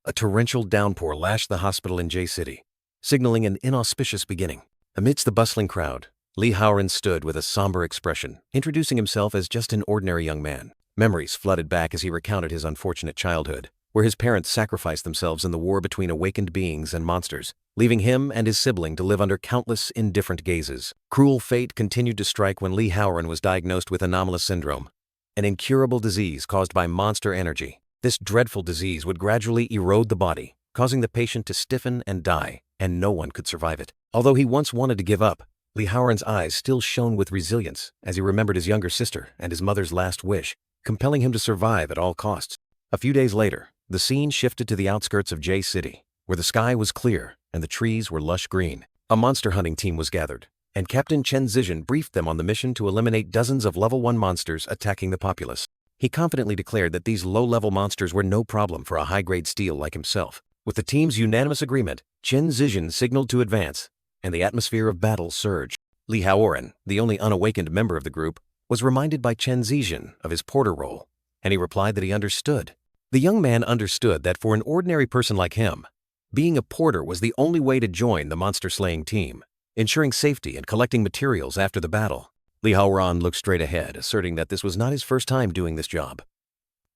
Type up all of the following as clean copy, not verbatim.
A torrential downpour lashed the hospital in J City, signaling an inauspicious beginning. Amidst the bustling crowd, Lee Howren stood with a somber expression, introducing himself as just an ordinary young man. Memories flooded back as he recounted his unfortunate childhood, where his parents sacrificed themselves in the war between awakened beings and monsters, leaving him and his sibling to live under countless indifferent gazes. Cruel fate continued to strike when Lee Howren was diagnosed with anomalous syndrome, an incurable disease caused by monster energy. This dreadful disease would gradually erode the body, causing the patient to stiffen and die, and no one could survive it. Although he once wanted to give up, Lee Howren's eyes still shone with resilience as he remembered his younger sister and his mother's last wish, compelling him to survive at all costs. A few days later, the scene shifted to the outskirts of J City, where the sky was clear and the trees were lush green. A monster hunting team was gathered, and Captain Chen Zizhen briefed them on the mission to eliminate dozens of level 1 monsters attacking the populace. He confidently declared that these low-level monsters were no problem for a high-grade steel like himself. With the team's unanimous agreement, Chen Zizhen signaled to advance, and the atmosphere of battle surged. Lee Howren, the only unawakened member of the group, was reminded by Chen Zizhen of his porter role, and he replied that he understood. The young man understood that for an ordinary person like him, being a porter was the only way to join the monster-slaying team, ensuring safety and collecting materials after the battle. Lee Howren looked straight ahead, asserting that this was not his first time doing this job.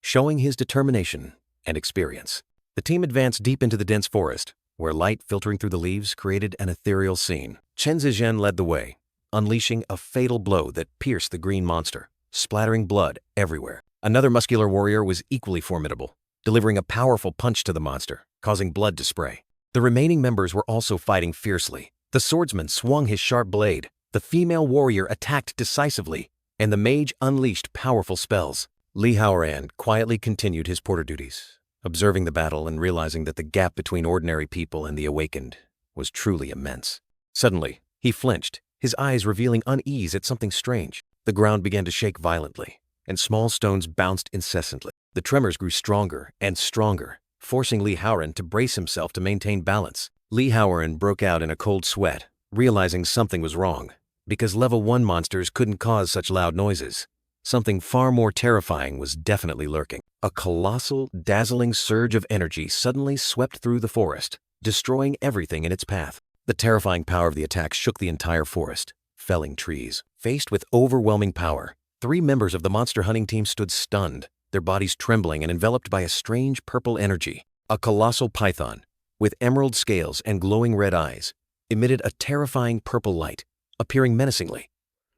Showing his determination and experience, the team advanced deep into the dense forest, where light filtering through the leaves created an ethereal scene. Chen Zizhen led the way, unleashing a fatal blow that pierced the green monster, splattering blood everywhere. Another muscular warrior was equally formidable, delivering a powerful punch to the monster, causing blood to spray. The remaining members were also fighting fiercely. The swordsman swung his sharp blade, the female warrior attacked decisively, and the mage unleashed powerful spells. Lee Howren quietly continued his porter duties, observing the battle and realizing that the gap between ordinary people and the awakened was truly immense. Suddenly, he flinched, his eyes revealing unease at something strange. The ground began to shake violently, and small stones bounced incessantly. The tremors grew stronger and stronger, forcing Lee Howren to brace himself to maintain balance. Lee Howren broke out in a cold sweat, realizing something was wrong, because level 1 monsters couldn't cause such loud noises. Something far more terrifying was definitely lurking. A colossal, dazzling surge of energy suddenly swept through the forest, destroying everything in its path. The terrifying power of the attack shook the entire forest, felling trees. Faced with overwhelming power, 3 members of the monster hunting team stood stunned, their bodies trembling and enveloped by a strange purple energy. A colossal python, with emerald scales and glowing red eyes, emitted a terrifying purple light, appearing menacingly.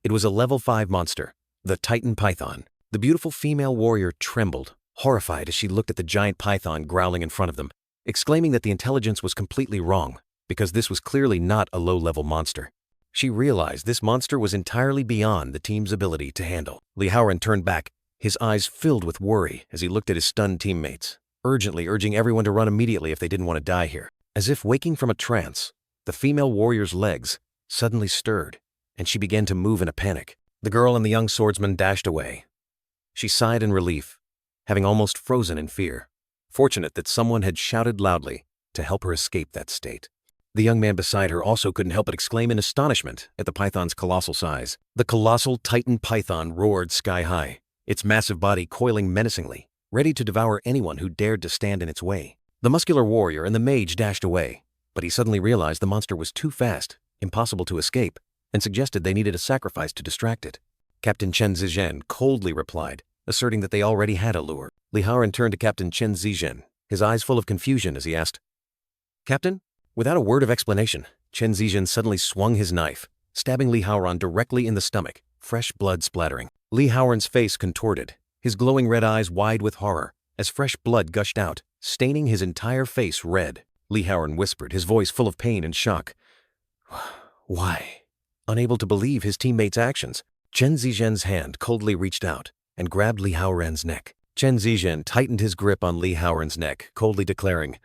It was a level 5 monster, the Titan Python. The beautiful female warrior trembled, horrified as she looked at the giant python growling in front of them, exclaiming that the intelligence was completely wrong, because this was clearly not a low-level monster. She realized this monster was entirely beyond the team's ability to handle. Lee Howren turned back, his eyes filled with worry as he looked at his stunned teammates, urgently urging everyone to run immediately if they didn't want to die here. As if waking from a trance, the female warrior's legs suddenly stirred, and she began to move in a panic. The girl and the young swordsman dashed away. She sighed in relief, having almost frozen in fear, fortunate that someone had shouted loudly to help her escape that state. The young man beside her also couldn't help but exclaim in astonishment at the python's colossal size. The colossal Titan python roared sky-high, its massive body coiling menacingly, ready to devour anyone who dared to stand in its way. The muscular warrior and the mage dashed away, but he suddenly realized the monster was too fast, impossible to escape, and suggested they needed a sacrifice to distract it. Captain Chen Zizhen coldly replied, asserting that they already had a lure. Lee Howren turned to Captain Chen Zizhen, his eyes full of confusion as he asked, "Captain?" Without a word of explanation, Chen Zizhen suddenly swung his knife, stabbing Lee Howren directly in the stomach, fresh blood splattering. Lee Howren's face contorted, his glowing red eyes wide with horror, as fresh blood gushed out, staining his entire face red. Lee Howren whispered, his voice full of pain and shock, "Why?" Unable to believe his teammates' actions, Chen Zizhen's hand coldly reached out and grabbed Lee Howren's neck. Chen Zizhen tightened his grip on Lee Howren's neck, coldly declaring,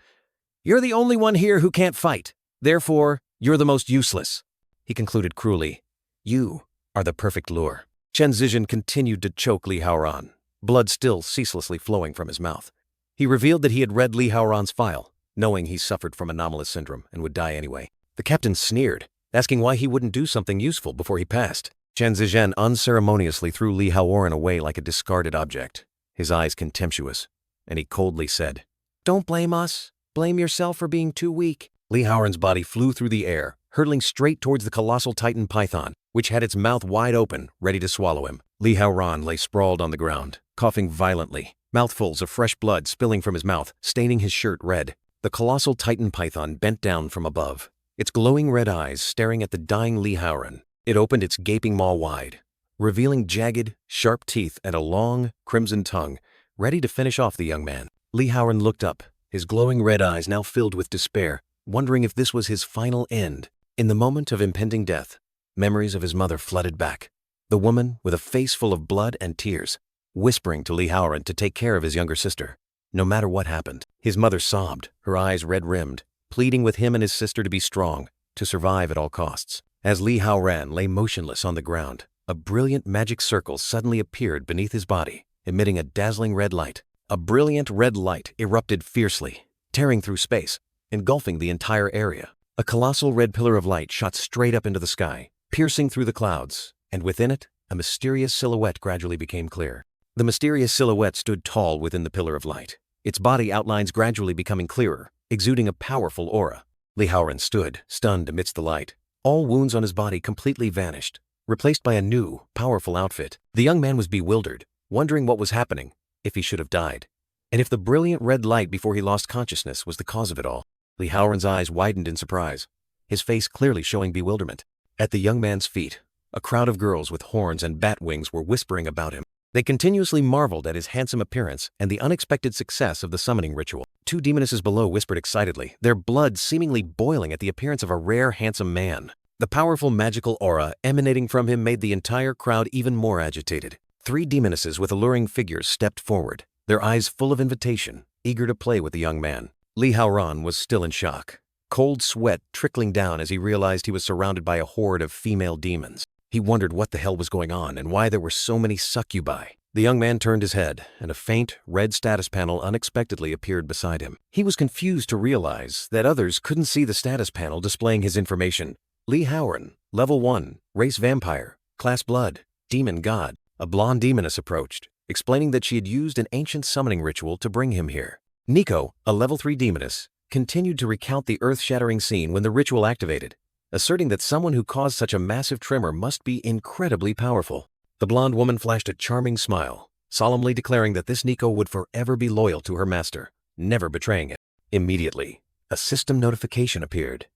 "You're the only one here who can't fight. Therefore, you're the most useless." He concluded cruelly, "You are the perfect lure." Chen Zizhen continued to choke Lee Howren, blood still ceaselessly flowing from his mouth. He revealed that he had read Lee Howren's file, knowing he suffered from anomalous syndrome and would die anyway. The captain sneered, asking why he wouldn't do something useful before he passed. Chen Zizhen unceremoniously threw Lee Howren away like a discarded object, his eyes contemptuous, and he coldly said, "Don't blame us. Blame yourself for being too weak. Li Haoran's body flew through the air, hurtling straight towards the colossal Titan python, which had its mouth wide open, ready to swallow him. Li Haoran lay sprawled on the ground, coughing violently, mouthfuls of fresh blood spilling from his mouth, staining his shirt red. The colossal Titan python bent down from above, its glowing red eyes staring at the dying Li Haoran. It opened its gaping maw wide, revealing jagged, sharp teeth and a long, crimson tongue, ready to finish off the young man. Li Haoran looked up, his glowing red eyes now filled with despair, wondering if this was his final end. In the moment of impending death, memories of his mother flooded back. The woman, with a face full of blood and tears, whispering to Li Haoran to take care of his younger sister, no matter what happened. His mother sobbed, her eyes red-rimmed, pleading with him and his sister to be strong, to survive at all costs. As Li Haoran lay motionless on the ground, a brilliant magic circle suddenly appeared beneath his body, emitting a dazzling red light. A brilliant red light erupted fiercely, tearing through space, engulfing the entire area. A colossal red pillar of light shot straight up into the sky, piercing through the clouds, and within it, a mysterious silhouette gradually became clear. The mysterious silhouette stood tall within the pillar of light, its body outlines gradually becoming clearer, exuding a powerful aura. Li Haoran stood, stunned amidst the light. All wounds on his body completely vanished, replaced by a new, powerful outfit. The young man was bewildered, wondering what was happening, if he should have died, and if the brilliant red light before he lost consciousness was the cause of it all. Li Haoran's eyes widened in surprise, his face clearly showing bewilderment. At the young man's feet, a crowd of girls with horns and bat wings were whispering about him. They continuously marveled at his handsome appearance and the unexpected success of the summoning ritual. Two demonesses below whispered excitedly, their blood seemingly boiling at the appearance of a rare, handsome man. The powerful magical aura emanating from him made the entire crowd even more agitated. Three demonesses with alluring figures stepped forward, their eyes full of invitation, eager to play with the young man. Li Haoran was still in shock, cold sweat trickling down as he realized he was surrounded by a horde of female demons. He wondered what the hell was going on and why there were so many succubi. The young man turned his head, and a faint, red status panel unexpectedly appeared beside him. He was confused to realize that others couldn't see the status panel displaying his information. Li Haoran, Level 1, Race Vampire, Class Blood, Demon God. A blonde demoness approached, explaining that she had used an ancient summoning ritual to bring him here. Nico, a Level 3 demoness, continued to recount the earth-shattering scene when the ritual activated, asserting that someone who caused such a massive tremor must be incredibly powerful. The blonde woman flashed a charming smile, solemnly declaring that this Nico would forever be loyal to her master, never betraying it. Immediately, a system notification appeared.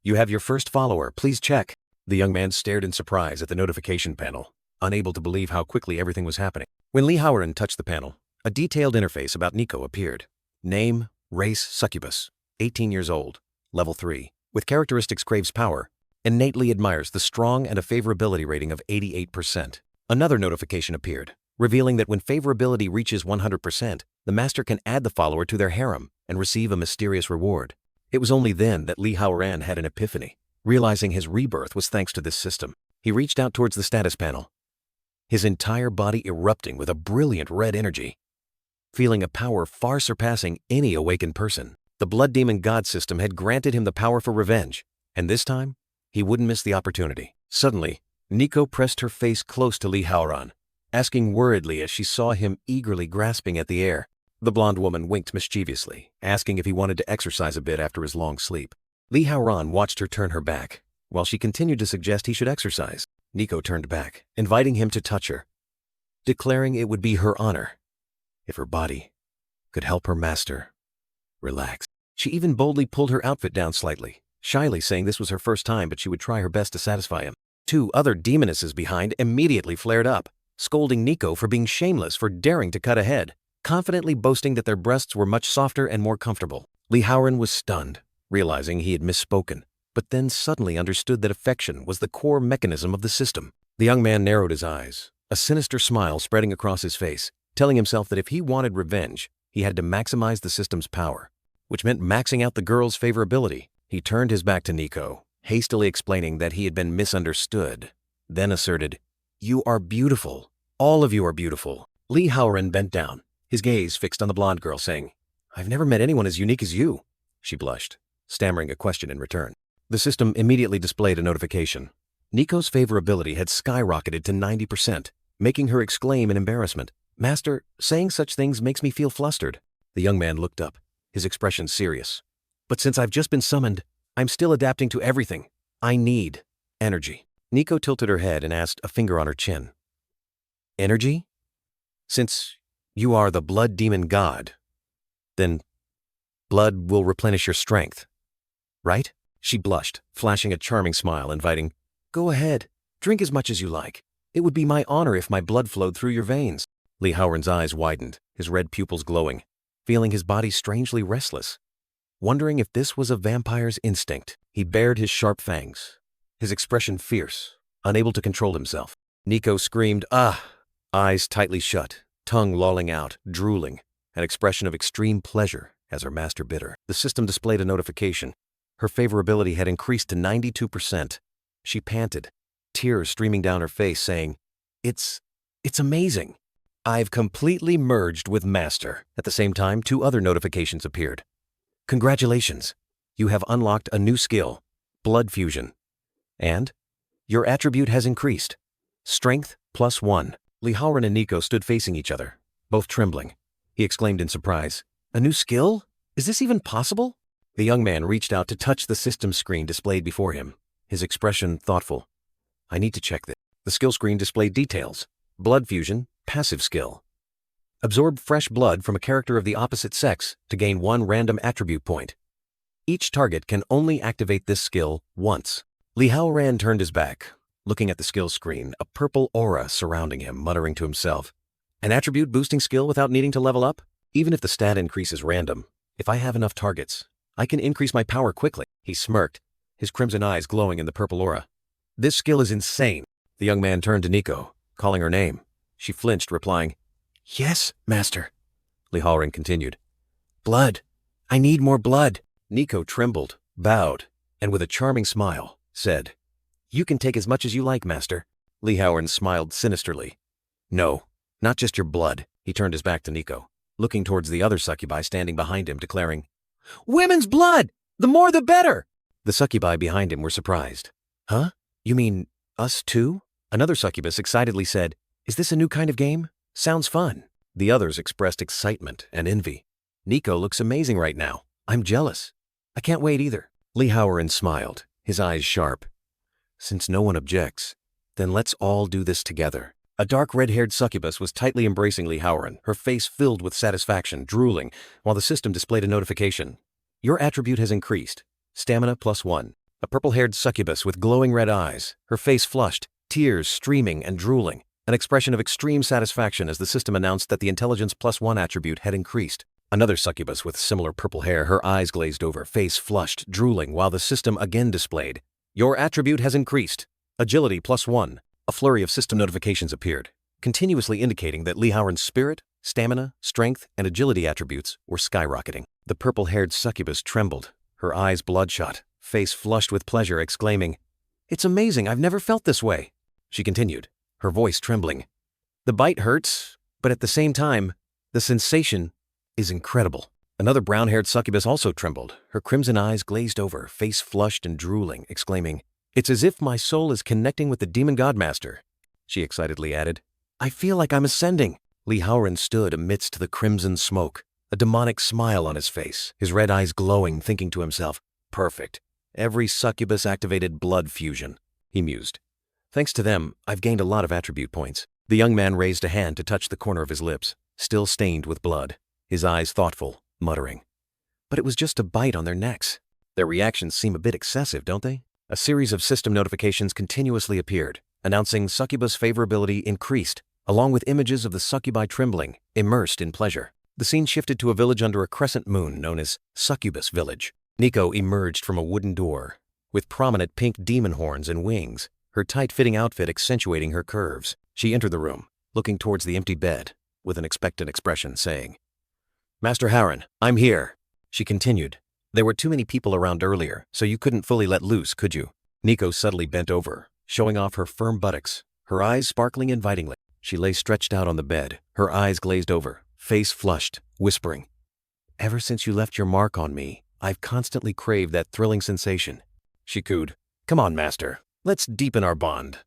"You have your first follower, please check." The young man stared in surprise at the notification panel, unable to believe how quickly everything was happening. When Li Haoran touched the panel, a detailed interface about Nico appeared. Name, race, succubus, 18 years old, Level 3, with characteristics craves power, innately admires the strong and a favorability rating of 88%. Another notification appeared, revealing that when favorability reaches 100%, the master can add the follower to their harem and receive a mysterious reward. It was only then that Li Haoran had an epiphany, realizing his rebirth was thanks to this system. He reached out towards the status panel, his entire body erupting with a brilliant red energy, feeling a power far surpassing any awakened person. The Blood Demon God system had granted him the power for revenge, and this time, he wouldn't miss the opportunity. Suddenly, Nico pressed her face close to Li Haoran, asking worriedly as she saw him eagerly grasping at the air. The blonde woman winked mischievously, asking if he wanted to exercise a bit after his long sleep. Li Haoran watched her turn her back, while she continued to suggest he should exercise. Nico turned back, inviting him to touch her, declaring it would be her honor if her body could help her master relax. She even boldly pulled her outfit down slightly, shyly saying this was her first time but she would try her best to satisfy him. Two other demonesses behind immediately flared up, scolding Nico for being shameless for daring to cut ahead, confidently boasting that their breasts were much softer and more comfortable. Li Haoran was stunned, realizing he had misspoken, but then suddenly understood that affection was the core mechanism of the system. The young man narrowed his eyes, a sinister smile spreading across his face, telling himself that if he wanted revenge, he had to maximize the system's power, which meant maxing out the girl's favorability. He turned his back to Nico, hastily explaining that he had been misunderstood, then asserted, "You are beautiful. All of you are beautiful." Li Haoran bent down, his gaze fixed on the blonde girl, saying, "I've never met anyone as unique as you." She blushed, stammering a question in return. The system immediately displayed a notification. Nico's favorability had skyrocketed to 90%, making her exclaim in embarrassment, "Master, saying such things makes me feel flustered." The young man looked up, his expression serious. But since I've just been summoned, I'm still adapting to everything. I need energy. Nico tilted her head and asked, a finger on her chin. Energy? Since you are the blood demon god, then blood will replenish your strength, right? She blushed, flashing a charming smile, inviting, go ahead, drink as much as you like. It would be my honor if my blood flowed through your veins. Lee Howren's eyes widened, his red pupils glowing, feeling his body strangely restless. Wondering if this was a vampire's instinct, he bared his sharp fangs, his expression fierce, unable to control himself. Nico screamed, ah! Eyes tightly shut, tongue lolling out, drooling, an expression of extreme pleasure as her master bit her. The system displayed a notification. Her favorability had increased to 92%. She panted, tears streaming down her face, saying, It's amazing. I've completely merged with Master. At the same time, 2 other notifications appeared. Congratulations. You have unlocked a new skill, Blood Fusion. And your attribute has increased. Strength +1. Lee Howren and Nico stood facing each other, both trembling. He exclaimed in surprise, a new skill? Is this even possible? The young man reached out to touch the system screen displayed before him, his expression thoughtful. I need to check this. The skill screen displayed details. Blood Fusion, passive skill. Absorb fresh blood from a character of the opposite sex to gain 1 random attribute point. Each target can only activate this skill once. Lee Howren turned his back, looking at the skill screen, a purple aura surrounding him, muttering to himself. An attribute boosting skill without needing to level up? Even if the stat increase is random, if I have enough targets, I can increase my power quickly. He smirked, his crimson eyes glowing in the purple aura. This skill is insane. The young man turned to Nico, calling her name. She flinched, replying, Yes, Master. Lee Howren continued. Blood. I need more blood. Nico trembled, bowed, and with a charming smile, said, You can take as much as you like, Master. Lee Howren smiled sinisterly. No, not just your blood. He turned his back to Nico, looking towards the other succubi standing behind him, declaring, Women's blood! The more the better! The succubi behind him were surprised. Huh? You mean us too? Another succubus excitedly said, Is this a new kind of game? Sounds fun. The others expressed excitement and envy. Nico looks amazing right now. I'm jealous. I can't wait either. Lee Howren smiled, his eyes sharp. Since no one objects, then let's all do this together. A dark red-haired succubus was tightly embracing Lee Howren, her face filled with satisfaction, drooling, while the system displayed a notification. Your attribute has increased. Stamina +1. A purple-haired succubus with glowing red eyes, her face flushed, tears streaming and drooling, an expression of extreme satisfaction as the system announced that the intelligence +1 attribute had increased. Another succubus with similar purple hair, her eyes glazed over, face flushed, drooling, while the system again displayed, Your attribute has increased. Agility +1. A flurry of system notifications appeared, continuously indicating that Lee Howren's spirit, stamina, strength, and agility attributes were skyrocketing. The purple-haired succubus trembled, her eyes bloodshot, face flushed with pleasure, exclaiming, It's amazing, I've never felt this way. She continued, her voice trembling. The bite hurts, but at the same time, the sensation is incredible. Another brown-haired succubus also trembled, her crimson eyes glazed over, face flushed and drooling, exclaiming, It's as if my soul is connecting with the demon godmaster. She excitedly added, I feel like I'm ascending. Lee Howren stood amidst the crimson smoke, a demonic smile on his face, his red eyes glowing, thinking to himself, Perfect. Every succubus activated blood fusion. He mused. Thanks to them, I've gained a lot of attribute points. The young man raised a hand to touch the corner of his lips, still stained with blood, his eyes thoughtful, muttering. But it was just a bite on their necks. Their reactions seem a bit excessive, don't they? A series of system notifications continuously appeared, announcing succubus favorability increased, along with images of the succubi trembling, immersed in pleasure. The scene shifted to a village under a crescent moon known as Succubus Village. Nico emerged from a wooden door, with prominent pink demon horns and wings, her tight-fitting outfit accentuating her curves. She entered the room, looking towards the empty bed, with an expectant expression, saying, Master Howren, I'm here. She continued, There were too many people around earlier, so you couldn't fully let loose, could you? Nico subtly bent over, showing off her firm buttocks, her eyes sparkling invitingly. She lay stretched out on the bed, her eyes glazed over, face flushed, whispering, Ever since you left your mark on me, I've constantly craved that thrilling sensation. She cooed, Come on, Master. Let's deepen our bond.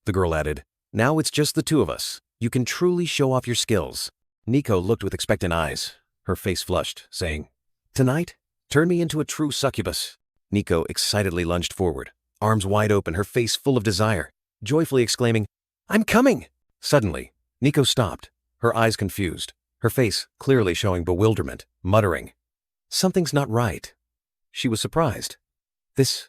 The girl added, Now it's just the two of us. You can truly show off your skills. Nico looked with expectant eyes, her face flushed, saying, Tonight, turn me into a true succubus. Nico excitedly lunged forward, arms wide open, her face full of desire, joyfully exclaiming, "I'm coming!" Suddenly, Nico stopped, her eyes confused, her face clearly showing bewilderment, muttering, "Something's not right." She was surprised. This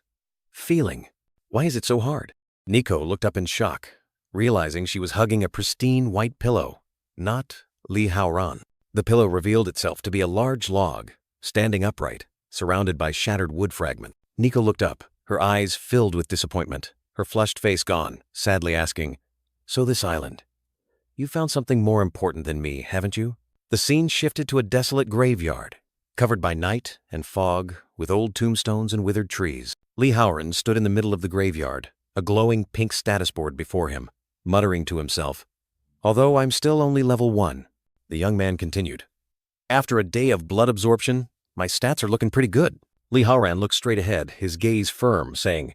feeling, why is it so hard? Nico looked up in shock, realizing she was hugging a pristine white pillow, not Li Haoran. The pillow revealed itself to be a large log, standing upright, surrounded by shattered wood fragments. Nico looked up, her eyes filled with disappointment, her flushed face gone, sadly asking, "So this island, you found something more important than me, haven't you?" The scene shifted to a desolate graveyard, covered by night and fog, with old tombstones and withered trees. Li Haoran stood in the middle of the graveyard, a glowing pink status board before him, muttering to himself. "Although I'm still only level 1, the young man continued. "After a day of blood absorption, my stats are looking pretty good." Li Haoran looked straight ahead, his gaze firm, saying,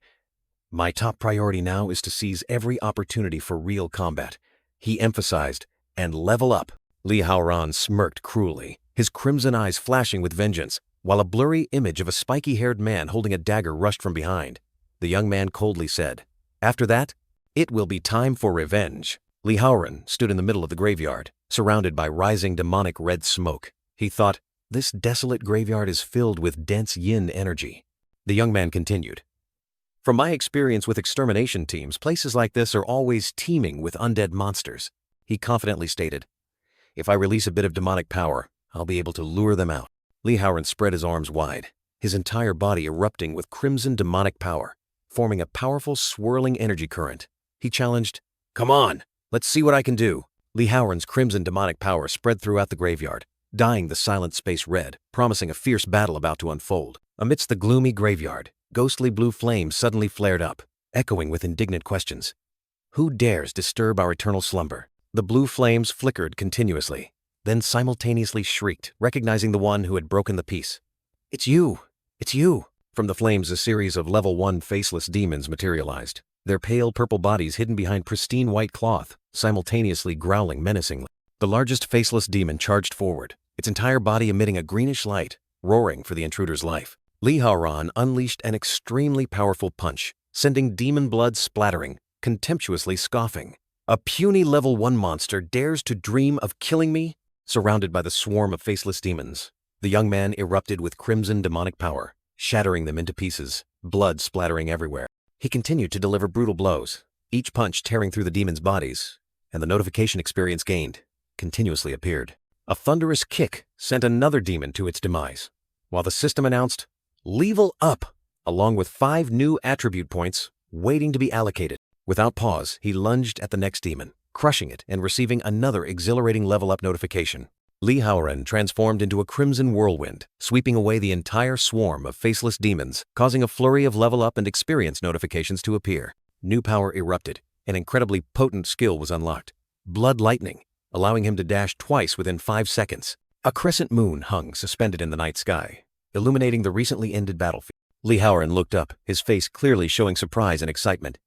"My top priority now is to seize every opportunity for real combat." He emphasized, "and level up." Li Haoran smirked cruelly, his crimson eyes flashing with vengeance, while a blurry image of a spiky-haired man holding a dagger rushed from behind. The young man coldly said, "After that, it will be time for revenge." Li Haoran stood in the middle of the graveyard, surrounded by rising demonic red smoke. He thought, "This desolate graveyard is filled with dense yin energy." The young man continued, "From my experience with extermination teams, places like this are always teeming with undead monsters." He confidently stated, "If I release a bit of demonic power, I'll be able to lure them out." Li Haoran spread his arms wide, his entire body erupting with crimson demonic power, forming a powerful swirling energy current. He challenged, "Come on, let's see what I can do." Li Haoran's crimson demonic power spread throughout the graveyard, dyeing the silent space red, promising a fierce battle about to unfold. Amidst the gloomy graveyard, ghostly blue flames suddenly flared up, echoing with indignant questions. "Who dares disturb our eternal slumber?" The blue flames flickered continuously, then simultaneously shrieked, recognizing the one who had broken the peace. "It's you! It's you!" From the flames, a series of level 1 faceless demons materialized, their pale purple bodies hidden behind pristine white cloth, simultaneously growling menacingly. The largest faceless demon charged forward, its entire body emitting a greenish light, roaring for the intruder's life. Li Haoran unleashed an extremely powerful punch, sending demon blood splattering, contemptuously scoffing. "A puny level 1 monster dares to dream of killing me?" Surrounded by the swarm of faceless demons, the young man erupted with crimson demonic power, shattering them into pieces, blood splattering everywhere. He continued to deliver brutal blows, each punch tearing through the demons' bodies, and the notification experience gained continuously appeared. A thunderous kick sent another demon to its demise, while the system announced, "Level up," along with 5 new attribute points waiting to be allocated. Without pause, he lunged at the next demon, crushing it and receiving another exhilarating level-up notification. Li Haoran transformed into a crimson whirlwind, sweeping away the entire swarm of faceless demons, causing a flurry of level-up and experience notifications to appear. New power erupted. An incredibly potent skill was unlocked. Blood lightning, allowing him to dash twice within 5 seconds. A crescent moon hung suspended in the night sky, illuminating the recently ended battlefield. Li Haoran looked up, his face clearly showing surprise and excitement.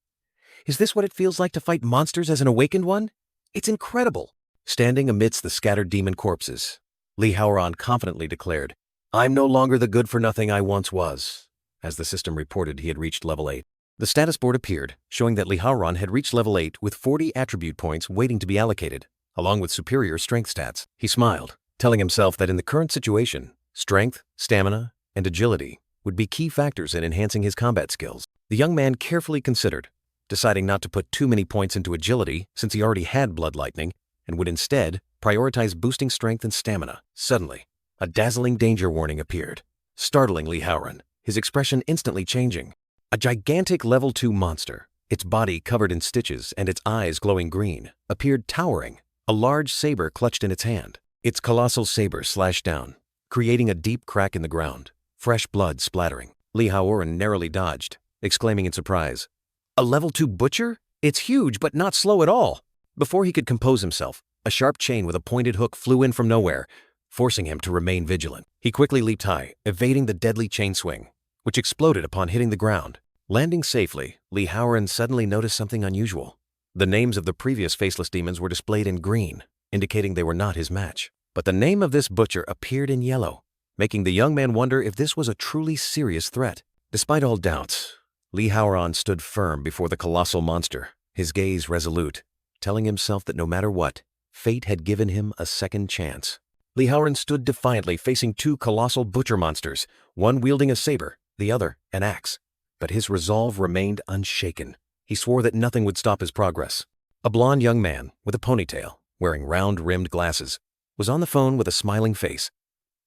"Is this what it feels like to fight monsters as an awakened one? It's incredible!" Standing amidst the scattered demon corpses, Li Haoran confidently declared, "I'm no longer the good-for-nothing I once was." As the system reported, he had reached level 8. The status board appeared, showing that Li Haoran had reached level 8 with 40 attribute points waiting to be allocated, along with superior strength stats. He smiled, telling himself that in the current situation, strength, stamina, and agility would be key factors in enhancing his combat skills. The young man carefully considered, deciding not to put too many points into agility since he already had blood lightning, and would instead prioritize boosting strength and stamina. Suddenly, a dazzling danger warning appeared, startling Li Haoran, his expression instantly changing. A gigantic level 2 monster, its body covered in stitches and its eyes glowing green, appeared towering, a large saber clutched in its hand. Its colossal saber slashed down, creating a deep crack in the ground, fresh blood splattering. Li Haoran narrowly dodged, exclaiming in surprise, "A level 2 butcher? It's huge but not slow at all." Before he could compose himself, a sharp chain with a pointed hook flew in from nowhere, forcing him to remain vigilant. He quickly leaped high, evading the deadly chain swing, which exploded upon hitting the ground. Landing safely, Li Haoran suddenly noticed something unusual. The names of the previous faceless demons were displayed in green, indicating they were not his match. But the name of this butcher appeared in yellow, making the young man wonder if this was a truly serious threat. Despite all doubts, Li Haoran stood firm before the colossal monster, his gaze resolute, telling himself that no matter what, fate had given him a second chance. Li Haoran stood defiantly facing two colossal butcher monsters, one wielding a saber, the other an axe. But his resolve remained unshaken. He swore that nothing would stop his progress. A blond young man with a ponytail, wearing round-rimmed glasses, was on the phone with a smiling face,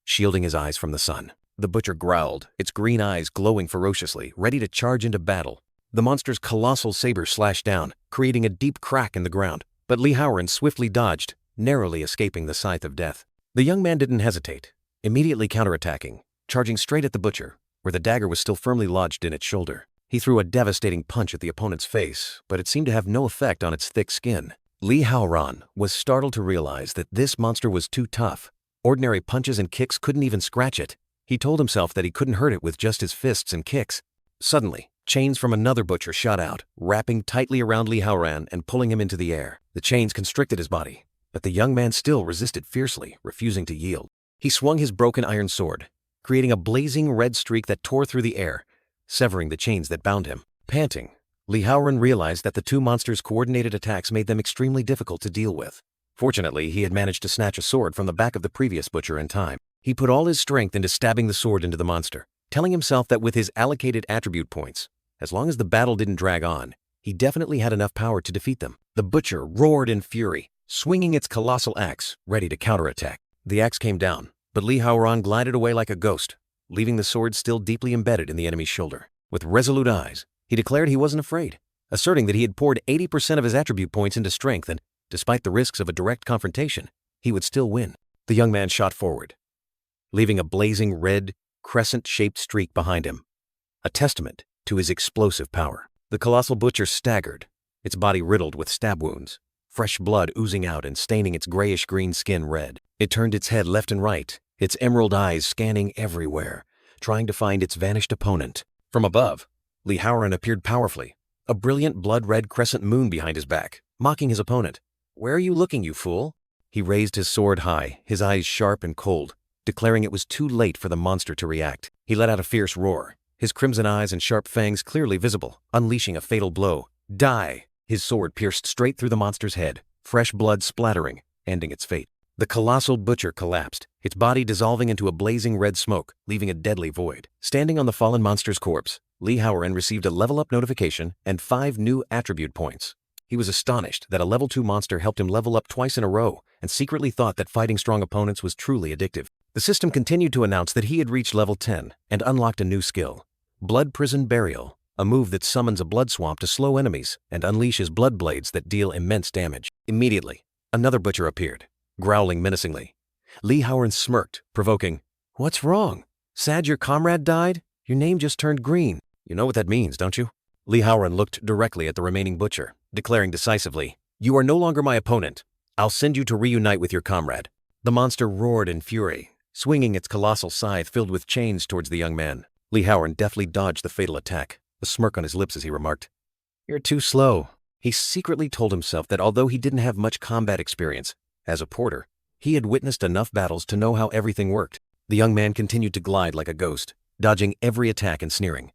shielding his eyes from the sun. The butcher growled, its green eyes glowing ferociously, ready to charge into battle. The monster's colossal saber slashed down, creating a deep crack in the ground. But Li Haoran swiftly dodged, narrowly escaping the scythe of death. The young man didn't hesitate, immediately counterattacking, charging straight at the butcher, where the dagger was still firmly lodged in its shoulder. He threw a devastating punch at the opponent's face, but it seemed to have no effect on its thick skin. Li Haoran was startled to realize that this monster was too tough. Ordinary punches and kicks couldn't even scratch it. He told himself that he couldn't hurt it with just his fists and kicks. Suddenly, chains from another butcher shot out, wrapping tightly around Li Haoran and pulling him into the air. The chains constricted his body, but the young man still resisted fiercely, refusing to yield. He swung his broken iron sword, creating a blazing red streak that tore through the air, severing the chains that bound him. Panting, Li Haoran realized that the two monsters' coordinated attacks made them extremely difficult to deal with. Fortunately, he had managed to snatch a sword from the back of the previous butcher in time. He put all his strength into stabbing the sword into the monster, telling himself that with his allocated attribute points, as long as the battle didn't drag on, he definitely had enough power to defeat them. The butcher roared in fury, swinging its colossal axe, ready to counterattack. The axe came down, but Li Haoran glided away like a ghost, leaving the sword still deeply embedded in the enemy's shoulder. With resolute eyes, he declared he wasn't afraid, asserting that he had poured 80% of his attribute points into strength and, despite the risks of a direct confrontation, he would still win. The young man shot forward, leaving a blazing red, crescent-shaped streak behind him, a testament to his explosive power. The colossal butcher staggered, its body riddled with stab wounds, fresh blood oozing out and staining its grayish-green skin red. It turned its head left and right, its emerald eyes scanning everywhere, trying to find its vanished opponent. From above, Li Haoran appeared powerfully, a brilliant blood-red crescent moon behind his back, mocking his opponent. "Where are you looking, you fool?" He raised his sword high, his eyes sharp and cold, declaring it was too late for the monster to react. He let out a fierce roar, his crimson eyes and sharp fangs clearly visible, unleashing a fatal blow. "Die!" His sword pierced straight through the monster's head, fresh blood splattering, ending its fate. The colossal butcher collapsed, its body dissolving into a blazing red smoke, leaving a deadly void. Standing on the fallen monster's corpse, Li Haoran received a level-up notification and 5 new attribute points. He was astonished that a level 2 monster helped him level up twice in a row, and secretly thought that fighting strong opponents was truly addictive. The system continued to announce that he had reached level 10 and unlocked a new skill, Blood Prison Burial, a move that summons a blood swamp to slow enemies and unleashes blood blades that deal immense damage. Immediately, another butcher appeared, growling menacingly. Li Haoran smirked, provoking, "What's wrong? Sad your comrade died? Your name just turned green. You know what that means, don't you?" Li Haoran looked directly at the remaining butcher, declaring decisively, "You are no longer my opponent. I'll send you to reunite with your comrade." The monster roared in fury, swinging its colossal scythe filled with chains towards the young man. Li Haoran deftly dodged the fatal attack, a smirk on his lips as he remarked, "You're too slow." He secretly told himself that although he didn't have much combat experience, as a porter, he had witnessed enough battles to know how everything worked. The young man continued to glide like a ghost, dodging every attack and sneering.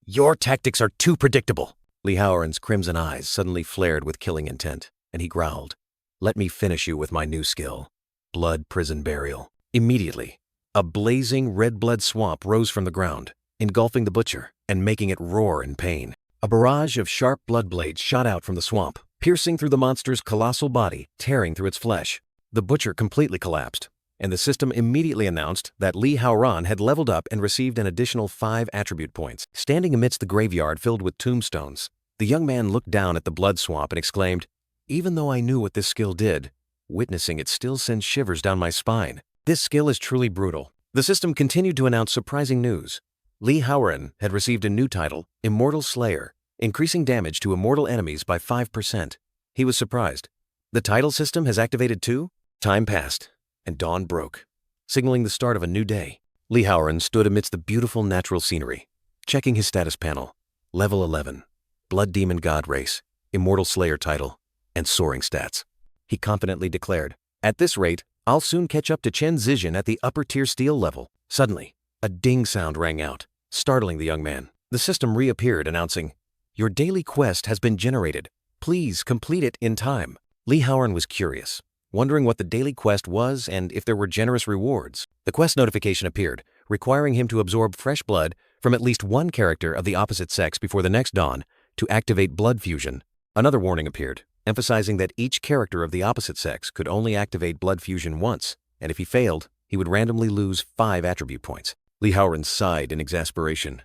"Your tactics are too predictable." Li Haoran's crimson eyes suddenly flared with killing intent, and he growled, "Let me finish you with my new skill, Blood Prison Burial." Immediately, a blazing red blood swamp rose from the ground, engulfing the butcher and making it roar in pain. A barrage of sharp blood blades shot out from the swamp, piercing through the monster's colossal body, tearing through its flesh. The butcher completely collapsed, and the system immediately announced that Li Haoran had leveled up and received an additional 5 attribute points. Standing amidst the graveyard filled with tombstones, the young man looked down at the blood swamp and exclaimed, "Even though I knew what this skill did, witnessing it still sends shivers down my spine. This skill is truly brutal." The system continued to announce surprising news. Li Haoran had received a new title, Immortal Slayer, increasing damage to immortal enemies by 5%. He was surprised. The title system has activated too? Time passed, and dawn broke, signaling the start of a new day. Li Haoran stood amidst the beautiful natural scenery, checking his status panel. Level 11, Blood Demon God Race, Immortal Slayer title, and soaring stats. He confidently declared, "At this rate, I'll soon catch up to Chen Zizhen at the upper tier steel level." Suddenly, a ding sound rang out, startling the young man. The system reappeared, announcing, "Your daily quest has been generated. Please complete it in time." Lee Howren was curious, wondering what the daily quest was and if there were generous rewards. The quest notification appeared, requiring him to absorb fresh blood from at least one character of the opposite sex before the next dawn to activate blood fusion. Another warning appeared, emphasizing that each character of the opposite sex could only activate blood fusion once, and if he failed, he would randomly lose 5 attribute points. Lee Howren sighed in exasperation.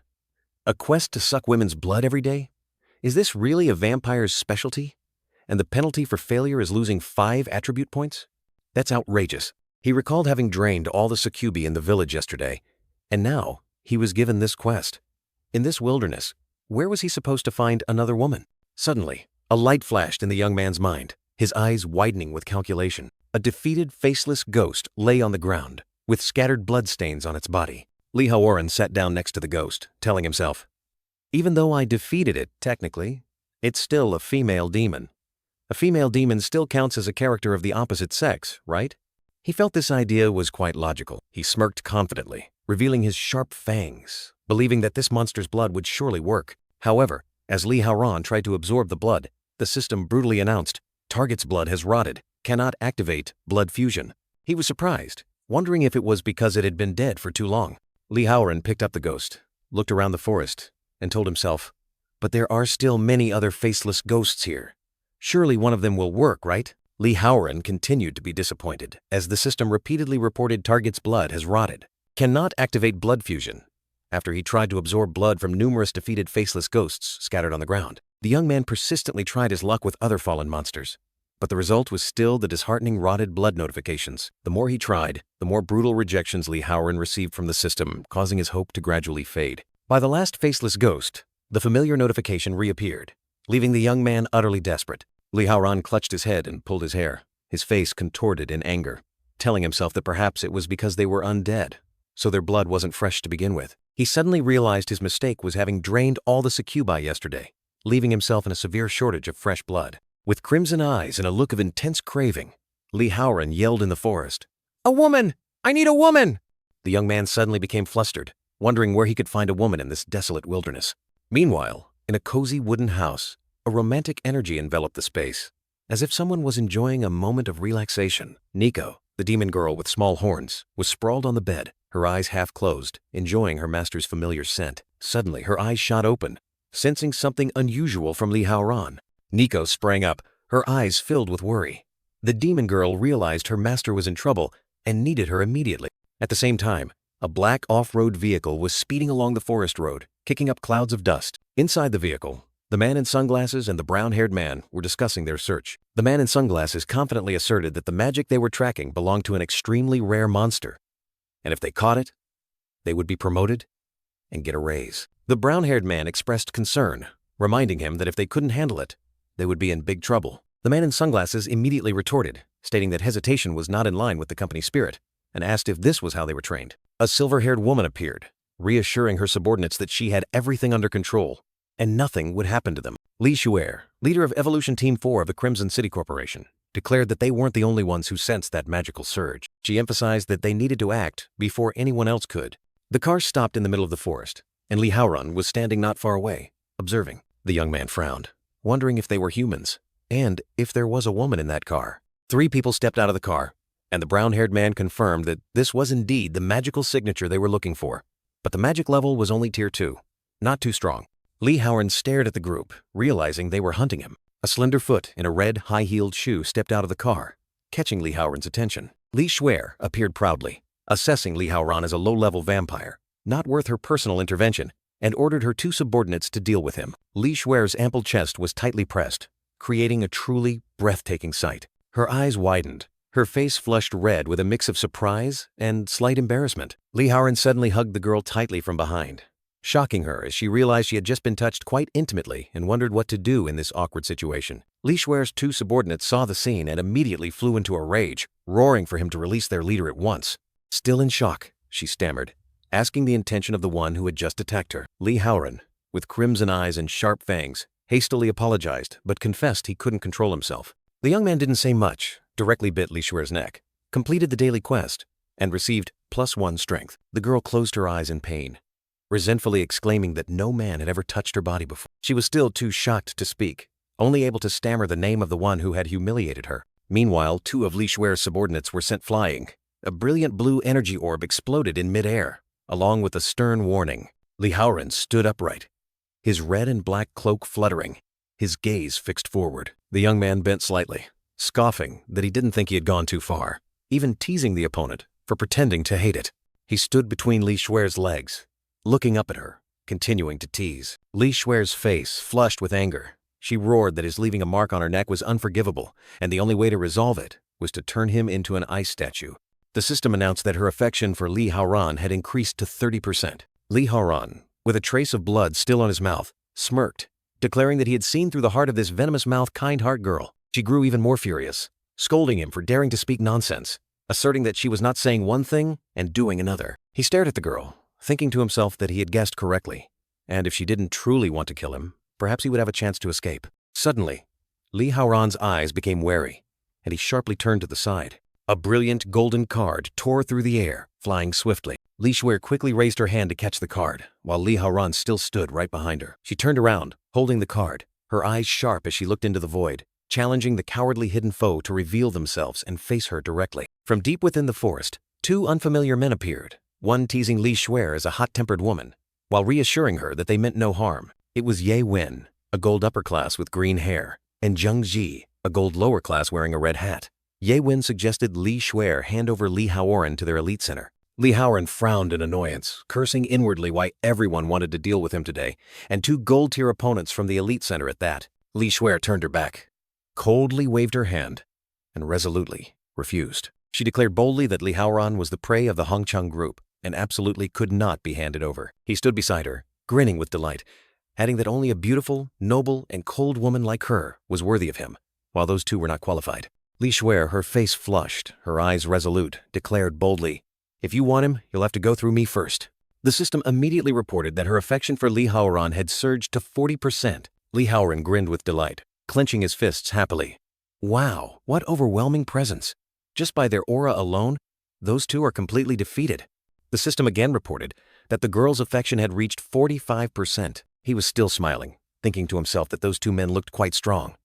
A quest to suck women's blood every day? Is this really a vampire's specialty? And the penalty for failure is losing 5 attribute points? That's outrageous. He recalled having drained all the succubi in the village yesterday, and now he was given this quest. In this wilderness, where was he supposed to find another woman? Suddenly, a light flashed in the young man's mind, his eyes widening with calculation. A defeated, faceless ghost lay on the ground, with scattered bloodstains on its body. Lee Howren sat down next to the ghost, telling himself, "Even though I defeated it, technically, it's still a female demon. A female demon still counts as a character of the opposite sex, right?" He felt this idea was quite logical. He smirked confidently, revealing his sharp fangs, believing that this monster's blood would surely work. However, as Lee Howren tried to absorb the blood, the system brutally announced, "Target's blood has rotted, cannot activate blood fusion." He was surprised, wondering if it was because it had been dead for too long. Lee Howren picked up the ghost, looked around the forest, and told himself, "But there are still many other faceless ghosts here. Surely one of them will work, right?" Lee Howren continued to be disappointed as the system repeatedly reported target's blood has rotted, cannot activate blood fusion, after he tried to absorb blood from numerous defeated faceless ghosts scattered on the ground. The young man persistently tried his luck with other fallen monsters, but the result was still the disheartening rotted blood notifications. The more he tried, the more brutal rejections Lee Howren received from the system, causing his hope to gradually fade. By the last faceless ghost, the familiar notification reappeared, leaving the young man utterly desperate. Lee Howren clutched his head and pulled his hair, his face contorted in anger, telling himself that perhaps it was because they were undead, so their blood wasn't fresh to begin with. He suddenly realized his mistake was having drained all the succubi yesterday, leaving himself in a severe shortage of fresh blood. With crimson eyes and a look of intense craving, Lee Howren yelled in the forest, "A woman! I need a woman!" The young man suddenly became flustered, wondering where he could find a woman in this desolate wilderness. Meanwhile, in a cozy wooden house, a romantic energy enveloped the space, as if someone was enjoying a moment of relaxation. Nico, the demon girl with small horns, was sprawled on the bed, her eyes half closed, enjoying her master's familiar scent. Suddenly, her eyes shot open, sensing something unusual from Lee Howren. Nico sprang up, her eyes filled with worry. The demon girl realized her master was in trouble and needed her immediately. At the same time, a black off-road vehicle was speeding along the forest road, kicking up clouds of dust. Inside the vehicle, the man in sunglasses and the brown-haired man were discussing their search. The man in sunglasses confidently asserted that the magic they were tracking belonged to an extremely rare monster, and if they caught it, they would be promoted and get a raise. The brown-haired man expressed concern, reminding him that if they couldn't handle it, they would be in big trouble. The man in sunglasses immediately retorted, stating that hesitation was not in line with the company's spirit, and asked if this was how they were trained. A silver-haired woman appeared, reassuring her subordinates that she had everything under control, and nothing would happen to them. Li Shuer, leader of Evolution Team 4 of the Crimson City Corporation, declared that they weren't the only ones who sensed that magical surge. She emphasized that they needed to act before anyone else could. The car stopped in the middle of the forest, and Lee Howren was standing not far away, observing. The young man frowned, wondering if they were humans, and if there was a woman in that car. 3 people stepped out of the car, and the brown-haired man confirmed that this was indeed the magical signature they were looking for. But the magic level was only Tier 2, not too strong. Lee Howren stared at the group, realizing they were hunting him. A slender foot in a red, high-heeled shoe stepped out of the car, catching Lee Howren's attention. Li Shuer appeared proudly, assessing Lee Howren as a low-level vampire, not worth her personal intervention, and ordered her 2 subordinates to deal with him. Li Shuer's ample chest was tightly pressed, creating a truly breathtaking sight. Her eyes widened, her face flushed red with a mix of surprise and slight embarrassment. Lee Howren suddenly hugged the girl tightly from behind, shocking her as she realized she had just been touched quite intimately and wondered what to do in this awkward situation. Li Shuer's 2 subordinates saw the scene and immediately flew into a rage, roaring for him to release their leader at once. Still in shock, she stammered, asking the intention of the one who had just attacked her. Lee Howren, with crimson eyes and sharp fangs, hastily apologized but confessed he couldn't control himself. The young man didn't say much, directly bit Li Shuer's neck, completed the daily quest, and received +1 strength. The girl closed her eyes in pain, resentfully exclaiming that no man had ever touched her body before. She was still too shocked to speak, only able to stammer the name of the one who had humiliated her. Meanwhile, 2 of Li Shuer's subordinates were sent flying. A brilliant blue energy orb exploded in midair, along with a stern warning. Li Haoran stood upright, his red and black cloak fluttering, his gaze fixed forward. The young man bent slightly, scoffing that he didn't think he had gone too far, even teasing the opponent for pretending to hate it. He stood between Li Shuer's legs, looking up at her, continuing to tease. Li Shuer's face flushed with anger. She roared that his leaving a mark on her neck was unforgivable, and the only way to resolve it was to turn him into an ice statue. The system announced that her affection for Li Haoran had increased to 30%. Li Haoran, with a trace of blood still on his mouth, smirked, declaring that he had seen through the heart of this venomous-mouthed kind-heart girl. She grew even more furious, scolding him for daring to speak nonsense, asserting that she was not saying one thing and doing another. He stared at the girl, thinking to himself that he had guessed correctly, and if she didn't truly want to kill him, perhaps he would have a chance to escape. Suddenly, Li Haoran's eyes became wary, and he sharply turned to the side. A brilliant golden card tore through the air, flying swiftly. Li Shuer quickly raised her hand to catch the card, while Li Haoran still stood right behind her. She turned around, holding the card, her eyes sharp as she looked into the void, challenging the cowardly hidden foe to reveal themselves and face her directly. From deep within the forest, 2 unfamiliar men appeared, one teasing Li Shuer as a hot-tempered woman, while reassuring her that they meant no harm. It was Ye Wen, a gold upper class with green hair, and Zheng Ji, a gold lower class wearing a red hat. Ye Wen suggested Li Shuer hand over Li Haoran to their elite center. Li Haoran frowned in annoyance, cursing inwardly why everyone wanted to deal with him today, and 2 gold-tier opponents from the elite center at that. Li Shuer turned her back, coldly waved her hand, and resolutely refused. She declared boldly that Li Haoran was the prey of the Hongcheng group and absolutely could not be handed over. He stood beside her, grinning with delight, adding that only a beautiful, noble, and cold woman like her was worthy of him, while those 2 were not qualified. Li Shuer, her face flushed, her eyes resolute, declared boldly, "If you want him, you'll have to go through me first." The system immediately reported that her affection for Li Haoran had surged to 40%. Li Haoran grinned with delight, clenching his fists happily. Wow, what overwhelming presence. Just by their aura alone, those 2 are completely defeated. The system again reported that the girl's affection had reached 45%. He was still smiling, thinking to himself that those 2 men looked quite strong.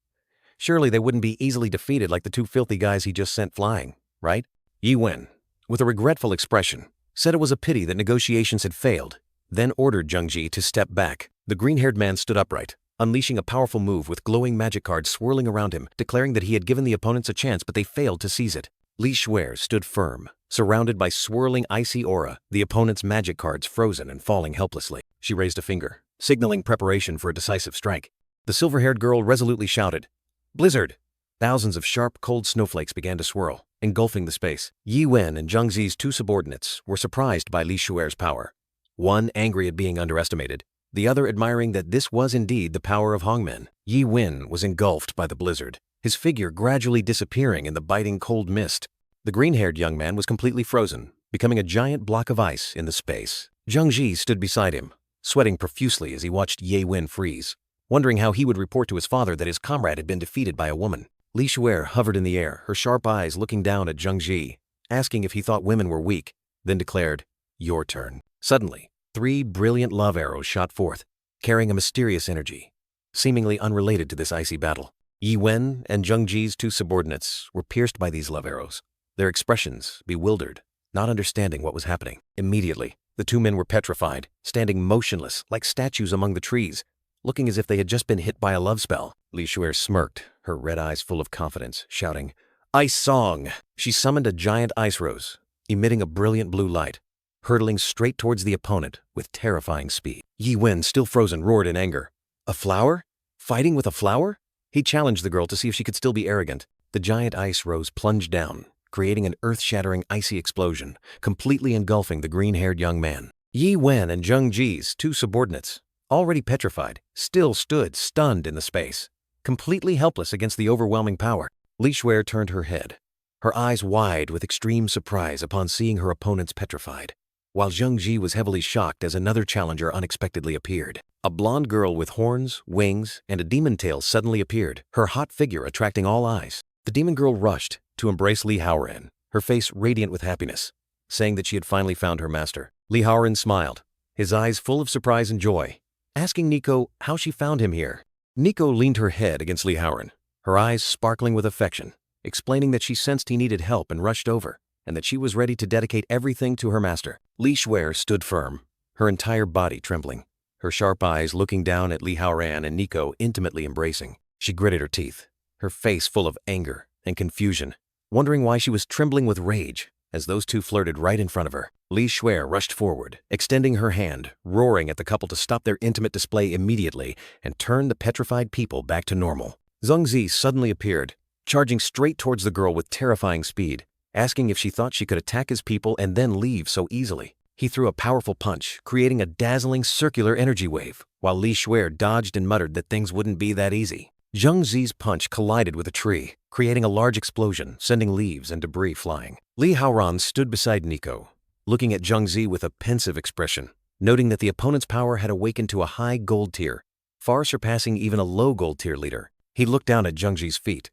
Surely they wouldn't be easily defeated like the 2 filthy guys he just sent flying, right? Ye Wen, with a regretful expression, said it was a pity that negotiations had failed, then ordered Zheng Ji to step back. The green-haired man stood upright, unleashing a powerful move with glowing magic cards swirling around him, declaring that he had given the opponents a chance but they failed to seize it. Li Shuer stood firm, surrounded by swirling icy aura, the opponent's magic cards frozen and falling helplessly. She raised a finger, signaling preparation for a decisive strike. The silver-haired girl resolutely shouted, "Blizzard!" Thousands of sharp, cold snowflakes began to swirl, engulfing the space. Ye Wen and Zheng Zi's 2 subordinates were surprised by Li Shuer's power, one angry at being underestimated, the other admiring that this was indeed the power of Hongmen. Ye Wen was engulfed by the blizzard, his figure gradually disappearing in the biting cold mist. The green-haired young man was completely frozen, becoming a giant block of ice in the space. Zheng Ji stood beside him, sweating profusely as he watched Ye Wen freeze, wondering how he would report to his father that his comrade had been defeated by a woman. Li Shuer hovered in the air, her sharp eyes looking down at Zheng Ji, asking if he thought women were weak, then declared, "Your turn." Suddenly, 3 brilliant love arrows shot forth, carrying a mysterious energy, seemingly unrelated to this icy battle. Ye Wen and Zheng Ji's 2 subordinates were pierced by these love arrows, their expressions bewildered, not understanding what was happening. Immediately, the 2 men were petrified, standing motionless like statues among the trees, looking as if they had just been hit by a love spell. Li Shuer smirked, her red eyes full of confidence, shouting, "Ice Song!" She summoned a giant ice rose, emitting a brilliant blue light, hurtling straight towards the opponent with terrifying speed. Ye Wen, still frozen, roared in anger. "A flower? Fighting with a flower?" He challenged the girl to see if she could still be arrogant. The giant ice rose plunged down, creating an earth-shattering icy explosion, completely engulfing the green-haired young man. Ye Wen and Zheng Ji's 2 subordinates, already petrified, still stood stunned in the space, completely helpless against the overwhelming power. Li Shuer turned her head, her eyes wide with extreme surprise upon seeing her opponents petrified, while Zheng Ji was heavily shocked as another challenger unexpectedly appeared. A blonde girl with horns, wings, and a demon tail suddenly appeared, her hot figure attracting all eyes. The demon girl rushed to embrace Li Haoran, her face radiant with happiness, saying that she had finally found her master. Li Haoran smiled, his eyes full of surprise and joy, asking Nico how she found him here. Nico leaned her head against Li Haoran, her eyes sparkling with affection, explaining that she sensed he needed help and rushed over, and that she was ready to dedicate everything to her master. Li Shuer stood firm, her entire body trembling, her sharp eyes looking down at Li Haoran and Nico intimately embracing. She gritted her teeth, her face full of anger and confusion, wondering why she was trembling with rage as those two flirted right in front of her. Li Shuer rushed forward, extending her hand, roaring at the couple to stop their intimate display immediately and turn the petrified people back to normal. Zheng Zi suddenly appeared, charging straight towards the girl with terrifying speed, asking if she thought she could attack his people and then leave so easily. He threw a powerful punch, creating a dazzling circular energy wave, while Li Shuer dodged and muttered that things wouldn't be that easy. Zheng Zi's punch collided with a tree, creating a large explosion, sending leaves and debris flying. Li Haoran stood beside Nico, looking at Zheng Zi with a pensive expression, noting that the opponent's power had awakened to a high gold tier, far surpassing even a low gold tier leader. He looked down at Zheng Zi's feet,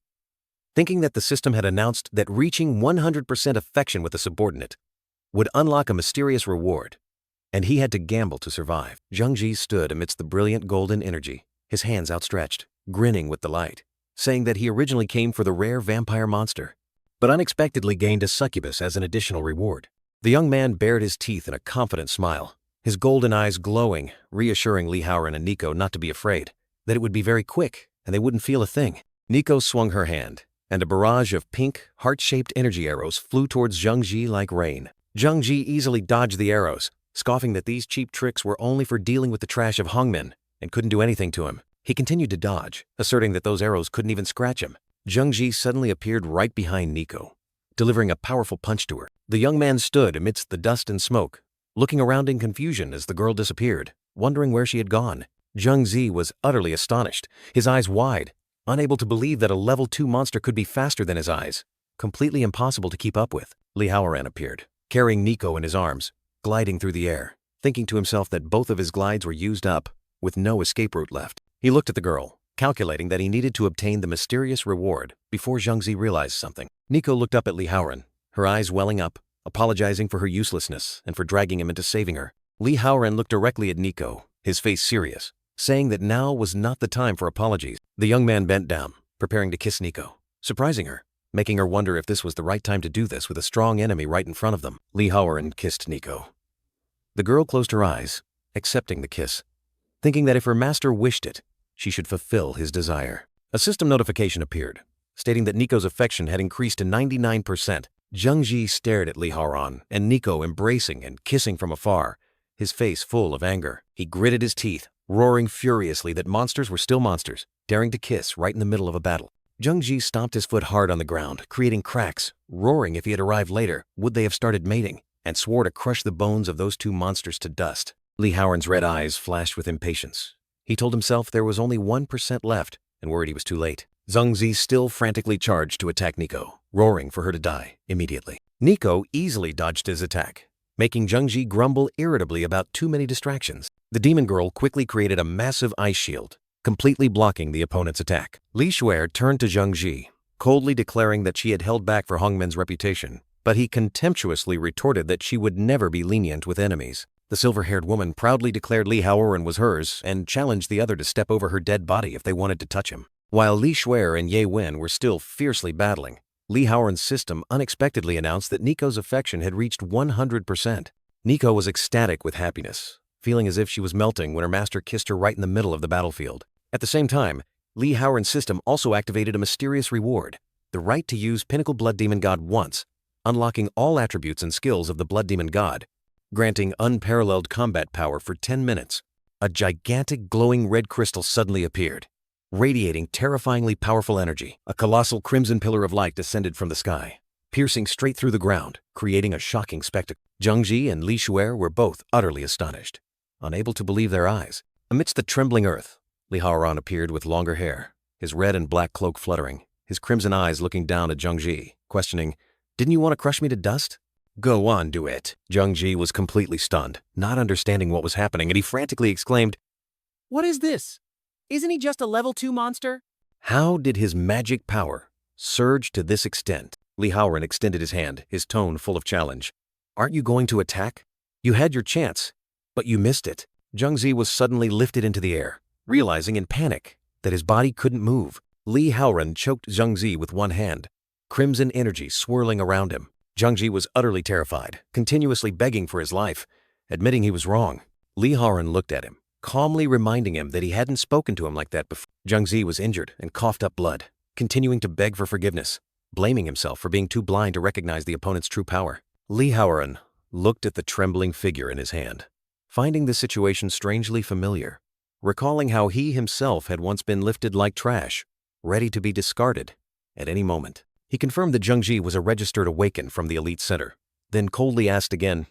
thinking that the system had announced that reaching 100% affection with a subordinate would unlock a mysterious reward, and he had to gamble to survive. Zheng Zi stood amidst the brilliant golden energy, his hands outstretched, grinning with delight, saying that he originally came for the rare vampire monster, but unexpectedly gained a succubus as an additional reward. The young man bared his teeth in a confident smile, his golden eyes glowing, reassuring Li Haoran and Nico not to be afraid, that it would be very quick and they wouldn't feel a thing. Nico swung her hand, and a barrage of pink, heart-shaped energy arrows flew towards Zheng Zi like rain. Zheng Zi easily dodged the arrows, scoffing that these cheap tricks were only for dealing with the trash of Hongmen and couldn't do anything to him. He continued to dodge, asserting that those arrows couldn't even scratch him. Zheng Zi suddenly appeared right behind Nico, delivering a powerful punch to her. The young man stood amidst the dust and smoke, looking around in confusion as the girl disappeared, wondering where she had gone. Zheng Zi was utterly astonished, his eyes wide, unable to believe that a level 2 monster could be faster than his eyes, completely impossible to keep up with. Li Haoran appeared, carrying Nico in his arms, gliding through the air, thinking to himself that both of his glides were used up, with no escape route left. He looked at the girl, calculating that he needed to obtain the mysterious reward before Zheng Zi realized something. Nico looked up at Li Haoran, her eyes welling up, apologizing for her uselessness and for dragging him into saving her. Li Haoran looked directly at Nico, his face serious, saying that now was not the time for apologies. The young man bent down, preparing to kiss Nico, surprising her, making her wonder if this was the right time to do this with a strong enemy right in front of them. Li Haoran kissed Nico. The girl closed her eyes, accepting the kiss, thinking that if her master wished it, she should fulfill his desire. A system notification appeared, stating that Nico's affection had increased to 99%. Zheng Zi stared at Li Haoran and Nico embracing and kissing from afar, his face full of anger. He gritted his teeth, roaring furiously that monsters were still monsters, daring to kiss right in the middle of a battle. Zheng Zi stomped his foot hard on the ground, creating cracks, roaring if he had arrived later, would they have started mating, and swore to crush the bones of those two monsters to dust. Li Haoran's red eyes flashed with impatience. He told himself there was only 1% left and worried he was too late. Zheng Zi still frantically charged to attack Nico, roaring for her to die immediately. Nico easily dodged his attack, making Zheng Zi grumble irritably about too many distractions. The demon girl quickly created a massive ice shield, completely blocking the opponent's attack. Li Shuer turned to Zheng Zi, coldly declaring that she had held back for Hongmen's reputation, but he contemptuously retorted that she would never be lenient with enemies. The silver-haired woman proudly declared Li Haoran was hers and challenged the other to step over her dead body if they wanted to touch him. While Li Shuer and Ye Wen were still fiercely battling, Li Haoran's system unexpectedly announced that Nico's affection had reached 100%. Nico was ecstatic with happiness, feeling as if she was melting when her master kissed her right in the middle of the battlefield. At the same time, Li Haoran's system also activated a mysterious reward, the right to use Pinnacle Blood Demon God once, unlocking all attributes and skills of the Blood Demon God, granting unparalleled combat power for 10 minutes. A gigantic glowing red crystal suddenly appeared, radiating terrifyingly powerful energy. A colossal crimson pillar of light descended from the sky, piercing straight through the ground, creating a shocking spectacle. Zheng Zi and Li Shuer were both utterly astonished, unable to believe their eyes. Amidst the trembling earth, Li Haoran appeared with longer hair, his red and black cloak fluttering, his crimson eyes looking down at Zheng Zi, questioning, "Didn't you want to crush me to dust?" "Go on, do it." Zheng Zi was completely stunned, not understanding what was happening, and he frantically exclaimed, "What is this? Isn't he just a level 2 monster?" How did his magic power surge to this extent? Li Haoran extended his hand, his tone full of challenge. Aren't you going to attack? You had your chance, but you missed it. Zhang Zi was suddenly lifted into the air, realizing in panic that his body couldn't move. Li Haoran choked Zhang Zi with one hand, crimson energy swirling around him. Zhang Zi was utterly terrified, continuously begging for his life, admitting he was wrong. Li Haoran looked at him, calmly reminding him that he hadn't spoken to him like that before. Zhang Zi was injured and coughed up blood, continuing to beg for forgiveness, blaming himself for being too blind to recognize the opponent's true power. Li Haoran looked at the trembling figure in his hand, finding the situation strangely familiar, recalling how he himself had once been lifted like trash, ready to be discarded at any moment. He confirmed that Zhang Zi was a registered awakened from the elite center, then coldly asked again,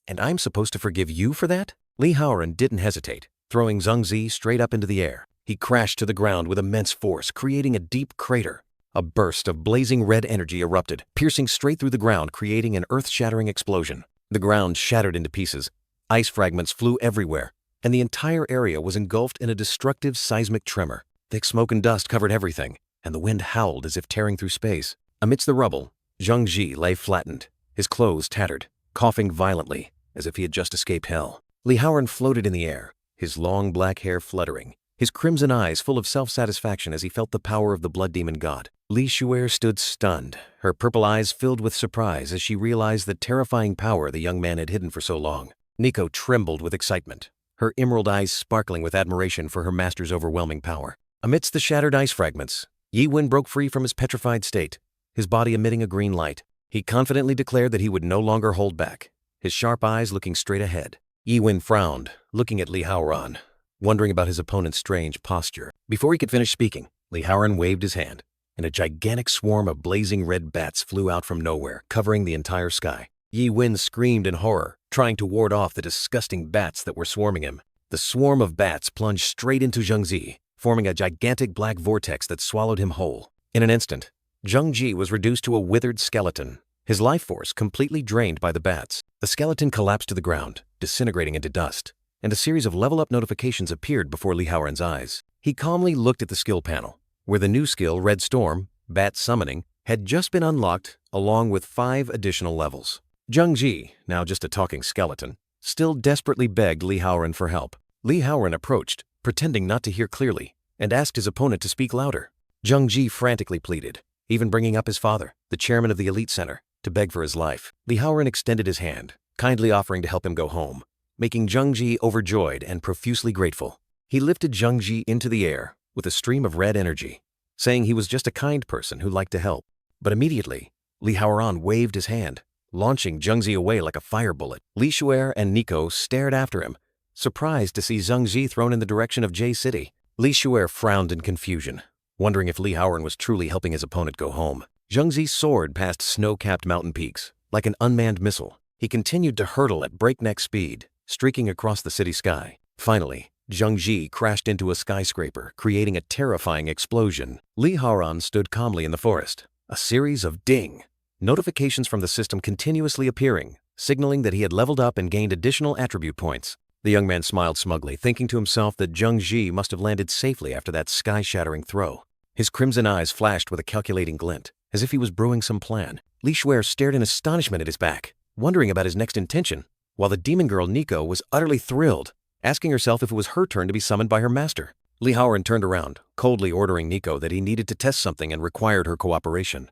"And I'm supposed to forgive you for that?" Li Haoran didn't hesitate, throwing Zhang Zi straight up into the air. He crashed to the ground with immense force, creating a deep crater. A burst of blazing red energy erupted, piercing straight through the ground, creating an earth-shattering explosion. The ground shattered into pieces, ice fragments flew everywhere, and the entire area was engulfed in a destructive seismic tremor. Thick smoke and dust covered everything, and the wind howled as if tearing through space. Amidst the rubble, Zhang Zi lay flattened, his clothes tattered, coughing violently, as if he had just escaped hell. Li Haoran floated in the air, his long black hair fluttering, his crimson eyes full of self-satisfaction as he felt the power of the blood demon god. Li Xuer stood stunned, her purple eyes filled with surprise as she realized the terrifying power the young man had hidden for so long. Nico trembled with excitement, her emerald eyes sparkling with admiration for her master's overwhelming power. Amidst the shattered ice fragments, Yi Wen broke free from his petrified state, his body emitting a green light. He confidently declared that he would no longer hold back, his sharp eyes looking straight ahead. Yi Wen frowned, looking at Li Haoran, wondering about his opponent's strange posture. Before he could finish speaking, Li Haoran waved his hand, and a gigantic swarm of blazing red bats flew out from nowhere, covering the entire sky. Yi Wen screamed in horror, trying to ward off the disgusting bats that were swarming him. The swarm of bats plunged straight into Zhang Zi, forming a gigantic black vortex that swallowed him whole. In an instant, Zhang Zi was reduced to a withered skeleton, his life force completely drained by the bats. The skeleton collapsed to the ground, disintegrating into dust, and a series of level-up notifications appeared before Li Haoran's eyes. He calmly looked at the skill panel, where the new skill, Red Storm, Bat Summoning, had just been unlocked, along with 5 additional levels. Zhang Zi, now just a talking skeleton, still desperately begged Li Haoran for help. Li Haoran approached, pretending not to hear clearly, and asked his opponent to speak louder. Zhang Zi frantically pleaded, even bringing up his father, the chairman of the elite center, to beg for his life. Li Haoran extended his hand, kindly offering to help him go home, making Zhang Zi overjoyed and profusely grateful. He lifted Zhang Zi into the air with a stream of red energy, saying he was just a kind person who liked to help. But immediately, Li Haoran waved his hand, launching Zhang Zi away like a fire bullet. Li Xuer and Nico stared after him, surprised to see Zhang Zi thrown in the direction of J City. Li Xuer frowned in confusion, wondering if Li Haoran was truly helping his opponent go home. Zhang Zi soared past snow-capped mountain peaks, like an unmanned missile. He continued to hurtle at breakneck speed, streaking across the city sky. Finally, Zhang Zi crashed into a skyscraper, creating a terrifying explosion. Li Haoran stood calmly in the forest, a series of ding notifications from the system continuously appearing, signaling that he had leveled up and gained additional attribute points. The young man smiled smugly, thinking to himself that Zhang Zi must have landed safely after that sky-shattering throw. His crimson eyes flashed with a calculating glint, as if he was brewing some plan. Li Xuer stared in astonishment at his back, wondering about his next intention, while the demon girl Nico was utterly thrilled, asking herself if it was her turn to be summoned by her master. Li Haoran turned around, coldly ordering Nico that he needed to test something and required her cooperation.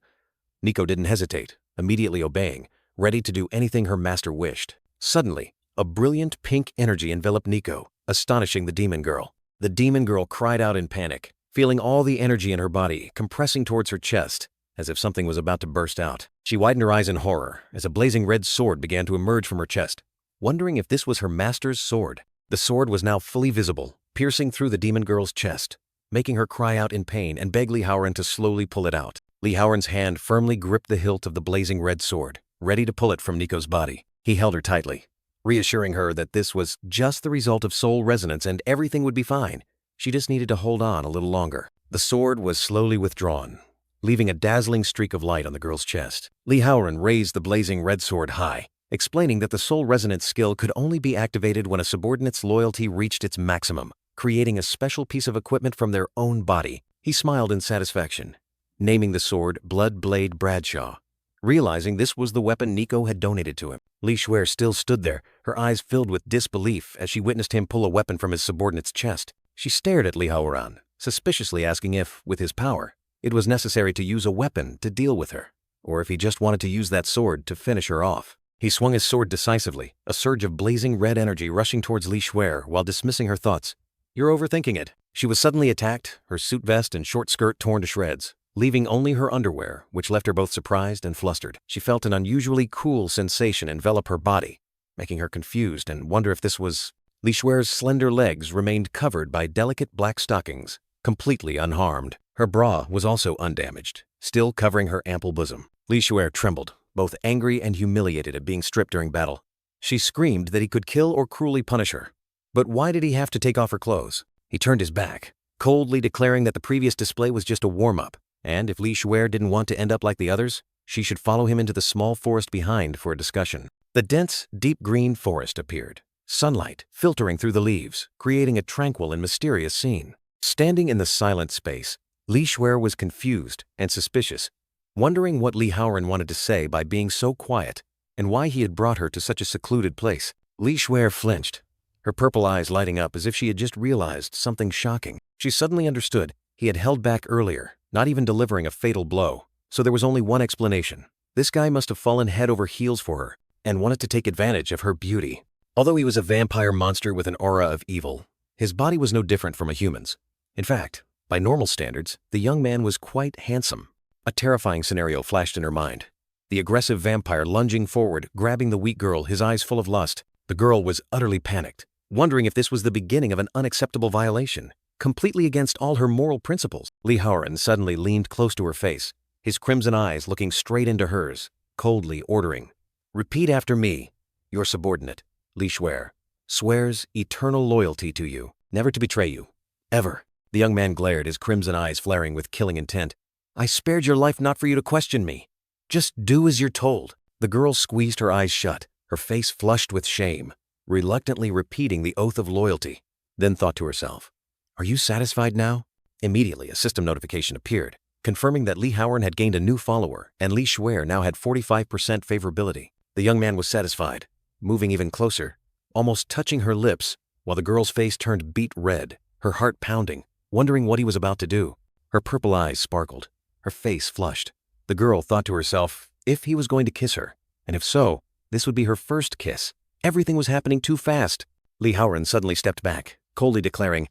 Nico didn't hesitate, immediately obeying, ready to do anything her master wished. Suddenly, a brilliant pink energy enveloped Nico, astonishing the demon girl. The demon girl cried out in panic, feeling all the energy in her body compressing towards her chest, as if something was about to burst out. She widened her eyes in horror as a blazing red sword began to emerge from her chest, wondering if this was her master's sword. The sword was now fully visible, piercing through the demon girl's chest, making her cry out in pain and beg Li Haoran to slowly pull it out. Li Haoran's hand firmly gripped the hilt of the blazing red sword, ready to pull it from Nico's body. He held her tightly, reassuring her that this was just the result of soul resonance and everything would be fine. She just needed to hold on a little longer. The sword was slowly withdrawn, leaving a dazzling streak of light on the girl's chest. Li Haoran raised the blazing red sword high, explaining that the soul resonance skill could only be activated when a subordinate's loyalty reached its maximum, creating a special piece of equipment from their own body. He smiled in satisfaction, naming the sword Blood Blade Bradshaw, realizing this was the weapon Nico had donated to him. Li Shuer still stood there, her eyes filled with disbelief as she witnessed him pull a weapon from his subordinate's chest. She stared at Li Haoran, suspiciously asking if, with his power, it was necessary to use a weapon to deal with her, or if he just wanted to use that sword to finish her off. He swung his sword decisively, a surge of blazing red energy rushing towards Li Shuer while dismissing her thoughts. "You're overthinking it." She was suddenly attacked, her suit vest and short skirt torn to shreds, leaving only her underwear, which left her both surprised and flustered. She felt an unusually cool sensation envelop her body, making her confused and wonder if this was... Li Shuer's slender legs remained covered by delicate black stockings, completely unharmed. Her bra was also undamaged, still covering her ample bosom. Li Shuer trembled, both angry and humiliated at being stripped during battle. She screamed that he could kill or cruelly punish her. But why did he have to take off her clothes? He turned his back, coldly declaring that the previous display was just a warm-up, and if Li Shuer didn't want to end up like the others, she should follow him into the small forest behind for a discussion. The dense, deep green forest appeared, sunlight filtering through the leaves, creating a tranquil and mysterious scene. Standing in the silent space, Li Shuer was confused and suspicious, wondering what Li Haoran wanted to say by being so quiet and why he had brought her to such a secluded place. Li Shuer flinched, her purple eyes lighting up as if she had just realized something shocking. She suddenly understood he had held back earlier, not even delivering a fatal blow. So there was only one explanation. This guy must have fallen head over heels for her and wanted to take advantage of her beauty. Although he was a vampire monster with an aura of evil, his body was no different from a human's. In fact, by normal standards, the young man was quite handsome. A terrifying scenario flashed in her mind. The aggressive vampire lunging forward, grabbing the weak girl, his eyes full of lust. The girl was utterly panicked, wondering if this was the beginning of an unacceptable violation, completely against all her moral principles. Li Haoran suddenly leaned close to her face, his crimson eyes looking straight into hers, coldly ordering, "Repeat after me. Your subordinate, Li Shuer, swears eternal loyalty to you, never to betray you. Ever." The young man glared, his crimson eyes flaring with killing intent. "I spared your life not for you to question me. Just do as you're told." The girl squeezed her eyes shut, her face flushed with shame, reluctantly repeating the oath of loyalty, then thought to herself, "Are you satisfied now?" Immediately, a system notification appeared, confirming that Li Haoran had gained a new follower and Li Shuer now had 45% favorability. The young man was satisfied, moving even closer, almost touching her lips, while the girl's face turned beet red, her heart pounding, wondering what he was about to do. Her purple eyes sparkled, her face flushed. The girl thought to herself if he was going to kiss her, and if so, this would be her first kiss. Everything was happening too fast. Li Haoran suddenly stepped back, coldly declaring,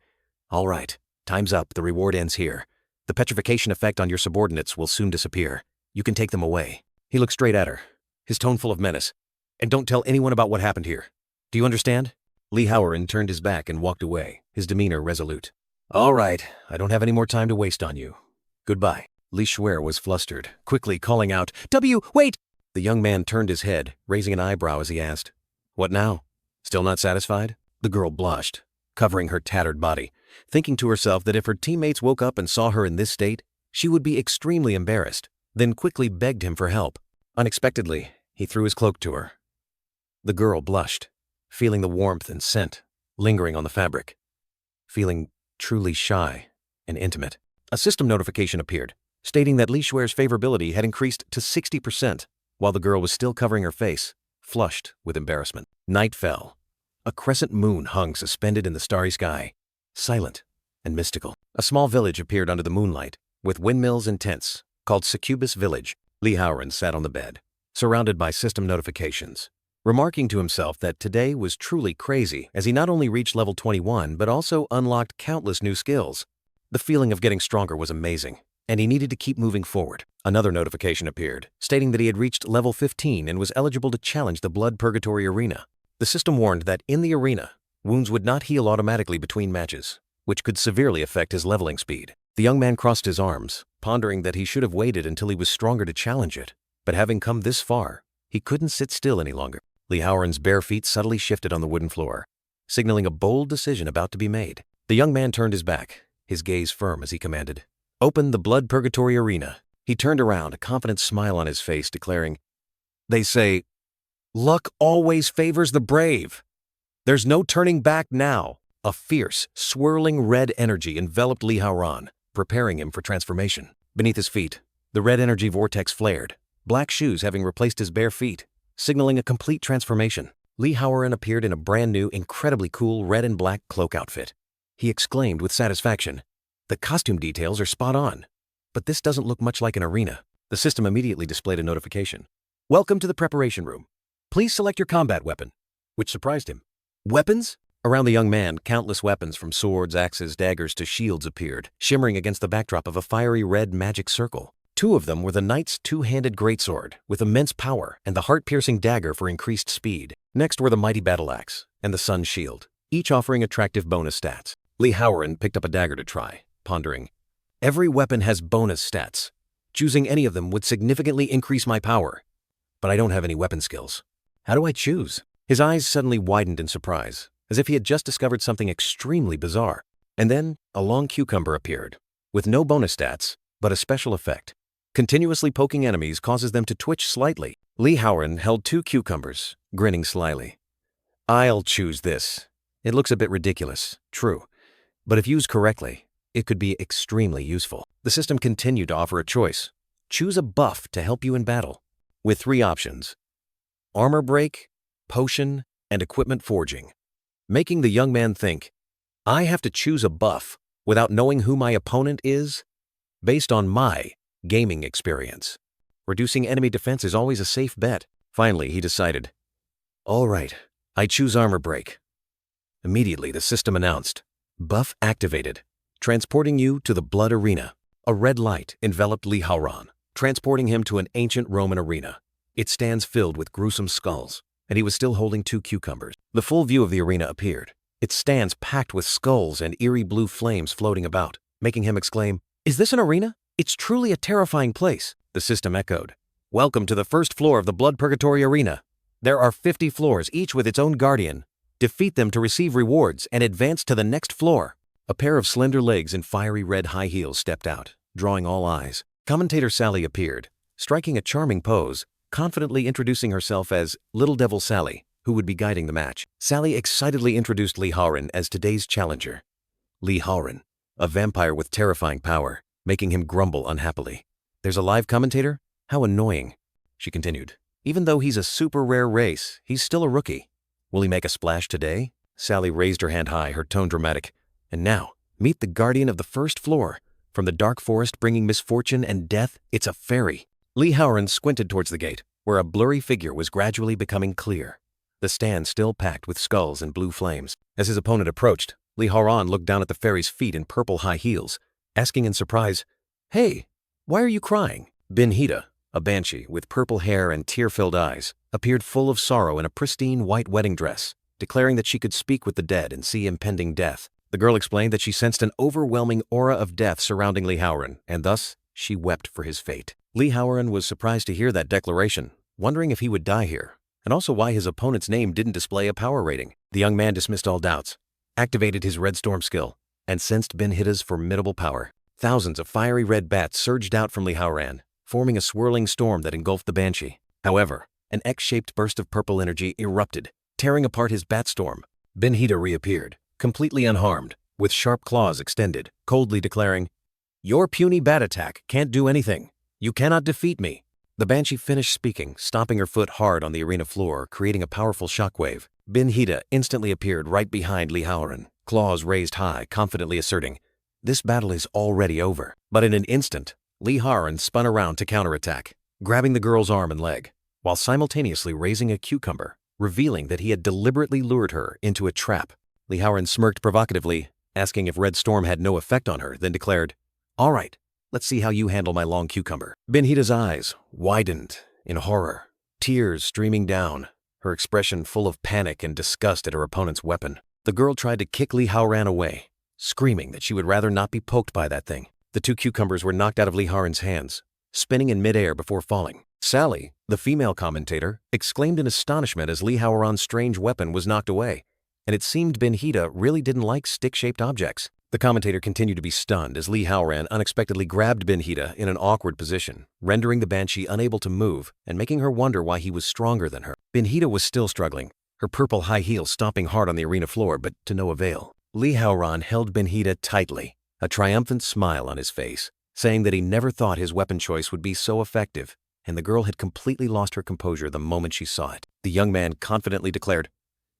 "All right, time's up, the reward ends here. The petrification effect on your subordinates will soon disappear. You can take them away." He looked straight at her, his tone full of menace. "And don't tell anyone about what happened here. Do you understand?" Li Haoran turned his back and walked away, his demeanor resolute. "All right, I don't have any more time to waste on you. Goodbye." Li Shuer was flustered, quickly calling out, "Wait!" The young man turned his head, raising an eyebrow as he asked, "What now? Still not satisfied?" The girl blushed, covering her tattered body, thinking to herself that if her teammates woke up and saw her in this state, she would be extremely embarrassed, then quickly begged him for help. Unexpectedly, he threw his cloak to her. The girl blushed, feeling the warmth and scent lingering on the fabric, feeling truly shy and intimate. A system notification appeared, stating that Li Shuer's favorability had increased to 60%, while the girl was still covering her face, flushed with embarrassment. Night fell. A crescent moon hung suspended in the starry sky, silent and mystical. A small village appeared under the moonlight, with windmills and tents, called Succubus Village. Li Haoran sat on the bed, surrounded by system notifications, remarking to himself that today was truly crazy as he not only reached level 21 but also unlocked countless new skills. The feeling of getting stronger was amazing, and he needed to keep moving forward. Another notification appeared, stating that he had reached level 15 and was eligible to challenge the Blood Purgatory Arena. The system warned that in the arena, wounds would not heal automatically between matches, which could severely affect his leveling speed. The young man crossed his arms, pondering that he should have waited until he was stronger to challenge it, but having come this far, he couldn't sit still any longer. Li Haoran's bare feet subtly shifted on the wooden floor, signaling a bold decision about to be made. The young man turned his back, his gaze firm as he commanded, "Open the Blood Purgatory Arena." He turned around, a confident smile on his face, declaring, "They say, luck always favors the brave. There's no turning back now." A fierce, swirling red energy enveloped Li Haoran, preparing him for transformation. Beneath his feet, the red energy vortex flared, black shoes having replaced his bare feet, signaling a complete transformation. Lee Howren appeared in a brand new, incredibly cool red and black cloak outfit. He exclaimed with satisfaction, "The costume details are spot on. But this doesn't look much like an arena." The system immediately displayed a notification. "Welcome to the preparation room. Please select your combat weapon," which surprised him. Weapons? Around the young man, countless weapons from swords, axes, daggers to shields appeared, shimmering against the backdrop of a fiery red magic circle. Two of them were the knight's two-handed greatsword, with immense power, and the heart-piercing dagger for increased speed. Next were the mighty battle axe and the sun shield, each offering attractive bonus stats. Lee Howren picked up a dagger to try, pondering, "Every weapon has bonus stats. Choosing any of them would significantly increase my power. But I don't have any weapon skills. How do I choose?" His eyes suddenly widened in surprise, as if he had just discovered something extremely bizarre. And then a long cucumber appeared, with no bonus stats, but a special effect. Continuously poking enemies causes them to twitch slightly. Lee Howren held two cucumbers, grinning slyly. "I'll choose this. It looks a bit ridiculous, true, but if used correctly, it could be extremely useful." The system continued to offer a choice. Choose a buff to help you in battle, with 3 options: armor break, potion, and equipment forging, making the young man think, "I have to choose a buff without knowing who my opponent is? Based on my gaming experience, reducing enemy defense is always a safe bet." Finally, he decided, "All right, I choose armor break." Immediately, the system announced, "Buff activated, transporting you to the Blood Arena." A red light enveloped Lee Howren, transporting him to an ancient Roman arena. Its stands filled with gruesome skulls, and he was still holding 2 cucumbers. The full view of the arena appeared, its stands packed with skulls and eerie blue flames floating about, making him exclaim, "Is this an arena? It's truly a terrifying place." The system echoed, "Welcome to the first floor of the Blood Purgatory Arena. There are 50 floors, each with its own guardian. Defeat them to receive rewards and advance to the next floor." A pair of slender legs in fiery red high heels stepped out, drawing all eyes. Commentator Sally appeared, striking a charming pose, confidently introducing herself as Little Devil Sally, who would be guiding the match. Sally excitedly introduced Lee Howren as today's challenger. Lee Howren, a vampire with terrifying power, making him grumble unhappily. "There's a live commentator? How annoying," she continued. "Even though he's a super rare race, he's still a rookie. Will he make a splash today?" Sally raised her hand high, her tone dramatic. "And now, meet the guardian of the first floor. From the dark forest bringing misfortune and death, it's a fairy." Lee Howren squinted towards the gate, where a blurry figure was gradually becoming clear, the stand still packed with skulls and blue flames. As his opponent approached, Lee Howren looked down at the fairy's feet in purple high heels, asking in surprise, "Hey, why are you crying?" Benhita, a banshee with purple hair and tear-filled eyes, appeared full of sorrow in a pristine white wedding dress, declaring that she could speak with the dead and see impending death. The girl explained that she sensed an overwhelming aura of death surrounding Lee Howren, and thus she wept for his fate. Lee Howren was surprised to hear that declaration, wondering if he would die here, and also why his opponent's name didn't display a power rating. The young man dismissed all doubts, activated his Red Storm skill, and sensed Benhita's formidable power. Thousands of fiery red bats surged out from Lee Howren, forming a swirling storm that engulfed the banshee. However, an X-shaped burst of purple energy erupted, tearing apart his bat storm. Benhita reappeared, completely unharmed, with sharp claws extended, coldly declaring, "Your puny bat attack can't do anything. You cannot defeat me." The banshee finished speaking, stomping her foot hard on the arena floor, creating a powerful shockwave. Benhita instantly appeared right behind Lee Howren, claws raised high, confidently asserting, "This battle is already over." But in an instant, Lee Howren spun around to counterattack, grabbing the girl's arm and leg, while simultaneously raising a cucumber, revealing that he had deliberately lured her into a trap. Lee Howren smirked provocatively, asking if Red Storm had no effect on her, then declared, "All right, let's see how you handle my long cucumber." Benhita's eyes widened in horror, tears streaming down, her expression full of panic and disgust at her opponent's weapon. The girl tried to kick Lee Howren away, screaming that she would rather not be poked by that thing. The 2 cucumbers were knocked out of Lee Howren's hands, spinning in midair before falling. Sally, the female commentator, exclaimed in astonishment as Lee Howren's strange weapon was knocked away, and it seemed Benhita really didn't like stick-shaped objects. The commentator continued to be stunned as Lee Howren unexpectedly grabbed Benhita in an awkward position, rendering the banshee unable to move and making her wonder why he was stronger than her. Benhita was still struggling, her purple high heels stomping hard on the arena floor, but to no avail. Lee Howren held Benhita tightly, a triumphant smile on his face, saying that he never thought his weapon choice would be so effective, and the girl had completely lost her composure the moment she saw it. The young man confidently declared,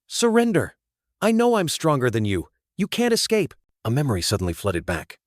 "Surrender! I know I'm stronger than you. You can't escape." A memory suddenly flooded back.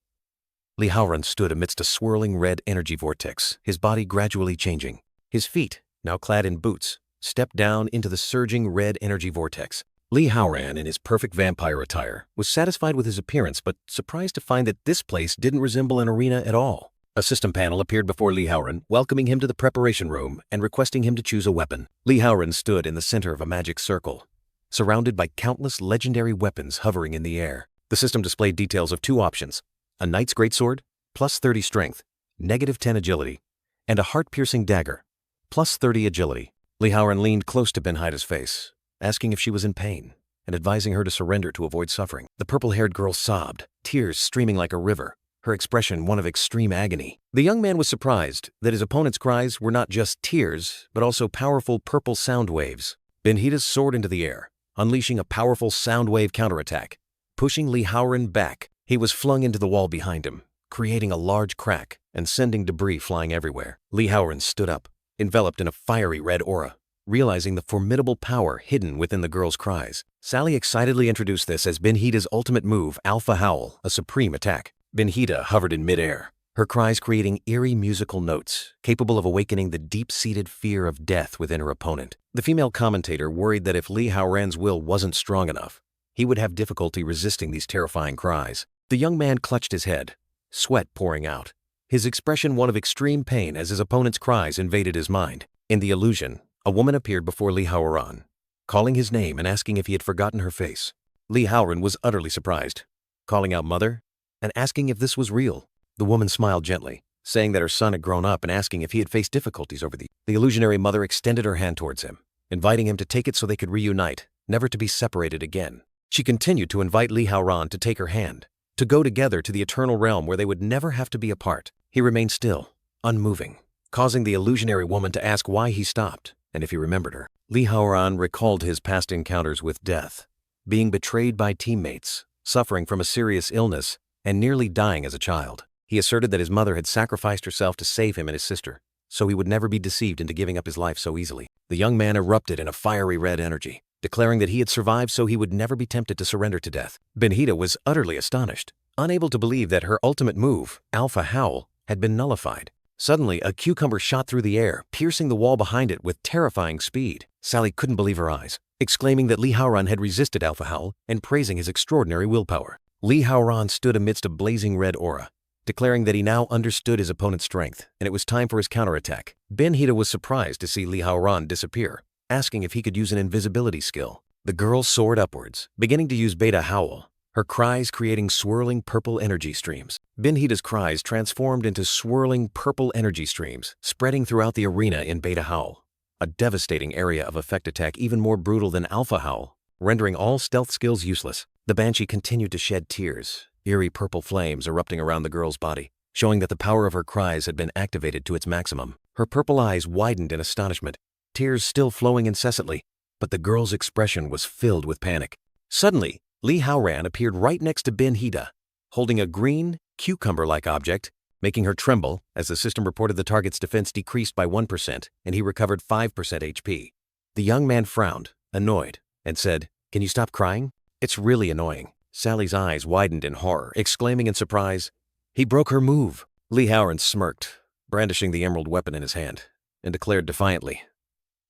Li Haoran stood amidst a swirling red energy vortex, his body gradually changing. His feet, now clad in boots, stepped down into the surging red energy vortex. Li Haoran, in his perfect vampire attire, was satisfied with his appearance but surprised to find that this place didn't resemble an arena at all. A system panel appeared before Li Haoran, welcoming him to the preparation room and requesting him to choose a weapon. Li Haoran stood in the center of a magic circle, surrounded by countless legendary weapons hovering in the air. The system displayed details of 2 options: a knight's greatsword, plus 30 strength, negative 10 agility, and a heart-piercing dagger, plus 30 agility. Li Haoran leaned close to Ben-Hida's face, asking if she was in pain, and advising her to surrender to avoid suffering. The purple-haired girl sobbed, tears streaming like a river, her expression one of extreme agony. The young man was surprised that his opponent's cries were not just tears, but also powerful purple sound waves. Ben-Hida soared into the air, unleashing a powerful sound wave counterattack. Pushing Li Haoran back, he was flung into the wall behind him, creating a large crack and sending debris flying everywhere. Li Haoran stood up, enveloped in a fiery red aura, realizing the formidable power hidden within the girl's cries. Sally excitedly introduced this as Ben-Hida's ultimate move, Alpha Howl, a supreme attack. Ben-Hida hovered in midair, her cries creating eerie musical notes, capable of awakening the deep-seated fear of death within her opponent. The female commentator worried that if Li Haoran's will wasn't strong enough, he would have difficulty resisting these terrifying cries. The young man clutched his head, sweat pouring out, his expression one of extreme pain as his opponent's cries invaded his mind. In the illusion, a woman appeared before Li Haoran, calling his name and asking if he had forgotten her face. Li Haoran was utterly surprised, calling out "Mother," and asking if this was real. The woman smiled gently, saying that her son had grown up and asking if he had faced difficulties over the illusionary mother extended her hand towards him, inviting him to take it so they could reunite, never to be separated again. She continued to invite Li Haoran to take her hand, to go together to the eternal realm where they would never have to be apart. He remained still, unmoving, causing the illusionary woman to ask why he stopped and if he remembered her. Li Haoran recalled his past encounters with death, being betrayed by teammates, suffering from a serious illness, and nearly dying as a child. He asserted that his mother had sacrificed herself to save him and his sister, so he would never be deceived into giving up his life so easily. The young man erupted in a fiery red energy, declaring that he had survived so he would never be tempted to surrender to death. Ben-Hida was utterly astonished, unable to believe that her ultimate move, Alpha Howl, had been nullified. Suddenly, a cucumber shot through the air, piercing the wall behind it with terrifying speed. Sally couldn't believe her eyes, exclaiming that Li Haoran had resisted Alpha Howl and praising his extraordinary willpower. Li Haoran stood amidst a blazing red aura, declaring that he now understood his opponent's strength, and it was time for his counterattack. Ben-Hida was surprised to see Li Haoran disappear, asking if he could use an invisibility skill. The girl soared upwards, beginning to use Beta Howl, her cries creating swirling purple energy streams. Ben-Hida's cries transformed into swirling purple energy streams, spreading throughout the arena in Beta Howl, a devastating area of effect attack even more brutal than Alpha Howl, rendering all stealth skills useless. The Banshee continued to shed tears, eerie purple flames erupting around the girl's body, showing that the power of her cries had been activated to its maximum. Her purple eyes widened in astonishment, tears still flowing incessantly, but the girl's expression was filled with panic. Suddenly, Li Haoran appeared right next to Ben-Hida, holding a green, cucumber-like object, making her tremble as the system reported the target's defense decreased by 1% and he recovered 5% HP. The young man frowned, annoyed, and said, "Can you stop crying? It's really annoying." Sally's eyes widened in horror, exclaiming in surprise, "He broke her move." Li Haoran smirked, brandishing the emerald weapon in his hand, and declared defiantly,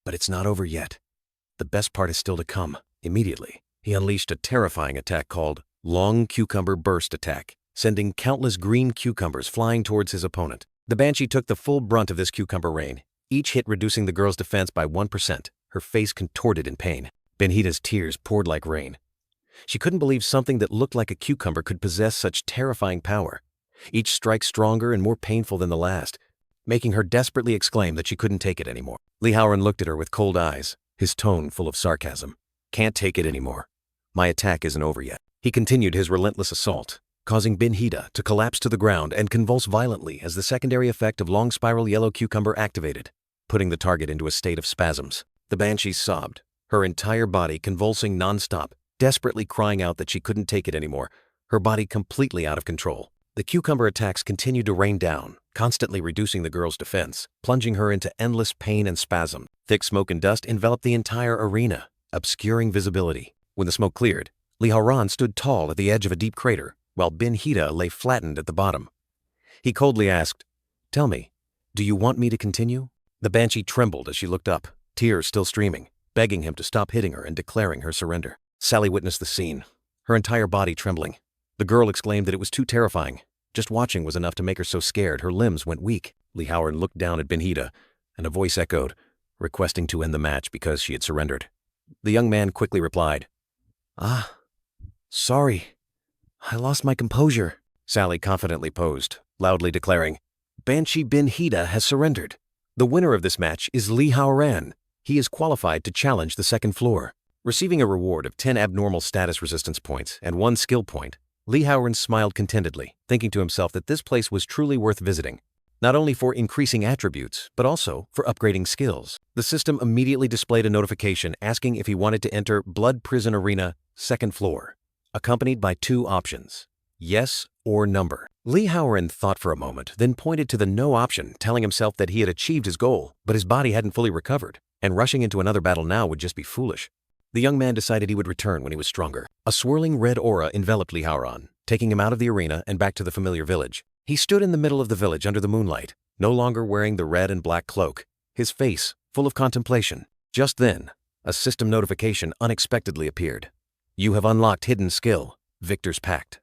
"But it's not over yet. The best part is still to come." Immediately, he unleashed a terrifying attack called Long Cucumber Burst Attack, sending countless green cucumbers flying towards his opponent. The Banshee took the full brunt of this cucumber rain, each hit reducing the girl's defense by 1%, her face contorted in pain. Ben-Hida's tears poured like rain. She couldn't believe something that looked like a cucumber could possess such terrifying power, each strike stronger and more painful than the last, making her desperately exclaim that she couldn't take it anymore. Li Haoran looked at her with cold eyes, his tone full of sarcasm. "Can't take it anymore. My attack isn't over yet." He continued his relentless assault, causing Ben-Hida to collapse to the ground and convulse violently as the secondary effect of long spiral yellow cucumber activated, putting the target into a state of spasms. The Banshee sobbed, her entire body convulsing nonstop, desperately crying out that she couldn't take it anymore, her body completely out of control. The cucumber attacks continued to rain down, constantly reducing the girl's defense, plunging her into endless pain and spasm. Thick smoke and dust enveloped the entire arena, obscuring visibility. When the smoke cleared, Li Haoran stood tall at the edge of a deep crater, while Bin Hida lay flattened at the bottom. He coldly asked, "Tell me, do you want me to continue?" The banshee trembled as she looked up, tears still streaming, begging him to stop hitting her and declaring her surrender. Sally witnessed the scene, her entire body trembling. The girl exclaimed that it was too terrifying. Just watching was enough to make her so scared her limbs went weak. Li Haoran looked down at Bin Hida, and a voice echoed, requesting to end the match because she had surrendered. The young man quickly replied, "Ah, sorry. I lost my composure." Sally confidently posed, loudly declaring, "Banshee Bin Hida has surrendered. The winner of this match is Li Haoran. He is qualified to challenge the second floor." Receiving a reward of 10 abnormal status resistance points and 1 skill point, Li Haoran smiled contentedly, thinking to himself that this place was truly worth visiting, not only for increasing attributes, but also for upgrading skills. The system immediately displayed a notification asking if he wanted to enter Blood Prison Arena, second floor, accompanied by 2 options, yes or number. Li Haoran thought for a moment, then pointed to the no option, telling himself that he had achieved his goal, but his body hadn't fully recovered, and rushing into another battle now would just be foolish. The young man decided he would return when he was stronger. A swirling red aura enveloped Li Haoran, taking him out of the arena and back to the familiar village. He stood in the middle of the village under the moonlight, no longer wearing the red and black cloak, his face full of contemplation. Just then, a system notification unexpectedly appeared. "You have unlocked hidden skill, Victor's Pact."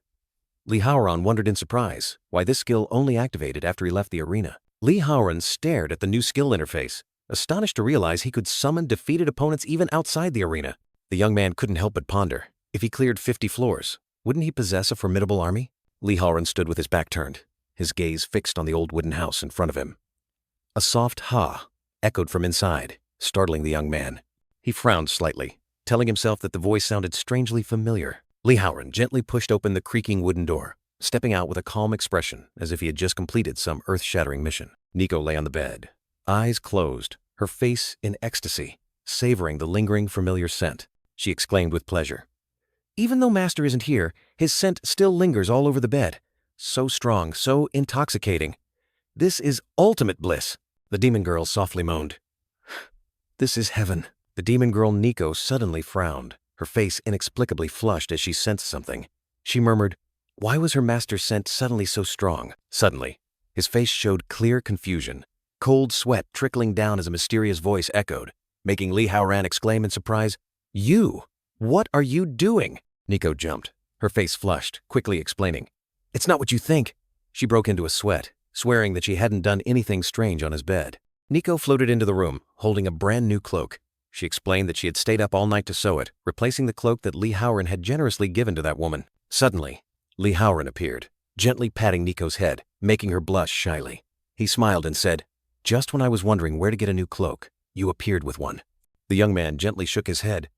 Li Haoran wondered in surprise why this skill only activated after he left the arena. Li Haoran stared at the new skill interface, astonished to realize he could summon defeated opponents even outside the arena. The young man couldn't help but ponder, if he cleared 50 floors, wouldn't he possess a formidable army? Li Haoran stood with his back turned, his gaze fixed on the old wooden house in front of him. A soft "ha" echoed from inside, startling the young man. He frowned slightly, telling himself that the voice sounded strangely familiar. Li Haoran gently pushed open the creaking wooden door, stepping out with a calm expression as if he had just completed some earth-shattering mission. Nico lay on the bed, eyes closed, her face in ecstasy, savoring the lingering familiar scent. She exclaimed with pleasure, "Even though Master isn't here, his scent still lingers all over the bed. So strong, so intoxicating. This is ultimate bliss." The demon girl softly moaned, "This is heaven." The demon girl Nico suddenly frowned, her face inexplicably flushed as she sensed something. She murmured, why was her master's scent suddenly so strong? Suddenly, his face showed clear confusion, cold sweat trickling down as a mysterious voice echoed, making Li Haoran exclaim in surprise, "You! What are you doing?" Nico jumped, her face flushed, quickly explaining, "It's not what you think." She broke into a sweat, swearing that she hadn't done anything strange on his bed. Nico floated into the room, holding a brand new cloak. She explained that she had stayed up all night to sew it, replacing the cloak that Li Haoran had generously given to that woman. Suddenly, Li Haoran appeared, gently patting Nico's head, making her blush shyly. He smiled and said, "Just when I was wondering where to get a new cloak, you appeared with one." The young man gently shook his head.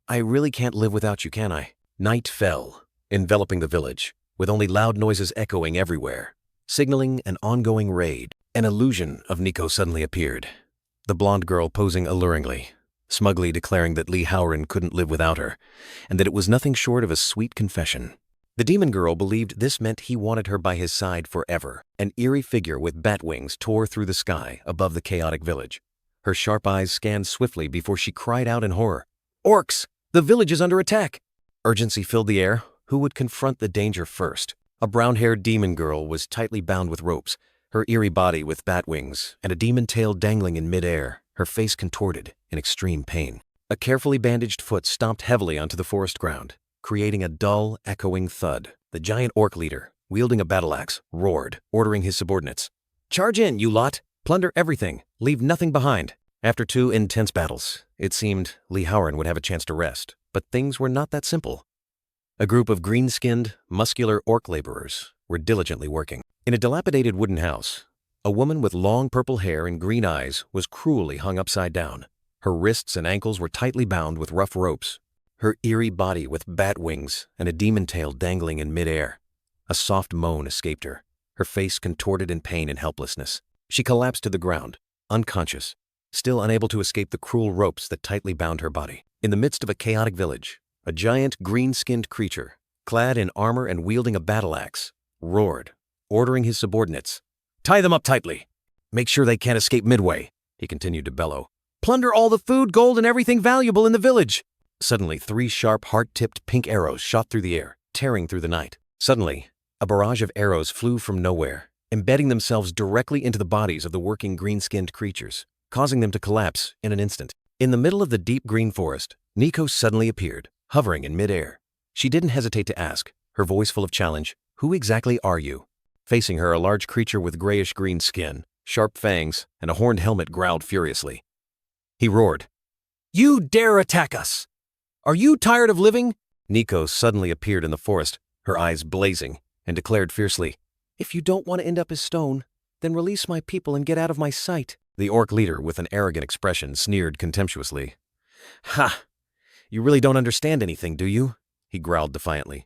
"I really can't live without you, can I?" Night fell, enveloping the village, with only loud noises echoing everywhere, signaling an ongoing raid. An illusion of Nico suddenly appeared, the blonde girl posing alluringly, smugly declaring that Li Haoran couldn't live without her, and that it was nothing short of a sweet confession. The demon girl believed this meant he wanted her by his side forever. An eerie figure with bat wings tore through the sky above the chaotic village. Her sharp eyes scanned swiftly before she cried out in horror, "Orcs! The village is under attack!" Urgency filled the air. Who would confront the danger first? A brown-haired demon girl was tightly bound with ropes, her eerie body with bat wings and a demon tail dangling in midair, her face contorted in extreme pain. A carefully bandaged foot stomped heavily onto the forest ground, creating a dull, echoing thud. The giant orc leader, wielding a battle axe, roared, ordering his subordinates, "Charge in, you lot! Plunder everything! Leave nothing behind!" After 2 intense battles, it seemed Li Haoran would have a chance to rest, but things were not that simple. A group of green-skinned, muscular orc laborers were diligently working. In a dilapidated wooden house, a woman with long purple hair and green eyes was cruelly hung upside down. Her wrists and ankles were tightly bound with rough ropes, her eerie body with bat wings and a demon tail dangling in midair. A soft moan escaped her, her face contorted in pain and helplessness. She collapsed to the ground, unconscious, still unable to escape the cruel ropes that tightly bound her body. In the midst of a chaotic village, a giant green-skinned creature, clad in armor and wielding a battle axe, roared, ordering his subordinates, Tie them up tightly. Make sure they can't escape midway, he continued to bellow. Plunder all the food, gold, and everything valuable in the village. Suddenly, 3 sharp, heart-tipped pink arrows shot through the air, tearing through the night. Suddenly, a barrage of arrows flew from nowhere, embedding themselves directly into the bodies of the working green-skinned creatures, causing them to collapse in an instant. In the middle of the deep green forest, Nico suddenly appeared, hovering in midair. She didn't hesitate to ask, her voice full of challenge, "Who exactly are you?" Facing her, a large creature with grayish-green skin, sharp fangs, and a horned helmet growled furiously. He roared, You dare attack us! Are you tired of living? Nico suddenly appeared in the forest, her eyes blazing, and declared fiercely, If you don't want to end up as stone, then release my people and get out of my sight. The orc leader, with an arrogant expression, sneered contemptuously. Ha! You really don't understand anything, do you? He growled defiantly.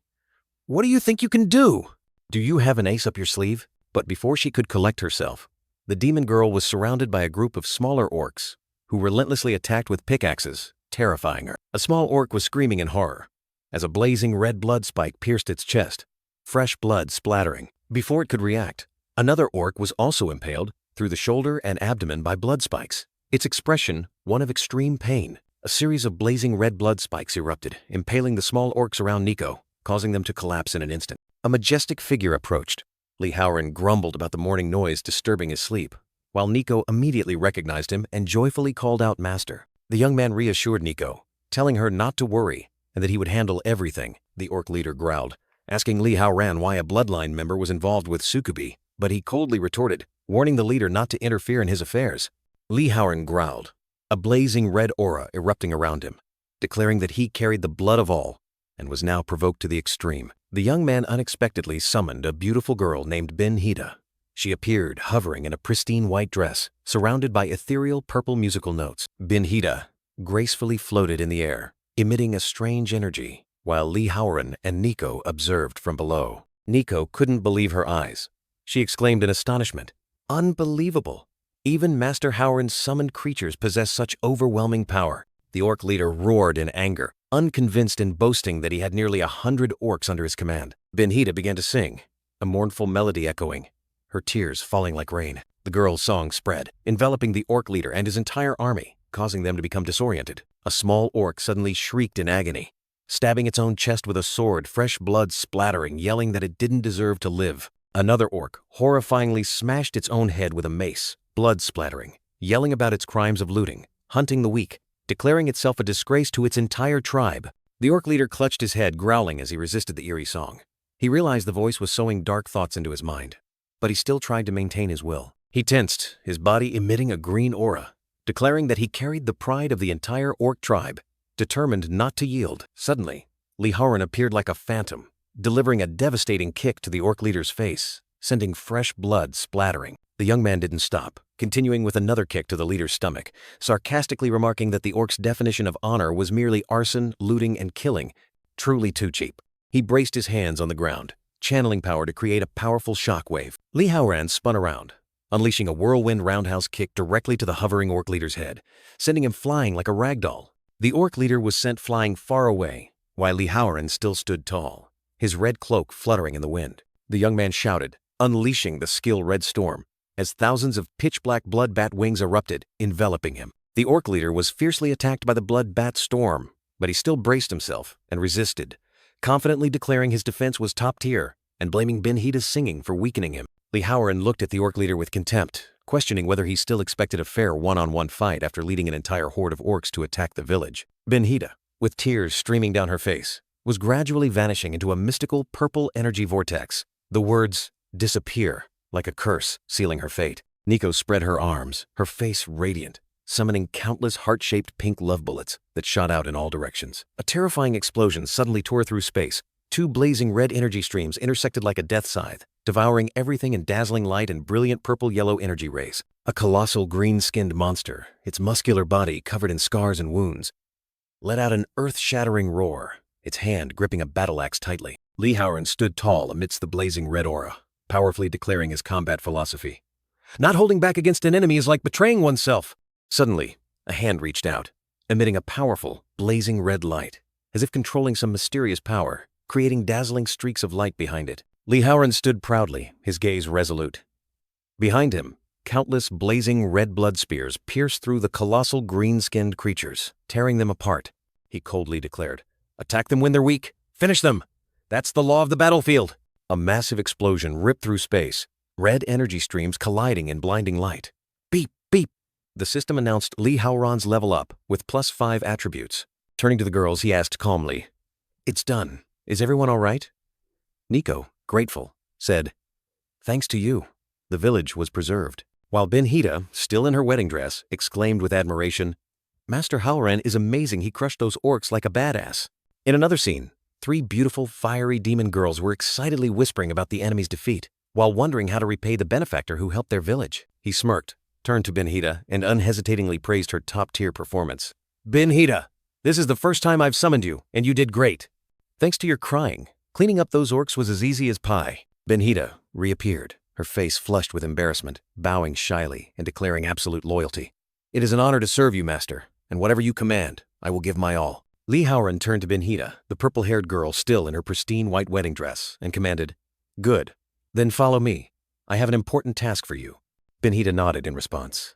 What do you think you can do? Do you have an ace up your sleeve? But before she could collect herself, the demon girl was surrounded by a group of smaller orcs, who relentlessly attacked with pickaxes, terrifying her. A small orc was screaming in horror, as a blazing red blood spike pierced its chest, fresh blood splattering. Before it could react, another orc was also impaled through the shoulder and abdomen by blood spikes. Its expression, one of extreme pain. A series of blazing red blood spikes erupted, impaling the small orcs around Nico, causing them to collapse in an instant. A majestic figure approached. Lee Howren grumbled about the morning noise disturbing his sleep, while Nico immediately recognized him and joyfully called out Master. The young man reassured Nico, telling her not to worry and that he would handle everything. The orc leader growled, asking Lee Howren why a bloodline member was involved with succubi, but he coldly retorted, warning the leader not to interfere in his affairs. Lee Howren growled, a blazing red aura erupting around him, declaring that he carried the blood of all and was now provoked to the extreme. The young man unexpectedly summoned a beautiful girl named Ben-Hida. She appeared hovering in a pristine white dress, surrounded by ethereal purple musical notes. Ben-Hida gracefully floated in the air, emitting a strange energy, while Lee Howren and Nico observed from below. Nico couldn't believe her eyes. She exclaimed in astonishment, "Unbelievable! Even Master Howren's summoned creatures possess such overwhelming power." The orc leader roared in anger, unconvinced and boasting that he had nearly 100 orcs under his command. Ben-Hida began to sing, a mournful melody echoing, her tears falling like rain. The girl's song spread, enveloping the orc leader and his entire army, causing them to become disoriented. A small orc suddenly shrieked in agony, stabbing its own chest with a sword, fresh blood splattering, yelling that it didn't deserve to live. Another orc horrifyingly smashed its own head with a mace, blood splattering, yelling about its crimes of looting, hunting the weak, declaring itself a disgrace to its entire tribe. The orc leader clutched his head, growling as he resisted the eerie song. He realized the voice was sowing dark thoughts into his mind, but he still tried to maintain his will. He tensed, his body emitting a green aura, declaring that he carried the pride of the entire orc tribe, determined not to yield. Suddenly, Lee Howren appeared like a phantom, delivering a devastating kick to the orc leader's face, sending fresh blood splattering. The young man didn't stop, continuing with another kick to the leader's stomach, sarcastically remarking that the orc's definition of honor was merely arson, looting, and killing, truly too cheap. He braced his hands on the ground, channeling power to create a powerful shockwave. Lee Howren spun around, unleashing a whirlwind roundhouse kick directly to the hovering orc leader's head, sending him flying like a ragdoll. The orc leader was sent flying far away, while Lee Howren still stood tall, his red cloak fluttering in the wind. The young man shouted, unleashing the skill red storm, as thousands of pitch-black blood bat wings erupted, enveloping him. The orc leader was fiercely attacked by the blood bat storm, but he still braced himself and resisted, confidently declaring his defense was top tier and blaming Ben-Hida's singing for weakening him. Lee Howren looked at the orc leader with contempt, questioning whether he still expected a fair one-on-one fight after leading an entire horde of orcs to attack the village. Ben-Hida, with tears streaming down her face, was gradually vanishing into a mystical purple energy vortex. The words, "disappear," like a curse, sealing her fate. Nico spread her arms, her face radiant, summoning countless heart-shaped pink love bullets that shot out in all directions. A terrifying explosion suddenly tore through space. 2 blazing red energy streams intersected like a death scythe, devouring everything in dazzling light and brilliant purple-yellow energy rays. A colossal green-skinned monster, its muscular body covered in scars and wounds, let out an earth-shattering roar, its hand gripping a battle axe tightly. Lee Howren stood tall amidst the blazing red aura, powerfully declaring his combat philosophy. Not holding back against an enemy is like betraying oneself. Suddenly, a hand reached out, emitting a powerful, blazing red light, as if controlling some mysterious power, creating dazzling streaks of light behind it. Lee Howren stood proudly, his gaze resolute. Behind him, countless blazing red blood spears pierced through the colossal green-skinned creatures, tearing them apart. He coldly declared, "Attack them when they're weak. Finish them. That's the law of the battlefield." A massive explosion ripped through space, red energy streams colliding in blinding light. Beep, beep. The system announced Li Haoran's level up with +5 attributes. Turning to the girls, he asked calmly, "It's done. Is everyone all right?" Nico, grateful, said, "Thanks to you, the village was preserved." While Ben-Hida, still in her wedding dress, exclaimed with admiration, "Master Haoran is amazing. He crushed those orcs like a badass." In another scene, 3 beautiful, fiery demon girls were excitedly whispering about the enemy's defeat, while wondering how to repay the benefactor who helped their village. He smirked, turned to Ben-Hida, and unhesitatingly praised her top-tier performance. "Ben-Hida, this is the first time I've summoned you, and you did great. Thanks to your crying, cleaning up those orcs was as easy as pie." Ben-Hida reappeared, her face flushed with embarrassment, bowing shyly and declaring absolute loyalty. "It is an honor to serve you, master, and whatever you command, I will give my all." Li Haoran turned to Ben-Hida, the purple-haired girl still in her pristine white wedding dress, and commanded, "Good. Then follow me. I have an important task for you." Ben-Hida nodded in response.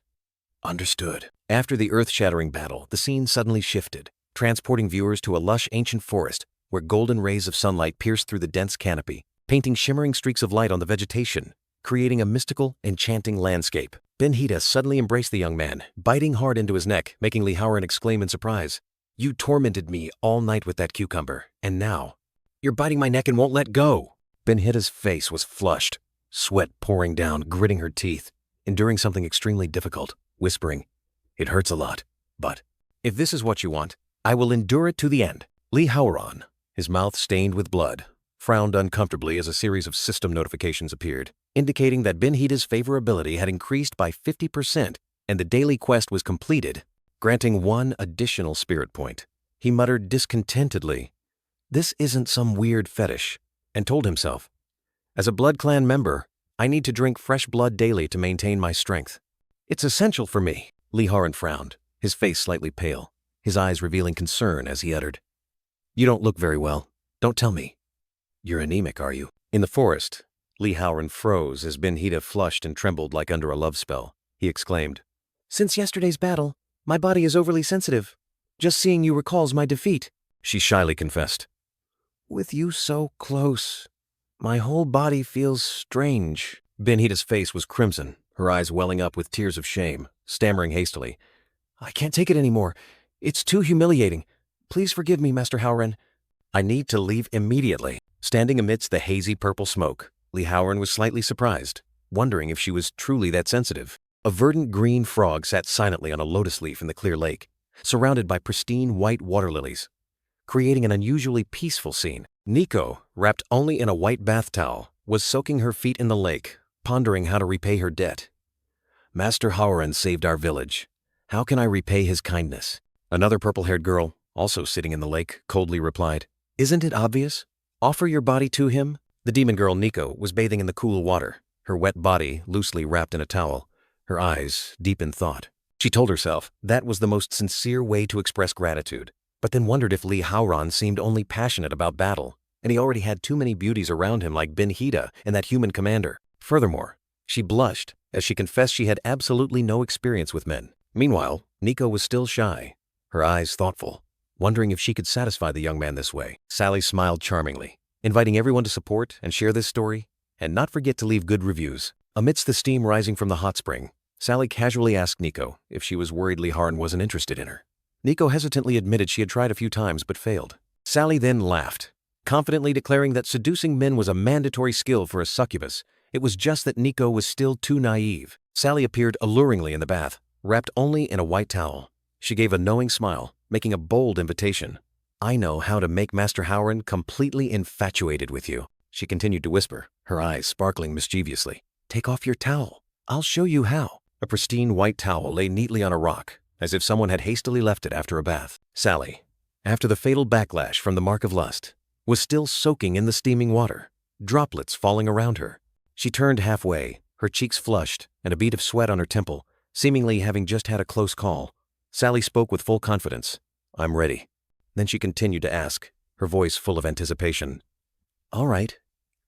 "Understood." After the earth-shattering battle, the scene suddenly shifted, transporting viewers to a lush ancient forest where golden rays of sunlight pierced through the dense canopy, painting shimmering streaks of light on the vegetation, creating a mystical, enchanting landscape. Ben-Hida suddenly embraced the young man, biting hard into his neck, making Li Haoran exclaim in surprise, "You tormented me all night with that cucumber, and now you're biting my neck and won't let go." Ben-Hida's face was flushed, sweat pouring down, gritting her teeth, enduring something extremely difficult, whispering, "It hurts a lot, but if this is what you want, I will endure it to the end." Li Haoran, his mouth stained with blood, frowned uncomfortably as a series of system notifications appeared, indicating that Ben-Hida's favorability had increased by 50% and the daily quest was completed, granting 1 additional spirit point. He muttered discontentedly, "This isn't some weird fetish," and told himself, "As a Blood Clan member, I need to drink fresh blood daily to maintain my strength. It's essential for me." Li Haoran frowned, his face slightly pale, his eyes revealing concern as he uttered, "You don't look very well. Don't tell me. You're anemic, are you?" In the forest, Li Haoran froze as Ben-Hida flushed and trembled like under a love spell. He exclaimed, "Since yesterday's battle, my body is overly sensitive. Just seeing you recalls my defeat." She shyly confessed, "With you so close, my whole body feels strange." Ben-Hida's face was crimson, her eyes welling up with tears of shame, stammering hastily, "I can't take it anymore. It's too humiliating. Please forgive me, Master Haoran." "I need to leave immediately." Standing amidst the hazy purple smoke, Li Haoran was slightly surprised, wondering if she was truly that sensitive. A verdant green frog sat silently on a lotus leaf in the clear lake, surrounded by pristine white water lilies, creating an unusually peaceful scene. Nico, wrapped only in a white bath towel, was soaking her feet in the lake, pondering how to repay her debt. "Master Haoran saved our village. How can I repay his kindness?" Another purple-haired girl, also sitting in the lake, coldly replied, "Isn't it obvious? Offer your body to him." The demon girl Nico was bathing in the cool water, her wet body loosely wrapped in a towel, her eyes deep in thought. She told herself that was the most sincere way to express gratitude, but then wondered if Li Haoran seemed only passionate about battle, and he already had too many beauties around him like Ben-Hida and that human commander. Furthermore, she blushed as she confessed she had absolutely no experience with men. Meanwhile, Nico was still shy, her eyes thoughtful, wondering if she could satisfy the young man this way. Sally smiled charmingly, inviting everyone to support and share this story, and not forget to leave good reviews. Amidst the steam rising from the hot spring, Sally casually asked Nico if she was worried Li Haoran wasn't interested in her. Nico hesitantly admitted she had tried a few times but failed. Sally then laughed, confidently declaring that seducing men was a mandatory skill for a succubus. It was just that Nico was still too naive. Sally appeared alluringly in the bath, wrapped only in a white towel. She gave a knowing smile, making a bold invitation. "I know how to make Master Haoran completely infatuated with you," she continued to whisper, her eyes sparkling mischievously. "Take off your towel. I'll show you how." A pristine white towel lay neatly on a rock, as if someone had hastily left it after a bath. Sally, after the fatal backlash from the mark of lust, was still soaking in the steaming water, droplets falling around her. She turned halfway, her cheeks flushed and a bead of sweat on her temple, seemingly having just had a close call. Sally spoke with full confidence, "I'm ready." Then she continued to ask, her voice full of anticipation, "All right,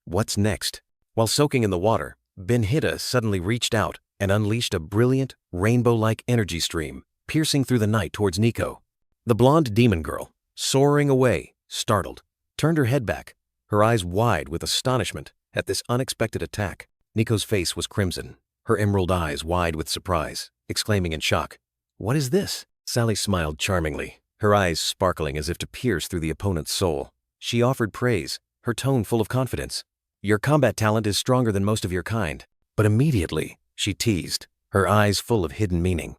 what's next?" While soaking in the water, Ben-Hida suddenly reached out and unleashed a brilliant, rainbow-like energy stream, piercing through the night towards Nico. The blonde demon girl, soaring away, startled, turned her head back, her eyes wide with astonishment at this unexpected attack. Nico's face was crimson, her emerald eyes wide with surprise, exclaiming in shock, "What is this?" Sally smiled charmingly, her eyes sparkling as if to pierce through the opponent's soul. She offered praise, her tone full of confidence. "Your combat talent is stronger than most of your kind." But immediately, she teased, her eyes full of hidden meaning.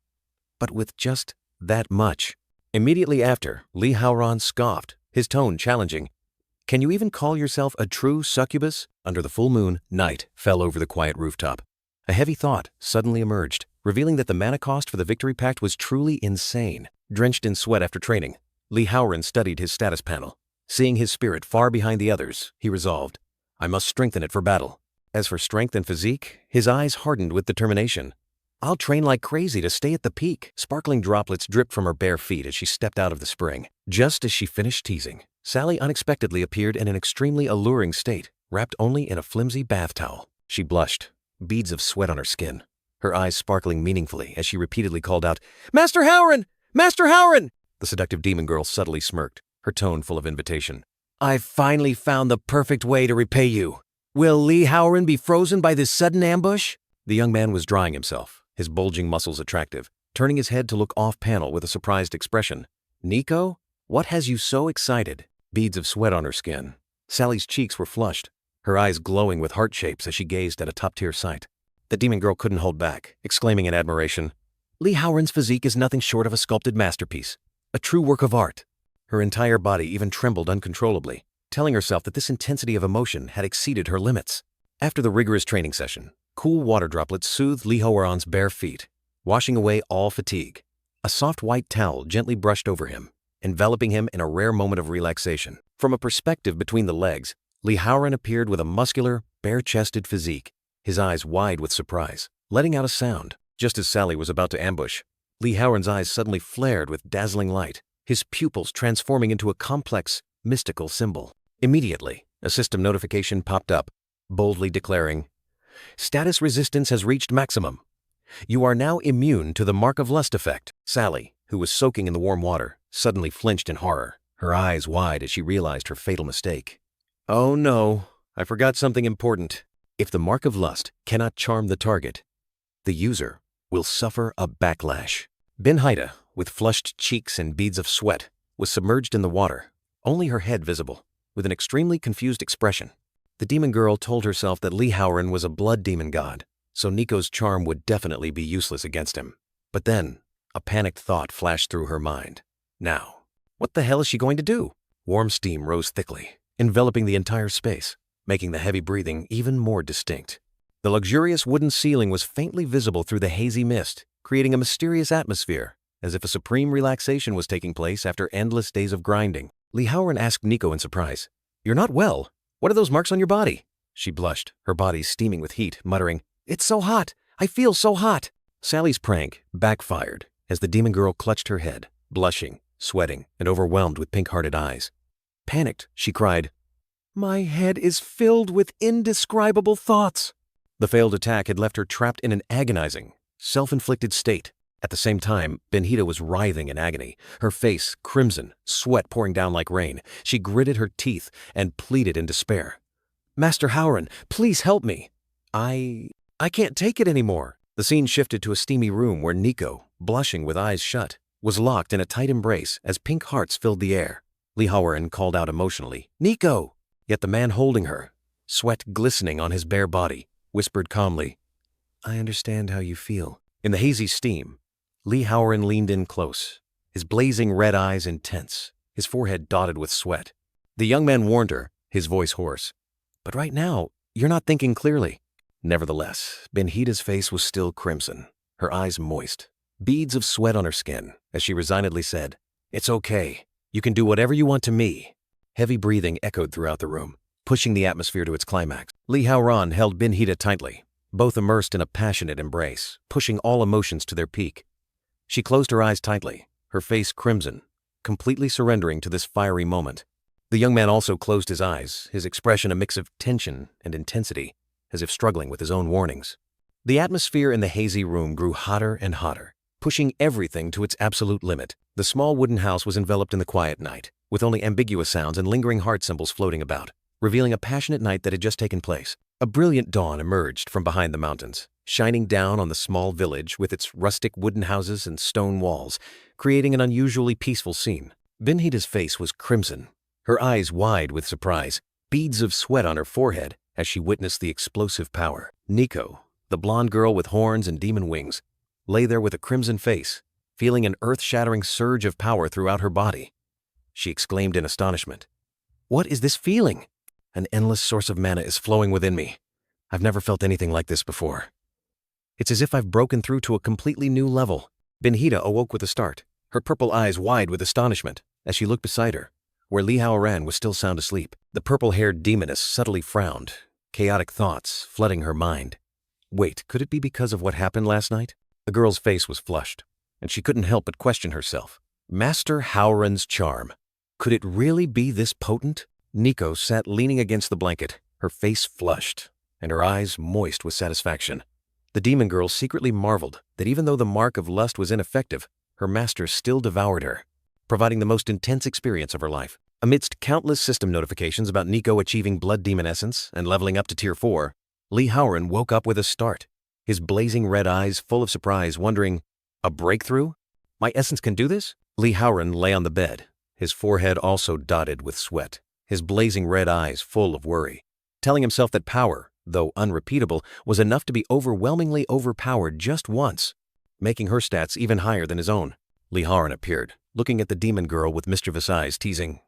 "But with just that much." Immediately after, Li Haoran scoffed, his tone challenging. "Can you even call yourself a true succubus?" Under the full moon, night fell over the quiet rooftop. A heavy thought suddenly emerged, revealing that the mana cost for the victory pact was truly insane. Drenched in sweat after training, Li Haoran studied his status panel. Seeing his spirit far behind the others, he resolved, "I must strengthen it for battle." As for strength and physique, his eyes hardened with determination. "I'll train like crazy to stay at the peak." Sparkling droplets dripped from her bare feet as she stepped out of the spring. Just as she finished teasing, Sally unexpectedly appeared in an extremely alluring state, wrapped only in a flimsy bath towel. She blushed, beads of sweat on her skin, her eyes sparkling meaningfully as she repeatedly called out, "Master Haoran! Master Haoran!" The seductive demon girl subtly smirked, her tone full of invitation. "I've finally found the perfect way to repay you. Will Li Haoran be frozen by this sudden ambush?" The young man was drying himself, his bulging muscles attractive, turning his head to look off-panel with a surprised expression. "Nico, what has you so excited?" Beads of sweat on her skin. Sally's cheeks were flushed, her eyes glowing with heart shapes as she gazed at a top-tier sight. The demon girl couldn't hold back, exclaiming in admiration, "Li Haoran's physique is nothing short of a sculpted masterpiece, a true work of art." Her entire body even trembled uncontrollably, telling herself that this intensity of emotion had exceeded her limits. After the rigorous training session, cool water droplets soothed Li Haoran's bare feet, washing away all fatigue. A soft white towel gently brushed over him, enveloping him in a rare moment of relaxation. From a perspective between the legs, Li Haoran appeared with a muscular, bare-chested physique, his eyes wide with surprise, letting out a sound. Just as Sally was about to ambush, Li Haoran's eyes suddenly flared with dazzling light, his pupils transforming into a complex, mystical symbol. Immediately, a system notification popped up, boldly declaring, "Status resistance has reached maximum. You are now immune to the Mark of Lust effect." Sally, who was soaking in the warm water, suddenly flinched in horror, her eyes wide as she realized her fatal mistake. "Oh no, I forgot something important. If the Mark of Lust cannot charm the target, the user will suffer a backlash." Ben-Hida, with flushed cheeks and beads of sweat, was submerged in the water, only her head visible, with an extremely confused expression. The demon girl told herself that Li Haoran was a blood demon god, so Nico's charm would definitely be useless against him. But then, a panicked thought flashed through her mind. Now, what the hell is she going to do? Warm steam rose thickly, enveloping the entire space, making the heavy breathing even more distinct. The luxurious wooden ceiling was faintly visible through the hazy mist, creating a mysterious atmosphere, as if a supreme relaxation was taking place after endless days of grinding. Li Haoran asked Nico in surprise, "You're not well. What are those marks on your body?" She blushed, her body steaming with heat, muttering, "It's so hot. I feel so hot." Sally's prank backfired as the demon girl clutched her head, blushing, sweating, and overwhelmed with pink-hearted eyes. Panicked, she cried, "My head is filled with indescribable thoughts." The failed attack had left her trapped in an agonizing, self-inflicted state. At the same time, Ben-Hida was writhing in agony, her face crimson, sweat pouring down like rain. She gritted her teeth and pleaded in despair. "Master Haoran, please help me. I can't take it anymore." The scene shifted to a steamy room where Nico, blushing with eyes shut, was locked in a tight embrace as pink hearts filled the air. Li Haoran called out emotionally, "Nico!" Yet the man holding her, sweat glistening on his bare body, whispered calmly, "I understand how you feel." In the hazy steam, Li Haoran leaned in close, his blazing red eyes intense, his forehead dotted with sweat. The young man warned her, his voice hoarse, "But right now, you're not thinking clearly." Nevertheless, Ben-Hida's face was still crimson, her eyes moist, beads of sweat on her skin, as she resignedly said, "It's okay. You can do whatever you want to me." Heavy breathing echoed throughout the room, pushing the atmosphere to its climax. Li Haoran held Ben-Hida tightly, both immersed in a passionate embrace, pushing all emotions to their peak. She closed her eyes tightly, her face crimson, completely surrendering to this fiery moment. The young man also closed his eyes, his expression a mix of tension and intensity. as if struggling with his own warnings. The atmosphere in the hazy room grew hotter and hotter, pushing everything to its absolute limit. The small wooden house was enveloped in the quiet night, with only ambiguous sounds and lingering heart symbols floating about, revealing a passionate night that had just taken place. A brilliant dawn emerged from behind the mountains, shining down on the small village with its rustic wooden houses and stone walls, creating an unusually peaceful scene. Benhita's face was crimson, her eyes wide with surprise, beads of sweat on her forehead as she witnessed the explosive power. Nico, the blonde girl with horns and demon wings, lay there with a crimson face, feeling an earth-shattering surge of power throughout her body. She exclaimed in astonishment, "What is this feeling? An endless source of mana is flowing within me. I've never felt anything like this before. It's as if I've broken through to a completely new level." Benhita awoke with a start, her purple eyes wide with astonishment as she looked beside her, where Li Haoran was still sound asleep. The purple-haired demoness subtly frowned, chaotic thoughts flooding her mind. Wait, could it be because of what happened last night? The girl's face was flushed, and she couldn't help but question herself. Master Haoran's charm. Could it really be this potent? Nico sat leaning against the blanket, her face flushed, and her eyes moist with satisfaction. The demon girl secretly marveled that even though the mark of lust was ineffective, her master still devoured her, providing the most intense experience of her life. Amidst countless system notifications about Nico achieving blood demon essence and leveling up to tier 4, Li Haoran woke up with a start, his blazing red eyes full of surprise, wondering, a breakthrough? My essence can do this? Li Haoran lay on the bed, his forehead also dotted with sweat, his blazing red eyes full of worry, telling himself that power, though unrepeatable, was enough to be overwhelmingly overpowered just once, making her stats even higher than his own. Li Haoran appeared, looking at the demon girl with mischievous eyes, teasing,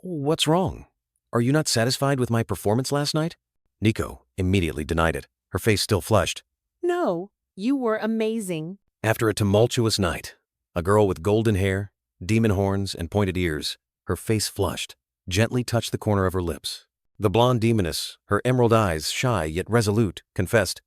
"What's wrong? Are you not satisfied with my performance last night?" Nico immediately denied it, her face still flushed. No, you were amazing. After a tumultuous night, a girl with golden hair, demon horns, and pointed ears, her face flushed, gently touched the corner of her lips. The blonde demoness, her emerald eyes shy yet resolute, confessed,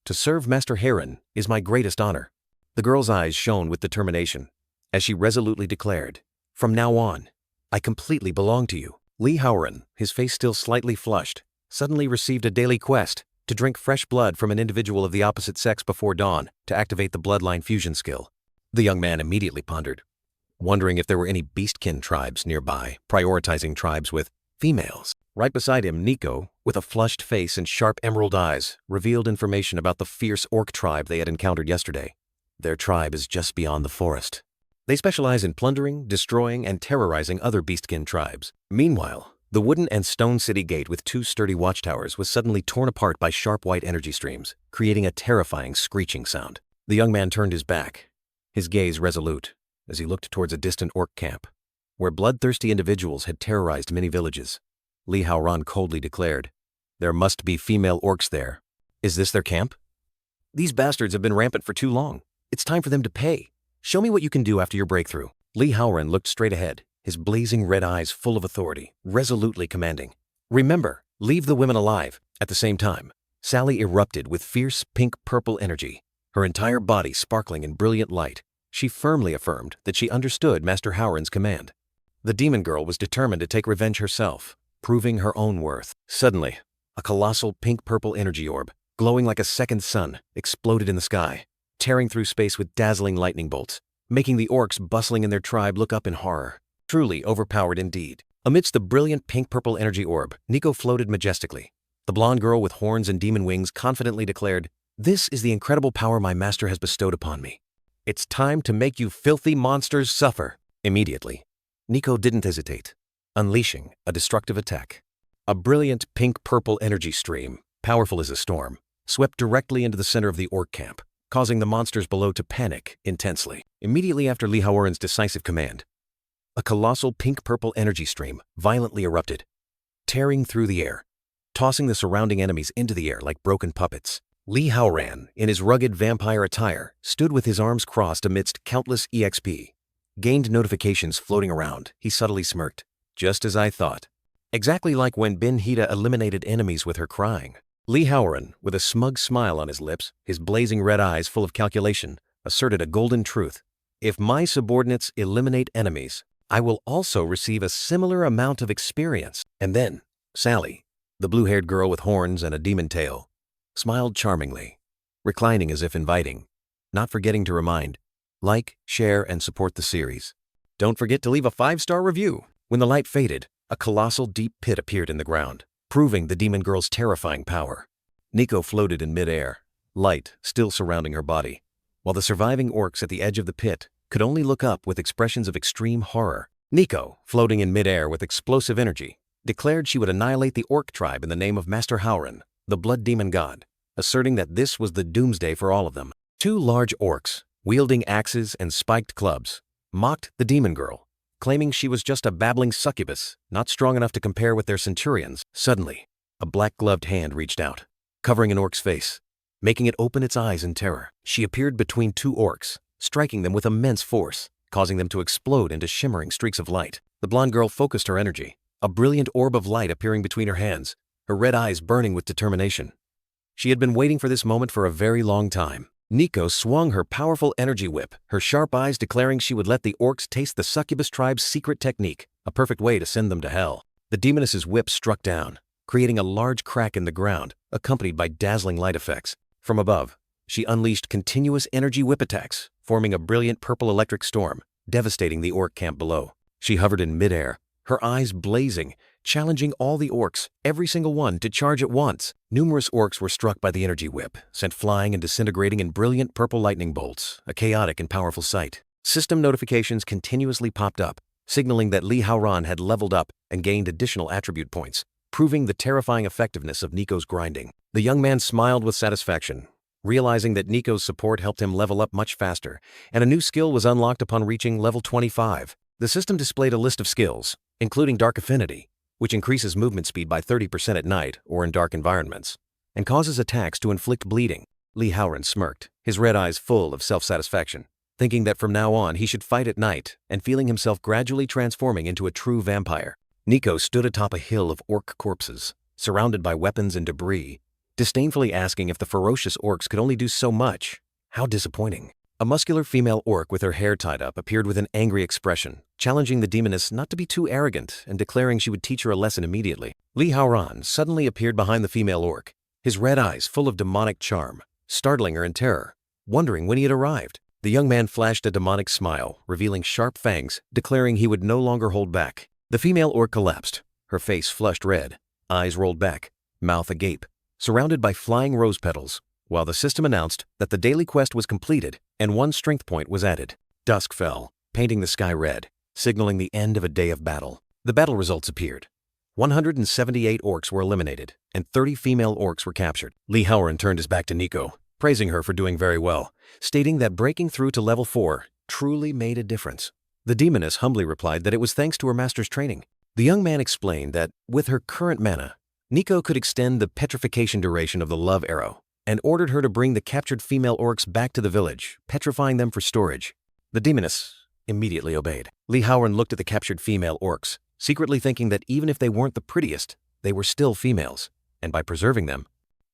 "To serve Master Harem is my greatest honor." The girl's eyes shone with determination, as she resolutely declared, "From now on, I completely belong to you." Li Haoran, his face still slightly flushed, suddenly received a daily quest to drink fresh blood from an individual of the opposite sex before dawn to activate the bloodline fusion skill. The young man immediately pondered, wondering if there were any beastkin tribes nearby, prioritizing tribes with females. Right beside him, Nico, with a flushed face and sharp emerald eyes, revealed information about the fierce orc tribe they had encountered yesterday. Their tribe is just beyond the forest. They specialize in plundering, destroying, and terrorizing other beastkin tribes. Meanwhile, the wooden and stone city gate with 2 sturdy watchtowers was suddenly torn apart by sharp white energy streams, creating a terrifying screeching sound. The young man turned his back, his gaze resolute, as he looked towards a distant orc camp, where bloodthirsty individuals had terrorized many villages. Li Haoran coldly declared, "There must be female orcs there. Is this their camp? These bastards have been rampant for too long. It's time for them to pay. Show me what you can do after your breakthrough." Li Haoran looked straight ahead, his blazing red eyes full of authority, resolutely commanding, "Remember, leave the women alive." At the same time, Sally erupted with fierce pink-purple energy, her entire body sparkling in brilliant light. She firmly affirmed that she understood Master Haoran's command. The demon girl was determined to take revenge herself, proving her own worth. Suddenly, a colossal pink-purple energy orb, glowing like a second sun, exploded in the sky, tearing through space with dazzling lightning bolts, making the orcs bustling in their tribe look up in horror. Truly overpowered indeed. Amidst the brilliant pink-purple energy orb, Nico floated majestically. The blonde girl with horns and demon wings confidently declared, "This is the incredible power my master has bestowed upon me. It's time to make you filthy monsters suffer." Immediately, Nico didn't hesitate, unleashing a destructive attack. A brilliant pink-purple energy stream, powerful as a storm, swept directly into the center of the orc camp, causing the monsters below to panic intensely. Immediately after Li Haoran's decisive command, a colossal pink-purple energy stream violently erupted, tearing through the air, tossing the surrounding enemies into the air like broken puppets. Li Haoran, in his rugged vampire attire, stood with his arms crossed amidst countless EXP. Gained notifications floating around, he subtly smirked. "Just as I thought." Exactly like when Benhita eliminated enemies with her crying. Li Haoran, with a smug smile on his lips, his blazing red eyes full of calculation, asserted a golden truth. "If my subordinates eliminate enemies, I will also receive a similar amount of experience." And then, Sally, the blue-haired girl with horns and a demon tail, smiled charmingly, reclining as if inviting, not forgetting to remind, like, share, and support the series. Don't forget to leave a 5-star review. When the light faded, a colossal deep pit appeared in the ground, proving the demon girl's terrifying power. Nico floated in midair, light still surrounding her body, while the surviving orcs at the edge of the pit could only look up with expressions of extreme horror. Nico, floating in midair with explosive energy, declared she would annihilate the orc tribe in the name of Master Harem, the blood demon god, asserting that this was the doomsday for all of them. 2 large orcs, wielding axes and spiked clubs, mocked the demon girl, claiming she was just a babbling succubus, not strong enough to compare with their centurions. Suddenly, a black-gloved hand reached out, covering an orc's face, making it open its eyes in terror. She appeared between 2 orcs, striking them with immense force, causing them to explode into shimmering streaks of light. The blonde girl focused her energy, a brilliant orb of light appearing between her hands, her red eyes burning with determination. She had been waiting for this moment for a very long time. Nico swung her powerful energy whip, her sharp eyes declaring she would let the orcs taste the succubus tribe's secret technique, a perfect way to send them to hell. The demoness's whip struck down, creating a large crack in the ground, accompanied by dazzling light effects. From above, she unleashed continuous energy whip attacks, forming a brilliant purple electric storm, devastating the orc camp below. She hovered in midair, her eyes blazing, challenging all the orcs, every single one, to charge at once. Numerous orcs were struck by the energy whip, sent flying and disintegrating in brilliant purple lightning bolts, a chaotic and powerful sight. System notifications continuously popped up, signaling that Li Haoran had leveled up and gained additional attribute points, proving the terrifying effectiveness of Nico's grinding. The young man smiled with satisfaction, realizing that Nico's support helped him level up much faster, and a new skill was unlocked upon reaching level 25. The system displayed a list of skills, including Dark Affinity, which increases movement speed by 30% at night or in dark environments, and causes attacks to inflict bleeding. Li Haoran smirked, his red eyes full of self-satisfaction, thinking that from now on he should fight at night and feeling himself gradually transforming into a true vampire. Nico stood atop a hill of orc corpses, surrounded by weapons and debris, disdainfully asking if the ferocious orcs could only do so much. How disappointing. A muscular female orc with her hair tied up appeared with an angry expression, challenging the demoness not to be too arrogant and declaring she would teach her a lesson immediately. Li Haoran suddenly appeared behind the female orc, his red eyes full of demonic charm, startling her in terror, wondering when he had arrived. The young man flashed a demonic smile, revealing sharp fangs, declaring he would no longer hold back. The female orc collapsed, her face flushed red, eyes rolled back, mouth agape, surrounded by flying rose petals, while the system announced that the daily quest was completed and 1 strength point was added. Dusk fell, painting the sky red, signaling the end of a day of battle. The battle results appeared. 178 orcs were eliminated, and 30 female orcs were captured. Li Haoran turned his back to Nico, praising her for doing very well, stating that breaking through to level 4 truly made a difference. The demoness humbly replied that it was thanks to her master's training. The young man explained that, with her current mana, Nico could extend the petrification duration of the love arrow, and ordered her to bring the captured female orcs back to the village, petrifying them for storage. The demoness immediately obeyed. Li Haoran looked at the captured female orcs, secretly thinking that even if they weren't the prettiest, they were still females, and by preserving them,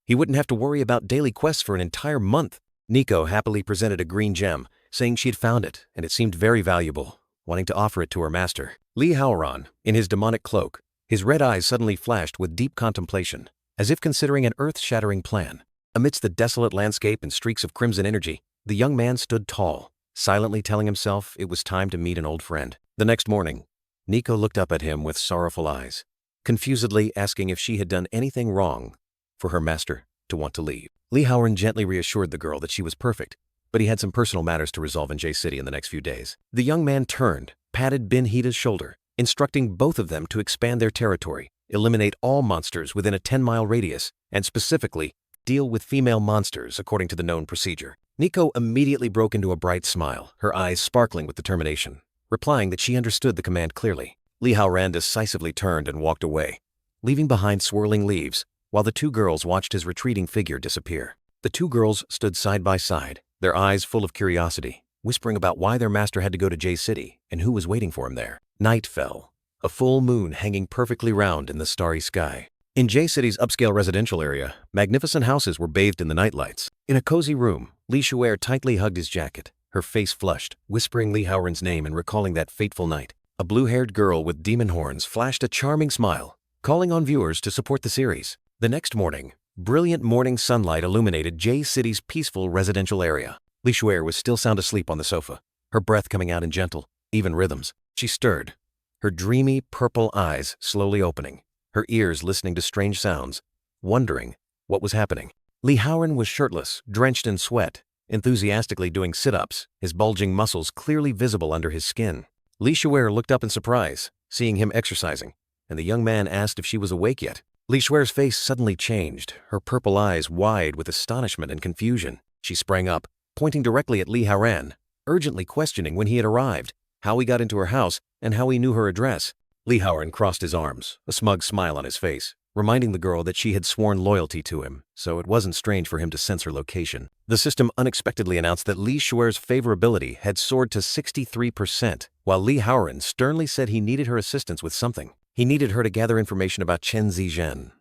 he wouldn't have to worry about daily quests for an entire month. Nico happily presented a green gem, saying she had found it, and it seemed very valuable, wanting to offer it to her master. Li Haoran, in his demonic cloak, his red eyes suddenly flashed with deep contemplation, as if considering an earth-shattering plan. Amidst the desolate landscape and streaks of crimson energy, the young man stood tall, silently telling himself it was time to meet an old friend. The next morning, Nico looked up at him with sorrowful eyes, confusedly asking if she had done anything wrong for her master to want to leave. Li Haoran gently reassured the girl that she was perfect, but he had some personal matters to resolve in J City in the next few days. The young man turned, patted Bin Hita's shoulder, instructing both of them to expand their territory, eliminate all monsters within a 10-mile radius, and specifically, deal with female monsters according to the known procedure. Nico immediately broke into a bright smile, her eyes sparkling with determination, replying that she understood the command clearly. Li Haoran decisively turned and walked away, leaving behind swirling leaves, while the 2 girls watched his retreating figure disappear. The 2 girls stood side by side, their eyes full of curiosity, whispering about why their master had to go to J City and who was waiting for him there. Night fell, a full moon hanging perfectly round in the starry sky. In J City's upscale residential area, magnificent houses were bathed in the nightlights. In a cozy room, Li Shuer tightly hugged his jacket, her face flushed, whispering Li Haoran's name and recalling that fateful night. A blue-haired girl with demon horns flashed a charming smile, calling on viewers to support the series. The next morning, Brilliant morning sunlight illuminated J City's peaceful residential area. Li Shuer was still sound asleep on the sofa, her breath coming out in gentle, even rhythms. She stirred, her dreamy purple eyes slowly opening, her ears listening to strange sounds, wondering what was happening. Li Haoran was shirtless, drenched in sweat, enthusiastically doing sit-ups, his bulging muscles clearly visible under his skin. Li Shuer looked up in surprise, seeing him exercising, and the young man asked if she was awake yet. Li Shuer's face suddenly changed, her purple eyes wide with astonishment and confusion. She sprang up, pointing directly at Li Haoran, urgently questioning when he had arrived, how he got into her house, and how he knew her address. Li Haoran crossed his arms, a smug smile on his face, reminding the girl that she had sworn loyalty to him, so it wasn't strange for him to sense her location. The system unexpectedly announced that Li Shuer's favorability had soared to 63%, while Li Haoran sternly said he needed her assistance with something. He needed her to gather information about Chen Zizhen,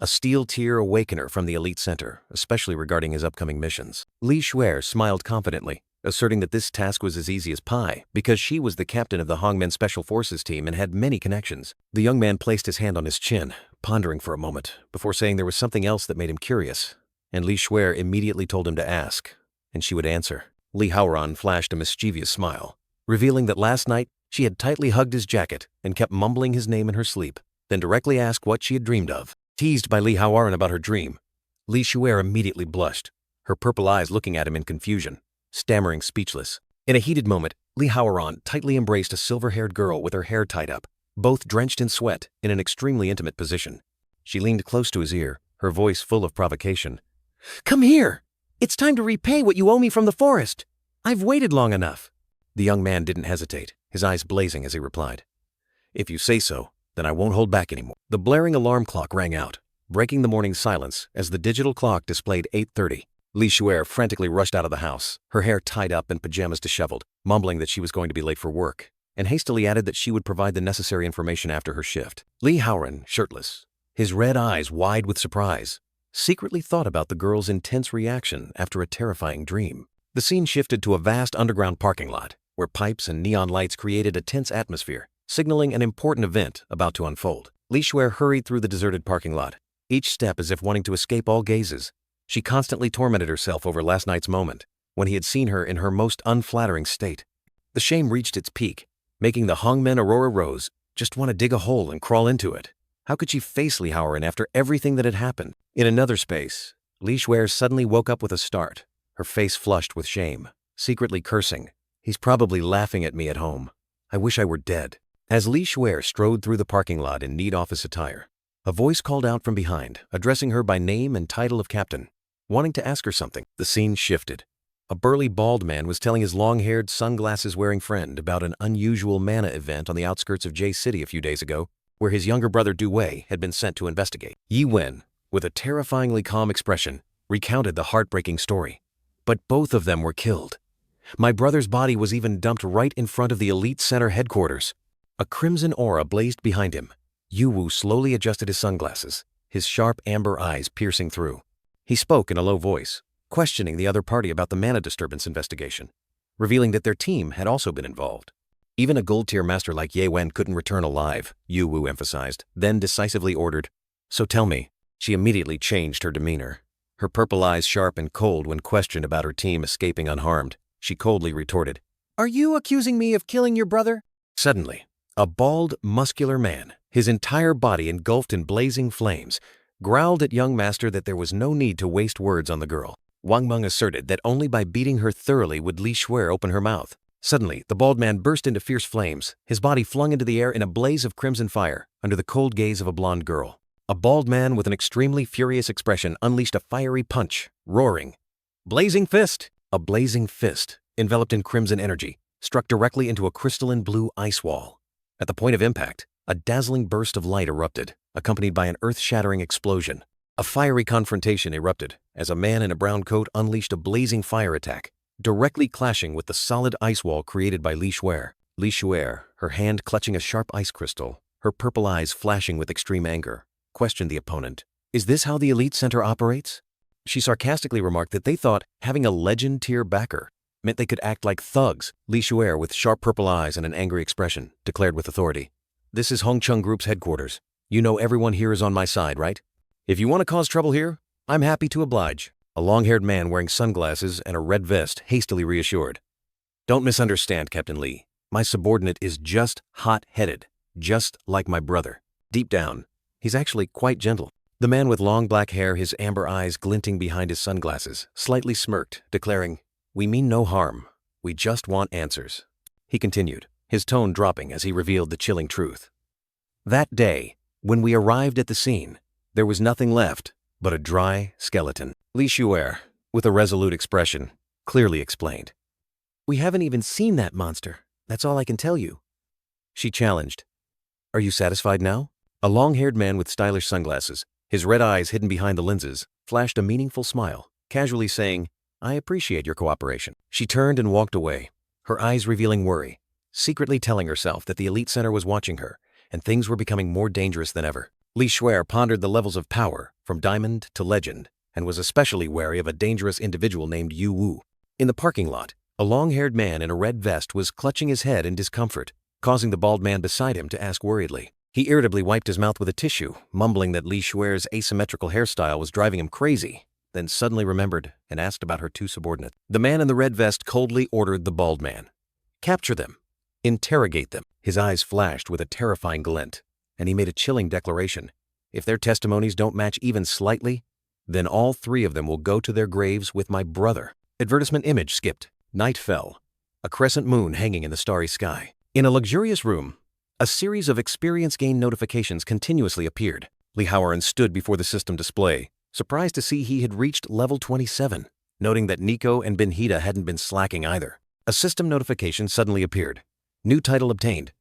a steel-tier awakener from the elite center, especially regarding his upcoming missions. Li Shuer smiled confidently, asserting that this task was as easy as pie, because she was the captain of the Hongmen Special Forces team and had many connections. The young man placed his hand on his chin, pondering for a moment, before saying there was something else that made him curious, and Li Shuer immediately told him to ask, and she would answer. Li Haoran flashed a mischievous smile, revealing that last night she had tightly hugged his jacket and kept mumbling his name in her sleep, then directly asked what she had dreamed of. Teased by Li Haoran about her dream, Li Shuer immediately blushed, her purple eyes looking at him in confusion, stammering speechless. In a heated moment, Li Haoran tightly embraced a silver-haired girl with her hair tied up, both drenched in sweat, in an extremely intimate position. She leaned close to his ear, her voice full of provocation. "Come here! It's time to repay what you owe me from the forest! I've waited long enough!" The young man didn't hesitate, his eyes blazing as he replied. "If you say so, then I won't hold back anymore." The blaring alarm clock rang out, breaking the morning silence as the digital clock displayed 8:30. Li Shuer frantically rushed out of the house, her hair tied up and pajamas disheveled, mumbling that she was going to be late for work, and hastily added that she would provide the necessary information after her shift. Li Haoran, shirtless, his red eyes wide with surprise, secretly thought about the girl's intense reaction after a terrifying dream. The scene shifted to a vast underground parking lot, where pipes and neon lights created a tense atmosphere, signaling an important event about to unfold. Li Shuer hurried through the deserted parking lot, each step as if wanting to escape all gazes. She constantly tormented herself over last night's moment, when he had seen her in her most unflattering state. The shame reached its peak, making the Hongmen Aurora Rose just want to dig a hole and crawl into it. How could she face Li Haoran after everything that had happened? In another space, Li Shuer suddenly woke up with a start, her face flushed with shame, secretly cursing. "He's probably laughing at me at home. I wish I were dead." As Li Shuer strode through the parking lot in neat office attire, a voice called out from behind, addressing her by name and title of captain, wanting to ask her something. The scene shifted. A burly bald man was telling his long-haired, sunglasses-wearing friend about an unusual mana event on the outskirts of J City a few days ago, where his younger brother Du Wei had been sent to investigate. Yi Wen, with a terrifyingly calm expression, recounted the heartbreaking story. "But both of them were killed. My brother's body was even dumped right in front of the Elite Center headquarters." A crimson aura blazed behind him. Yu Wu slowly adjusted his sunglasses, his sharp amber eyes piercing through. He spoke in a low voice, questioning the other party about the mana disturbance investigation, revealing that their team had also been involved. "Even a gold-tier master like Ye Wen couldn't return alive," Yu Wu emphasized, then decisively ordered, "So tell me." She immediately changed her demeanor, her purple eyes sharp and cold when questioned about her team escaping unharmed. She coldly retorted, "Are you accusing me of killing your brother?" Suddenly, a bald, muscular man, his entire body engulfed in blazing flames, growled at young master that there was no need to waste words on the girl. Wang Meng asserted that only by beating her thoroughly would Li Shuer open her mouth. Suddenly, the bald man burst into fierce flames, his body flung into the air in a blaze of crimson fire, under the cold gaze of a blonde girl. A bald man with an extremely furious expression unleashed a fiery punch, roaring, "Blazing fist!" A blazing fist, enveloped in crimson energy, struck directly into a crystalline blue ice wall. At the point of impact, a dazzling burst of light erupted, accompanied by an earth-shattering explosion. A fiery confrontation erupted as a man in a brown coat unleashed a blazing fire attack, directly clashing with the solid ice wall created by Li Shuer. Li Shuer, her hand clutching a sharp ice crystal, her purple eyes flashing with extreme anger, questioned the opponent. "Is this how the Elite Center operates?" She sarcastically remarked that they thought having a legend-tier backer meant they could act like thugs. Li Shuer, with sharp purple eyes and an angry expression, declared with authority, "This is Hongcheng Group's headquarters. You know everyone here is on my side, right? If you want to cause trouble here, I'm happy to oblige. A long-haired man wearing sunglasses and a red vest hastily reassured. Don't misunderstand, Captain Lee. My subordinate is just hot-headed, just like my brother. Deep down, he's actually quite gentle. The man with long black hair, his amber eyes glinting behind his sunglasses, slightly smirked, declaring, "We mean no harm. We just want answers." He continued, his tone dropping as he revealed the chilling truth. That day, when we arrived at the scene, there was nothing left but a dry skeleton. Li Shuer, with a resolute expression, clearly explained. We haven't even seen that monster. That's all I can tell you. She challenged. Are you satisfied now? A long-haired man with stylish sunglasses, his red eyes hidden behind the lenses, flashed a meaningful smile, casually saying, I appreciate your cooperation. She turned and walked away, her eyes revealing worry, secretly telling herself that the elite center was watching her, and things were becoming more dangerous than ever. Li Shuer pondered the levels of power, from diamond to legend, and was especially wary of a dangerous individual named Yu Wu. In the parking lot, a long-haired man in a red vest was clutching his head in discomfort, causing the bald man beside him to ask worriedly. He irritably wiped his mouth with a tissue, mumbling that Li Shuer's asymmetrical hairstyle was driving him crazy, then suddenly remembered and asked about her two subordinates. The man in the red vest coldly ordered the bald man. Capture them. Interrogate them. His eyes flashed with a terrifying glint, and he made a chilling declaration. If their testimonies don't match even slightly, then all three of them will go to their graves with my brother. Advertisement image skipped. Night fell, a crescent moon hanging in the starry sky. In a luxurious room, a series of experience gain notifications continuously appeared. Li Haoran stood before the system display, surprised to see he had reached level 27, noting that Nico and Benhita hadn't been slacking either. A system notification suddenly appeared. New title obtained.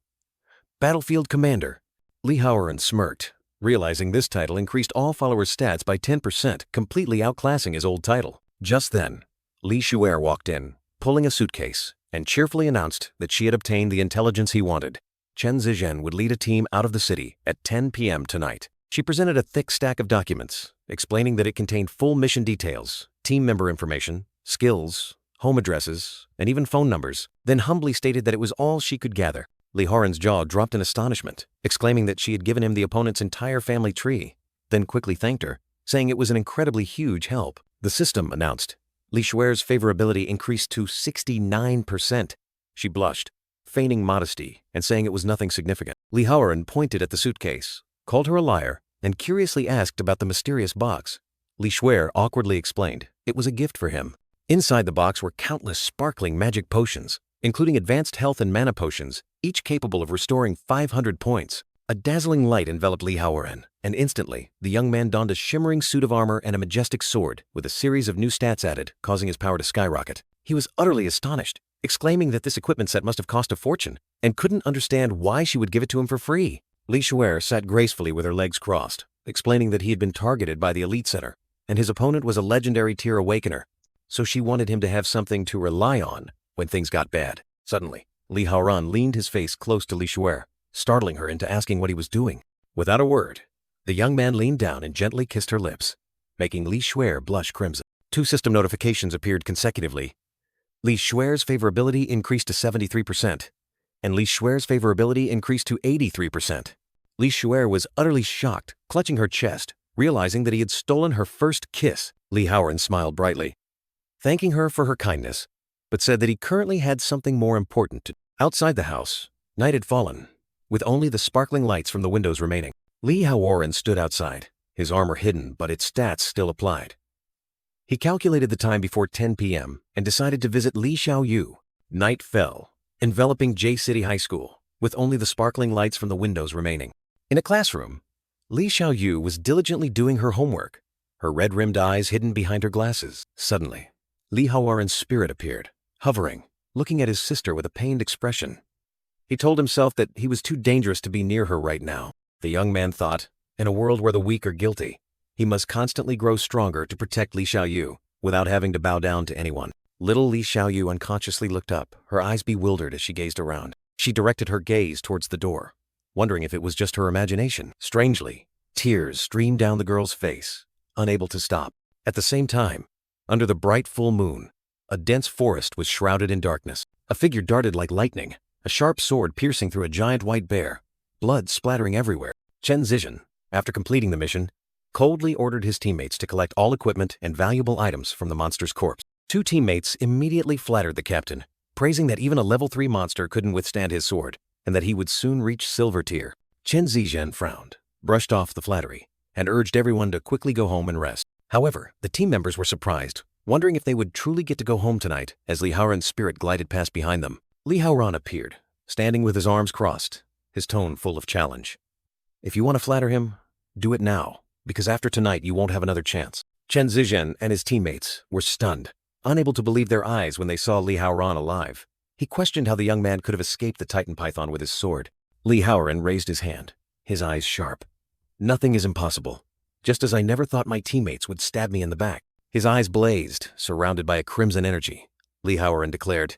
Battlefield Commander. Li Haoran smirked, realizing this title increased all followers' stats by 10%, completely outclassing his old title. Just then, Li Shuer walked in, pulling a suitcase, and cheerfully announced that she had obtained the intelligence he wanted. Chen Zizhen would lead a team out of the city at 10 p.m. tonight. She presented a thick stack of documents, explaining that it contained full mission details, team member information, skills, home addresses, and even phone numbers, then humbly stated that it was all she could gather. Li Haoran's jaw dropped in astonishment, exclaiming that she had given him the opponent's entire family tree, then quickly thanked her, saying it was an incredibly huge help. The system announced. Li Shuer's favorability increased to 69%. She blushed, feigning modesty and saying it was nothing significant. Li Haoran pointed at the suitcase, called her a liar, and curiously asked about the mysterious box. Li Shuer awkwardly explained it was a gift for him. Inside the box were countless sparkling magic potions, including advanced health and mana potions, each capable of restoring 500 points. A dazzling light enveloped Li Haoran, and instantly, the young man donned a shimmering suit of armor and a majestic sword, with a series of new stats added, causing his power to skyrocket. He was utterly astonished, exclaiming that this equipment set must have cost a fortune, and couldn't understand why she would give it to him for free. Li Shuer sat gracefully with her legs crossed, explaining that he had been targeted by the elite center, and his opponent was a legendary tier awakener, so she wanted him to have something to rely on when things got bad. Suddenly, Li Haoran leaned his face close to Li Shuer, startling her into asking what he was doing. Without a word, the young man leaned down and gently kissed her lips, making Li Shuer blush crimson. Two system notifications appeared consecutively. Li Shuer's favorability increased to 73%, and Li Shuer's favorability increased to 83%. Li Shuer was utterly shocked, clutching her chest, realizing that he had stolen her first kiss. Li Haoran smiled brightly, thanking her for her kindness, but said that he currently had something more important to do. Outside the house, night had fallen, with only the sparkling lights from the windows remaining. Li Haoran stood outside, his armor hidden but its stats still applied. He calculated the time before 10 p.m. and decided to visit Li Xiaoyu. Night fell, enveloping J City High School, with only the sparkling lights from the windows remaining. In a classroom, Li Xiaoyu was diligently doing her homework, her red-rimmed eyes hidden behind her glasses. Suddenly, Li Haoran's spirit appeared, hovering, looking at his sister with a pained expression. He told himself that he was too dangerous to be near her right now. The young man thought, in a world where the weak are guilty, he must constantly grow stronger to protect Li Xiaoyu without having to bow down to anyone. Little Li Xiaoyu unconsciously looked up, her eyes bewildered as she gazed around. She directed her gaze towards the door, wondering if it was just her imagination. Strangely, tears streamed down the girl's face, unable to stop. At the same time, under the bright full moon, a dense forest was shrouded in darkness. A figure darted like lightning, a sharp sword piercing through a giant white bear, blood splattering everywhere. Chen Zizhen, after completing the mission, coldly ordered his teammates to collect all equipment and valuable items from the monster's corpse. Two teammates immediately flattered the captain, praising that even a level 3 monster couldn't withstand his sword, and that he would soon reach silver tier. Chen Zijian frowned, brushed off the flattery, and urged everyone to quickly go home and rest. However, the team members were surprised, wondering if they would truly get to go home tonight as Li Haoran's spirit glided past behind them. Li Haoran appeared, standing with his arms crossed, his tone full of challenge. If you want to flatter him, do it now, because after tonight you won't have another chance. Chen Zijian and his teammates were stunned, unable to believe their eyes when they saw Li Haoran alive. He questioned how the young man could have escaped the Titan Python with his sword. Li Haoran raised his hand, his eyes sharp. Nothing is impossible, just as I never thought my teammates would stab me in the back. His eyes blazed, surrounded by a crimson energy. Li Haoran declared,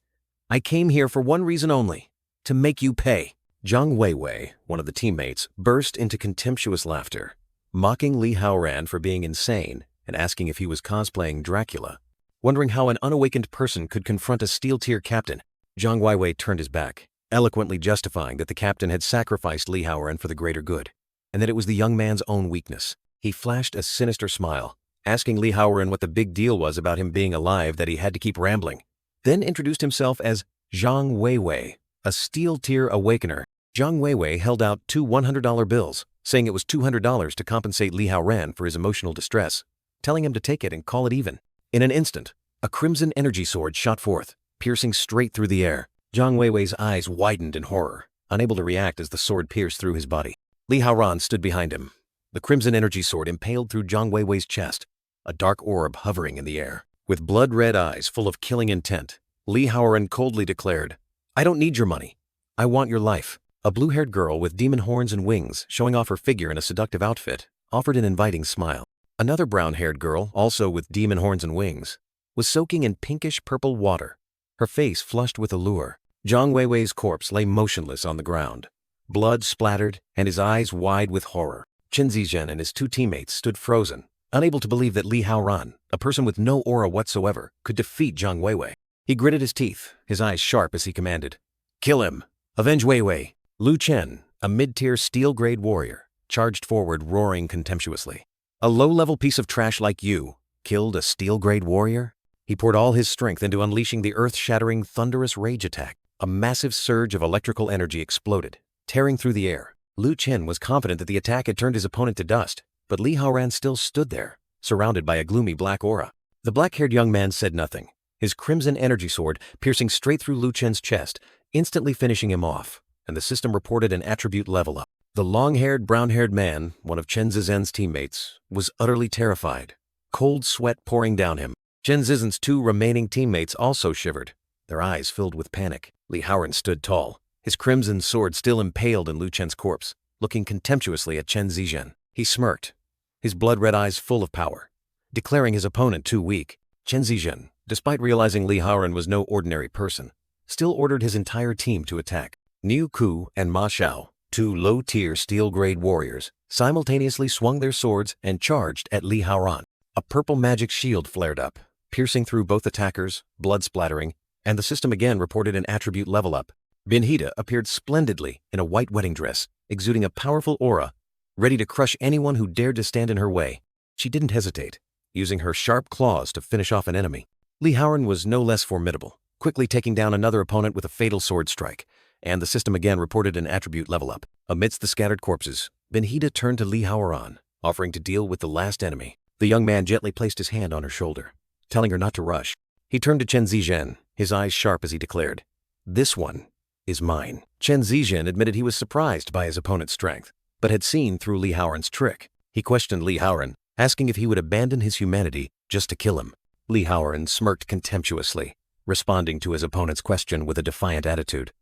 I came here for one reason only, to make you pay. Zhang Weiwei, one of the teammates, burst into contemptuous laughter, mocking Li Haoran for being insane and asking if he was cosplaying Dracula. Wondering how an unawakened person could confront a steel-tier captain, Zhang Weiwei turned his back, eloquently justifying that the captain had sacrificed Li Haoran for the greater good, and that it was the young man's own weakness. He flashed a sinister smile, asking Li Haoran what the big deal was about him being alive that he had to keep rambling, then introduced himself as Zhang Weiwei, a steel-tier awakener. Zhang Weiwei held out 2 $100 bills, saying it was $200 to compensate Li Haoran for his emotional distress, telling him to take it and call it even. In an instant, a crimson energy sword shot forth, piercing straight through the air. Zhang Weiwei's eyes widened in horror, unable to react as the sword pierced through his body. Li Haoran stood behind him, the crimson energy sword impaled through Zhang Weiwei's chest, a dark orb hovering in the air. With blood-red eyes full of killing intent, Li Haoran coldly declared, I don't need your money. I want your life. A blue-haired girl with demon horns and wings, showing off her figure in a seductive outfit, offered an inviting smile. Another brown-haired girl, also with demon horns and wings, was soaking in pinkish-purple water, her face flushed with allure. Zhang Weiwei's corpse lay motionless on the ground, blood splattered and his eyes wide with horror. Chen Zijian and his two teammates stood frozen, unable to believe that Li Haoran, a person with no aura whatsoever, could defeat Zhang Weiwei. He gritted his teeth, his eyes sharp as he commanded, Kill him! Avenge Weiwei! Lu Chen, a mid-tier steel-grade warrior, charged forward roaring contemptuously. A low-level piece of trash like you killed a steel-grade warrior? He poured all his strength into unleashing the earth-shattering thunderous rage attack. A massive surge of electrical energy exploded, tearing through the air. Lu Chen was confident that the attack had turned his opponent to dust, but Li Haoran still stood there, surrounded by a gloomy black aura. The black-haired young man said nothing, his crimson energy sword piercing straight through Lu Chen's chest, instantly finishing him off, and the system reported an attribute level up. The long-haired, brown-haired man, one of Chen Zizen's teammates, was utterly terrified, cold sweat pouring down him. Chen Zizen's two remaining teammates also shivered, their eyes filled with panic. Li Haoran stood tall, his crimson sword still impaled in Lu Chen's corpse, looking contemptuously at Chen Zijian. He smirked, his blood-red eyes full of power, declaring his opponent too weak. Chen Zijian, despite realizing Li Haoran was no ordinary person, still ordered his entire team to attack. Niu Ku and Ma Xiao, two low-tier steel-grade warriors, simultaneously swung their swords and charged at Li Haoran. A purple magic shield flared up, piercing through both attackers, blood splattering, and the system again reported an attribute level up. Binhida appeared splendidly in a white wedding dress, exuding a powerful aura, ready to crush anyone who dared to stand in her way. She didn't hesitate, using her sharp claws to finish off an enemy. Li Haoran was no less formidable, quickly taking down another opponent with a fatal sword strike, and the system again reported an attribute level up. Amidst the scattered corpses, Binhida turned to Li Haoran, offering to deal with the last enemy. The young man gently placed his hand on her shoulder, telling her not to rush. He turned to Chen Zijian, his eyes sharp as he declared, This one is mine. Chen Zijian admitted he was surprised by his opponent's strength, but had seen through Li Haoran's trick. He questioned Li Haoran, asking if he would abandon his humanity just to kill him. Li Haoran smirked contemptuously, responding to his opponent's question with a defiant attitude.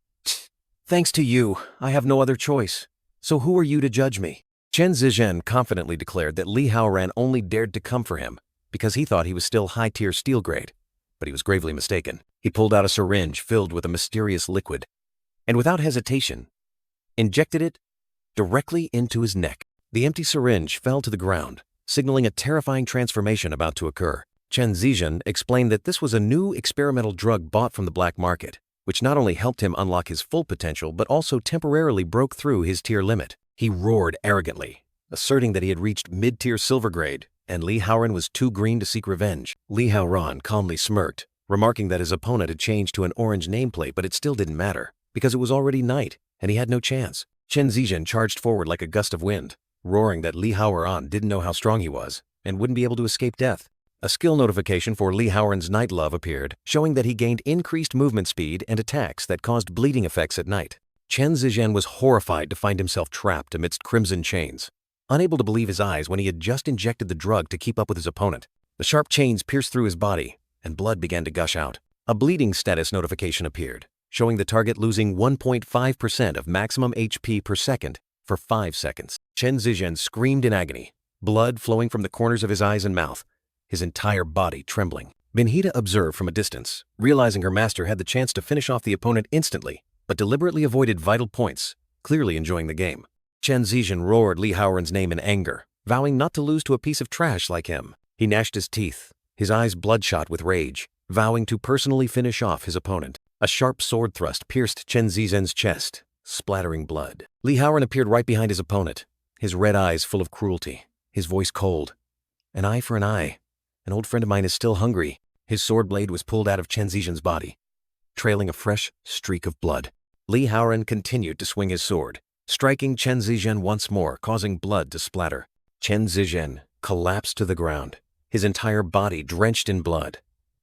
Thanks to you, I have no other choice. So who are you to judge me? Chen Zijian confidently declared that Li Haoran only dared to come for him because he thought he was still high-tier steel grade, but he was gravely mistaken. He pulled out a syringe filled with a mysterious liquid, and without hesitation, injected it directly into his neck. The empty syringe fell to the ground, signaling a terrifying transformation about to occur. Chen Zijian explained that this was a new experimental drug bought from the black market, which not only helped him unlock his full potential but also temporarily broke through his tier limit. He roared arrogantly, asserting that he had reached mid-tier silver grade, and Li Haoran was too green to seek revenge. Li Haoran calmly smirked, remarking that his opponent had changed to an orange nameplate, but it still didn't matter, because it was already night, and he had no chance. Chen Zizhen charged forward like a gust of wind, roaring that Li Haoran didn't know how strong he was, and wouldn't be able to escape death. A skill notification for Li Haoran's Night Love appeared, showing that he gained increased movement speed and attacks that caused bleeding effects at night. Chen Zizhen was horrified to find himself trapped amidst crimson chains, unable to believe his eyes when he had just injected the drug to keep up with his opponent. The sharp chains pierced through his body, and blood began to gush out. A bleeding status notification appeared, showing the target losing 1.5% of maximum HP per second for 5 seconds. Chen Zizhen screamed in agony, blood flowing from the corners of his eyes and mouth, his entire body trembling. Benhita observed from a distance, realizing her master had the chance to finish off the opponent instantly, but deliberately avoided vital points, clearly enjoying the game. Chen Zizhen roared Li Haoran's name in anger, vowing not to lose to a piece of trash like him. He gnashed his teeth, his eyes bloodshot with rage, vowing to personally finish off his opponent. A sharp sword thrust pierced Chen Zizhen's chest, splattering blood. Li Haoran appeared right behind his opponent, his red eyes full of cruelty, his voice cold. An eye for an eye. An old friend of mine is still hungry. His sword blade was pulled out of Chen Zizhen's body, trailing a fresh streak of blood. Li Haoran continued to swing his sword, striking Chen Zizhen once more, causing blood to splatter. Chen Zizhen collapsed to the ground, his entire body drenched in blood,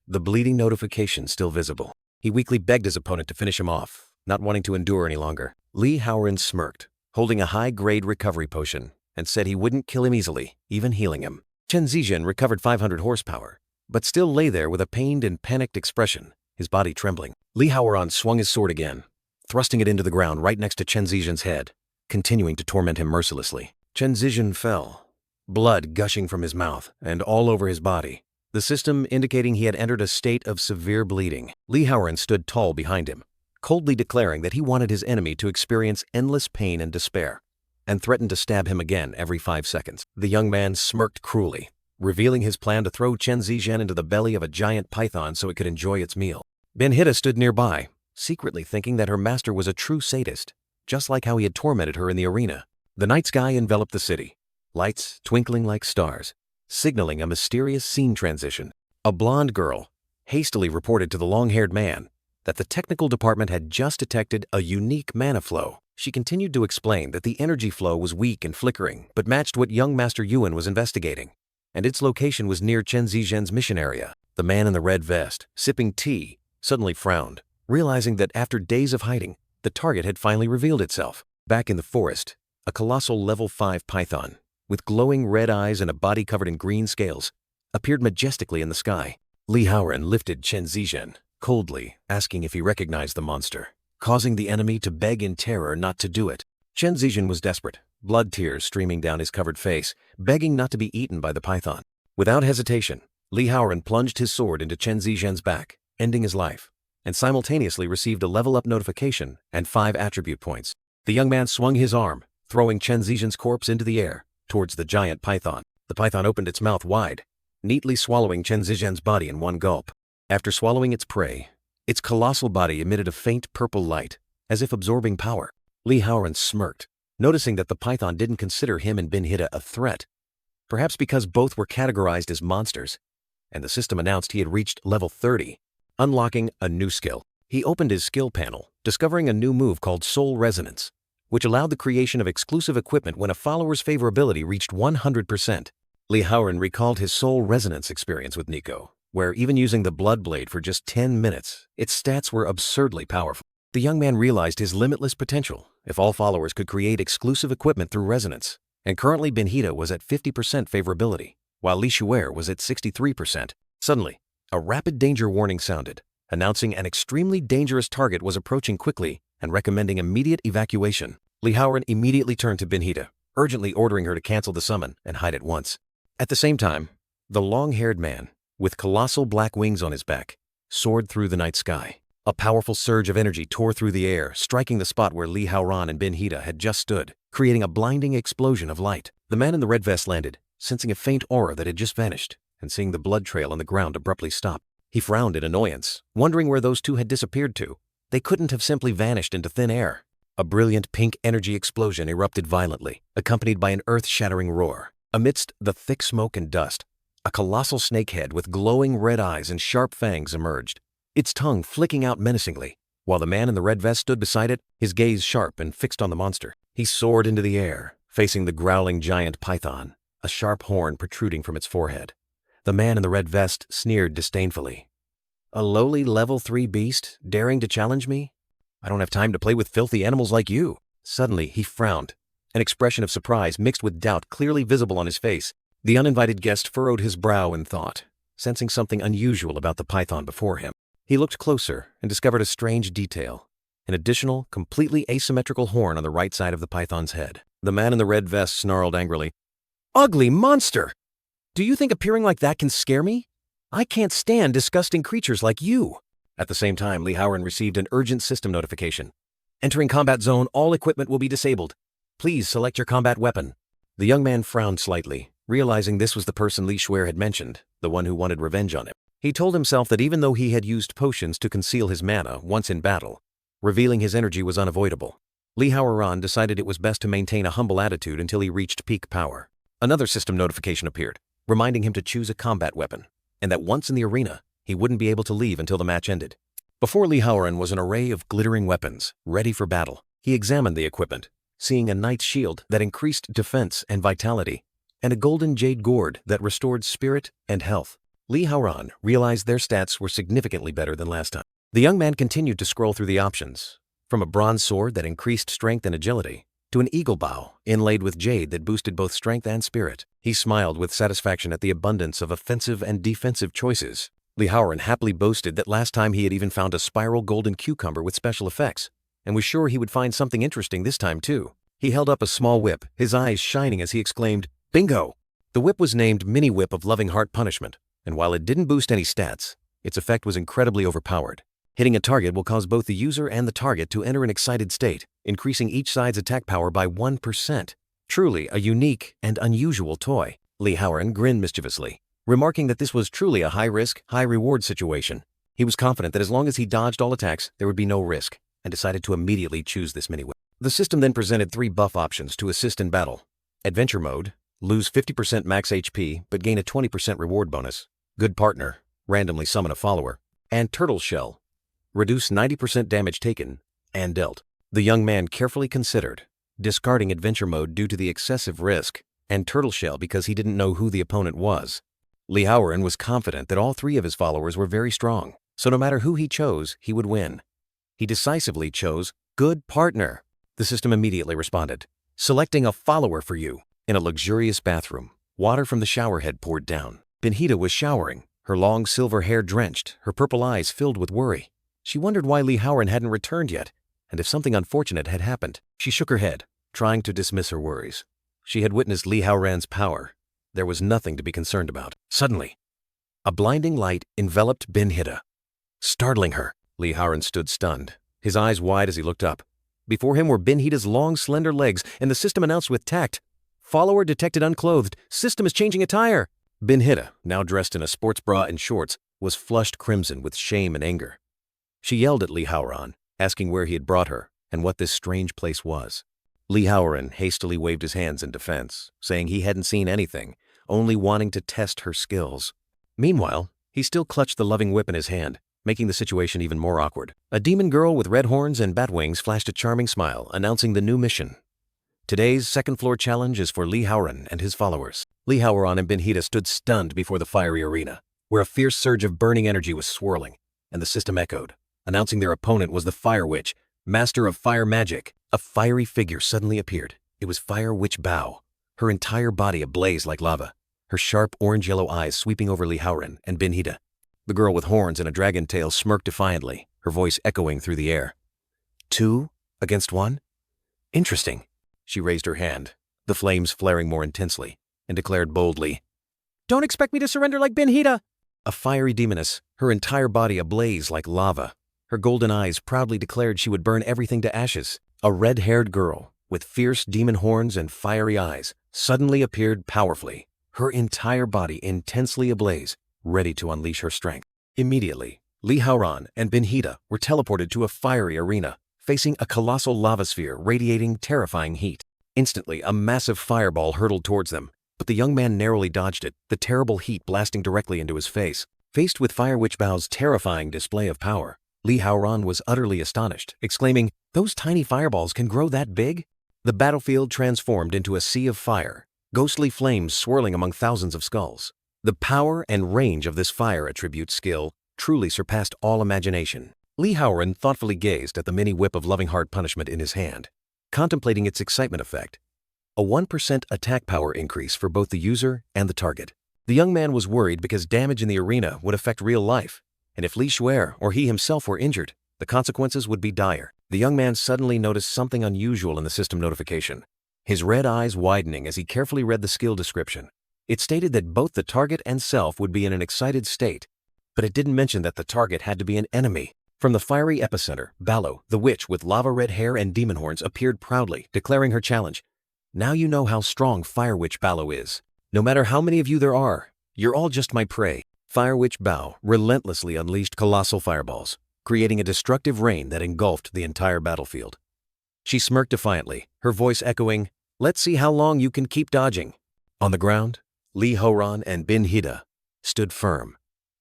the bleeding notification still visible. He weakly begged his opponent to finish him off, not wanting to endure any longer. Li Haoran smirked, holding a high-grade recovery potion, and said he wouldn't kill him easily, even healing him. Chen Zizhen recovered 500 horsepower, but still lay there with a pained and panicked expression, his body trembling. Li Haoran swung his sword again, thrusting it into the ground right next to Chen Zizhen's head, continuing to torment him mercilessly. Chen Zizhen fell, blood gushing from his mouth and all over his body, the system indicating he had entered a state of severe bleeding. Li Haoran stood tall behind him, coldly declaring that he wanted his enemy to experience endless pain and despair, and threatened to stab him again every 5 seconds. The young man smirked cruelly, revealing his plan to throw Chen Zizhen into the belly of a giant python so it could enjoy its meal. Benhita stood nearby, secretly thinking that her master was a true sadist, just like how he had tormented her in the arena. The night sky enveloped the city, lights twinkling like stars, signaling a mysterious scene transition. A blonde girl hastily reported to the long-haired man that the technical department had just detected a unique mana flow. She continued to explain that the energy flow was weak and flickering, but matched what young Master Yuan was investigating, and its location was near Chen Zizhen's mission area. The man in the red vest, sipping tea, suddenly frowned, realizing that after days of hiding, the target had finally revealed itself. Back in the forest, a colossal level 5 python, with glowing red eyes and a body covered in green scales, appeared majestically in the sky. Li Haoran lifted Chen Zizhen, coldly asking if he recognized the monster, causing the enemy to beg in terror not to do it. Chen Zizhen was desperate, blood tears streaming down his covered face, begging not to be eaten by the python. Without hesitation, Li Haoran plunged his sword into Chen Zizhen's back, ending his life, and simultaneously received a level-up notification and 5 attribute points. The young man swung his arm, throwing Chen Zizhen's corpse into the air, towards the giant python. The python opened its mouth wide, neatly swallowing Chen Zizhen's body in one gulp. After swallowing its prey, its colossal body emitted a faint purple light, as if absorbing power. Li Haoran smirked, noticing that the python didn't consider him and Benhita a threat, perhaps because both were categorized as monsters, and the system announced he had reached level 30, unlocking a new skill. He opened his skill panel, discovering a new move called Soul Resonance, which allowed the creation of exclusive equipment when a follower's favorability reached 100%. Li Haoran recalled his Soul Resonance experience with Nico, where even using the Blood Blade for just 10 minutes, its stats were absurdly powerful. The young man realized his limitless potential if all followers could create exclusive equipment through resonance, and currently Benhita was at 50% favorability, while Li Shuer was at 63%. Suddenly, a rapid danger warning sounded, announcing an extremely dangerous target was approaching quickly and recommending immediate evacuation. Li Haoran immediately turned to Benhita, urgently ordering her to cancel the summon and hide at once. At the same time, the long-haired man, with colossal black wings on his back, soared through the night sky. A powerful surge of energy tore through the air, striking the spot where Li Haoran and Benhita had just stood, creating a blinding explosion of light. The man in the red vest landed, sensing a faint aura that had just vanished, and seeing the blood trail on the ground abruptly stop. He frowned in annoyance, wondering where those two had disappeared to. They couldn't have simply vanished into thin air. A brilliant pink energy explosion erupted violently, accompanied by an earth-shattering roar. Amidst the thick smoke and dust, a colossal snakehead with glowing red eyes and sharp fangs emerged, its tongue flicking out menacingly, while the man in the red vest stood beside it, his gaze sharp and fixed on the monster. He soared into the air, facing the growling giant python, a sharp horn protruding from its forehead. The man in the red vest sneered disdainfully. "A lowly level 3 beast, daring to challenge me? I don't have time to play with filthy animals like you." Suddenly, he frowned, an expression of surprise mixed with doubt clearly visible on his face. The uninvited guest furrowed his brow in thought, sensing something unusual about the python before him. He looked closer and discovered a strange detail, an additional, completely asymmetrical horn on the right side of the python's head. The man in the red vest snarled angrily, "Ugly monster! Do you think appearing like that can scare me? I can't stand disgusting creatures like you." At the same time, Lee Howren received an urgent system notification. "Entering combat zone, all equipment will be disabled. Please select your combat weapon." The young man frowned slightly, realizing this was the person Li Shuer had mentioned, the one who wanted revenge on him. He told himself that even though he had used potions to conceal his mana once in battle, revealing his energy was unavoidable. Li Howren decided it was best to maintain a humble attitude until he reached peak power. Another system notification appeared, reminding him to choose a combat weapon, and that once in the arena, he wouldn't be able to leave until the match ended. Before Li Howren was an array of glittering weapons, ready for battle. He examined the equipment, seeing a knight's shield that increased defense and vitality, and a golden jade gourd that restored spirit and health. Li Howren realized their stats were significantly better than last time. The young man continued to scroll through the options, from a bronze sword that increased strength and agility, to an eagle bow inlaid with jade that boosted both strength and spirit. He smiled with satisfaction at the abundance of offensive and defensive choices. Li Howren happily boasted that last time he had even found a spiral golden cucumber with special effects, and was sure he would find something interesting this time too. He held up a small whip, his eyes shining as he exclaimed, "Bingo!" The whip was named Mini Whip of Loving Heart Punishment, and while it didn't boost any stats, its effect was incredibly overpowered. Hitting a target will cause both the user and the target to enter an excited state, increasing each side's attack power by 1%. Truly a unique and unusual toy. Li Howren grinned mischievously, remarking that this was truly a high-risk, high-reward situation. He was confident that as long as he dodged all attacks, there would be no risk, and decided to immediately choose this mini-whip. The system then presented 3 buff options to assist in battle. Adventure Mode, lose 50% max HP but gain a 20% reward bonus. Good Partner, randomly summon a follower. And Turtle Shell, reduce 90% damage taken and dealt. The young man carefully considered, discarding Adventure Mode due to the excessive risk, and Turtle Shell because he didn't know who the opponent was. Li Howren was confident that all 3 of his followers were very strong, so no matter who he chose, he would win. He decisively chose Good Partner. The system immediately responded, selecting a follower for you. In a luxurious bathroom, water from the shower head poured down. Benhita was showering, her long silver hair drenched, her purple eyes filled with worry. She wondered why Li Howren hadn't returned yet, and if something unfortunate had happened. She shook her head, trying to dismiss her worries. She had witnessed Li Howren's power. There was nothing to be concerned about. Suddenly, a blinding light enveloped Benhita. Startling her, Li Howren stood stunned, his eyes wide as he looked up. Before him were Benhita's long, slender legs, and the system announced with tact, "Follower detected unclothed. System is changing attire." Benhita, now dressed in a sports bra and shorts, was flushed crimson with shame and anger. She yelled at Li Howren, asking where he had brought her and what this strange place was. Li Howren hastily waved his hands in defense, saying he hadn't seen anything, only wanting to test her skills. Meanwhile, he still clutched the loving whip in his hand, making the situation even more awkward. A demon girl with red horns and bat wings flashed a charming smile, announcing the new mission. Today's second-floor challenge is for Li Howren and his followers. Li Howren and Benhita stood stunned before the fiery arena, where a fierce surge of burning energy was swirling, and the system echoed, announcing their opponent was the Fire Witch, master of fire magic. A fiery figure suddenly appeared. It was Fire Witch Bao, her entire body ablaze like lava, her sharp orange-yellow eyes sweeping over Li Howren and Benhita. The girl with horns and a dragon tail smirked defiantly, her voice echoing through the air. 2 against 1? Interesting. She raised her hand, the flames flaring more intensely, and declared boldly, "Don't expect me to surrender like Benhita!" A fiery demoness, her entire body ablaze like lava. Her golden eyes proudly declared she would burn everything to ashes. A red-haired girl, with fierce demon horns and fiery eyes, suddenly appeared powerfully, her entire body intensely ablaze, ready to unleash her strength. Immediately, Li Howren and Benhita were teleported to a fiery arena, facing a colossal lava sphere radiating terrifying heat. Instantly, a massive fireball hurtled towards them, but the young man narrowly dodged it, the terrible heat blasting directly into his face. Faced with Fire Witch Bao's terrifying display of power, Li Haoran was utterly astonished, exclaiming, "Those tiny fireballs can grow that big?" The battlefield transformed into a sea of fire, ghostly flames swirling among thousands of skulls. The power and range of this fire attribute skill truly surpassed all imagination. Li Haoran thoughtfully gazed at the mini whip of Loving Heart Punishment in his hand, contemplating its excitement effect. A 1% attack power increase for both the user and the target. The young man was worried because damage in the arena would affect real life, and if Li Shuer or he himself were injured, the consequences would be dire. The young man suddenly noticed something unusual in the system notification, his red eyes widening as he carefully read the skill description. It stated that both the target and self would be in an excited state, but it didn't mention that the target had to be an enemy. From the fiery epicenter, Ballo, the witch with lava-red hair and demon horns, appeared proudly, declaring her challenge. "Now you know how strong Fire Witch Ballo is. No matter how many of you there are, you're all just my prey." Fire Witch Bao relentlessly unleashed colossal fireballs, creating a destructive rain that engulfed the entire battlefield. She smirked defiantly, her voice echoing, "Let's see how long you can keep dodging." On the ground, Li Haoran and Bin Hida stood firm,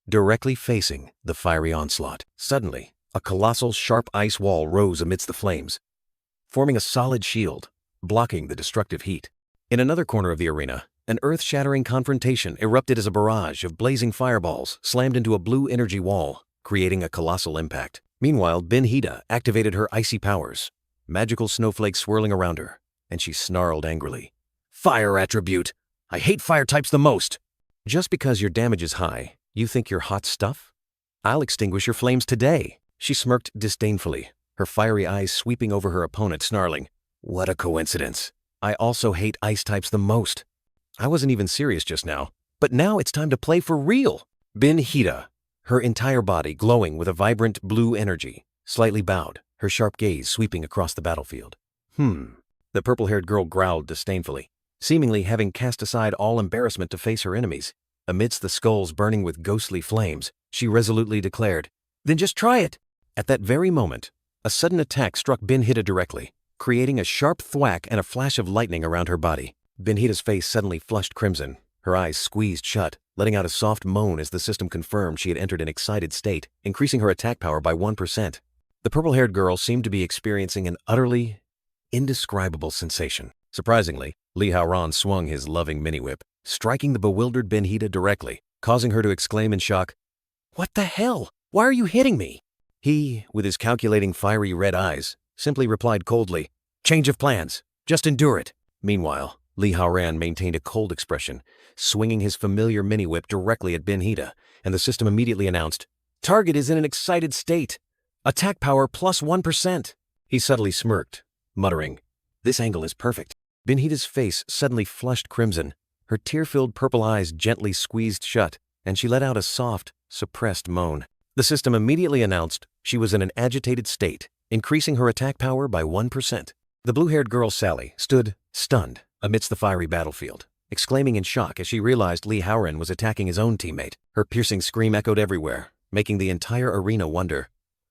directly facing the fiery onslaught. Suddenly, a colossal sharp ice wall rose amidst the flames, forming a solid shield, blocking the destructive heat. In another corner of the arena, an earth-shattering confrontation erupted as a barrage of blazing fireballs slammed into a blue energy wall, creating a colossal impact. Meanwhile, Bin Hida activated her icy powers, magical snowflakes swirling around her, and she snarled angrily. "Fire attribute! I hate fire types the most! Just because your damage is high, you think you're hot stuff? I'll extinguish your flames today." She smirked disdainfully, her fiery eyes sweeping over her opponent, snarling, "What a coincidence. I also hate ice types the most. I wasn't even serious just now, but now it's time to play for real." Bin Hida, her entire body glowing with a vibrant blue energy, slightly bowed, her sharp gaze sweeping across the battlefield. The purple-haired girl growled disdainfully, seemingly having cast aside all embarrassment to face her enemies. Amidst the skulls burning with ghostly flames, she resolutely declared, "Then just try it." At that very moment, a sudden attack struck Bin Hida directly, creating a sharp thwack and a flash of lightning around her body. Bin Hida's face suddenly flushed crimson, her eyes squeezed shut, letting out a soft moan as the system confirmed she had entered an excited state, increasing her attack power by 1%. The purple-haired girl seemed to be experiencing an utterly indescribable sensation. Surprisingly, Li Haoran swung his loving mini-whip, striking the bewildered Bin Hida directly, causing her to exclaim in shock, "What the hell? Why are you hitting me?" He, with his calculating fiery red eyes, simply replied coldly, "Change of plans. Just endure it." Meanwhile, Li Haoran maintained a cold expression, swinging his familiar mini-whip directly at Bin Hida, and the system immediately announced, "Target is in an excited state. Attack power plus 1%. He subtly smirked, muttering, "This angle is perfect." Bin Hida's face suddenly flushed crimson, her tear-filled purple eyes gently squeezed shut, and she let out a soft, suppressed moan. The system immediately announced she was in an agitated state, increasing her attack power by 1%. The blue-haired girl Sally stood, stunned, amidst the fiery battlefield, exclaiming in shock as she realized Li Haoran was attacking his own teammate. Her piercing scream echoed everywhere, making the entire arena wonder,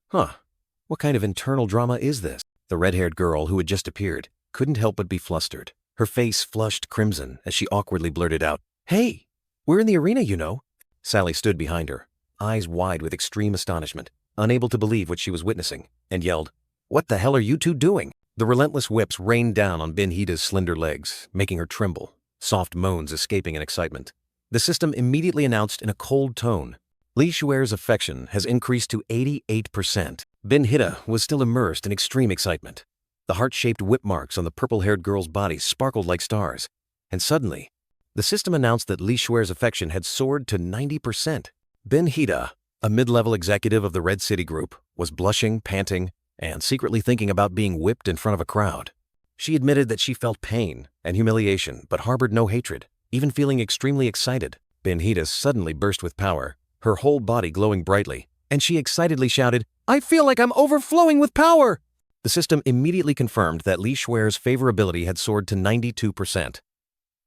what kind of internal drama is this? The red-haired girl who had just appeared couldn't help but be flustered. Her face flushed crimson as she awkwardly blurted out, "Hey, we're in the arena, you know." Sally stood behind her, eyes wide with extreme astonishment, unable to believe what she was witnessing, and yelled, "What the hell are you two doing?" The relentless whips rained down on Bin Hida's slender legs, making her tremble, soft moans escaping in excitement. The system immediately announced in a cold tone, "Li Shuer's affection has increased to 88%. Bin Hida was still immersed in extreme excitement. The heart-shaped whip marks on the purple-haired girl's body sparkled like stars, and suddenly, the system announced that Li Shuer's affection had soared to 90%. Bin Hida, a mid-level executive of the Red City Group, was blushing, panting, and secretly thinking about being whipped in front of a crowd. She admitted that she felt pain and humiliation, but harbored no hatred, even feeling extremely excited. Bin Hida suddenly burst with power, her whole body glowing brightly, and she excitedly shouted, "I feel like I'm overflowing with power!" The system immediately confirmed that Li Shuer's favorability had soared to 92%,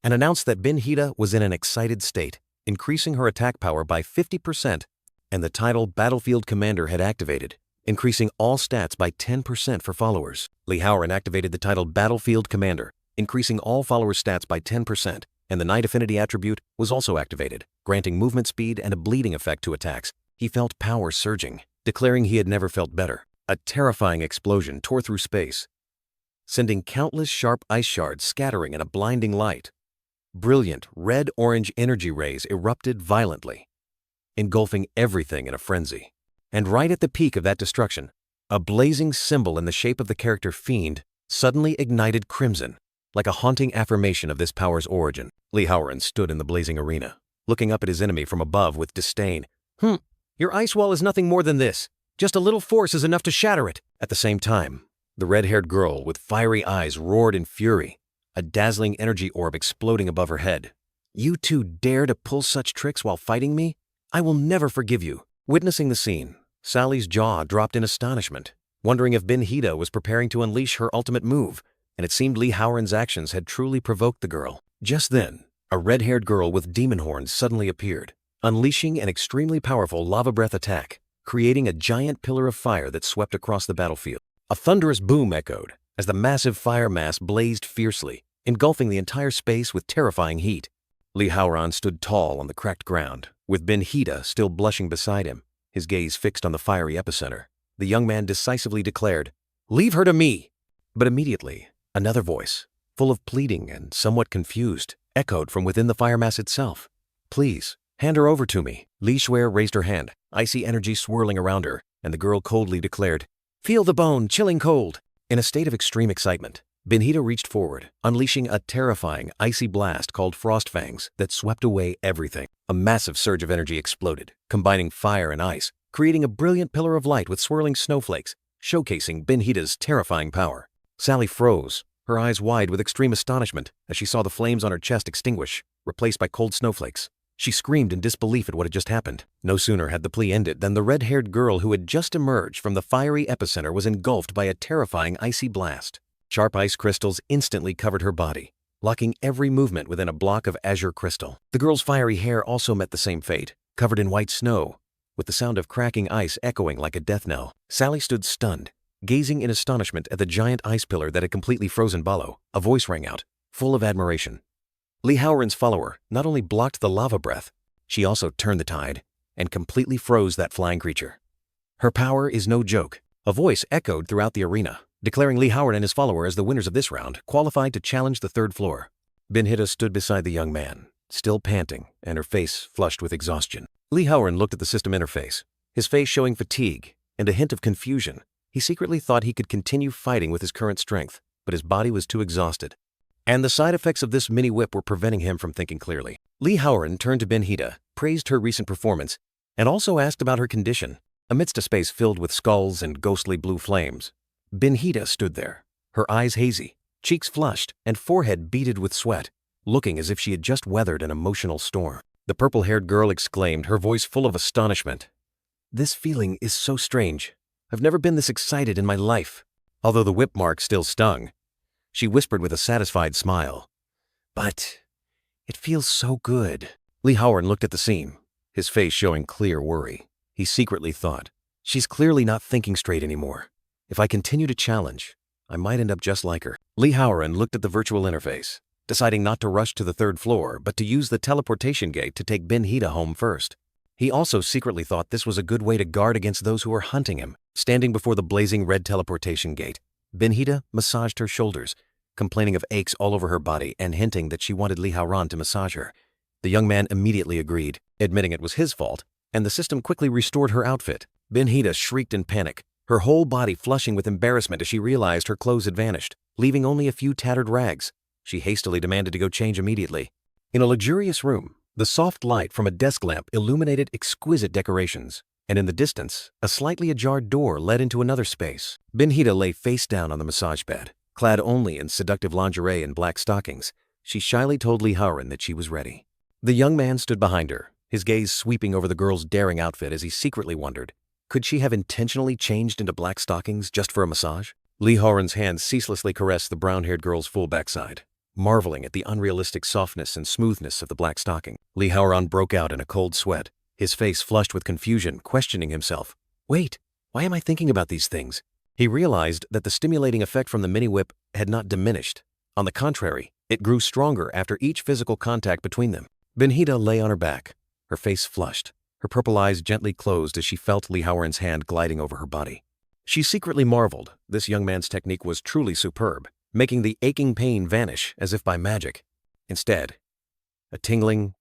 and announced that Bin Hida was in an excited state, increasing her attack power by 50%, and the title Battlefield Commander had activated, increasing all stats by 10% for followers. Li Haoran activated the title Battlefield Commander, increasing all followers' stats by 10%, and the Night Affinity attribute was also activated, granting movement speed and a bleeding effect to attacks. He felt power surging, declaring he had never felt better. A terrifying explosion tore through space, sending countless sharp ice shards scattering in a blinding light. Brilliant red-orange energy rays erupted violently, engulfing everything in a frenzy. And right at the peak of that destruction, a blazing symbol in the shape of the character Fiend suddenly ignited crimson, like a haunting affirmation of this power's origin. Li Haoran stood in the blazing arena, looking up at his enemy from above with disdain. Your ice wall is nothing more than this. Just a little force is enough to shatter it. At the same time, the red-haired girl with fiery eyes roared in fury, a dazzling energy orb exploding above her head. You two dare to pull such tricks while fighting me? I will never forgive you. Witnessing the scene, Sally's jaw dropped in astonishment, wondering if Ben-Hida was preparing to unleash her ultimate move, and it seemed Li Haoran's actions had truly provoked the girl. Just then, a red-haired girl with demon horns suddenly appeared, unleashing an extremely powerful lava breath attack, creating a giant pillar of fire that swept across the battlefield. A thunderous boom echoed as the massive fire mass blazed fiercely, engulfing the entire space with terrifying heat. Li Haoran stood tall on the cracked ground, with Ben-Hida still blushing beside him, his gaze fixed on the fiery epicenter. The young man decisively declared, "Leave her to me!" But immediately, another voice, full of pleading and somewhat confused, echoed from within the fire mass itself. "Please, hand her over to me." Li Shuer raised her hand, icy energy swirling around her, and the girl coldly declared, "Feel the bone, chilling cold." In a state of extreme excitement, Ben-Hida reached forward, unleashing a terrifying, icy blast called Frost Fangs that swept away everything. A massive surge of energy exploded, combining fire and ice, creating a brilliant pillar of light with swirling snowflakes, showcasing Ben-Hida's terrifying power. Sally froze, her eyes wide with extreme astonishment as she saw the flames on her chest extinguish, replaced by cold snowflakes. She screamed in disbelief at what had just happened. No sooner had the plea ended than the red-haired girl who had just emerged from the fiery epicenter was engulfed by a terrifying icy blast. Sharp ice crystals instantly covered her body, locking every movement within a block of azure crystal. The girl's fiery hair also met the same fate, covered in white snow, with the sound of cracking ice echoing like a death knell. Sally stood stunned, gazing in astonishment at the giant ice pillar that had completely frozen Balo. A voice rang out, full of admiration. Li Haoran's follower not only blocked the lava breath, she also turned the tide and completely froze that flying creature. Her power is no joke. A voice echoed throughout the arena, declaring Li Haoran and his follower as the winners of this round, qualified to challenge the third floor. Ben-Hida stood beside the young man, still panting, and her face flushed with exhaustion. Li Haoran looked at the system interface, his face showing fatigue and a hint of confusion. He secretly thought he could continue fighting with his current strength, but his body was too exhausted, and the side effects of this mini-whip were preventing him from thinking clearly. Li Haoran turned to Ben-Hida, praised her recent performance, and also asked about her condition. Amidst a space filled with skulls and ghostly blue flames, Ben-Hida stood there, her eyes hazy, cheeks flushed, and forehead beaded with sweat, looking as if she had just weathered an emotional storm. The purple-haired girl exclaimed, her voice full of astonishment, "This feeling is so strange. I've never been this excited in my life." Although the whip mark still stung, she whispered with a satisfied smile, "But it feels so good." Li Haoran looked at the scene, his face showing clear worry. He secretly thought, "She's clearly not thinking straight anymore. If I continue to challenge, I might end up just like her." Li Haoran looked at the virtual interface, deciding not to rush to the third floor, but to use the teleportation gate to take Ben-Hida home first. He also secretly thought this was a good way to guard against those who were hunting him. Standing before the blazing red teleportation gate, Ben-Hida massaged her shoulders, complaining of aches all over her body and hinting that she wanted Li Haoran to massage her. The young man immediately agreed, admitting it was his fault, and the system quickly restored her outfit. Ben-Hida shrieked in panic, her whole body flushing with embarrassment as she realized her clothes had vanished, leaving only a few tattered rags. She hastily demanded to go change immediately. In a luxurious room, the soft light from a desk lamp illuminated exquisite decorations, and in the distance, a slightly ajar door led into another space. Ben-Hida lay face down on the massage bed, clad only in seductive lingerie and black stockings. She shyly told Li Haoran that she was ready. The young man stood behind her, his gaze sweeping over the girl's daring outfit as he secretly wondered, could she have intentionally changed into black stockings just for a massage? Li Haoran's hands ceaselessly caressed the brown-haired girl's full backside, marveling at the unrealistic softness and smoothness of the black stocking. Li Haoran broke out in a cold sweat, his face flushed with confusion, questioning himself. Wait, Why am I thinking about these things? He realized that the stimulating effect from the mini-whip had not diminished. On the contrary, it grew stronger after each physical contact between them. Benhita lay on her back, her face flushed, her purple eyes gently closed as she felt Lee Howren's hand gliding over her body. She secretly marveled. This young man's technique was truly superb, making the aching pain vanish as if by magic. Instead, a tingling,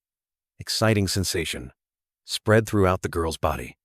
exciting sensation spread throughout the girl's body,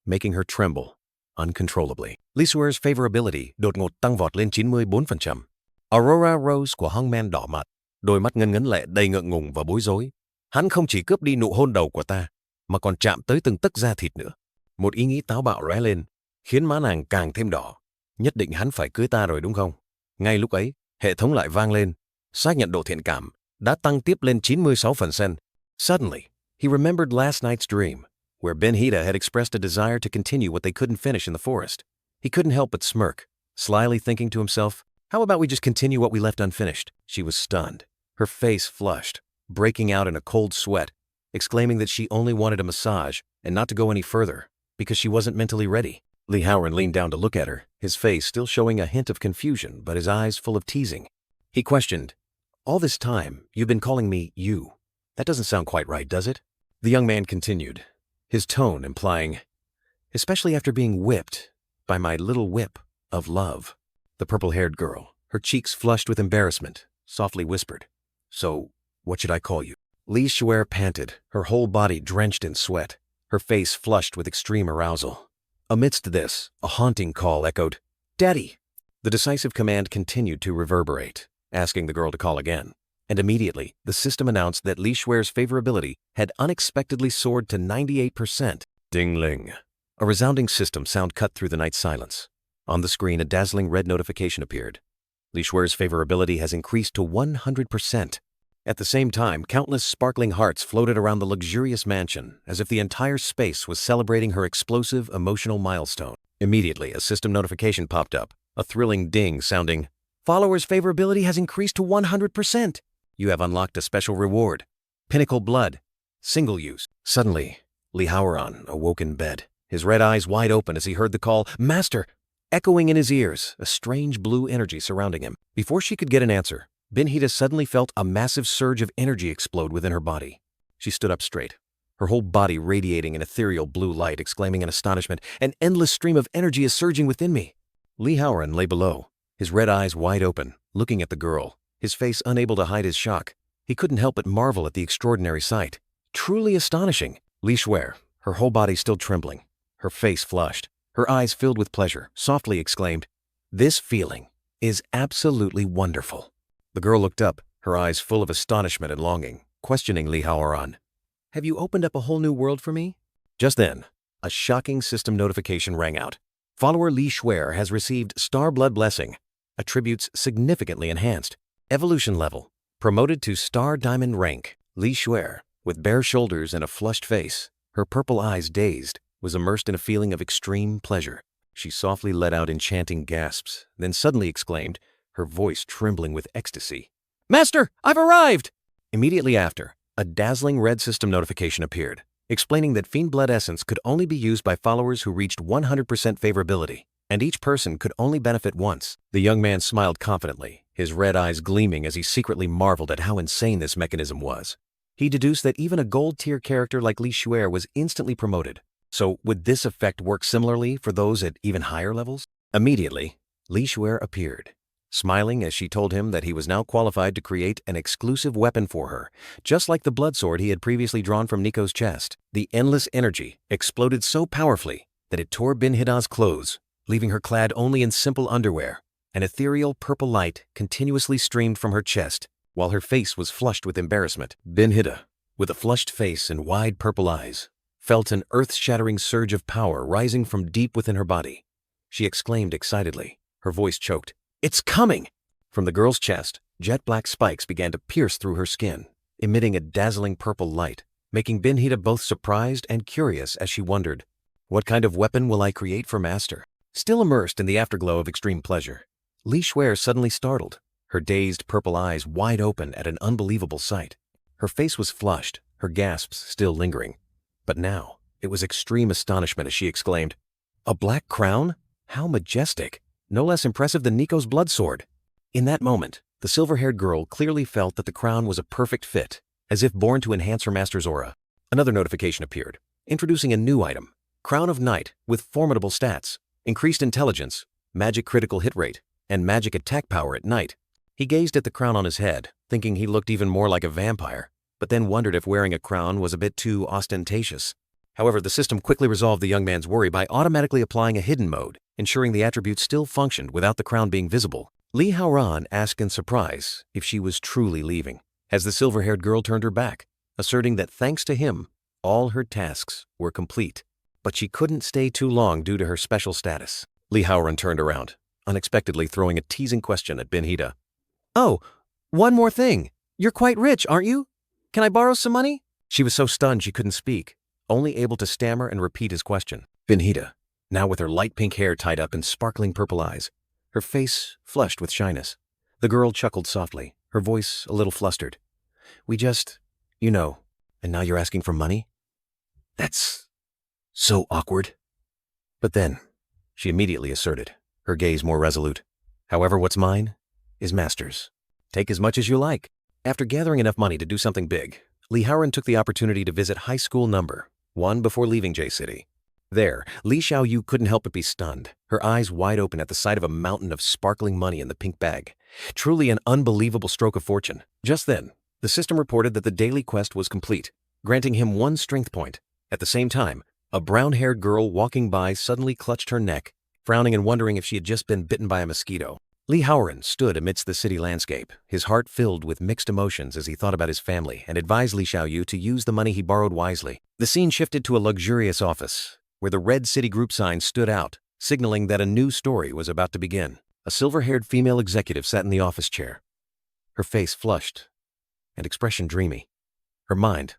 making her tremble uncontrollably. Lee Suer's favorability đột ngột tăng vọt lên 94%. Aurora Rose của Hongman đỏ mặt, đôi mắt ngấn ngấn lệ đầy ngượng ngùng và bối rối. Hắn không chỉ cướp đi nụ hôn đầu của ta, mà còn chạm tới từng tấc da thịt nữa. Một ý nghĩ táo bạo lóe lên, khiến má nàng càng thêm đỏ. Nhất định hắn phải cưới ta rồi đúng không? Ngay lúc ấy, hệ thống lại vang lên. Xác nhận độ thiện cảm đã tăng tiếp lên 96%. Suddenly, he remembered last night's dream, where Benhita had expressed a desire to continue what they couldn't finish in the forest. He couldn't help but smirk, slyly thinking to himself, how about we just continue what we left unfinished? She was stunned, her face flushed, breaking out in a cold sweat, exclaiming that she only wanted a massage and not to go any further, because she wasn't mentally ready. Lee Howren leaned down to look at her, his face still showing a hint of confusion, but his eyes full of teasing. He questioned, all this time, you've been calling me you. That doesn't sound quite right, does it? The young man continued, his tone implying, especially after being whipped by my little whip of love. The purple-haired girl, her cheeks flushed with embarrassment, softly whispered, so, what should I call you? Lee Suer panted, her whole body drenched in sweat, her face flushed with extreme arousal. Amidst this, a haunting call echoed, Daddy! The decisive command continued to reverberate, asking the girl to call again. And immediately, the system announced that Lee Suer's favorability had unexpectedly soared to 98%. Ding-ling. A resounding system sound cut through the night silence. On the screen, a dazzling red notification appeared. Lee Suer's favorability has increased to 100%. At the same time, countless sparkling hearts floated around the luxurious mansion, as if the entire space was celebrating her explosive, emotional milestone. Immediately, a system notification popped up, a thrilling ding sounding, Followers' favorability has increased to 100%. You have unlocked a special reward. Pinnacle Blood. Single use. Suddenly, Lee Howren awoke in bed, his red eyes wide open as he heard the call, Master! Echoing in his ears, a strange blue energy surrounding him. Before she could get an answer, Benhita suddenly felt a massive surge of energy explode within her body. She stood up straight, her whole body radiating an ethereal blue light, exclaiming in astonishment, an endless stream of energy is surging within me. Lee Howren lay below, his red eyes wide open, looking at the girl, his face unable to hide his shock. He couldn't help but marvel at the extraordinary sight. Truly astonishing. Lee Suer, her whole body still trembling, her face flushed, her eyes filled with pleasure, softly exclaimed, This feeling is absolutely wonderful. The girl looked up, her eyes full of astonishment and longing, questioning Lee Howren. Have you opened up a whole new world for me? Just then, a shocking system notification rang out. Follower Lee Suer has received Star Blood Blessing, attributes significantly enhanced, evolution level, promoted to Star Diamond rank. Lee Suer, with bare shoulders and a flushed face, her purple eyes dazed, was immersed in a feeling of extreme pleasure. She softly let out enchanting gasps, then suddenly exclaimed, her voice trembling with ecstasy, Master, I've arrived! Immediately after, a dazzling red system notification appeared, explaining that Fiend Blood Essence could only be used by followers who reached 100% favorability, and each person could only benefit once. The young man smiled confidently, his red eyes gleaming as he secretly marveled at how insane this mechanism was. He deduced that even a gold-tier character like Lee Suer was instantly promoted. So would this effect work similarly for those at even higher levels? Immediately, Lee Suer appeared, smiling as she told him that he was now qualified to create an exclusive weapon for her, just like the blood sword he had previously drawn from Nico's chest. The endless energy exploded so powerfully that it tore Benhita's clothes, leaving her clad only in simple underwear. An ethereal purple light continuously streamed from her chest, while her face was flushed with embarrassment. Benhita, with a flushed face and wide purple eyes, felt an earth-shattering surge of power rising from deep within her body. She exclaimed excitedly, her voice choked, It's coming! From the girl's chest, jet-black spikes began to pierce through her skin, emitting a dazzling purple light, making Benhita both surprised and curious as she wondered, what kind of weapon will I create for Master? Still immersed in the afterglow of extreme pleasure, Lee Suer suddenly startled, her dazed purple eyes wide open at an unbelievable sight. Her face was flushed, her gasps still lingering. But now, it was extreme astonishment as she exclaimed, A black crown? How majestic. No less impressive than Nico's blood sword. In that moment, the silver-haired girl clearly felt that the crown was a perfect fit, as if born to enhance her master's aura. Another notification appeared, introducing a new item. Crown of Knight with formidable stats, increased intelligence, magic critical hit rate, and magic attack power at night. He gazed at the crown on his head, thinking he looked even more like a vampire, but then wondered if wearing a crown was a bit too ostentatious. However, the system quickly resolved the young man's worry by automatically applying a hidden mode, ensuring the attribute still functioned without the crown being visible. Li Haoran asked in surprise if she was truly leaving, as the silver-haired girl turned her back, asserting that thanks to him, all her tasks were complete. But she couldn't stay too long due to her special status. Li Haoran turned around, unexpectedly throwing a teasing question at Binhida. Oh, one more thing. You're quite rich, aren't you? Can I borrow some money? She was so stunned she couldn't speak, only able to stammer and repeat his question. Binhida, now with her light pink hair tied up in sparkling purple eyes, her face flushed with shyness. The girl chuckled softly, her voice a little flustered. We just, and now you're asking for money? That's so awkward. But then, she immediately asserted, her gaze more resolute. However, what's mine is master's. Take as much as you like. After gathering enough money to do something big, Li Haoran took the opportunity to visit high school number 1 before leaving J-City. There, Li Xiaoyu couldn't help but be stunned, her eyes wide open at the sight of a mountain of sparkling money in the pink bag. Truly an unbelievable stroke of fortune. Just then, the system reported that the daily quest was complete, granting him 1 strength point. At the same time, a brown-haired girl walking by suddenly clutched her neck, frowning and wondering if she had just been bitten by a mosquito. Li Haoran stood amidst the city landscape, his heart filled with mixed emotions as he thought about his family and advised Li Xiaoyu to use the money he borrowed wisely. The scene shifted to a luxurious office, where the red city group sign stood out, signaling that a new story was about to begin. A silver-haired female executive sat in the office chair, her face flushed and expression dreamy, her mind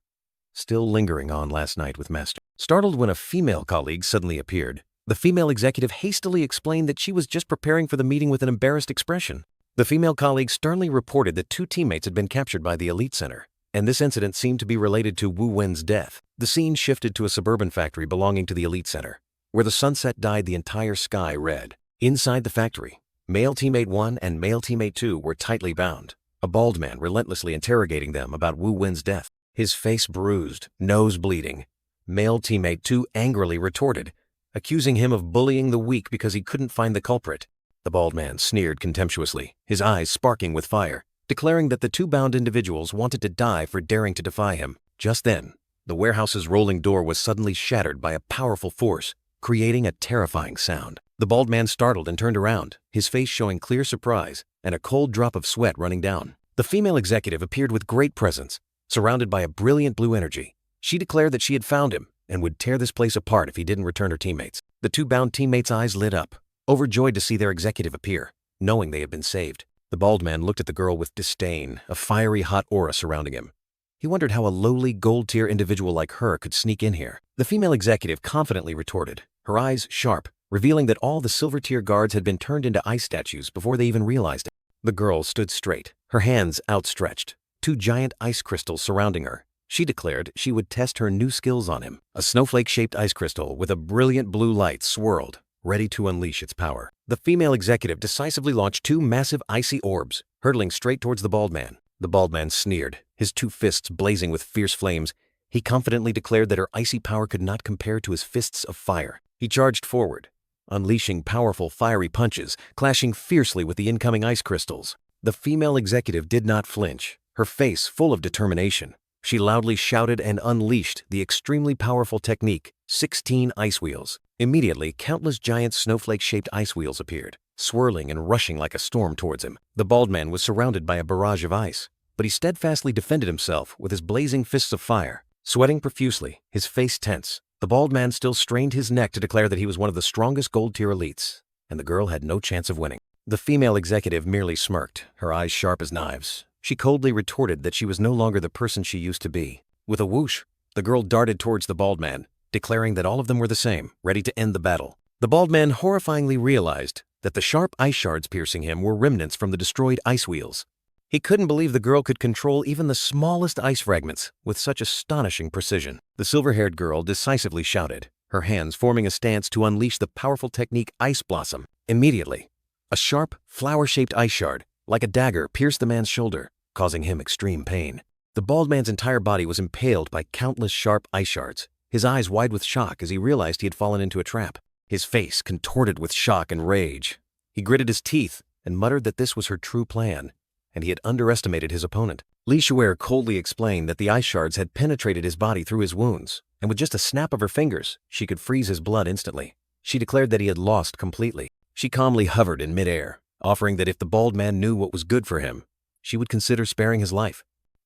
still lingering on last night with Master. Startled when a female colleague suddenly appeared, the female executive hastily explained that she was just preparing for the meeting with an embarrassed expression. The female colleague sternly reported that 2 teammates had been captured by the Elite Center, and this incident seemed to be related to Wu Wen's death. The scene shifted to a suburban factory belonging to the Elite Center, where the sunset dyed the entire sky red. Inside the factory, male teammate 1 and male teammate 2 were tightly bound, a bald man relentlessly interrogating them about Wu Wen's death, his face bruised, nose bleeding. Male teammate 2 angrily retorted, accusing him of bullying the weak because he couldn't find the culprit. The bald man sneered contemptuously, his eyes sparking with fire, declaring that the 2 bound individuals wanted to die for daring to defy him. Just then, the warehouse's rolling door was suddenly shattered by a powerful force, creating a terrifying sound. The bald man startled and turned around, his face showing clear surprise and a cold drop of sweat running down. The female executive appeared with great presence, surrounded by a brilliant blue energy. She declared that she had found him and would tear this place apart if he didn't return her teammates. The 2 bound teammates' eyes lit up, overjoyed to see their executive appear, knowing they had been saved. The bald man looked at the girl with disdain, a fiery hot aura surrounding him. He wondered how a lowly gold-tier individual like her could sneak in here. The female executive confidently retorted, her eyes sharp, revealing that all the silver-tier guards had been turned into ice statues before they even realized it. The girl stood straight, her hands outstretched, 2 giant ice crystals surrounding her. She declared she would test her new skills on him. A snowflake-shaped ice crystal with a brilliant blue light swirled, ready to unleash its power. The female executive decisively launched 2 massive icy orbs, hurtling straight towards the bald man. The bald man sneered, his 2 fists blazing with fierce flames. He confidently declared that her icy power could not compare to his fists of fire. He charged forward, unleashing powerful fiery punches, clashing fiercely with the incoming ice crystals. The female executive did not flinch, her face full of determination. She loudly shouted and unleashed the extremely powerful technique, 16 ice wheels. Immediately, countless giant snowflake-shaped ice wheels appeared, swirling and rushing like a storm towards him. The bald man was surrounded by a barrage of ice, but he steadfastly defended himself with his blazing fists of fire. Sweating profusely, his face tense, the bald man still strained his neck to declare that he was one of the strongest gold-tier elites, and the girl had no chance of winning. The female executive merely smirked, her eyes sharp as knives. She coldly retorted that she was no longer the person she used to be. With a whoosh, the girl darted towards the bald man, declaring that all of them were the same, ready to end the battle. The bald man horrifyingly realized that the sharp ice shards piercing him were remnants from the destroyed ice wheels. He couldn't believe the girl could control even the smallest ice fragments with such astonishing precision. The silver-haired girl decisively shouted, her hands forming a stance to unleash the powerful technique Ice Blossom. Immediately, a sharp, flower-shaped ice shard, like a dagger, pierced the man's shoulder, causing him extreme pain. The bald man's entire body was impaled by countless sharp ice shards, his eyes wide with shock as he realized he had fallen into a trap. His face contorted with shock and rage. He gritted his teeth and muttered that this was her true plan, and he had underestimated his opponent. Li Shuer coldly explained that the ice shards had penetrated his body through his wounds, and with just a snap of her fingers, she could freeze his blood instantly. She declared that he had lost completely. She calmly hovered in midair, offering that if the bald man knew what was good for him, she would consider sparing his life.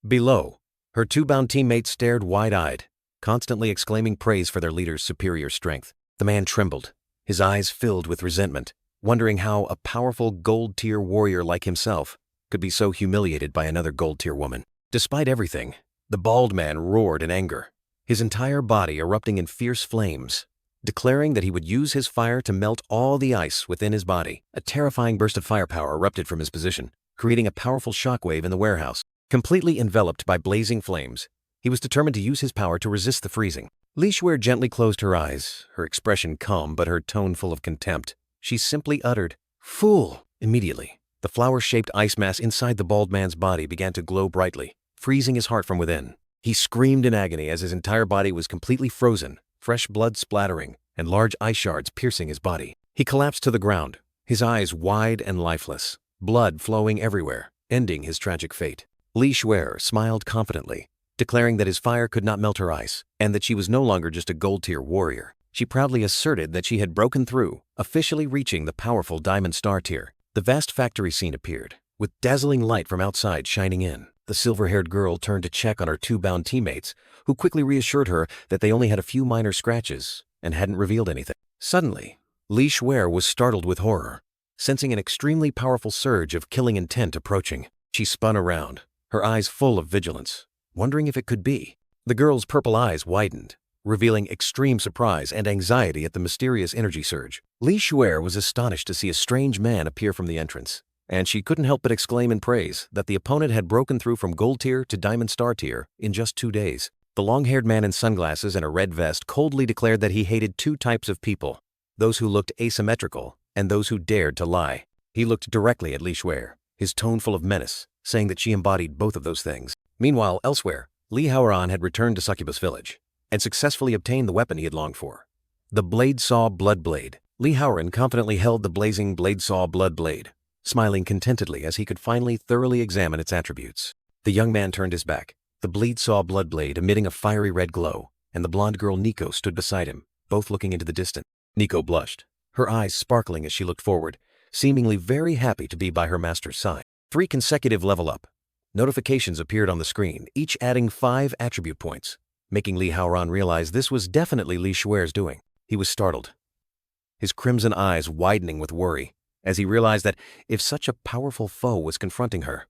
Below, her two bound teammates stared wide-eyed, constantly exclaiming praise for their leader's superior strength. The man trembled, his eyes filled with resentment, wondering how a powerful gold-tier warrior like himself could be so humiliated by another gold-tier woman. Despite everything, the bald man roared in anger, his entire body erupting in fierce flames, declaring that he would use his fire to melt all the ice within his body. A terrifying burst of firepower erupted from his position, creating a powerful shockwave in the warehouse. Completely enveloped by blazing flames, he was determined to use his power to resist the freezing. Li Shuer gently closed her eyes, her expression calm but her tone full of contempt. She simply uttered, "Fool!" Immediately, the flower-shaped ice mass inside the bald man's body began to glow brightly, freezing his heart from within. He screamed in agony as his entire body was completely frozen, fresh blood splattering, and large ice shards piercing his body. He collapsed to the ground, his eyes wide and lifeless, blood flowing everywhere, ending his tragic fate. Li Shuer smiled confidently, declaring that his fire could not melt her ice, and that she was no longer just a gold-tier warrior. She proudly asserted that she had broken through, officially reaching the powerful Diamond Star tier. The vast factory scene appeared, with dazzling light from outside shining in. The silver-haired girl turned to check on her two bound teammates, who quickly reassured her that they only had a few minor scratches and hadn't revealed anything. Suddenly, Li Shuer was startled with horror, sensing an extremely powerful surge of killing intent approaching. She spun around, her eyes full of vigilance, wondering if it could be. The girl's purple eyes widened, revealing extreme surprise and anxiety at the mysterious energy surge. Li Shuer was astonished to see a strange man appear from the entrance, and she couldn't help but exclaim in praise that the opponent had broken through from gold tier to diamond star tier in just 2 days. The long-haired man in sunglasses and a red vest coldly declared that he hated 2 types of people, those who looked asymmetrical and those who dared to lie. He looked directly at Li Shuer, his tone full of menace, saying that she embodied both of those things. Meanwhile, elsewhere, Li Haoran had returned to Succubus village and successfully obtained the weapon he had longed for, the Blade Saw Blood Blade. Li Haoran confidently held the blazing Blade Saw Blood Blade, smiling contentedly as he could finally thoroughly examine its attributes. The young man turned his back, the Blade Saw Blood Blade emitting a fiery red glow, and the blonde girl Nico stood beside him, both looking into the distance. Nico blushed, her eyes sparkling as she looked forward, seemingly very happy to be by her master's side. 3 consecutive level up notifications appeared on the screen, each adding 5 attribute points, making Li Haoran realize this was definitely Li Shuer's doing. He was startled, his crimson eyes widening with worry, as he realized that if such a powerful foe was confronting her,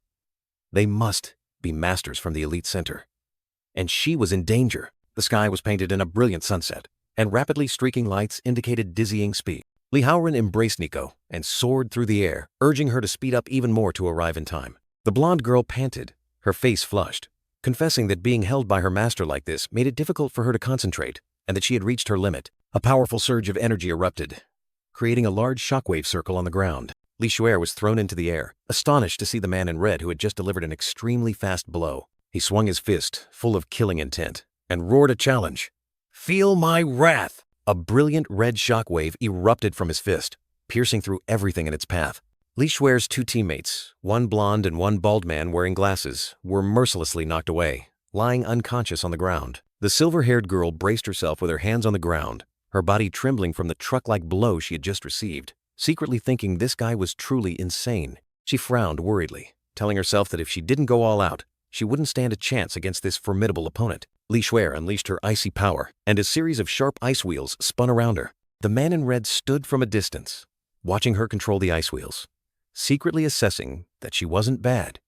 they must be masters from the elite center. And she was in danger. The sky was painted in a brilliant sunset, and rapidly streaking lights indicated dizzying speed. Li Haoran embraced Nico and soared through the air, urging her to speed up even more to arrive in time. The blonde girl panted, her face flushed, confessing that being held by her master like this made it difficult for her to concentrate, and that she had reached her limit. A powerful surge of energy erupted, creating a large shockwave circle on the ground. Li Shuer was thrown into the air, astonished to see the man in red who had just delivered an extremely fast blow. He swung his fist, full of killing intent, and roared a challenge. "Feel my wrath!" A brilliant red shockwave erupted from his fist, piercing through everything in its path. Li Shuer's 2 teammates, one blonde and one bald man wearing glasses, were mercilessly knocked away, lying unconscious on the ground. The silver-haired girl braced herself with her hands on the ground, her body trembling from the truck-like blow she had just received, secretly thinking this guy was truly insane. She frowned worriedly, telling herself that if she didn't go all out, she wouldn't stand a chance against this formidable opponent. Li Shuer unleashed her icy power, and a series of sharp ice wheels spun around her. The man in red stood from a distance, watching her control the ice wheels, secretly assessing that she wasn't bad,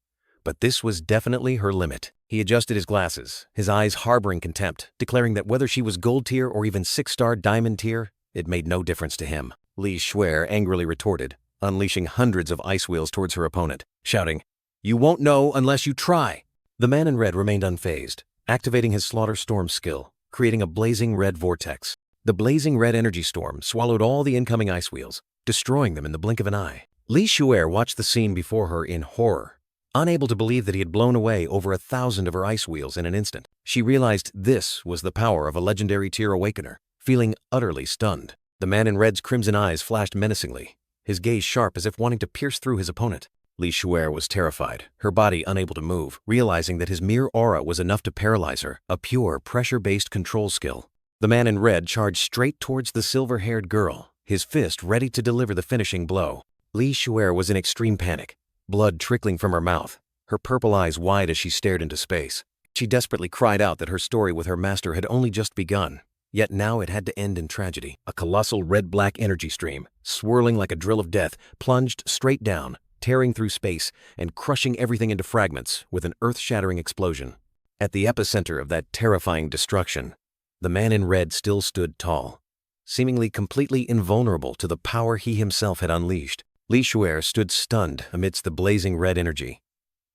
but this was definitely her limit. He adjusted his glasses, his eyes harboring contempt, declaring that whether she was gold tier or even 6-star diamond tier, it made no difference to him. Li Shuer angrily retorted, unleashing hundreds of ice wheels towards her opponent, shouting, "You won't know unless you try." The man in red remained unfazed, activating his Slaughter Storm skill, creating a blazing red vortex. The blazing red energy storm swallowed all the incoming ice wheels, destroying them in the blink of an eye. Li Shuer watched the scene before her in horror, unable to believe that he had blown away over 1,000 of her ice wheels in an instant. She realized this was the power of a legendary tier awakener. Feeling utterly stunned, the man in red's crimson eyes flashed menacingly, his gaze sharp as if wanting to pierce through his opponent. Li Shuer was terrified, her body unable to move, realizing that his mere aura was enough to paralyze her, a pure, pressure-based control skill. The man in red charged straight towards the silver-haired girl, his fist ready to deliver the finishing blow. Li Shuer was in extreme panic, blood trickling from her mouth, her purple eyes wide as she stared into space. She desperately cried out that her story with her master had only just begun, yet now it had to end in tragedy. A colossal red-black energy stream, swirling like a drill of death, plunged straight down, tearing through space and crushing everything into fragments with an earth-shattering explosion. At the epicenter of that terrifying destruction, the man in red still stood tall, seemingly completely invulnerable to the power he himself had unleashed. Li Shuer stood stunned amidst the blazing red energy,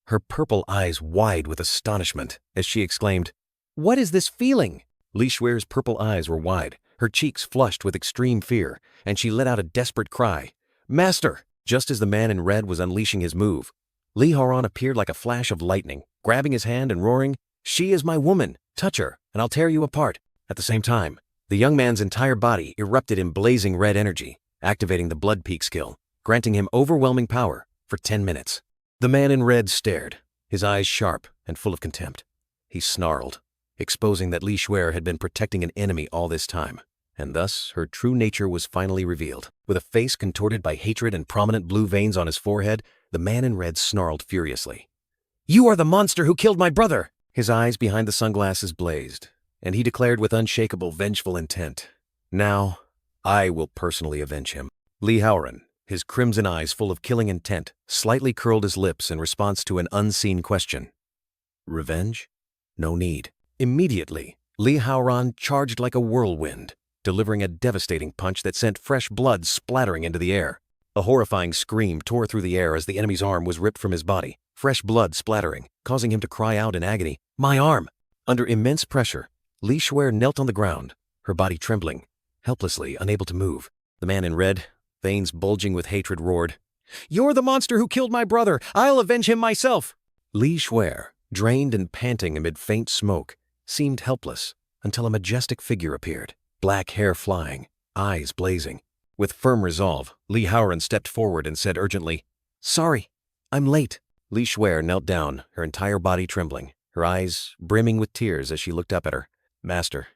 her purple eyes wide with astonishment as she exclaimed, "What is this feeling?" Li Shuer's purple eyes were wide, her cheeks flushed with extreme fear, and she let out a desperate cry, "Master!" Just as the man in red was unleashing his move, Li Haoran appeared like a flash of lightning, grabbing his hand and roaring, "She is my woman! Touch her, and I'll tear you apart!" At the same time, the young man's entire body erupted in blazing red energy, activating the Blood Peak skill, granting him overwhelming power for 10 minutes. The man in red stared, his eyes sharp and full of contempt. He snarled, exposing that Li Shuer had been protecting an enemy all this time, and thus her true nature was finally revealed. With a face contorted by hatred and prominent blue veins on his forehead, the man in red snarled furiously, "You are the monster who killed my brother!" His eyes behind the sunglasses blazed, and he declared with unshakable, vengeful intent, "Now, I will personally avenge him." Li Haoran, his crimson eyes full of killing intent, slightly curled his lips in response to an unseen question. Revenge? No need. Immediately, Li Haoran charged like a whirlwind, delivering a devastating punch that sent fresh blood splattering into the air. A horrifying scream tore through the air as the enemy's arm was ripped from his body, fresh blood splattering, causing him to cry out in agony, "My arm!" Under immense pressure, Li Shuer knelt on the ground, her body trembling, helplessly unable to move. The man in red, veins bulging with hatred, roared, "You're the monster who killed my brother! I'll avenge him myself!" Li Shuer, drained and panting amid faint smoke, seemed helpless until a majestic figure appeared, black hair flying, eyes blazing. With firm resolve, Li Haoran stepped forward and said urgently, "Sorry, I'm late." Li Shuer knelt down, her entire body trembling, her eyes brimming with tears as she looked up at her. Master,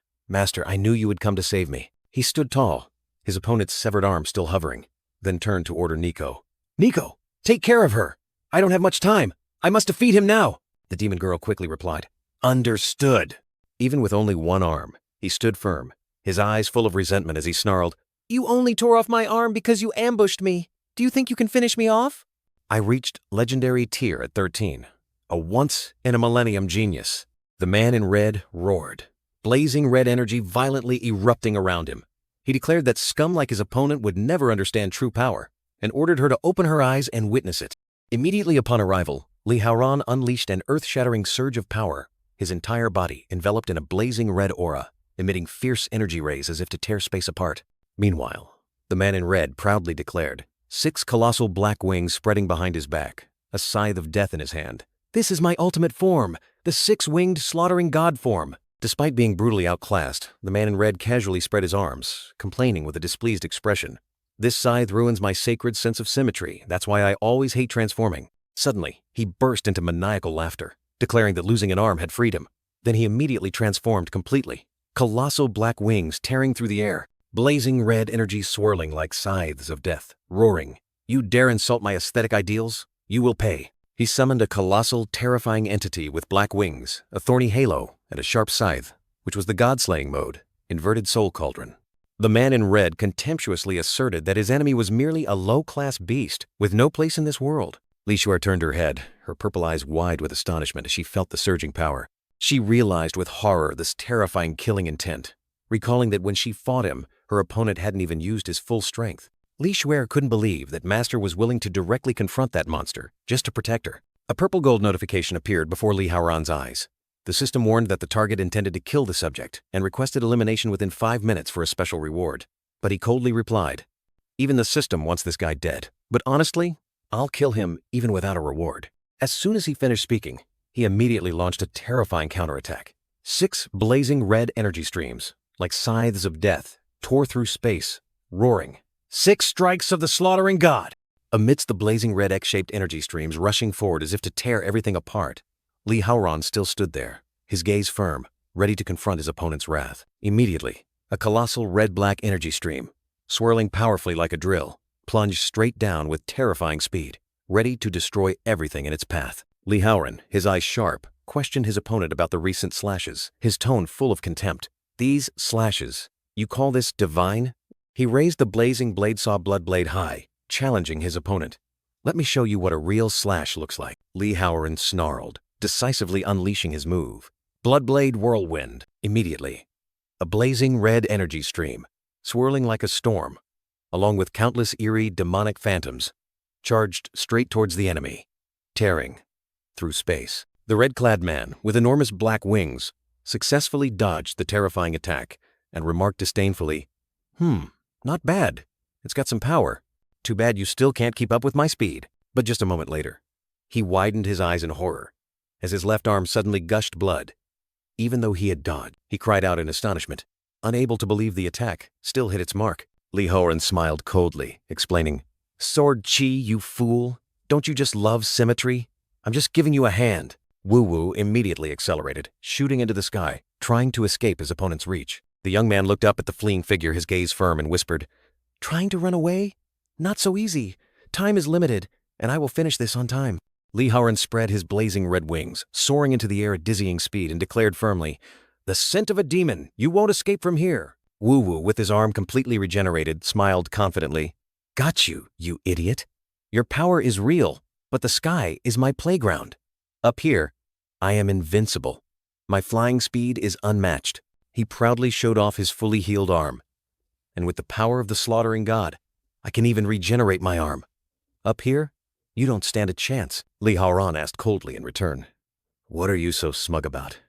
I knew you would come to save me." He stood tall, his opponent's severed arm still hovering, then turned to order Nico. "Nico, take care of her! I don't have much time! I must defeat him now!" The demon girl quickly replied, "Understood." Even with only one arm, he stood firm, his eyes full of resentment as he snarled, "You only tore off my arm because you ambushed me. Do you think you can finish me off?" I reached legendary tier at 13, a once-in-a-millennium genius. The man in red roared, blazing red energy violently erupting around him. He declared that scum like his opponent would never understand true power, and ordered her to open her eyes and witness it. Immediately upon arrival, Li Haoran unleashed an earth-shattering surge of power, his entire body enveloped in a blazing red aura, emitting fierce energy rays as if to tear space apart. Meanwhile, the man in red proudly declared, 6 colossal black wings spreading behind his back, a scythe of death in his hand. "This is my ultimate form, the 6-winged slaughtering god form." Despite being brutally outclassed, the man in red casually spread his arms, complaining with a displeased expression. "This scythe ruins my sacred sense of symmetry. That's why I always hate transforming." Suddenly, he burst into maniacal laughter, declaring that losing an arm had freed him. Then he immediately transformed completely, colossal black wings tearing through the air, blazing red energy swirling like scythes of death, roaring, "You dare insult my aesthetic ideals? You will pay." He summoned a colossal, terrifying entity with black wings, a thorny halo, and a sharp scythe, which was the god-slaying mode, inverted soul cauldron. The man in red contemptuously asserted that his enemy was merely a low-class beast with no place in this world. Li Shuer turned her head, her purple eyes wide with astonishment as she felt the surging power. She realized with horror this terrifying killing intent, recalling that when she fought him, her opponent hadn't even used his full strength. Li Shuer couldn't believe that Master was willing to directly confront that monster, just to protect her. A purple gold notification appeared before Li Haoran's eyes. The system warned that the target intended to kill the subject and requested elimination within 5 minutes for a special reward. But he coldly replied, "Even the system wants this guy dead. But honestly, I'll kill him even without a reward." As soon as he finished speaking, he immediately launched a terrifying counterattack. 6 blazing red energy streams, like scythes of death, tore through space, roaring, "6 strikes of the slaughtering god!" Amidst the blazing red X-shaped energy streams rushing forward as if to tear everything apart, Li Haoran still stood there, his gaze firm, ready to confront his opponent's wrath. Immediately, a colossal red-black energy stream, swirling powerfully like a drill, plunged straight down with terrifying speed, ready to destroy everything in its path. Li Haoran, his eyes sharp, questioned his opponent about the recent slashes, his tone full of contempt. "These slashes, you call this divine?" He raised the blazing blade saw blood blade high, challenging his opponent. "Let me show you what a real slash looks like." Li Haoran snarled, decisively unleashing his move. Bloodblade Whirlwind. Immediately, a blazing red energy stream, swirling like a storm, along with countless eerie demonic phantoms, charged straight towards the enemy, tearing through space. The red-clad man, with enormous black wings, successfully dodged the terrifying attack and remarked disdainfully, "Not bad. It's got some power. Too bad you still can't keep up with my speed." But just a moment later, he widened his eyes in horror as his left arm suddenly gushed blood. Even though he had dodged, he cried out in astonishment, unable to believe the attack still hit its mark. Li Haoran smiled coldly, explaining, "Sword Chi, you fool. Don't you just love symmetry? I'm just giving you a hand." Wu Wu immediately accelerated, shooting into the sky, trying to escape his opponent's reach. The young man looked up at the fleeing figure, his gaze firm, and whispered, "Trying to run away? Not so easy. Time is limited, and I will finish this on time." Li Haoran spread his blazing red wings, soaring into the air at dizzying speed, and declared firmly, "The scent of a demon! You won't escape from here!" Wu Wu, with his arm completely regenerated, smiled confidently, "Got you, you idiot. Your power is real, but the sky is my playground. Up here, I am invincible. My flying speed is unmatched." He proudly showed off his fully healed arm. "And with the power of the slaughtering god, I can even regenerate my arm. Up here, you don't stand a chance." Li Haoran asked coldly in return, "What are you so smug about?"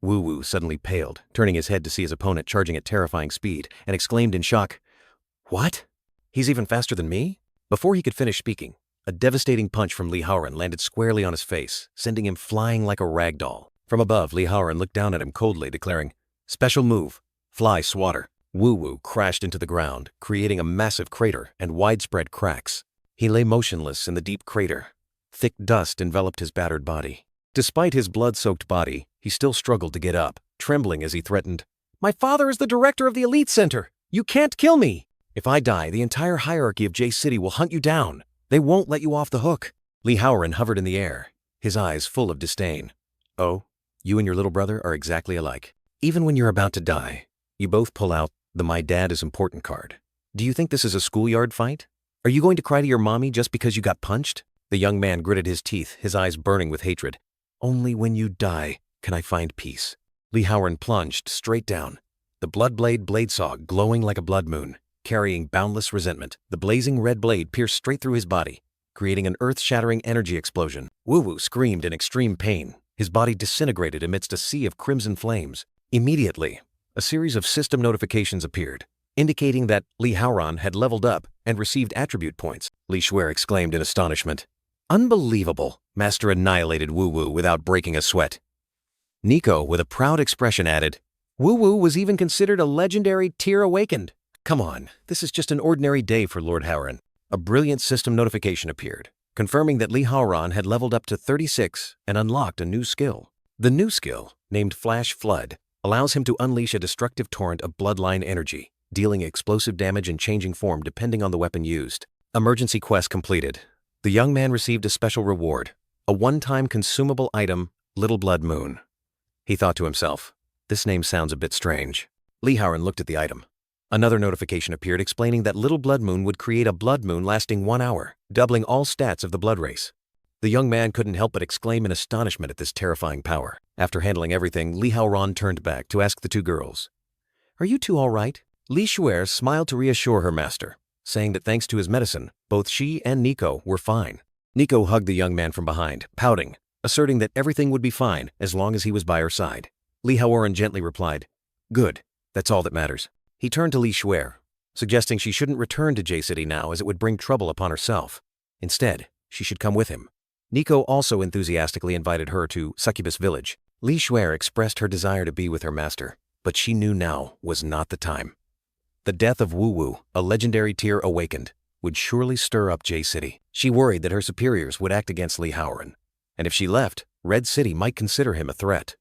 Wu Wu suddenly paled, turning his head to see his opponent charging at terrifying speed, and exclaimed in shock, "What? He's even faster than me?" Before he could finish speaking, a devastating punch from Li Haoran landed squarely on his face, sending him flying like a rag doll. From above, Li Haoran looked down at him coldly, declaring, "Special move, fly swatter." Wu Wu crashed into the ground, creating a massive crater and widespread cracks. He lay motionless in the deep crater. Thick dust enveloped his battered body. Despite his blood-soaked body, he still struggled to get up, trembling as he threatened, "My father is the director of the Elite Center. You can't kill me. If I die, the entire hierarchy of J City will hunt you down. They won't let you off the hook." Li Haoran hovered in the air, his eyes full of disdain. "Oh, you and your little brother are exactly alike. Even when you're about to die, you both pull out the 'my dad is important' card. Do you think this is a schoolyard fight? Are you going to cry to your mommy just because you got punched?" The young man gritted his teeth, his eyes burning with hatred. "Only when you die can I find peace." Li Haoran plunged straight down, the blood blade saw glowing like a blood moon, carrying boundless resentment. The blazing red blade pierced straight through his body, creating an earth-shattering energy explosion. Wu Wu screamed in extreme pain, his body disintegrated amidst a sea of crimson flames. Immediately, a series of system notifications appeared, indicating that Li Haoran had leveled up and received attribute points. Li Shuer exclaimed in astonishment, "Unbelievable!" Master annihilated Wu Wu without breaking a sweat. Nico, with a proud expression, added, "Wu Wu was even considered a legendary tier awakened." Come on, this is just an ordinary day for Lord Haoran. A brilliant system notification appeared, confirming that Li Haoran had leveled up to 36 and unlocked a new skill. The new skill, named Flash Flood, allows him to unleash a destructive torrent of bloodline energy, dealing explosive damage and changing form depending on the weapon used. Emergency quest completed. The young man received a special reward, a one-time consumable item, Little Blood Moon. He thought to himself, "This name sounds a bit strange." Li Haoran looked at the item. Another notification appeared explaining that Little Blood Moon would create a blood moon lasting 1 hour, doubling all stats of the blood race. The young man couldn't help but exclaim in astonishment at this terrifying power. After handling everything, Li Haoran turned back to ask the two girls, "Are you two all right?" Li Shuer smiled to reassure her master, saying that thanks to his medicine, both she and Nico were fine. Nico hugged the young man from behind, pouting, asserting that everything would be fine as long as he was by her side. Li Haoran gently replied, "Good, that's all that matters." He turned to Li Shuer, suggesting she shouldn't return to J-City now as it would bring trouble upon herself. Instead, she should come with him. Nico also enthusiastically invited her to Succubus Village. Li Shuer expressed her desire to be with her master, but she knew now was not the time. The death of Wu Wu, a legendary tier awakened, would surely stir up J-City. She worried that her superiors would act against Li Haoran, and if she left, Red City might consider him a threat.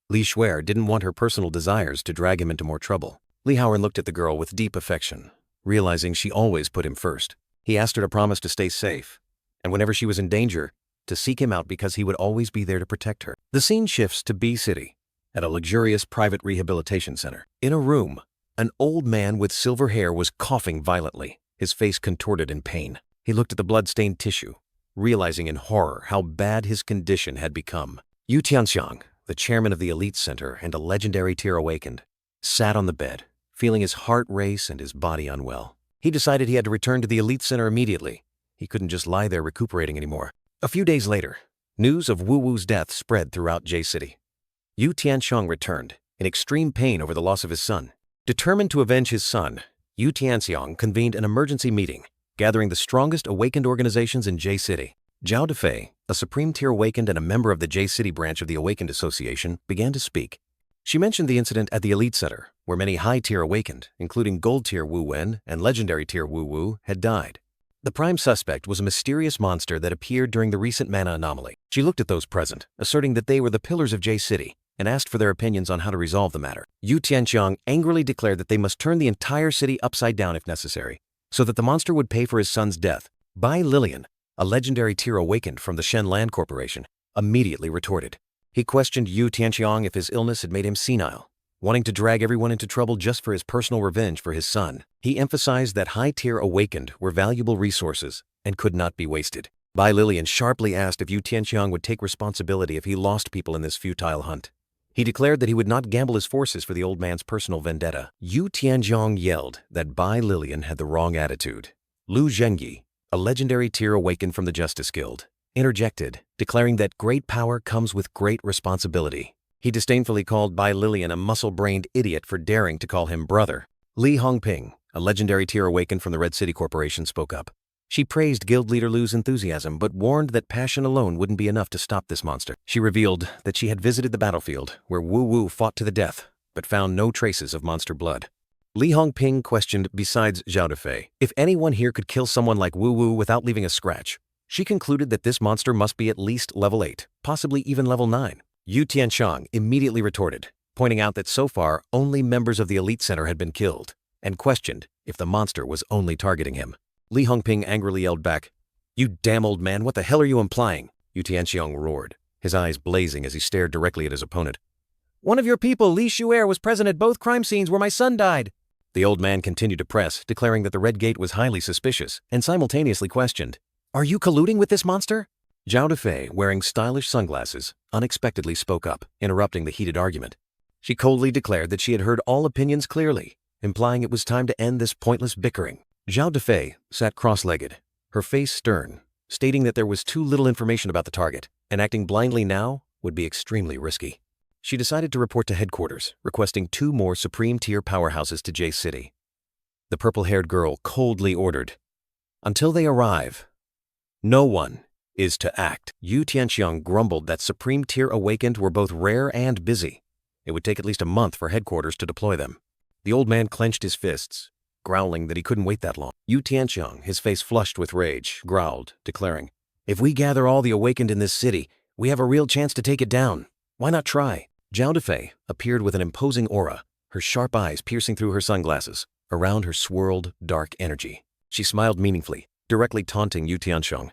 Li Shuer didn't want her personal desires to drag him into more trouble. Li Haoran looked at the girl with deep affection, realizing she always put him first. He asked her to promise to stay safe, and whenever she was in danger, to seek him out because he would always be there to protect her. The scene shifts to B City, at a luxurious private rehabilitation center. In a room, an old man with silver hair was coughing violently, his face contorted in pain. He looked at the blood-stained tissue, realizing in horror how bad his condition had become. Yu Tianxiang, the chairman of the elite center and a legendary tier awakened, sat on the bed, feeling his heart race and his body unwell. He decided he had to return to the elite center immediately. He couldn't just lie there recuperating anymore. A few days later, news of Wu Wu's death spread throughout J-City. Yu Tianxiang returned, in extreme pain over the loss of his son. Determined to avenge his son, Yu Tianxiang convened an emergency meeting, gathering the strongest awakened organizations in J-City. Zhao Defei, a supreme tier awakened and a member of the J-City branch of the Awakened Association, began to speak. She mentioned the incident at the Elite Center, where many high-tier awakened, including gold-tier Wu Wen and legendary-tier Wu Wu, had died. The prime suspect was a mysterious monster that appeared during the recent mana anomaly. She looked at those present, asserting that they were the pillars of J-City, and asked for their opinions on how to resolve the matter. Yu Tianxiang angrily declared that they must turn the entire city upside down if necessary, so that the monster would pay for his son's death. Bai Lilian, a legendary tier awakened from the Shen Land Corporation, immediately retorted. He questioned Yu Tianxiang if his illness had made him senile, wanting to drag everyone into trouble just for his personal revenge for his son. He emphasized that high-tier awakened were valuable resources and could not be wasted. Bai Lilian sharply asked if Yu Tianxiang would take responsibility if he lost people in this futile hunt. He declared that he would not gamble his forces for the old man's personal vendetta. Yu Tianxiang yelled that Bai Lilian had the wrong attitude. Lu Zhengyi, a legendary tier awakened from the Justice Guild, interjected, declaring that great power comes with great responsibility. He disdainfully called Bai Lilian a muscle-brained idiot for daring to call him brother. Li Hongping, a legendary tier awakened from the Red City Corporation, spoke up. She praised guild leader Lu's enthusiasm but warned that passion alone wouldn't be enough to stop this monster. She revealed that she had visited the battlefield where Wu Wu fought to the death but found no traces of monster blood. Li Hongping questioned, besides Zhao Defei, if anyone here could kill someone like Wu Wu without leaving a scratch. She concluded that this monster must be at least level 8, possibly even level 9. Yu Tianxiang immediately retorted, pointing out that so far only members of the Elite Center had been killed, and questioned if the monster was only targeting him. Li Hongping angrily yelled back, "You damn old man, what the hell are you implying?" Yu Tianxiang roared, his eyes blazing as he stared directly at his opponent. "One of your people, Li Shuer, was present at both crime scenes where my son died." The old man continued to press, declaring that the Red Gate was highly suspicious, and simultaneously questioned, "Are you colluding with this monster?" Zhao Defei, wearing stylish sunglasses, unexpectedly spoke up, interrupting the heated argument. She coldly declared that she had heard all opinions clearly, implying it was time to end this pointless bickering. Zhao Defei sat cross-legged, her face stern, stating that there was too little information about the target, and acting blindly now would be extremely risky. She decided to report to headquarters, requesting 2 more supreme-tier powerhouses to J-City. The purple-haired girl coldly ordered, "Until they arrive, no one is to act." Yu Tianxiang grumbled that supreme-tier awakened were both rare and busy. It would take at least a month for headquarters to deploy them. The old man clenched his fists, growling that he couldn't wait that long. Yu Tianxiang, his face flushed with rage, growled, declaring, "If we gather all the awakened in this city, we have a real chance to take it down. Why not try?" Zhao Defei appeared with an imposing aura, her sharp eyes piercing through her sunglasses. Around her swirled dark energy. She smiled meaningfully, directly taunting Yu Tianxiang.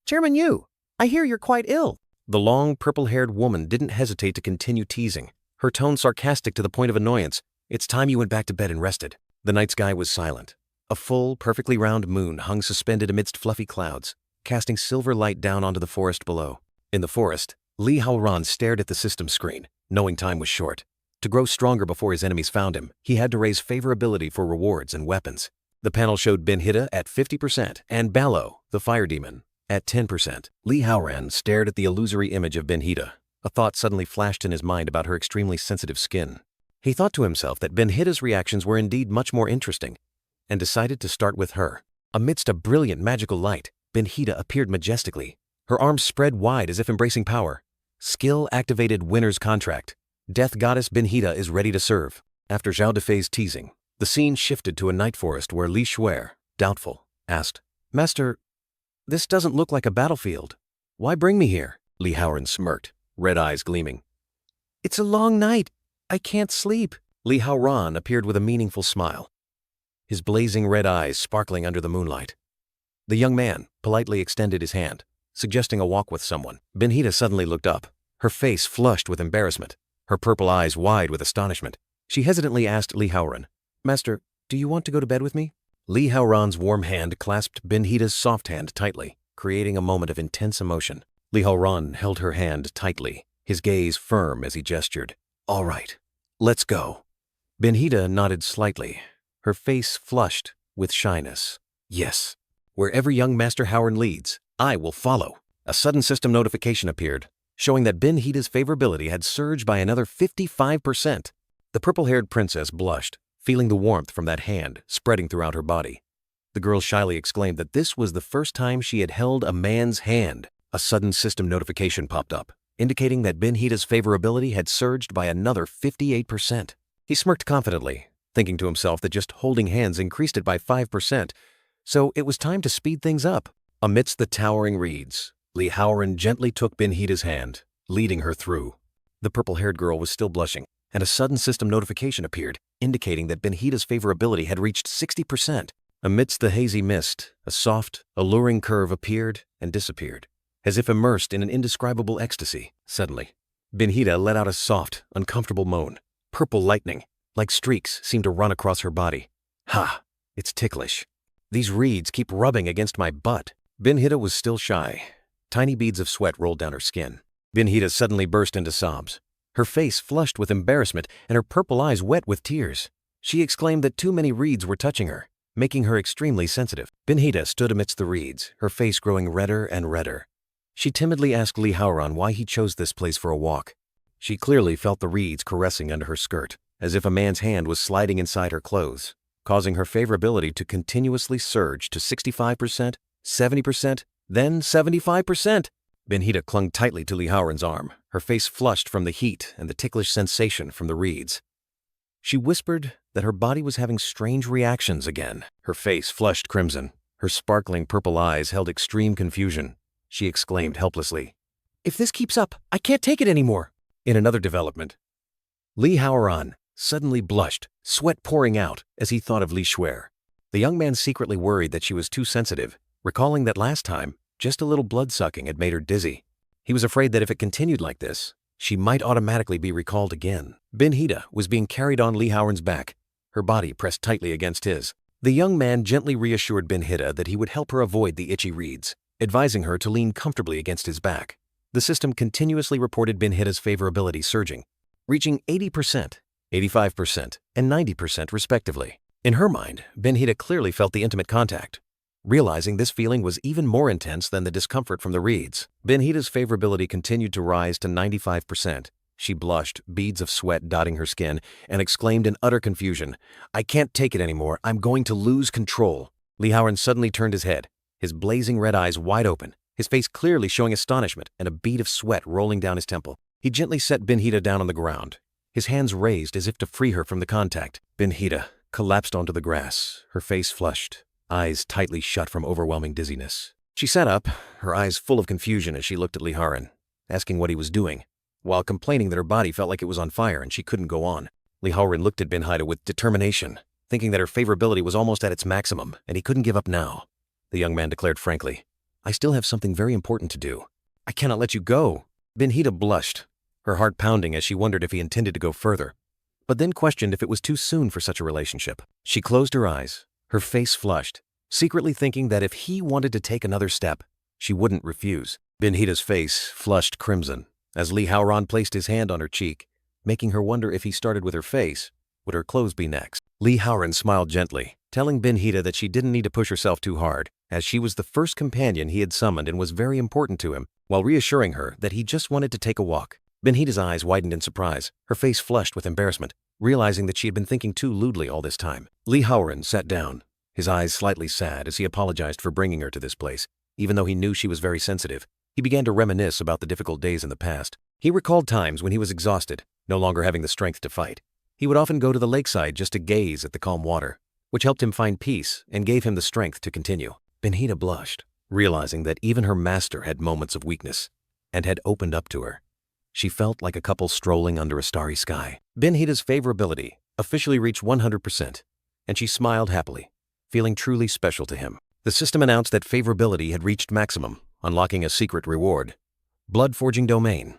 "Chairman Yu, I hear you're quite ill." The long, purple-haired woman didn't hesitate to continue teasing, her tone sarcastic to the point of annoyance. "It's time you went back to bed and rested." The night sky was silent. A full, perfectly round moon hung suspended amidst fluffy clouds, casting silver light down onto the forest below. In the forest, Li Haoran stared at the system screen, knowing time was short. To grow stronger before his enemies found him, he had to raise favorability for rewards and weapons. The panel showed Ben Hitta at 50% and Ballo, the fire demon, At 10%, Li Haoran stared at the illusory image of Ben-Hida. A thought suddenly flashed in his mind about her extremely sensitive skin. He thought to himself that Ben-Hida's reactions were indeed much more interesting, and decided to start with her. Amidst a brilliant magical light, Ben-Hida appeared majestically, her arms spread wide as if embracing power. Skill-activated winner's contract. Death goddess Ben-Hida is ready to serve. After Zhao Defei's teasing, the scene shifted to a night forest where Li Shuer, doubtful, asked, Master, this doesn't look like a battlefield. Why bring me here? Li Haoran smirked, red eyes gleaming. It's a long night. I can't sleep. Li Haoran appeared with a meaningful smile, his blazing red eyes sparkling under the moonlight. The young man politely extended his hand, suggesting a walk with someone. Ben-Hida suddenly looked up, her face flushed with embarrassment, her purple eyes wide with astonishment. She hesitantly asked Li Haoran, Master, do you want to go to bed with me? Li Haoran's warm hand clasped Ben-Hida's soft hand tightly, creating a moment of intense emotion. Li Haoran held her hand tightly, his gaze firm as he gestured. All right, let's go. Ben-Hida nodded slightly, her face flushed with shyness. Yes, wherever young Master Haoran leads, I will follow. A sudden system notification appeared, showing that Ben-Hida's favorability had surged by another 55%. The purple-haired princess blushed, feeling the warmth from that hand spreading throughout her body. The girl shyly exclaimed that this was the first time she had held a man's hand. A sudden system notification popped up, indicating that Ben-Hida's favorability had surged by another 58%. He smirked confidently, thinking to himself that just holding hands increased it by 5%, so it was time to speed things up. Amidst the towering reeds, Li Haoran gently took Ben-Hida's hand, leading her through. The purple-haired girl was still blushing, and a sudden system notification appeared, indicating that Ben-Hida's favorability had reached 60%. Amidst the hazy mist, a soft, alluring curve appeared and disappeared, as if immersed in an indescribable ecstasy. Suddenly, Ben-Hida let out a soft, uncomfortable moan. Purple lightning, like streaks, seemed to run across her body. Ha! It's ticklish. These reeds keep rubbing against my butt. Ben-Hida was still shy. Tiny beads of sweat rolled down her skin. Ben-Hida suddenly burst into sobs, her face flushed with embarrassment and her purple eyes wet with tears. She exclaimed that too many reeds were touching her, making her extremely sensitive. Ben-Hida stood amidst the reeds, her face growing redder and redder. She timidly asked Li Haoran why he chose this place for a walk. She clearly felt the reeds caressing under her skirt, as if a man's hand was sliding inside her clothes, causing her favorability to continuously surge to 65%, 70%, then 75%. Ben-Hida clung tightly to Li Haoran's arm, her face flushed from the heat and the ticklish sensation from the reeds. She whispered that her body was having strange reactions again. Her face flushed crimson, her sparkling purple eyes held extreme confusion. She exclaimed helplessly, If this keeps up, I can't take it anymore. In another development, Li Haoran suddenly blushed, sweat pouring out as he thought of Li Shuer. The young man secretly worried that she was too sensitive, recalling that last time, just a little blood-sucking had made her dizzy. He was afraid that if it continued like this, she might automatically be recalled again. Ben-Hida was being carried on Li Haoran's back, her body pressed tightly against his. The young man gently reassured Ben-Hida that he would help her avoid the itchy reeds, advising her to lean comfortably against his back. The system continuously reported Ben-Hida's favorability surging, reaching 80%, 85%, and 90% respectively. In her mind, Ben-Hida clearly felt the intimate contact. Realizing this feeling was even more intense than the discomfort from the reeds, Ben-Hida's favorability continued to rise to 95%. She blushed, beads of sweat dotting her skin, and exclaimed in utter confusion, I can't take it anymore, I'm going to lose control. Li Haoran suddenly turned his head, his blazing red eyes wide open, his face clearly showing astonishment and a bead of sweat rolling down his temple. He gently set Ben-Hida down on the ground, his hands raised as if to free her from the contact. Ben-Hida collapsed onto the grass, her face flushed, eyes tightly shut from overwhelming dizziness. She sat up, her eyes full of confusion as she looked at Li Haoran, asking what he was doing, while complaining that her body felt like it was on fire and she couldn't go on. Li Haoran looked at Ben-Hida with determination, thinking that her favorability was almost at its maximum and he couldn't give up now. The young man declared frankly, I still have something very important to do. I cannot let you go. Ben-Hida blushed, her heart pounding as she wondered if he intended to go further, but then questioned if it was too soon for such a relationship. She closed her eyes, her face flushed, secretly thinking that if he wanted to take another step, she wouldn't refuse. Ben-Hida's face flushed crimson as Li Haoran placed his hand on her cheek, making her wonder if he started with her face, would her clothes be next? Lee Howren smiled gently, telling Ben-Hida that she didn't need to push herself too hard, as she was the first companion he had summoned and was very important to him, while reassuring her that he just wanted to take a walk. Ben-Hida's eyes widened in surprise, her face flushed with embarrassment, realizing that she had been thinking too lewdly all this time. Lee Howren sat down, his eyes slightly sad as he apologized for bringing her to this place. Even though he knew she was very sensitive, he began to reminisce about the difficult days in the past. He recalled times when he was exhausted, no longer having the strength to fight. He would often go to the lakeside just to gaze at the calm water, which helped him find peace and gave him the strength to continue. Ben-Hida blushed, realizing that even her master had moments of weakness, and had opened up to her. She felt like a couple strolling under a starry sky. Ben-Hida's favorability officially reached 100%, and she smiled happily, feeling truly special to him. The system announced that favorability had reached maximum, unlocking a secret reward. Blood Forging Domain.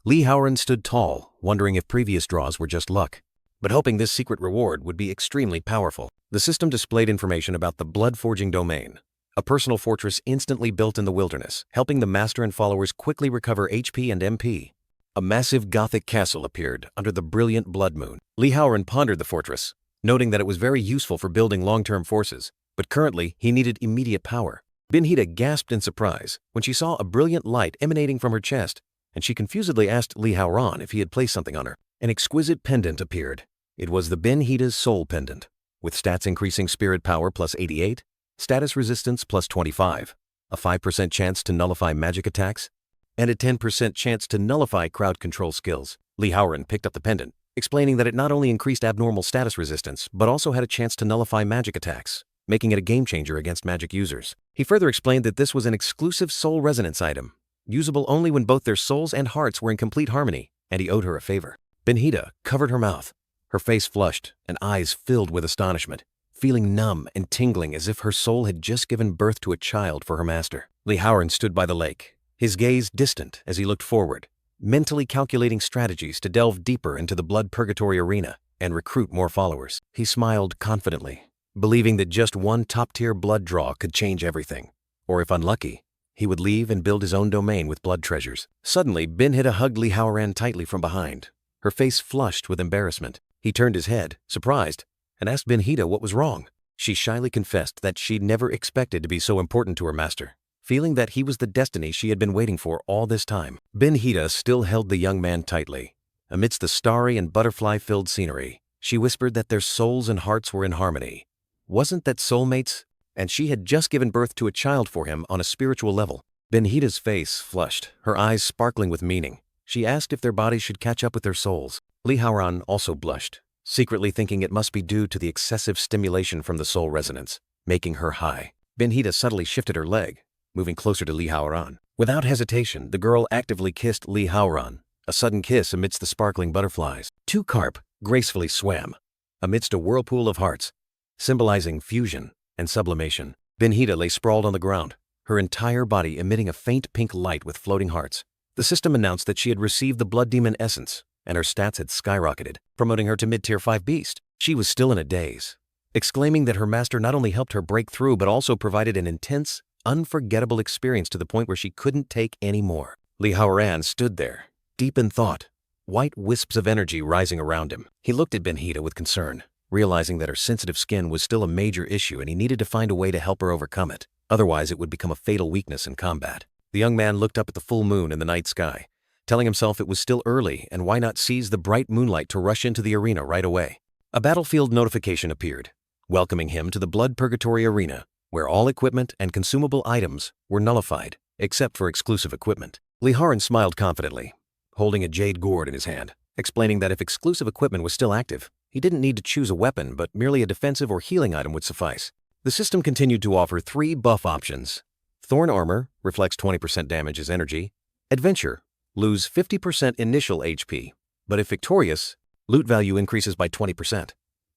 Lee Howren stood tall, wondering if previous draws were just luck, but hoping this secret reward would be extremely powerful. The system displayed information about the Blood Forging Domain, a personal fortress instantly built in the wilderness, helping the master and followers quickly recover HP and MP. A massive Gothic castle appeared under the brilliant blood moon. Lee Howren pondered the fortress, noting that it was very useful for building long-term forces, but currently he needed immediate power. Ben-Hida gasped in surprise when she saw a brilliant light emanating from her chest, and she confusedly asked Lee Howren if he had placed something on her. An exquisite pendant appeared. It was the Ben-Hida's soul pendant, with stats increasing spirit power plus 88, status resistance plus 25, a 5% chance to nullify magic attacks, and a 10% chance to nullify crowd control skills. Lee Howren picked up the pendant, explaining that it not only increased abnormal status resistance, but also had a chance to nullify magic attacks, making it a game-changer against magic users. He further explained that this was an exclusive soul resonance item, usable only when both their souls and hearts were in complete harmony, and he owed her a favor. Ben-Hida covered her mouth, her face flushed and eyes filled with astonishment, feeling numb and tingling as if her soul had just given birth to a child for her master. Lee Howren stood by the lake, his gaze distant as he looked forward, mentally calculating strategies to delve deeper into the blood purgatory arena and recruit more followers. He smiled confidently, believing that just one top-tier blood draw could change everything, or if unlucky, he would leave and build his own domain with blood treasures. Suddenly, Ben-Hida hugged Lee Howren tightly from behind, her face flushed with embarrassment. He turned his head, surprised, and asked Ben-Hida what was wrong. She shyly confessed that she'd never expected to be so important to her master, feeling that he was the destiny she had been waiting for all this time. Ben-Hida still held the young man tightly. Amidst the starry and butterfly-filled scenery, she whispered that their souls and hearts were in harmony. Wasn't that soulmates? And she had just given birth to a child for him on a spiritual level. Ben-Hida's face flushed, her eyes sparkling with meaning. She asked if their bodies should catch up with their souls. Lee Howren also blushed, secretly thinking it must be due to the excessive stimulation from the soul resonance, making her high. Ben-Hida subtly shifted her leg, moving closer to Lee Howren. Without hesitation, the girl actively kissed Lee Howren, a sudden kiss amidst the sparkling butterflies. Two carp gracefully swam amidst a whirlpool of hearts, symbolizing fusion and sublimation. Ben-Hida lay sprawled on the ground, her entire body emitting a faint pink light with floating hearts. The system announced that she had received the Blood Demon Essence, and her stats had skyrocketed, promoting her to mid-tier 5 beast. She was still in a daze, exclaiming that her master not only helped her break through but also provided an intense, unforgettable experience to the point where she couldn't take any more. Lee Howren stood there, deep in thought, white wisps of energy rising around him. He looked at Ben-Hida with concern, realizing that her sensitive skin was still a major issue and he needed to find a way to help her overcome it. Otherwise, it would become a fatal weakness in combat. The young man looked up at the full moon in the night sky, telling himself it was still early and why not seize the bright moonlight to rush into the arena right away. A battlefield notification appeared, welcoming him to the Blood Purgatory Arena, where all equipment and consumable items were nullified, except for exclusive equipment. Lee Howren smiled confidently, holding a jade gourd in his hand, explaining that if exclusive equipment was still active, he didn't need to choose a weapon, but merely a defensive or healing item would suffice. The system continued to offer 3 buff options. Thorn Armor reflects 20% damage as energy. Adventure, lose 50% initial HP, but if victorious, loot value increases by 20%.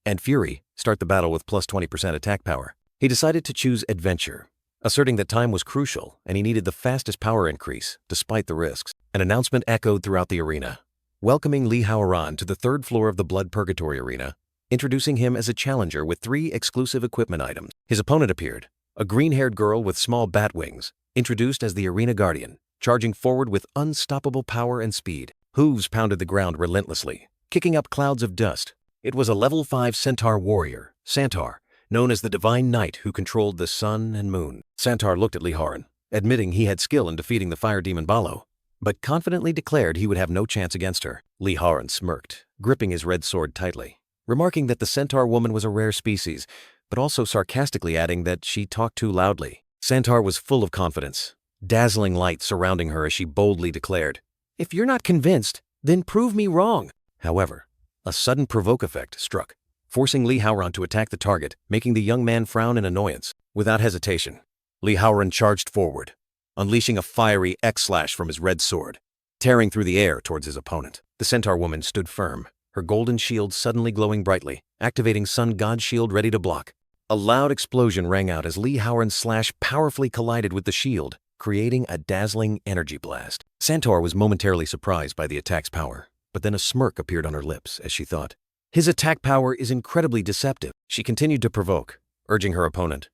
And Fury, start the battle with plus 20% attack power. He decided to choose Adventure, asserting that time was crucial and he needed the fastest power increase, despite the risks. An announcement echoed throughout the arena, welcoming Lee Howren to the 3rd floor of the Blood Purgatory Arena, introducing him as a challenger with 3 exclusive equipment items. His opponent appeared, a green-haired girl with small bat wings, introduced as the Arena Guardian, charging forward with unstoppable power and speed. Hooves pounded the ground relentlessly, kicking up clouds of dust, It was a level 5 centaur warrior, Santar, known as the Divine Knight who controlled the sun and moon. Santar looked at Li Haoran, admitting he had skill in defeating the fire demon Balo, but confidently declared he would have no chance against her. Li Haoran smirked, gripping his red sword tightly, remarking that the centaur woman was a rare species, but also sarcastically adding that she talked too loudly. Santar was full of confidence, dazzling light surrounding her as she boldly declared, If you're not convinced, then prove me wrong. However, a sudden provoke effect struck, forcing Li Haoran to attack the target, making the young man frown in annoyance. Without hesitation, Li Haoran charged forward, unleashing a fiery X-slash from his red sword, tearing through the air towards his opponent. The centaur woman stood firm, her golden shield suddenly glowing brightly, activating Sun God Shield ready to block. A loud explosion rang out as Li Haoran's slash powerfully collided with the shield, creating a dazzling energy blast. Santar was momentarily surprised by the attack's power, but then a smirk appeared on her lips as she thought, his attack power is incredibly deceptive. She continued to provoke, urging her opponent,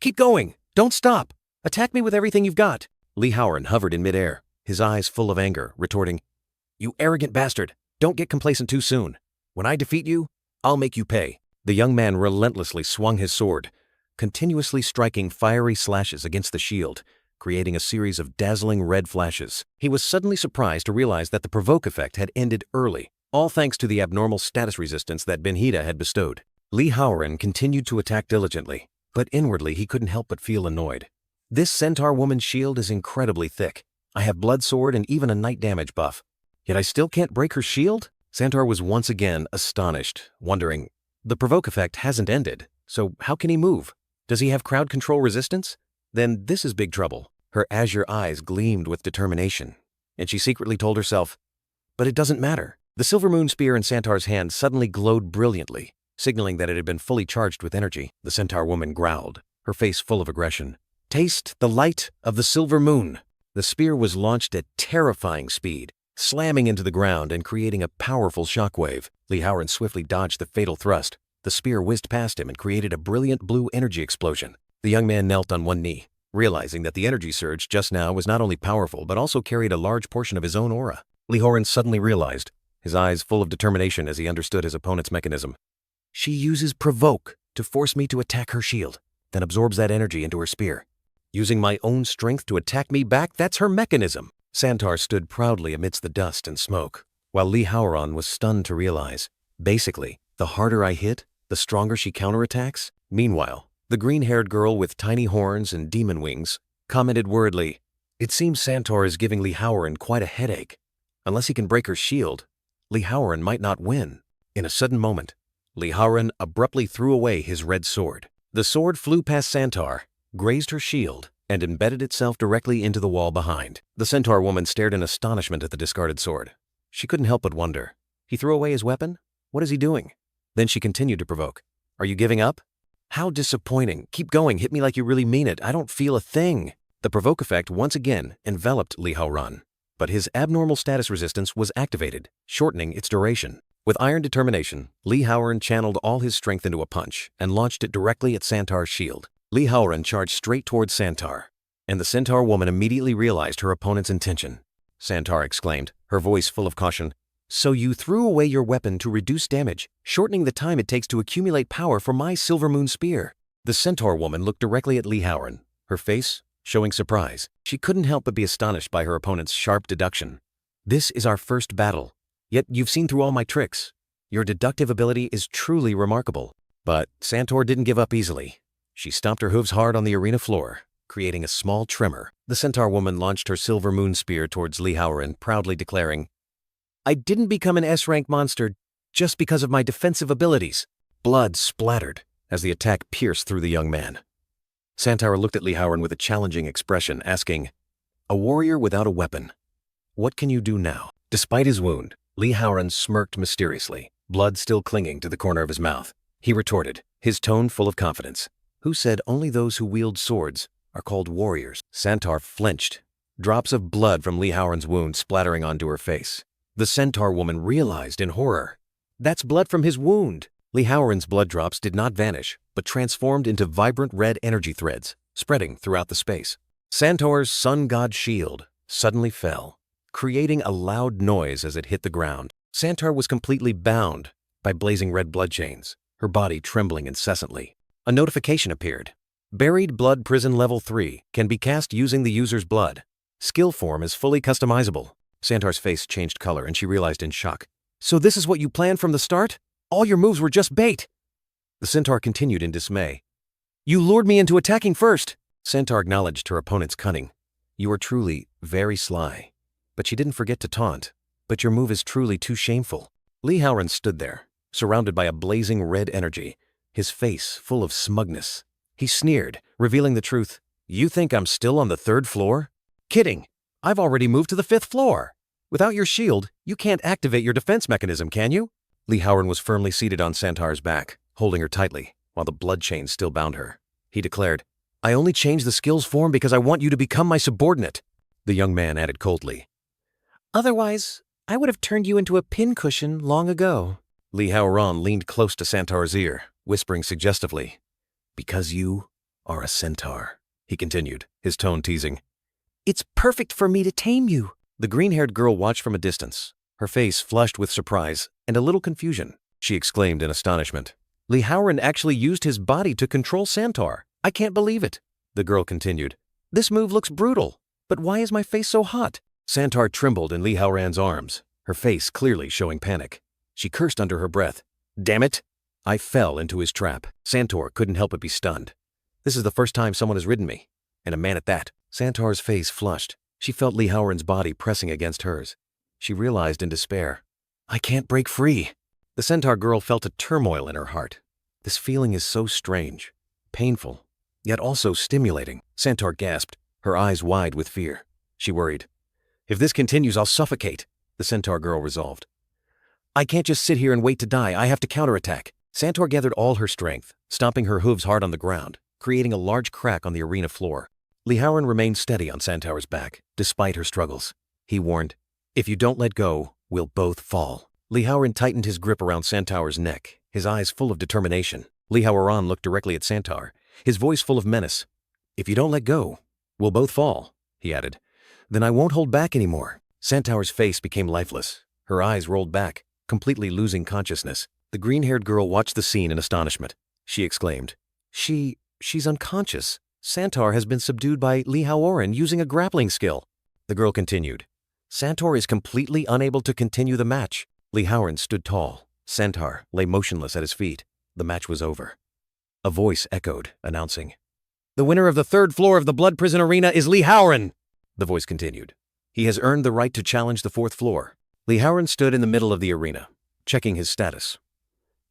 Keep going! Don't stop! Attack me with everything you've got! Li Haoran hovered in midair, his eyes full of anger, retorting, You arrogant bastard! Don't get complacent too soon. When I defeat you, I'll make you pay. The young man relentlessly swung his sword, continuously striking fiery slashes against the shield, creating a series of dazzling red flashes. He was suddenly surprised to realize that the provoke effect had ended early, all thanks to the abnormal status resistance that Benhida had bestowed. Li Haoran continued to attack diligently, but inwardly he couldn't help but feel annoyed. This centaur woman's shield is incredibly thick. I have blood sword and even a night damage buff. Yet I still can't break her shield? Santar was once again astonished, wondering, the provoke effect hasn't ended, so how can he move? Does he have crowd control resistance? Then this is big trouble. Her azure eyes gleamed with determination, and she secretly told herself, but it doesn't matter. The silver moon spear in Santar's hand suddenly glowed brilliantly, signaling that it had been fully charged with energy. The centaur woman growled, her face full of aggression. Taste the light of the silver moon. The spear was launched at terrifying speed, slamming into the ground and creating a powerful shockwave. Li Haoran swiftly dodged the fatal thrust. The spear whizzed past him and created a brilliant blue energy explosion. The young man knelt on one knee, realizing that the energy surge just now was not only powerful but also carried a large portion of his own aura. Li Haoran suddenly realized, his eyes full of determination as he understood his opponent's mechanism. She uses provoke to force me to attack her shield, then absorbs that energy into her spear. Using my own strength to attack me back, that's her mechanism. Santar stood proudly amidst the dust and smoke, while Li Haoran was stunned to realize, basically, the harder I hit, the stronger she counterattacks. Meanwhile, the green-haired girl with tiny horns and demon wings commented worriedly, It seems Santar is giving Li Haoran quite a headache. Unless he can break her shield, Li Haoran might not win. In a sudden moment, Li Haoran abruptly threw away his red sword. The sword flew past Santar, grazed her shield, and embedded itself directly into the wall behind. The centaur woman stared in astonishment at the discarded sword. She couldn't help but wonder, he threw away his weapon? What is he doing? Then she continued to provoke, Are you giving up? How disappointing. Keep going, hit me like you really mean it. I don't feel a thing. The provoke effect once again enveloped Li Haoran, but his abnormal status resistance was activated, shortening its duration. With iron determination, Li Haoran channeled all his strength into a punch and launched it directly at Santar's shield. Li Haoran charged straight towards Santar, and the centaur woman immediately realized her opponent's intention. Santar exclaimed, her voice full of caution, So you threw away your weapon to reduce damage, shortening the time it takes to accumulate power for my silver moon spear. The centaur woman looked directly at Li Haoran, her face showing surprise. She couldn't help but be astonished by her opponent's sharp deduction. This is our first battle, yet you've seen through all my tricks. Your deductive ability is truly remarkable. But Santar didn't give up easily. She stomped her hooves hard on the arena floor, creating a small tremor. The centaur woman launched her silver moon spear towards Li Haoran, proudly declaring, I didn't become an S-rank monster just because of my defensive abilities. Blood splattered as the attack pierced through the young man. Santar looked at Li Haoran with a challenging expression, asking, A warrior without a weapon. What can you do now? Despite his wound, Li Haoran smirked mysteriously, blood still clinging to the corner of his mouth. He retorted, his tone full of confidence. Who said only those who wield swords are called warriors? Santar flinched, drops of blood from Li Haoran's wound splattering onto her face. The centaur woman realized in horror. That's blood from his wound. Li Haoran's blood drops did not vanish, but transformed into vibrant red energy threads, spreading throughout the space. Santar's sun god shield suddenly fell, creating a loud noise as it hit the ground. Santar was completely bound, by blazing red blood chains, her body trembling incessantly. A notification appeared. Buried Blood Prison Level 3 can be cast using the user's blood. Skill form is fully customizable. Santar's face changed color and she realized in shock. So this is what you planned from the start? All your moves were just bait. The centaur continued in dismay. You lured me into attacking first. Santar acknowledged her opponent's cunning. You are truly very sly. But she didn't forget to taunt. But your move is truly too shameful. Lee Howren stood there, surrounded by a blazing red energy, his face full of smugness. He sneered, revealing the truth. You think I'm still on the 3rd floor? Kidding. I've already moved to the 5th floor. Without your shield, you can't activate your defense mechanism, can you? Lee Howren was firmly seated on Santar's back, holding her tightly, while the blood chains still bound her. He declared, I only changed the skill's form because I want you to become my subordinate. The young man added coldly. Otherwise, I would have turned you into a pincushion long ago. Lee Howren leaned close to Santar's ear, whispering suggestively. Because you are a centaur, he continued, his tone teasing. It's perfect for me to tame you. The green-haired girl watched from a distance, her face flushed with surprise and a little confusion. She exclaimed in astonishment. Lee Howren actually used his body to control Santar. I can't believe it. The girl continued. This move looks brutal, but why is my face so hot? Santar trembled in Lee Howren's arms, her face clearly showing panic. She cursed under her breath. Damn it! I fell into his trap. Santar couldn't help but be stunned. This is the first time someone has ridden me, and a man at that. Santar's face flushed. She felt Lee Howren's body pressing against hers. She realized in despair. I can't break free. The centaur girl felt a turmoil in her heart. This feeling is so strange, painful, yet also stimulating. Santar gasped, her eyes wide with fear. She worried. If this continues, I'll suffocate, the centaur girl resolved. I can't just sit here and wait to die. I have to counterattack. Santar gathered all her strength, stomping her hooves hard on the ground, creating a large crack on the arena floor. Lee Howren remained steady on Santar's back, despite her struggles. He warned, if you don't let go, we'll both fall. Lee Howren tightened his grip around Santar's neck, his eyes full of determination. Lee Howren looked directly at Santar, his voice full of menace. If you don't let go, we'll both fall, he added. Then I won't hold back anymore. Santar's face became lifeless. Her eyes rolled back, completely losing consciousness. The green-haired girl watched the scene in astonishment. She exclaimed, She's unconscious. Santar has been subdued by Lee Howren using a grappling skill. The girl continued, Santar is completely unable to continue the match. Lee Howren stood tall. Santar lay motionless at his feet. The match was over. A voice echoed, announcing, The winner of the 3rd floor of the Blood Prison Arena is Lee Howren. The voice continued, He has earned the right to challenge the 4th floor. Lee Howren stood in the middle of the arena, checking his status.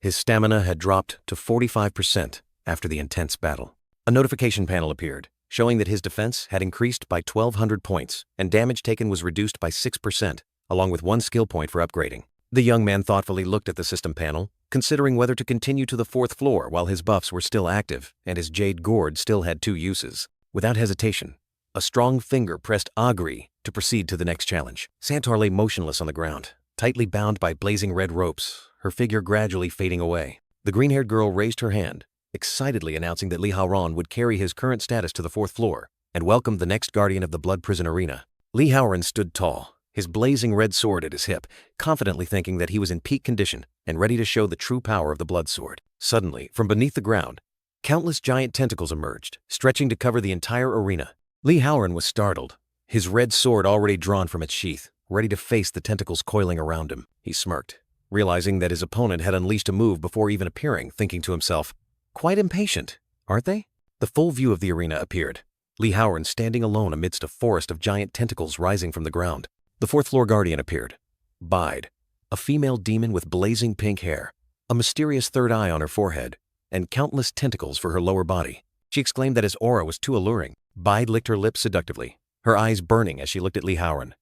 His stamina had dropped to 45% after the intense battle. A notification panel appeared, showing that his defense had increased by 1,200 points and damage taken was reduced by 6%, along with 1 skill point for upgrading. The young man thoughtfully looked at the system panel, considering whether to continue to the 4th floor while his buffs were still active and his jade gourd still had 2 uses. Without hesitation, a strong finger pressed agree to proceed to the next challenge. Santar lay motionless on the ground, tightly bound by blazing red ropes, her figure gradually fading away. The green-haired girl raised her hand, excitedly announcing that Lee Howren would carry his current status to the 4th floor and welcome the next guardian of the Blood Prison Arena. Lee Howren stood tall, his blazing red sword at his hip, confidently thinking that he was in peak condition and ready to show the true power of the blood sword. Suddenly, from beneath the ground, countless giant tentacles emerged, stretching to cover the entire arena. Lee Howren was startled, his red sword already drawn from its sheath, ready to face the tentacles coiling around him. He smirked, realizing that his opponent had unleashed a move before even appearing, thinking to himself, Quite impatient, aren't they? The full view of the arena appeared, Lee Howren standing alone amidst a forest of giant tentacles rising from the ground. The 4th floor guardian appeared. Bide, a female demon with blazing pink hair, a mysterious third eye on her forehead, and countless tentacles for her lower body. She exclaimed that his aura was too alluring. Bide licked her lips seductively, her eyes burning as she looked at Lee Howren,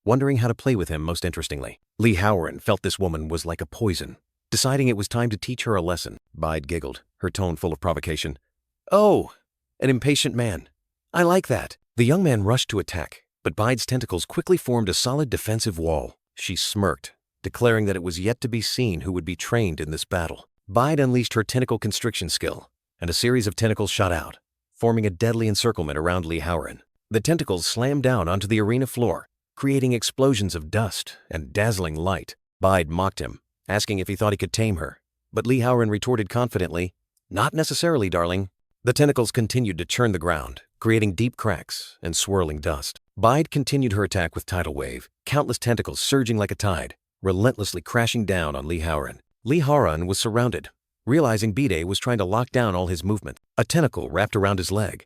wondering how to play with him most interestingly. Lee Howren felt this woman was like a poison. Deciding it was time to teach her a lesson, Bide giggled, her tone full of provocation. Oh, an impatient man. I like that. The young man rushed to attack, but Bide's tentacles quickly formed a solid defensive wall. She smirked, declaring that it was yet to be seen who would be trained in this battle. Bide unleashed her tentacle constriction skill, and a series of tentacles shot out, forming a deadly encirclement around Lee Howren. The tentacles slammed down onto the arena floor, creating explosions of dust and dazzling light. Bide mocked him. asking if he thought he could tame her. But Li Haoran retorted confidently, "Not necessarily, darling." The tentacles continued to churn the ground, creating deep cracks and swirling dust. Bide continued her attack with tidal wave, countless tentacles surging like a tide, relentlessly crashing down on Li Haoran. Li Haoran was surrounded, realizing Bide was trying to lock down all his movement. A tentacle wrapped around his leg,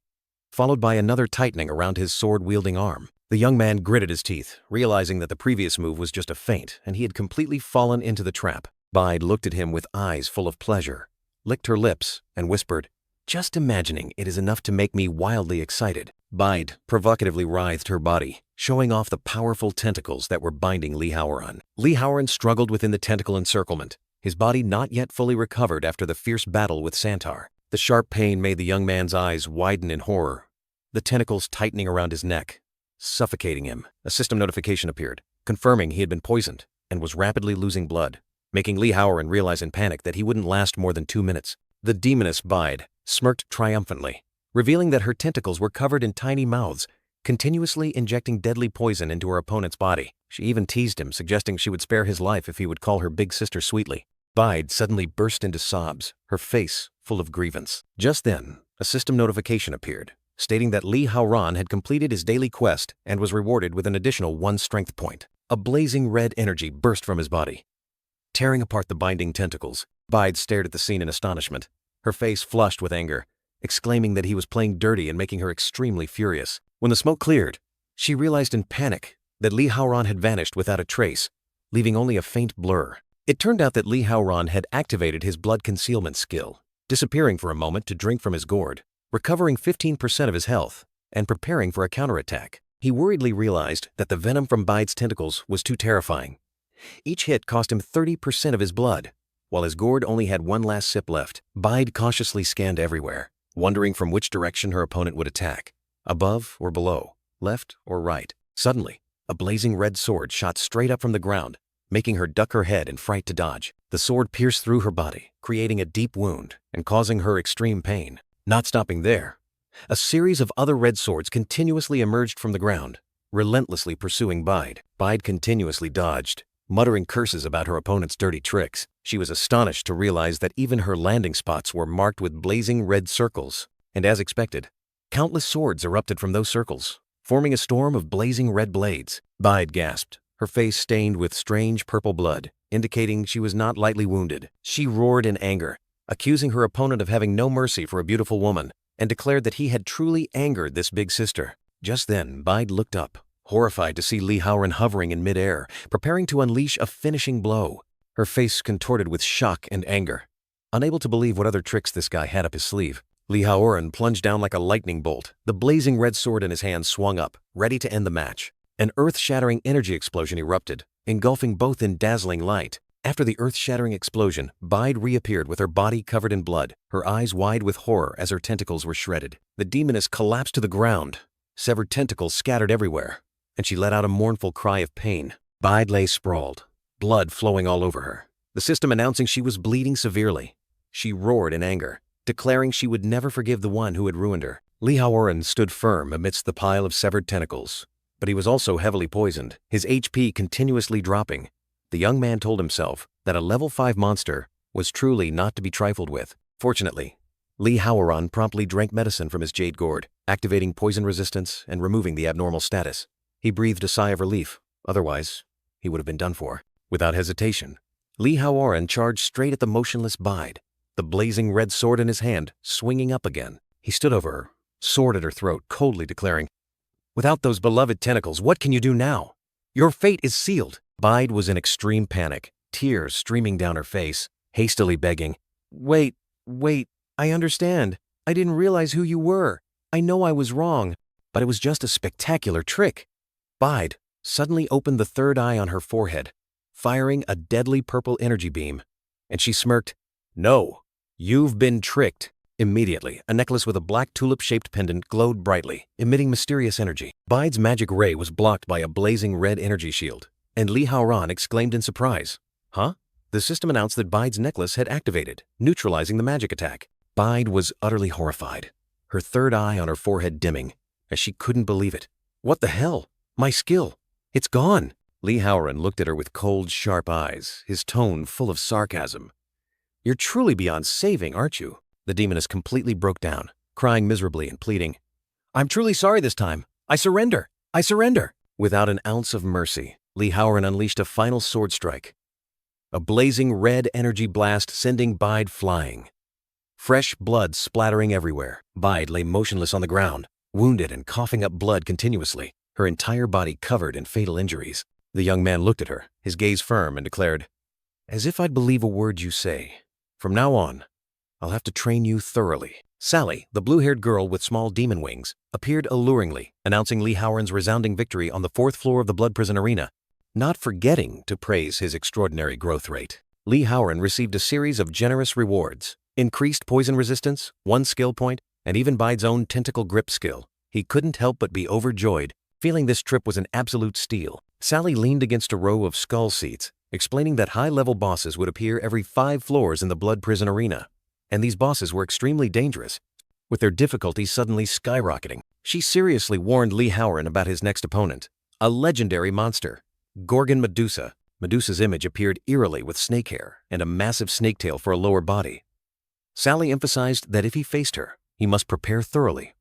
followed by another tightening around his sword-wielding arm. The young man gritted his teeth, realizing that the previous move was just a feint and he had completely fallen into the trap. Bide looked at him with eyes full of pleasure, licked her lips, and whispered, "Just imagining it is enough to make me wildly excited." Bide provocatively writhed her body, showing off the powerful tentacles that were binding Li Haoran. Li Haoran struggled within the tentacle encirclement, his body not yet fully recovered after the fierce battle with Santar. The sharp pain made the young man's eyes widen in horror, the tentacles tightening around his neck, suffocating him. A system notification appeared, confirming he had been poisoned and was rapidly losing blood, making Li Haoran realize in panic that he wouldn't last more than 2 minutes. The demoness Bide smirked triumphantly, revealing that her tentacles were covered in tiny mouths, continuously injecting deadly poison into her opponent's body. She even teased him, suggesting she would spare his life if he would call her big sister sweetly. Bide suddenly burst into sobs, her face full of grievance. Just then, a system notification appeared, stating that Li Haoran had completed his daily quest and was rewarded with an additional 1 strength point. A blazing red energy burst from his body, tearing apart the binding tentacles. Bide stared at the scene in astonishment, her face flushed with anger, exclaiming that he was playing dirty and making her extremely furious. When the smoke cleared, she realized in panic that Li Haoran had vanished without a trace, leaving only a faint blur. It turned out that Li Haoran had activated his blood concealment skill, disappearing for a moment to drink from his gourd, recovering 15% of his health, and preparing for a counterattack. He worriedly realized that the venom from Bide's tentacles was too terrifying. Each hit cost him 30% of his blood, while his gourd only had 1 last sip left. Bide cautiously scanned everywhere, wondering from which direction her opponent would attack, above or below, left or right. Suddenly, a blazing red sword shot straight up from the ground, making her duck her head in fright to dodge. The sword pierced through her body, creating a deep wound and causing her extreme pain. Not stopping there, a series of other red swords continuously emerged from the ground, relentlessly pursuing Bide. Bide continuously dodged, muttering curses about her opponent's dirty tricks. She was astonished to realize that even her landing spots were marked with blazing red circles, and as expected, countless swords erupted from those circles, forming a storm of blazing red blades. Bide gasped, her face stained with strange purple blood, indicating she was not lightly wounded. She roared in anger, accusing her opponent of having no mercy for a beautiful woman, and declared that he had truly angered this big sister. Just then, Bide looked up, horrified to see Li Haoran hovering in midair, preparing to unleash a finishing blow. Her face contorted with shock and anger. Unable to believe what other tricks this guy had up his sleeve, Li Haoran plunged down like a lightning bolt. The blazing red sword in his hand swung up, ready to end the match. An earth-shattering energy explosion erupted, engulfing both in dazzling light. After the earth-shattering explosion, Bide reappeared with her body covered in blood, her eyes wide with horror as her tentacles were shredded. The demoness collapsed to the ground, severed tentacles scattered everywhere, and she let out a mournful cry of pain. Bide lay sprawled, blood flowing all over her, the system announcing she was bleeding severely. She roared in anger, declaring she would never forgive the one who had ruined her. Li Haoran stood firm amidst the pile of severed tentacles, but he was also heavily poisoned, his HP continuously dropping. The young man told himself that a level 5 monster was truly not to be trifled with. Fortunately, Li Haoran promptly drank medicine from his jade gourd, activating poison resistance and removing the abnormal status. He breathed a sigh of relief, otherwise he would have been done for. Without hesitation, Li Haoran charged straight at the motionless Bide, the blazing red sword in his hand swinging up again. He stood over her, sword at her throat, coldly declaring, "Without those beloved tentacles, what can you do now? Your fate is sealed." Bide was in extreme panic, tears streaming down her face, hastily begging, Wait, I understand. I didn't realize who you were. I know I was wrong, but it was just a spectacular trick." Bide suddenly opened the third eye on her forehead, firing a deadly purple energy beam, and she smirked, "No, you've been tricked." Immediately, a necklace with a black tulip-shaped pendant glowed brightly, emitting mysterious energy. Bide's magic ray was blocked by a blazing red energy shield, and Li Haoran exclaimed in surprise, "Huh?" The system announced that Bide's necklace had activated, neutralizing the magic attack. Bide was utterly horrified, her third eye on her forehead dimming, as she couldn't believe it. "What the hell? My skill! It's gone!" Li Haoran looked at her with cold, sharp eyes, his tone full of sarcasm. "You're truly beyond saving, aren't you?" The demoness completely broke down, crying miserably and pleading. "I'm truly sorry this time. I surrender. I surrender." Without an ounce of mercy, Li Haoran unleashed a final sword strike. A blazing red energy blast sending Bide flying. Fresh blood splattering everywhere. Bide lay motionless on the ground, wounded and coughing up blood continuously, her entire body covered in fatal injuries. The young man looked at her, his gaze firm, and declared, "As if I'd believe a word you say. From now on, I'll have to train you thoroughly." Sally, the blue-haired girl with small demon wings, appeared alluringly, announcing Li Haoran's resounding victory on the 4th floor of the Blood Prison Arena, not forgetting to praise his extraordinary growth rate. Li Haoran received a series of generous rewards: increased poison resistance, 1 skill point, and even Bide's own tentacle grip skill. He couldn't help but be overjoyed, feeling this trip was an absolute steal. Sally leaned against a row of skull seats, explaining that high-level bosses would appear every 5 floors in the Blood Prison Arena, and these bosses were extremely dangerous, with their difficulty suddenly skyrocketing. She seriously warned Li Haoran about his next opponent, a legendary monster, Gorgon Medusa. Medusa's image appeared eerily with snake hair and a massive snake tail for a lower body. Sally emphasized that if he faced her, he must prepare thoroughly,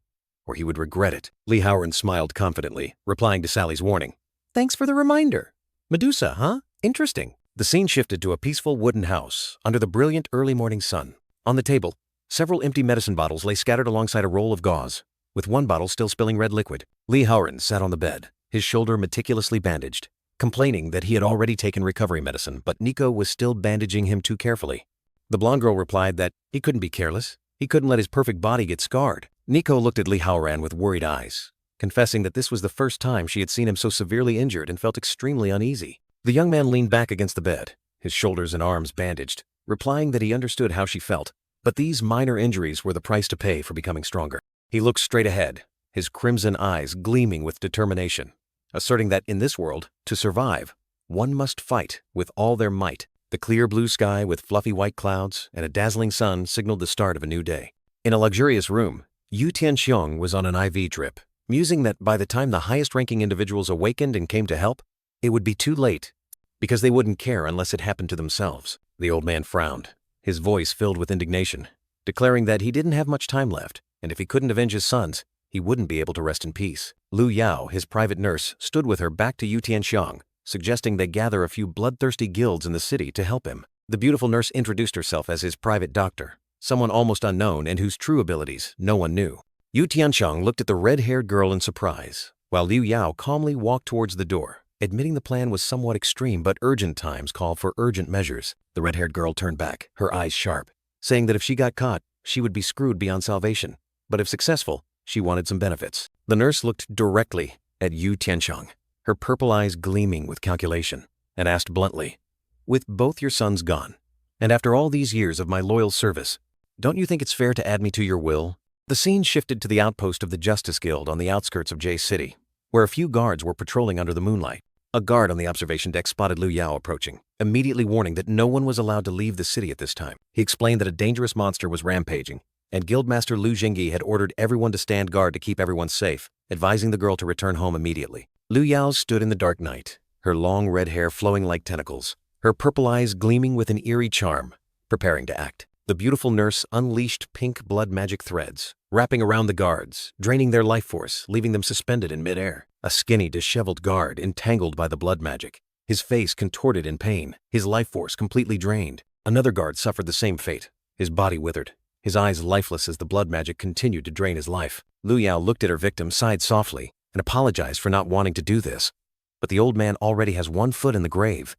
or he would regret it. Li Haoran smiled confidently, replying to Sally's warning. "Thanks for the reminder. Medusa, huh? Interesting." The scene shifted to a peaceful wooden house under the brilliant early morning sun. On the table, several empty medicine bottles lay scattered alongside a roll of gauze, with one bottle still spilling red liquid. Li Haoran sat on the bed, his shoulder meticulously bandaged, complaining that he had already taken recovery medicine, but Nico was still bandaging him too carefully. The blonde girl replied that he couldn't be careless. He couldn't let his perfect body get scarred. Nico looked at Li Haoran with worried eyes, confessing that this was the first time she had seen him so severely injured and felt extremely uneasy. The young man leaned back against the bed, his shoulders and arms bandaged, replying that he understood how she felt, but these minor injuries were the price to pay for becoming stronger. He looked straight ahead, his crimson eyes gleaming with determination, asserting that in this world, to survive, one must fight with all their might. The clear blue sky with fluffy white clouds and a dazzling sun signaled the start of a new day. In a luxurious room, Yu Tianxiong was on an IV drip, musing that by the time the highest-ranking individuals awakened and came to help, it would be too late, because they wouldn't care unless it happened to themselves. The old man frowned, his voice filled with indignation, declaring that he didn't have much time left, and if he couldn't avenge his sons, he wouldn't be able to rest in peace. Lu Yao, his private nurse, stood with her back to Yu Tianxiong, suggesting they gather a few bloodthirsty guilds in the city to help him. The beautiful nurse introduced herself as his private doctor, someone almost unknown and whose true abilities no one knew. Yu Tianxiong looked at the red-haired girl in surprise, while Liu Yao calmly walked towards the door, admitting the plan was somewhat extreme but urgent times call for urgent measures. The red-haired girl turned back, her eyes sharp, saying that if she got caught, she would be screwed beyond salvation, but if successful, she wanted some benefits. The nurse looked directly at Yu Tianxiong, her purple eyes gleaming with calculation, and asked bluntly, "With both your sons gone, and after all these years of my loyal service, don't you think it's fair to add me to your will?" The scene shifted to the outpost of the Justice Guild on the outskirts of J City, where a few guards were patrolling under the moonlight. A guard on the observation deck spotted Liu Yao approaching, immediately warning that no one was allowed to leave the city at this time. He explained that a dangerous monster was rampaging, and Guildmaster Lu Jingyi had ordered everyone to stand guard to keep everyone safe, advising the girl to return home immediately. Liu Yao stood in the dark night, her long red hair flowing like tentacles, her purple eyes gleaming with an eerie charm, preparing to act. The beautiful nurse unleashed pink blood magic threads, wrapping around the guards, draining their life force, leaving them suspended in midair. A skinny, disheveled guard entangled by the blood magic, his face contorted in pain, his life force completely drained. Another guard suffered the same fate, his body withered, his eyes lifeless as the blood magic continued to drain his life. Liu Yao looked at her victim, sighed softly, and apologized for not wanting to do this. But the old man already has one foot in the grave,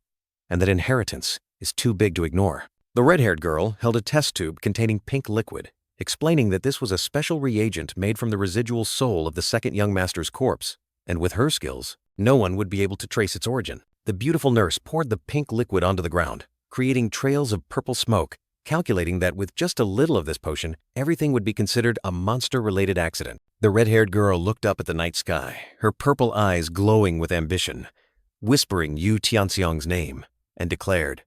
and that inheritance is too big to ignore. The red-haired girl held a test tube containing pink liquid, explaining that this was a special reagent made from the residual soul of the second young master's corpse, and with her skills, no one would be able to trace its origin. The beautiful nurse poured the pink liquid onto the ground, creating trails of purple smoke, calculating that with just a little of this potion, everything would be considered a monster-related accident. The red-haired girl looked up at the night sky, her purple eyes glowing with ambition, whispering Yu Tianxiong's name, and declared,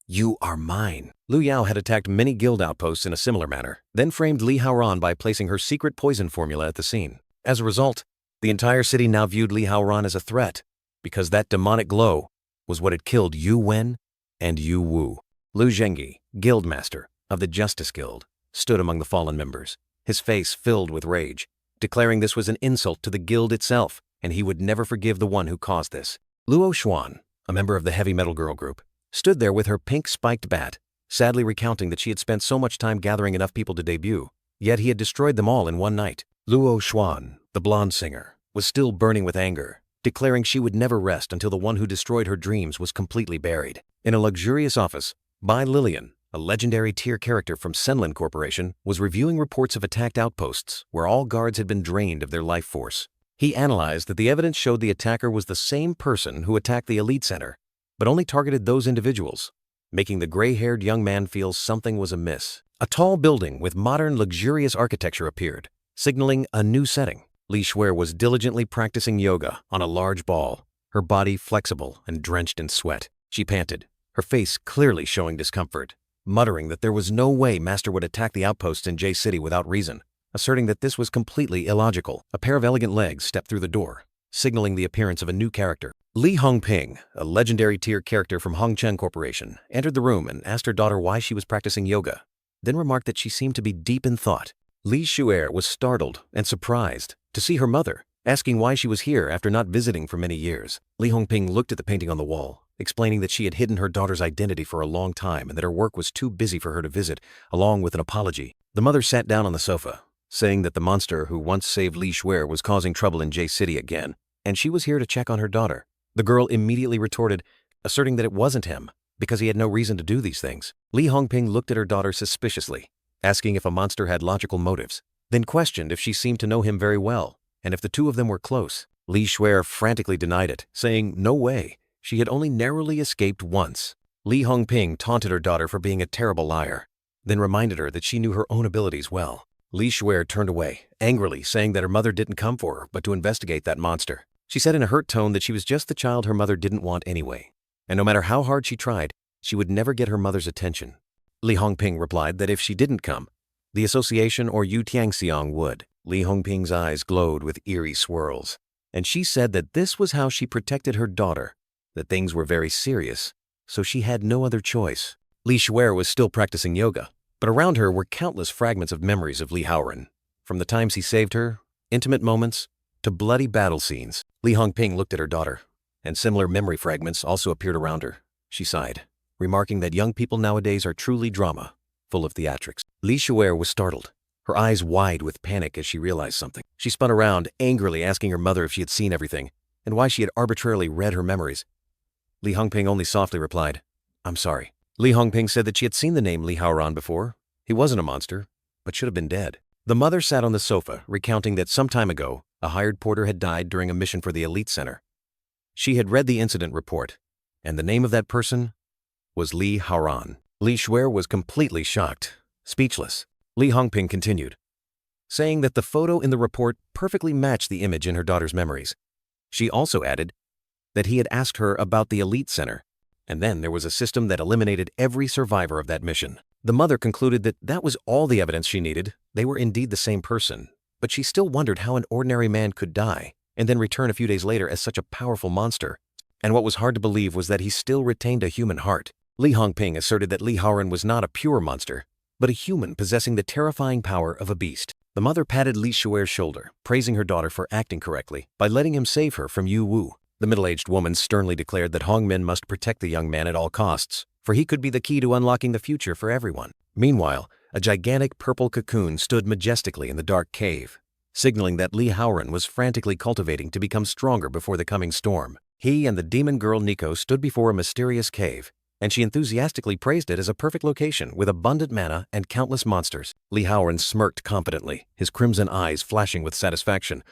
"You are mine." Liu Yao had attacked many guild outposts in a similar manner, then framed Li Haoran by placing her secret poison formula at the scene. As a result, the entire city now viewed Li Haoran as a threat, because that demonic glow was what had killed Yu Wen and Yu Wu. Lu Zhengyi, guildmaster of the Justice Guild, stood among the fallen members, his face filled with rage, declaring this was an insult to the guild itself, and he would never forgive the one who caused this. Luo Xuan, a member of the heavy metal girl group, stood there with her pink-spiked bat, sadly recounting that she had spent so much time gathering enough people to debut, yet he had destroyed them all in one night. Luo Xuan, the blonde singer, was still burning with anger, declaring she would never rest until the one who destroyed her dreams was completely buried. In a luxurious office, Bai Lilian, a legendary tier character from Senlin Corporation, was reviewing reports of attacked outposts where all guards had been drained of their life force. He analyzed that the evidence showed the attacker was the same person who attacked the Elite Center, but only targeted those individuals, making the gray-haired young man feel something was amiss. A tall building with modern, luxurious architecture appeared, signaling a new setting. Li Shuer was diligently practicing yoga on a large ball, her body flexible and drenched in sweat. She panted, her face clearly showing discomfort, muttering that there was no way Master would attack the outposts in J City without reason, asserting that this was completely illogical. A pair of elegant legs stepped through the door, signaling the appearance of a new character. Li Hongping, a legendary tier character from Hongcheng Corporation, entered the room and asked her daughter why she was practicing yoga, then remarked that she seemed to be deep in thought. Li Shuer was startled and surprised to see her mother, asking why she was here after not visiting for many years. Li Hongping looked at the painting on the wall, explaining that she had hidden her daughter's identity for a long time and that her work was too busy for her to visit, along with an apology. The mother sat down on the sofa, saying that the monster who once saved Li Shuer was causing trouble in J City again, and she was here to check on her daughter. The girl immediately retorted, asserting that it wasn't him, because he had no reason to do these things. Li Hongping looked at her daughter suspiciously, asking if a monster had logical motives, then questioned if she seemed to know him very well, and if the two of them were close. Li Shuer frantically denied it, saying no way, she had only narrowly escaped once. Li Hongping taunted her daughter for being a terrible liar, then reminded her that she knew her own abilities well. Li Shuer turned away, angrily saying that her mother didn't come for her but to investigate that monster. She said in a hurt tone that she was just the child her mother didn't want anyway, and no matter how hard she tried, she would never get her mother's attention. Li Hongping replied that if she didn't come, the association or Yu Tiangxiang would. Li Hongping's eyes glowed with eerie swirls, and she said that this was how she protected her daughter, that things were very serious, so she had no other choice. Li Shuer was still practicing yoga, but around her were countless fragments of memories of Li Haoren, from the times he saved her, intimate moments, to bloody battle scenes. Li Hongping looked at her daughter, and similar memory fragments also appeared around her. She sighed, remarking that young people nowadays are truly drama, full of theatrics. Li Shuer was startled, her eyes wide with panic as she realized something. She spun around, angrily asking her mother if she had seen everything, and why she had arbitrarily read her memories. Li Hongping only softly replied, "I'm sorry." Li Hongping said that she had seen the name Li Haoran before. He wasn't a monster, but should have been dead. The mother sat on the sofa, recounting that some time ago, a hired porter had died during a mission for the Elite Center. She had read the incident report, and the name of that person was Li Haoran. Li Shuer was completely shocked, speechless. Li Hongping continued, saying that the photo in the report perfectly matched the image in her daughter's memories. She also added that he had asked her about the Elite Center, and then there was a system that eliminated every survivor of that mission. The mother concluded that that was all the evidence she needed. They were indeed the same person, but she still wondered how an ordinary man could die and then return a few days later as such a powerful monster. And what was hard to believe was that he still retained a human heart. Li Hongping asserted that Li Haoran was not a pure monster, but a human possessing the terrifying power of a beast. The mother patted Li Shuer's shoulder, praising her daughter for acting correctly by letting him save her from Yu Wu. The middle-aged woman sternly declared that Hongmin must protect the young man at all costs, for he could be the key to unlocking the future for everyone. Meanwhile, a gigantic purple cocoon stood majestically in the dark cave, signaling that Li Haoran was frantically cultivating to become stronger before the coming storm. He and the demon girl Nico stood before a mysterious cave, and she enthusiastically praised it as a perfect location with abundant mana and countless monsters. Li Haoran smirked confidently, his crimson eyes flashing with satisfaction.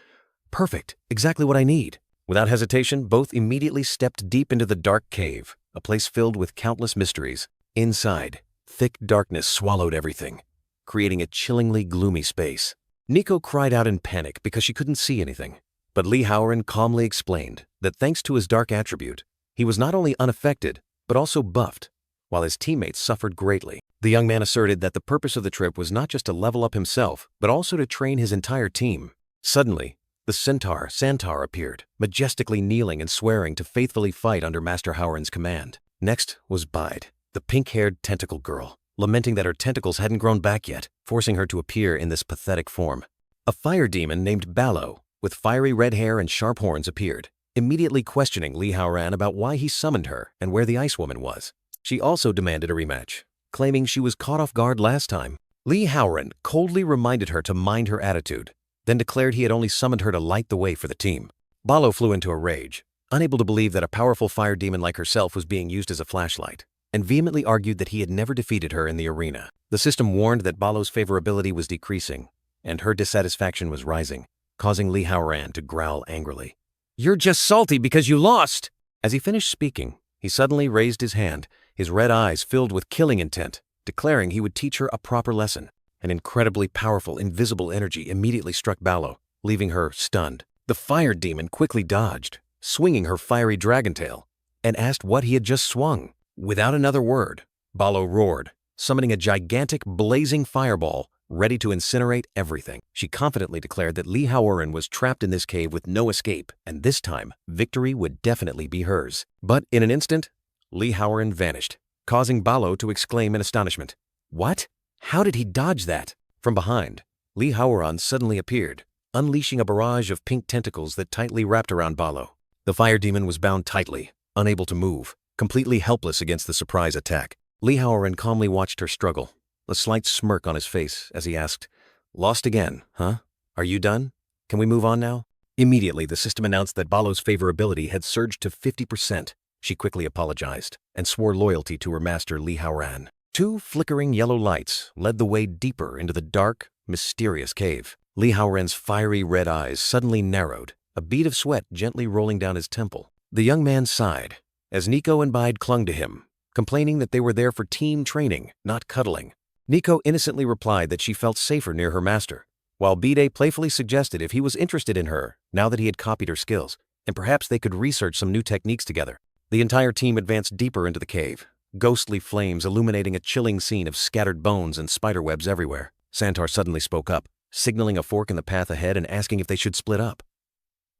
"Perfect, exactly what I need." Without hesitation, both immediately stepped deep into the dark cave, a place filled with countless mysteries. Inside, thick darkness swallowed everything, creating a chillingly gloomy space. Nico cried out in panic because she couldn't see anything, but Li Haoran calmly explained that thanks to his dark attribute, he was not only unaffected, but also buffed, while his teammates suffered greatly. The young man asserted that the purpose of the trip was not just to level up himself, but also to train his entire team. Suddenly, The centaur, Santar, appeared, majestically kneeling and swearing to faithfully fight under Master Howren's command. Next was Bide, the pink-haired tentacle girl, lamenting that her tentacles hadn't grown back yet, forcing her to appear in this pathetic form. A fire demon named Ballo, with fiery red hair and sharp horns, appeared, immediately questioning Li Haoran about why he summoned her and where the Ice Woman was. She also demanded a rematch, claiming she was caught off guard last time. Li Haoran coldly reminded her to mind her attitude, then declared he had only summoned her to light the way for the team. Ballo flew into a rage, unable to believe that a powerful fire demon like herself was being used as a flashlight, and vehemently argued that he had never defeated her in the arena. The system warned that Ballo's favorability was decreasing, and her dissatisfaction was rising, causing Li Haoran to growl angrily. "You're just salty because you lost!" As he finished speaking, he suddenly raised his hand, his red eyes filled with killing intent, declaring he would teach her a proper lesson. An incredibly powerful, invisible energy immediately struck Ballo, leaving her stunned. The fire demon quickly dodged, swinging her fiery dragon tail, and asked what he had just swung. Without another word, Ballo roared, summoning a gigantic, blazing fireball, ready to incinerate everything. She confidently declared that Li Haoran was trapped in this cave with no escape, and this time, victory would definitely be hers. But in an instant, Li Haoran vanished, causing Ballo to exclaim in astonishment. "What? How did he dodge that?" From behind, Li Haoran suddenly appeared, unleashing a barrage of pink tentacles that tightly wrapped around Ballo. The fire demon was bound tightly, unable to move, completely helpless against the surprise attack. Li Haoran calmly watched her struggle, a slight smirk on his face as he asked, "Lost again, huh? Are you done? Can we move on now?" Immediately, the system announced that Ballo's favorability had surged to 50%. She quickly apologized and swore loyalty to her master Li Haoran. Two flickering yellow lights led the way deeper into the dark, mysterious cave. Li Haoran's fiery red eyes suddenly narrowed, a bead of sweat gently rolling down his temple. The young man sighed as Nico and Bide clung to him, complaining that they were there for team training, not cuddling. Nico innocently replied that she felt safer near her master, while Bide playfully suggested if he was interested in her now that he had copied her skills, and perhaps they could research some new techniques together. The entire team advanced deeper into the cave, ghostly flames illuminating a chilling scene of scattered bones and spiderwebs everywhere. Santar suddenly spoke up, signaling a fork in the path ahead and asking if they should split up.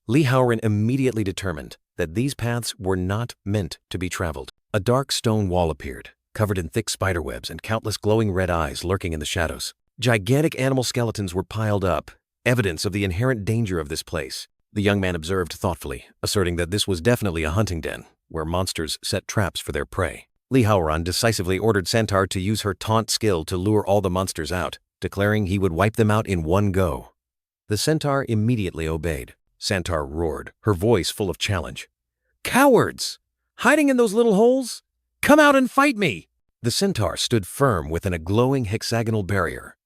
Li Haoran immediately determined that these paths were not meant to be traveled. A dark stone wall appeared, covered in thick spiderwebs and countless glowing red eyes lurking in the shadows. Gigantic animal skeletons were piled up, evidence of the inherent danger of this place. The young man observed thoughtfully, asserting that this was definitely a hunting den, where monsters set traps for their prey. Li Haoran decisively ordered Santar to use her taunt skill to lure all the monsters out, declaring he would wipe them out in one go. The centaur immediately obeyed. Santar roared, her voice full of challenge. "Cowards! Hiding in those little holes? Come out and fight me!" The centaur stood firm within a glowing hexagonal barrier,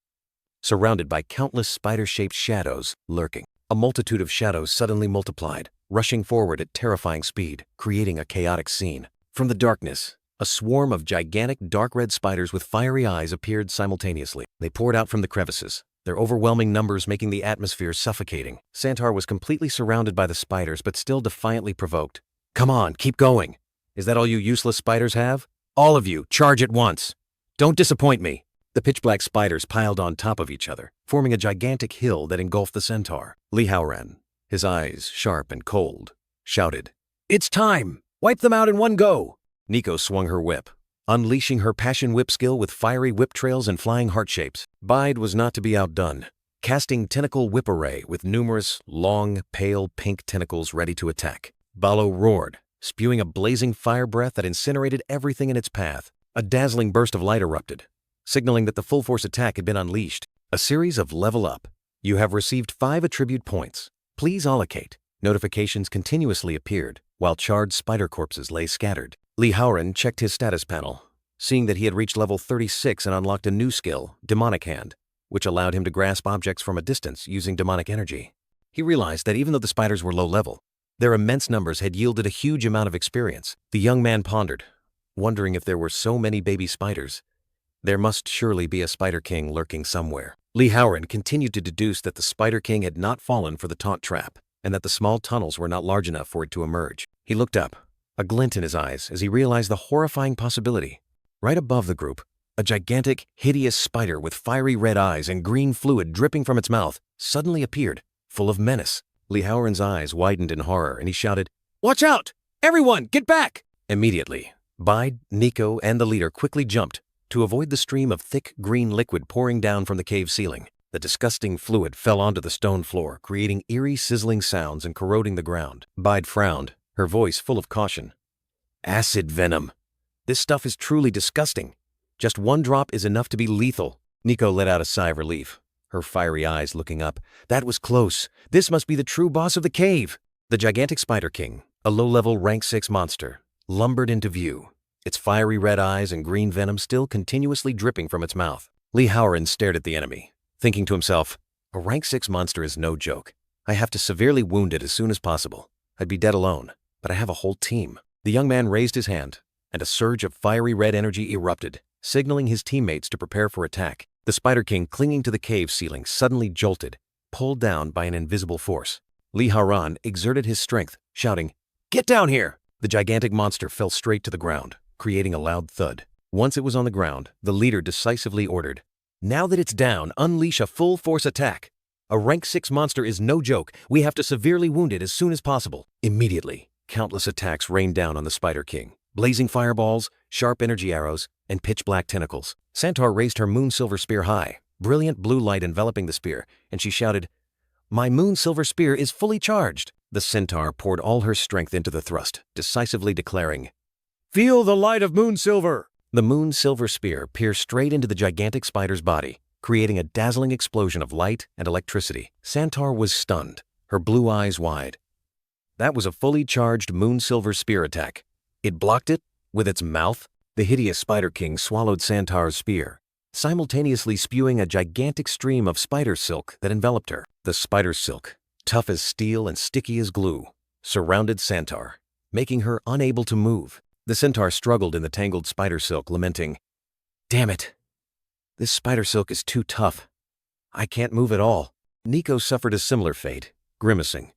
surrounded by countless spider-shaped shadows lurking. A multitude of shadows suddenly multiplied, rushing forward at terrifying speed, creating a chaotic scene. From the darkness, a swarm of gigantic dark red spiders with fiery eyes appeared simultaneously. They poured out from the crevices, their overwhelming numbers making the atmosphere suffocating. Santar was completely surrounded by the spiders but still defiantly provoked. "Come on, keep going. Is that all you useless spiders have? All of you, charge at once. Don't disappoint me." The pitch-black spiders piled on top of each other, forming a gigantic hill that engulfed the centaur. Li Haoran, his eyes sharp and cold, shouted, "It's time! Wipe them out in one go!" Nico swung her whip, unleashing her passion whip skill with fiery whip trails and flying heart shapes. Bide was not to be outdone, casting tentacle whip array with numerous, long, pale pink tentacles ready to attack. Ballo roared, spewing a blazing fire breath that incinerated everything in its path. A dazzling burst of light erupted, signaling that the full-force attack had been unleashed. A series of level up. You have received 5 attribute points. Please allocate. Notifications continuously appeared, while charred spider corpses lay scattered. Li Haoran checked his status panel, seeing that he had reached level 36 and unlocked a new skill, Demonic Hand, which allowed him to grasp objects from a distance using demonic energy. He realized that even though the spiders were low level, their immense numbers had yielded a huge amount of experience. The young man pondered, wondering if there were so many baby spiders. There must surely be a Spider King lurking somewhere. Li Haoran continued to deduce that the Spider King had not fallen for the taunt trap, and that the small tunnels were not large enough for it to emerge. He looked up, a glint in his eyes as he realized the horrifying possibility. Right above the group, a gigantic, hideous spider with fiery red eyes and green fluid dripping from its mouth suddenly appeared, full of menace. Li Haoran's eyes widened in horror and he shouted, "Watch out! Everyone, get back!" Immediately, Bide, Nico, and the leader quickly jumped to avoid the stream of thick green liquid pouring down from the cave ceiling. The disgusting fluid fell onto the stone floor, creating eerie sizzling sounds and corroding the ground. Bide frowned, her voice full of caution. "Acid venom. This stuff is truly disgusting. Just one drop is enough to be lethal." Nico let out a sigh of relief, her fiery eyes looking up. That was close. This must be the true boss of the cave. The gigantic Spider King, a low-level rank 6 monster, lumbered into view, its fiery red eyes and green venom still continuously dripping from its mouth. Li Haoran stared at the enemy, thinking to himself, a rank 6 monster is no joke. I have to severely wound it as soon as possible. I'd be dead alone, but I have a whole team. The young man raised his hand, and a surge of fiery red energy erupted, signaling his teammates to prepare for attack. The Spider King, clinging to the cave ceiling, suddenly jolted, pulled down by an invisible force. Li Haoran exerted his strength, shouting, "Get down here!" The gigantic monster fell straight to the ground, creating a loud thud. Once it was on the ground, the leader decisively ordered, "Now that it's down, unleash a full-force attack. A rank 6 monster is no joke. We have to severely wound it as soon as possible." Immediately, countless attacks rained down on the Spider King. Blazing fireballs, sharp energy arrows, and pitch-black tentacles. Centaur raised her moon silver spear high, brilliant blue light enveloping the spear, and she shouted, "My moon silver spear is fully charged." The centaur poured all her strength into the thrust, decisively declaring, "Feel the light of moon silver!" The moon silver spear pierced straight into the gigantic spider's body, creating a dazzling explosion of light and electricity. Centaur was stunned, her blue eyes wide. That was a fully charged moon silver spear attack. It blocked it with its mouth. The hideous Spider King swallowed Centaur's spear, simultaneously spewing a gigantic stream of spider silk that enveloped her. The spider silk, tough as steel and sticky as glue, surrounded Centaur, making her unable to move. The centaur struggled in the tangled spider silk, lamenting, "Damn it! This spider silk is too tough. I can't move at all." Nico suffered a similar fate, grimacing.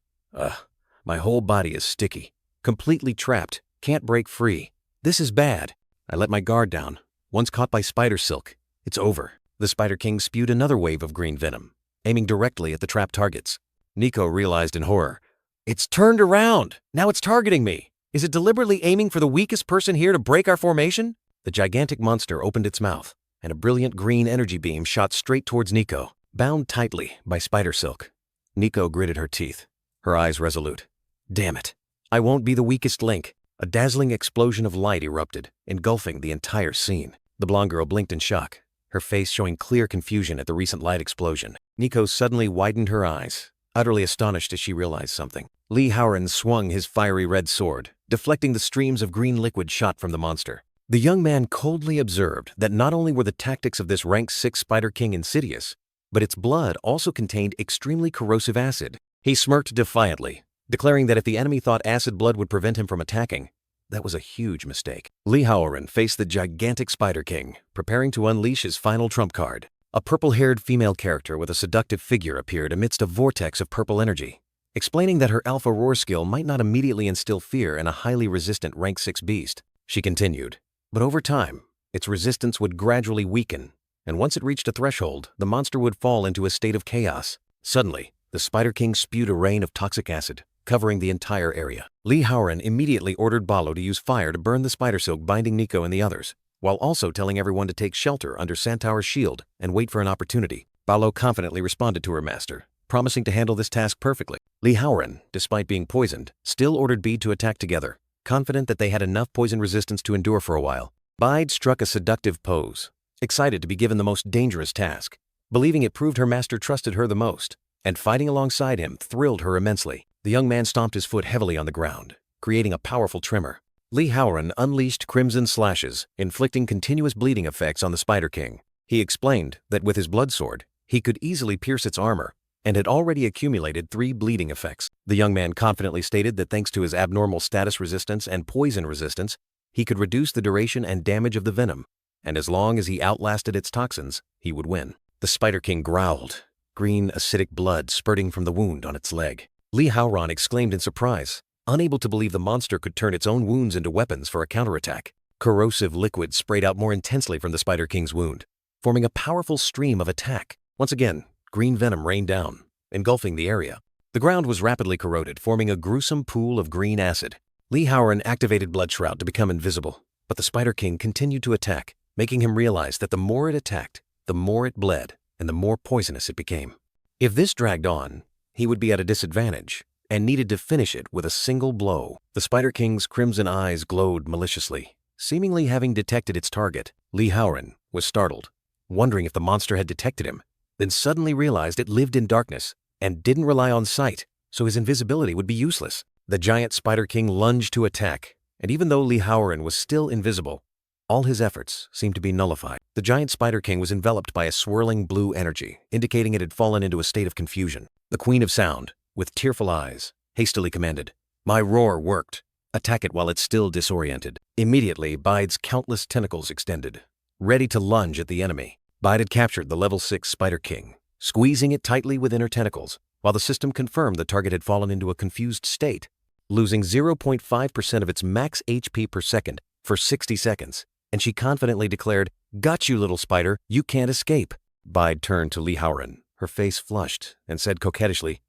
My whole body is sticky, completely trapped, can't break free. This is bad." I let my guard down. Once caught by spider silk, it's over." The Spider King spewed another wave of green venom, aiming directly at the trapped targets. Nico realized in horror, "It's turned around! Now it's targeting me! Is it deliberately aiming for the weakest person here to break our formation?" The gigantic monster opened its mouth, and a brilliant green energy beam shot straight towards Nico, bound tightly by spider silk. Nico gritted her teeth, her eyes resolute. "Damn it! I won't be the weakest link." A dazzling explosion of light erupted, engulfing the entire scene. The blonde girl blinked in shock, her face showing clear confusion at the recent light explosion. Nico suddenly widened her eyes, utterly astonished as she realized something. Li Haoran swung his fiery red sword, deflecting the streams of green liquid shot from the monster. The young man coldly observed that not only were the tactics of this rank 6 Spider King insidious, but its blood also contained extremely corrosive acid. He smirked defiantly, declaring that if the enemy thought acid blood would prevent him from attacking, that was a huge mistake. Li Haoran faced the gigantic Spider King, preparing to unleash his final trump card. A purple-haired female character with a seductive figure appeared amidst a vortex of purple energy, explaining that her Alpha Roar skill might not immediately instill fear in a highly resistant rank 6 beast. She continued, but over time, its resistance would gradually weaken, and once it reached a threshold, the monster would fall into a state of chaos. Suddenly, the Spider King spewed a rain of toxic acid, covering the entire area. Li Haoran immediately ordered Balo to use fire to burn the spider silk binding Nico and the others, while also telling everyone to take shelter under Centaur's shield and wait for an opportunity. Balo confidently responded to her master, promising to handle this task perfectly. Li Haoran, despite being poisoned, still ordered Bede to attack together, confident that they had enough poison resistance to endure for a while. Bede struck a seductive pose, excited to be given the most dangerous task, believing it proved her master trusted her the most, and fighting alongside him thrilled her immensely. The young man stomped his foot heavily on the ground, creating a powerful tremor. Li Haoran unleashed crimson slashes, inflicting continuous bleeding effects on the Spider King. He explained that with his blood sword, he could easily pierce its armor, and had already accumulated 3 bleeding effects. The young man confidently stated that thanks to his abnormal status resistance and poison resistance, he could reduce the duration and damage of the venom, and as long as he outlasted its toxins, he would win. The Spider King growled, green acidic blood spurting from the wound on its leg. Li Haoran exclaimed in surprise, unable to believe the monster could turn its own wounds into weapons for a counterattack. Corrosive liquid sprayed out more intensely from the Spider King's wound, forming a powerful stream of attack. Once again, green venom rained down, engulfing the area. The ground was rapidly corroded, forming a gruesome pool of green acid. Li Haoran activated Blood Shroud to become invisible, but the Spider King continued to attack, making him realize that the more it attacked, the more it bled, and the more poisonous it became. If this dragged on, he would be at a disadvantage, and needed to finish it with a single blow. The Spider King's crimson eyes glowed maliciously. Seemingly having detected its target, Li Haoran was startled, wondering if the monster had detected him, then suddenly realized it lived in darkness and didn't rely on sight, so his invisibility would be useless. The giant Spider King lunged to attack, and even though Li Haoran was still invisible, all his efforts seemed to be nullified. The giant Spider King was enveloped by a swirling blue energy, indicating it had fallen into a state of confusion. The Queen of Sound, with tearful eyes, hastily commanded, "My roar worked. Attack it while it's still disoriented." Immediately, Bide's countless tentacles extended, ready to lunge at the enemy. Bide had captured the level 6 Spider King, squeezing it tightly within her tentacles, while the system confirmed the target had fallen into a confused state, losing 0.5% of its max HP per second for 60 seconds, and she confidently declared, "Got you, little spider, you can't escape." Bide turned to Li Haoran, her face flushed, and said coquettishly,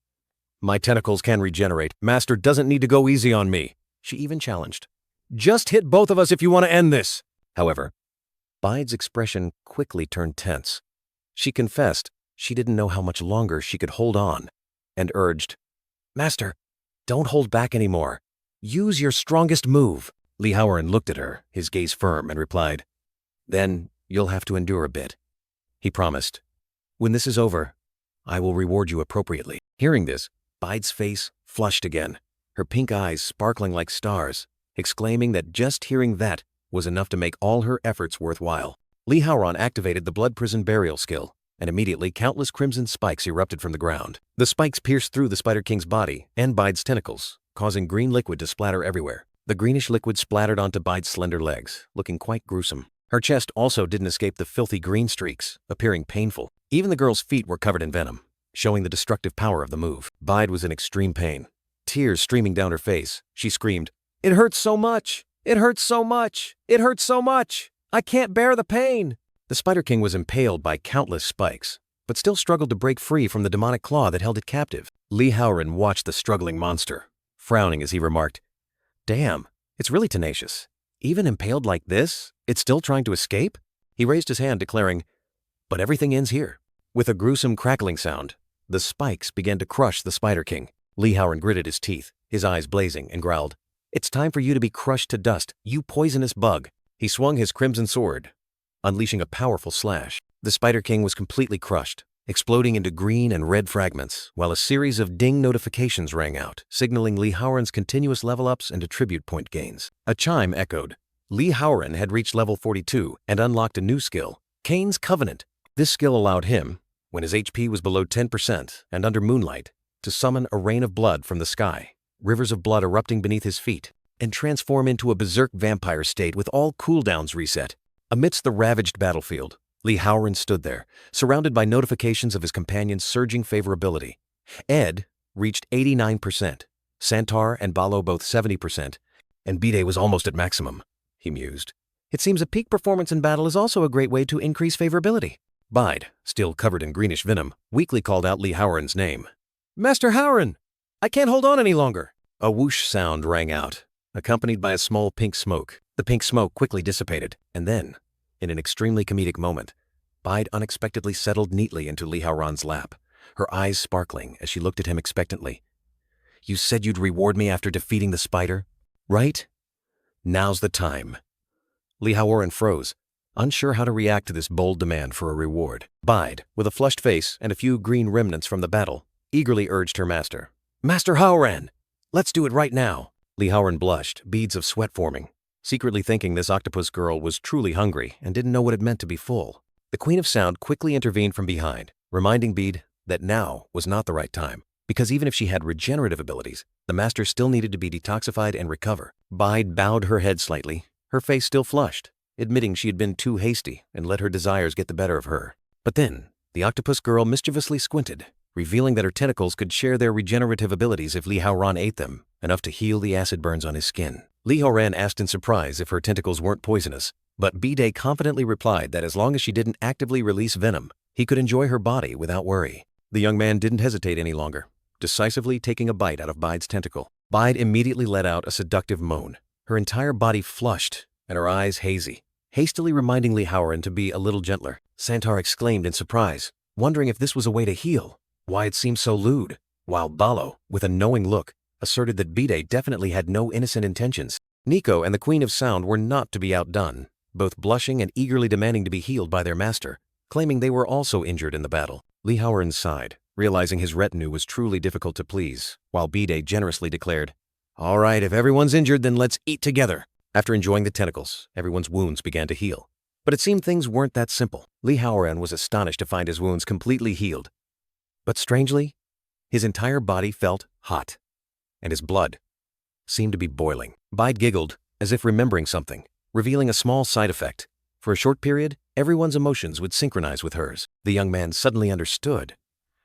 "My tentacles can regenerate. Master doesn't need to go easy on me." She even challenged, "Just hit both of us if you want to end this." However, Bide's expression quickly turned tense. She confessed she didn't know how much longer she could hold on, and urged, "Master, don't hold back anymore. Use your strongest move." Li Haoran looked at her, his gaze firm, and replied, "Then you'll have to endure a bit." He promised, "When this is over, I will reward you appropriately." Hearing this, Bide's face flushed again, her pink eyes sparkling like stars, exclaiming that just hearing that was enough to make all her efforts worthwhile. Li Haoran activated the Blood Prison Burial skill, and immediately countless crimson spikes erupted from the ground. The spikes pierced through the Spider King's body and Bide's tentacles, causing green liquid to splatter everywhere. The greenish liquid splattered onto Bide's slender legs, looking quite gruesome. Her chest also didn't escape the filthy green streaks, appearing painful. Even the girl's feet were covered in venom, showing the destructive power of the move. Bide was in extreme pain. Tears streaming down her face, she screamed, "It hurts so much! It hurts so much! It hurts so much! I can't bear the pain!" The Spider King was impaled by countless spikes, but still struggled to break free from the demonic claw that held it captive. Li Haoran watched the struggling monster, frowning as he remarked, "Damn, it's really tenacious. Even impaled like this, it's still trying to escape?" He raised his hand, declaring, "But everything ends here." With a gruesome crackling sound, the spikes began to crush the Spider King. Li Haoran gritted his teeth, his eyes blazing, and growled, "It's time for you to be crushed to dust, you poisonous bug." He swung his crimson sword, unleashing a powerful slash. The Spider King was completely crushed, exploding into green and red fragments, while a series of ding notifications rang out, signaling Li Haoran's continuous level-ups and attribute point gains. A chime echoed. Li Haoran had reached level 42 and unlocked a new skill, Cain's Covenant. This skill allowed him, when his HP was below 10% and under moonlight, to summon a rain of blood from the sky, rivers of blood erupting beneath his feet, and transform into a berserk vampire state with all cooldowns reset. Amidst the ravaged battlefield, Li Haoran stood there, surrounded by notifications of his companion's surging favorability. Ed reached 89%, Santar and Balo both 70%, and Bide was almost at maximum, he mused. It seems a peak performance in battle is also a great way to increase favorability. Bide, still covered in greenish venom, weakly called out Li Haoran's name. "Master Haoran, I can't hold on any longer." A whoosh sound rang out, accompanied by a small pink smoke. The pink smoke quickly dissipated, and then, in an extremely comedic moment, Bide unexpectedly settled neatly into Li Haoran's lap, her eyes sparkling as she looked at him expectantly. "You said you'd reward me after defeating the spider, right? Now's the time." Li Haoran froze, unsure how to react to this bold demand for a reward. Bide, with a flushed face and a few green remnants from the battle, eagerly urged her master. "Master Haoran, let's do it right now." Li Haoran blushed, beads of sweat forming, secretly thinking this octopus girl was truly hungry and didn't know what it meant to be full. The Queen of Sound quickly intervened from behind, reminding Bede that now was not the right time, because even if she had regenerative abilities, the master still needed to be detoxified and recover. Bide bowed her head slightly, her face still flushed, admitting she had been too hasty and let her desires get the better of her. But then, the octopus girl mischievously squinted, revealing that her tentacles could share their regenerative abilities if Li Haoran ate them, enough to heal the acid burns on his skin. Li Haoran asked in surprise if her tentacles weren't poisonous, but Bide confidently replied that as long as she didn't actively release venom, he could enjoy her body without worry. The young man didn't hesitate any longer, decisively taking a bite out of Bide's tentacle. Bide immediately let out a seductive moan, her entire body flushed and her eyes hazy, hastily reminding Lee Howren to be a little gentler. Santar exclaimed in surprise, wondering if this was a way to heal, why it seemed so lewd, while Balo, with a knowing look, asserted that Bide definitely had no innocent intentions. Nico and the Queen of Sound were not to be outdone, both blushing and eagerly demanding to be healed by their master, claiming they were also injured in the battle. Lee Howren sighed, realizing his retinue was truly difficult to please, while Bide generously declared, "All right, if everyone's injured, then let's eat together." After enjoying the tentacles, everyone's wounds began to heal. But it seemed things weren't that simple. Lee Howren was astonished to find his wounds completely healed. But strangely, his entire body felt hot, and his blood seemed to be boiling. Bide giggled, as if remembering something, revealing a small side effect. For a short period, everyone's emotions would synchronize with hers. The young man suddenly understood.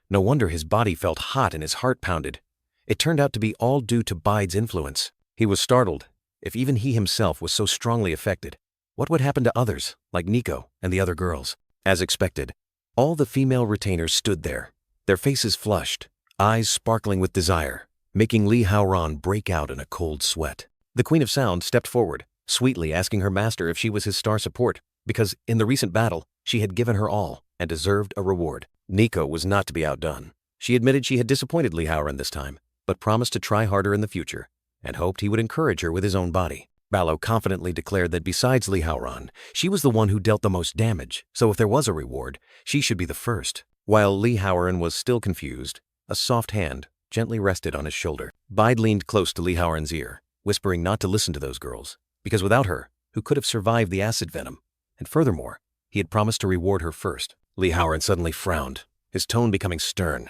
No wonder his body felt hot and his heart pounded. It turned out to be all due to Bide's influence. He was startled. If even he himself was so strongly affected, what would happen to others, like Nico and the other girls? As expected, all the female retainers stood there, their faces flushed, eyes sparkling with desire, making Lee Howren break out in a cold sweat. The Queen of Sound stepped forward, sweetly asking her master if she was his star support, because in the recent battle, she had given her all and deserved a reward. Nico was not to be outdone. She admitted she had disappointed Lee Howren this time, but promised to try harder in the future, and hoped he would encourage her with his own body. Balo confidently declared that besides Lee Howren, she was the one who dealt the most damage, so if there was a reward, she should be the first. While Lee Howren was still confused, a soft hand gently rested on his shoulder. Bide leaned close to Lee Howren's ear, whispering not to listen to those girls, because without her, who could have survived the acid venom? And furthermore, he had promised to reward her first. Lee Howren suddenly frowned, his tone becoming stern,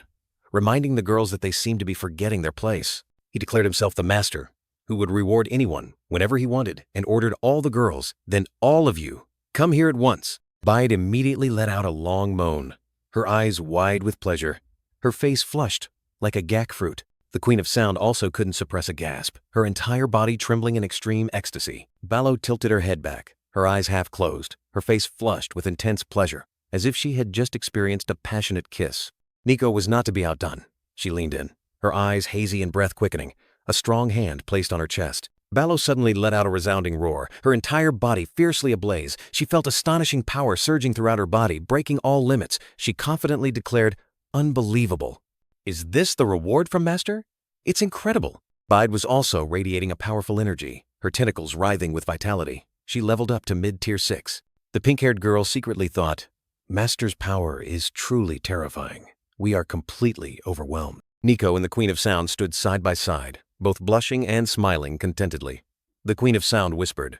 reminding the girls that they seemed to be forgetting their place. He declared himself the master, who would reward anyone whenever he wanted, and ordered all the girls, "Then all of you, come here at once." Bide immediately let out a long moan, her eyes wide with pleasure, her face flushed like a gack fruit. The Queen of Sound also couldn't suppress a gasp, her entire body trembling in extreme ecstasy. Balo tilted her head back, her eyes half closed, her face flushed with intense pleasure, as if she had just experienced a passionate kiss. Nico was not to be outdone. She leaned in, her eyes hazy and breath quickening, a strong hand placed on her chest. Balo suddenly let out a resounding roar, her entire body fiercely ablaze. She felt astonishing power surging throughout her body, breaking all limits. She confidently declared, "Unbelievable. Is this the reward from Master? It's incredible." Bide was also radiating a powerful energy, her tentacles writhing with vitality. She leveled up to mid-tier 6. The pink-haired girl secretly thought, "Master's power is truly terrifying. We are completely overwhelmed." Nico and the Queen of Sound stood side by side, both blushing and smiling contentedly. The Queen of Sound whispered,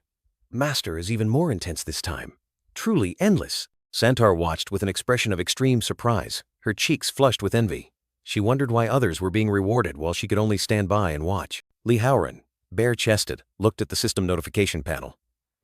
"Master is even more intense this time. Truly endless." Santar watched with an expression of extreme surprise, her cheeks flushed with envy. She wondered why others were being rewarded while she could only stand by and watch. Lee Howren, bare-chested, looked at the system notification panel.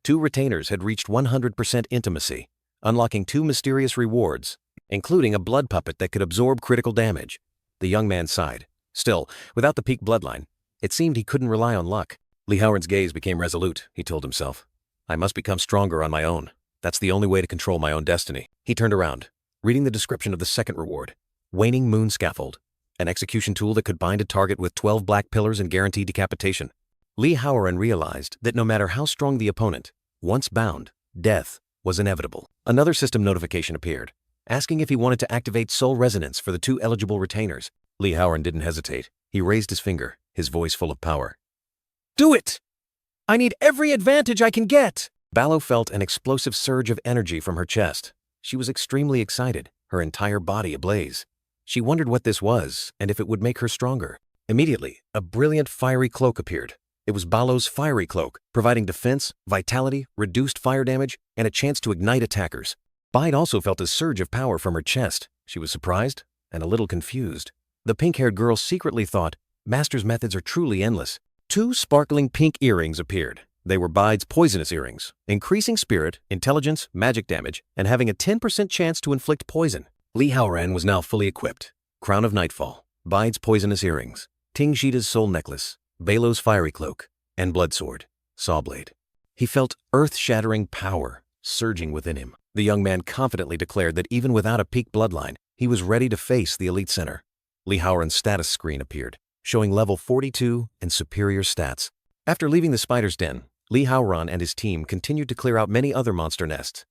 2 retainers had reached 100% intimacy, unlocking 2 mysterious rewards, including a blood puppet that could absorb critical damage. The young man sighed. Still, without the peak bloodline, it seemed he couldn't rely on luck. Lee Howren's gaze became resolute, he told himself. "I must become stronger on my own. That's the only way to control my own destiny." He turned around, reading the description of the second reward. Waning Moon Scaffold, an execution tool that could bind a target with 12 black pillars and guarantee decapitation. Lee Howren realized that no matter how strong the opponent, once bound, death was inevitable. Another system notification appeared, asking if he wanted to activate soul resonance for the 2 eligible retainers. Lee Howren didn't hesitate. He raised his finger, his voice full of power. "Do it! I need every advantage I can get!" Balo felt an explosive surge of energy from her chest. She was extremely excited, her entire body ablaze. She wondered what this was and if it would make her stronger. Immediately, a brilliant fiery cloak appeared. It was Balo's fiery cloak, providing defense, vitality, reduced fire damage, and a chance to ignite attackers. Bide also felt a surge of power from her chest. She was surprised and a little confused. The pink-haired girl secretly thought, Master's methods are truly endless. 2 sparkling pink earrings appeared. They were Bide's poisonous earrings, increasing spirit, intelligence, magic damage, and having a 10% chance to inflict poison. Lee Howren was now fully equipped. Crown of Nightfall, Bide's poisonous earrings, Ting Shita's soul necklace, Balo's fiery cloak, and blood sword, Sawblade. He felt earth-shattering power surging within him. The young man confidently declared that even without a peak bloodline, he was ready to face the Elite Center. Li Haoran's status screen appeared, showing level 42 and superior stats. After leaving the spider's den, Li Haoran and his team continued to clear out many other monster nests.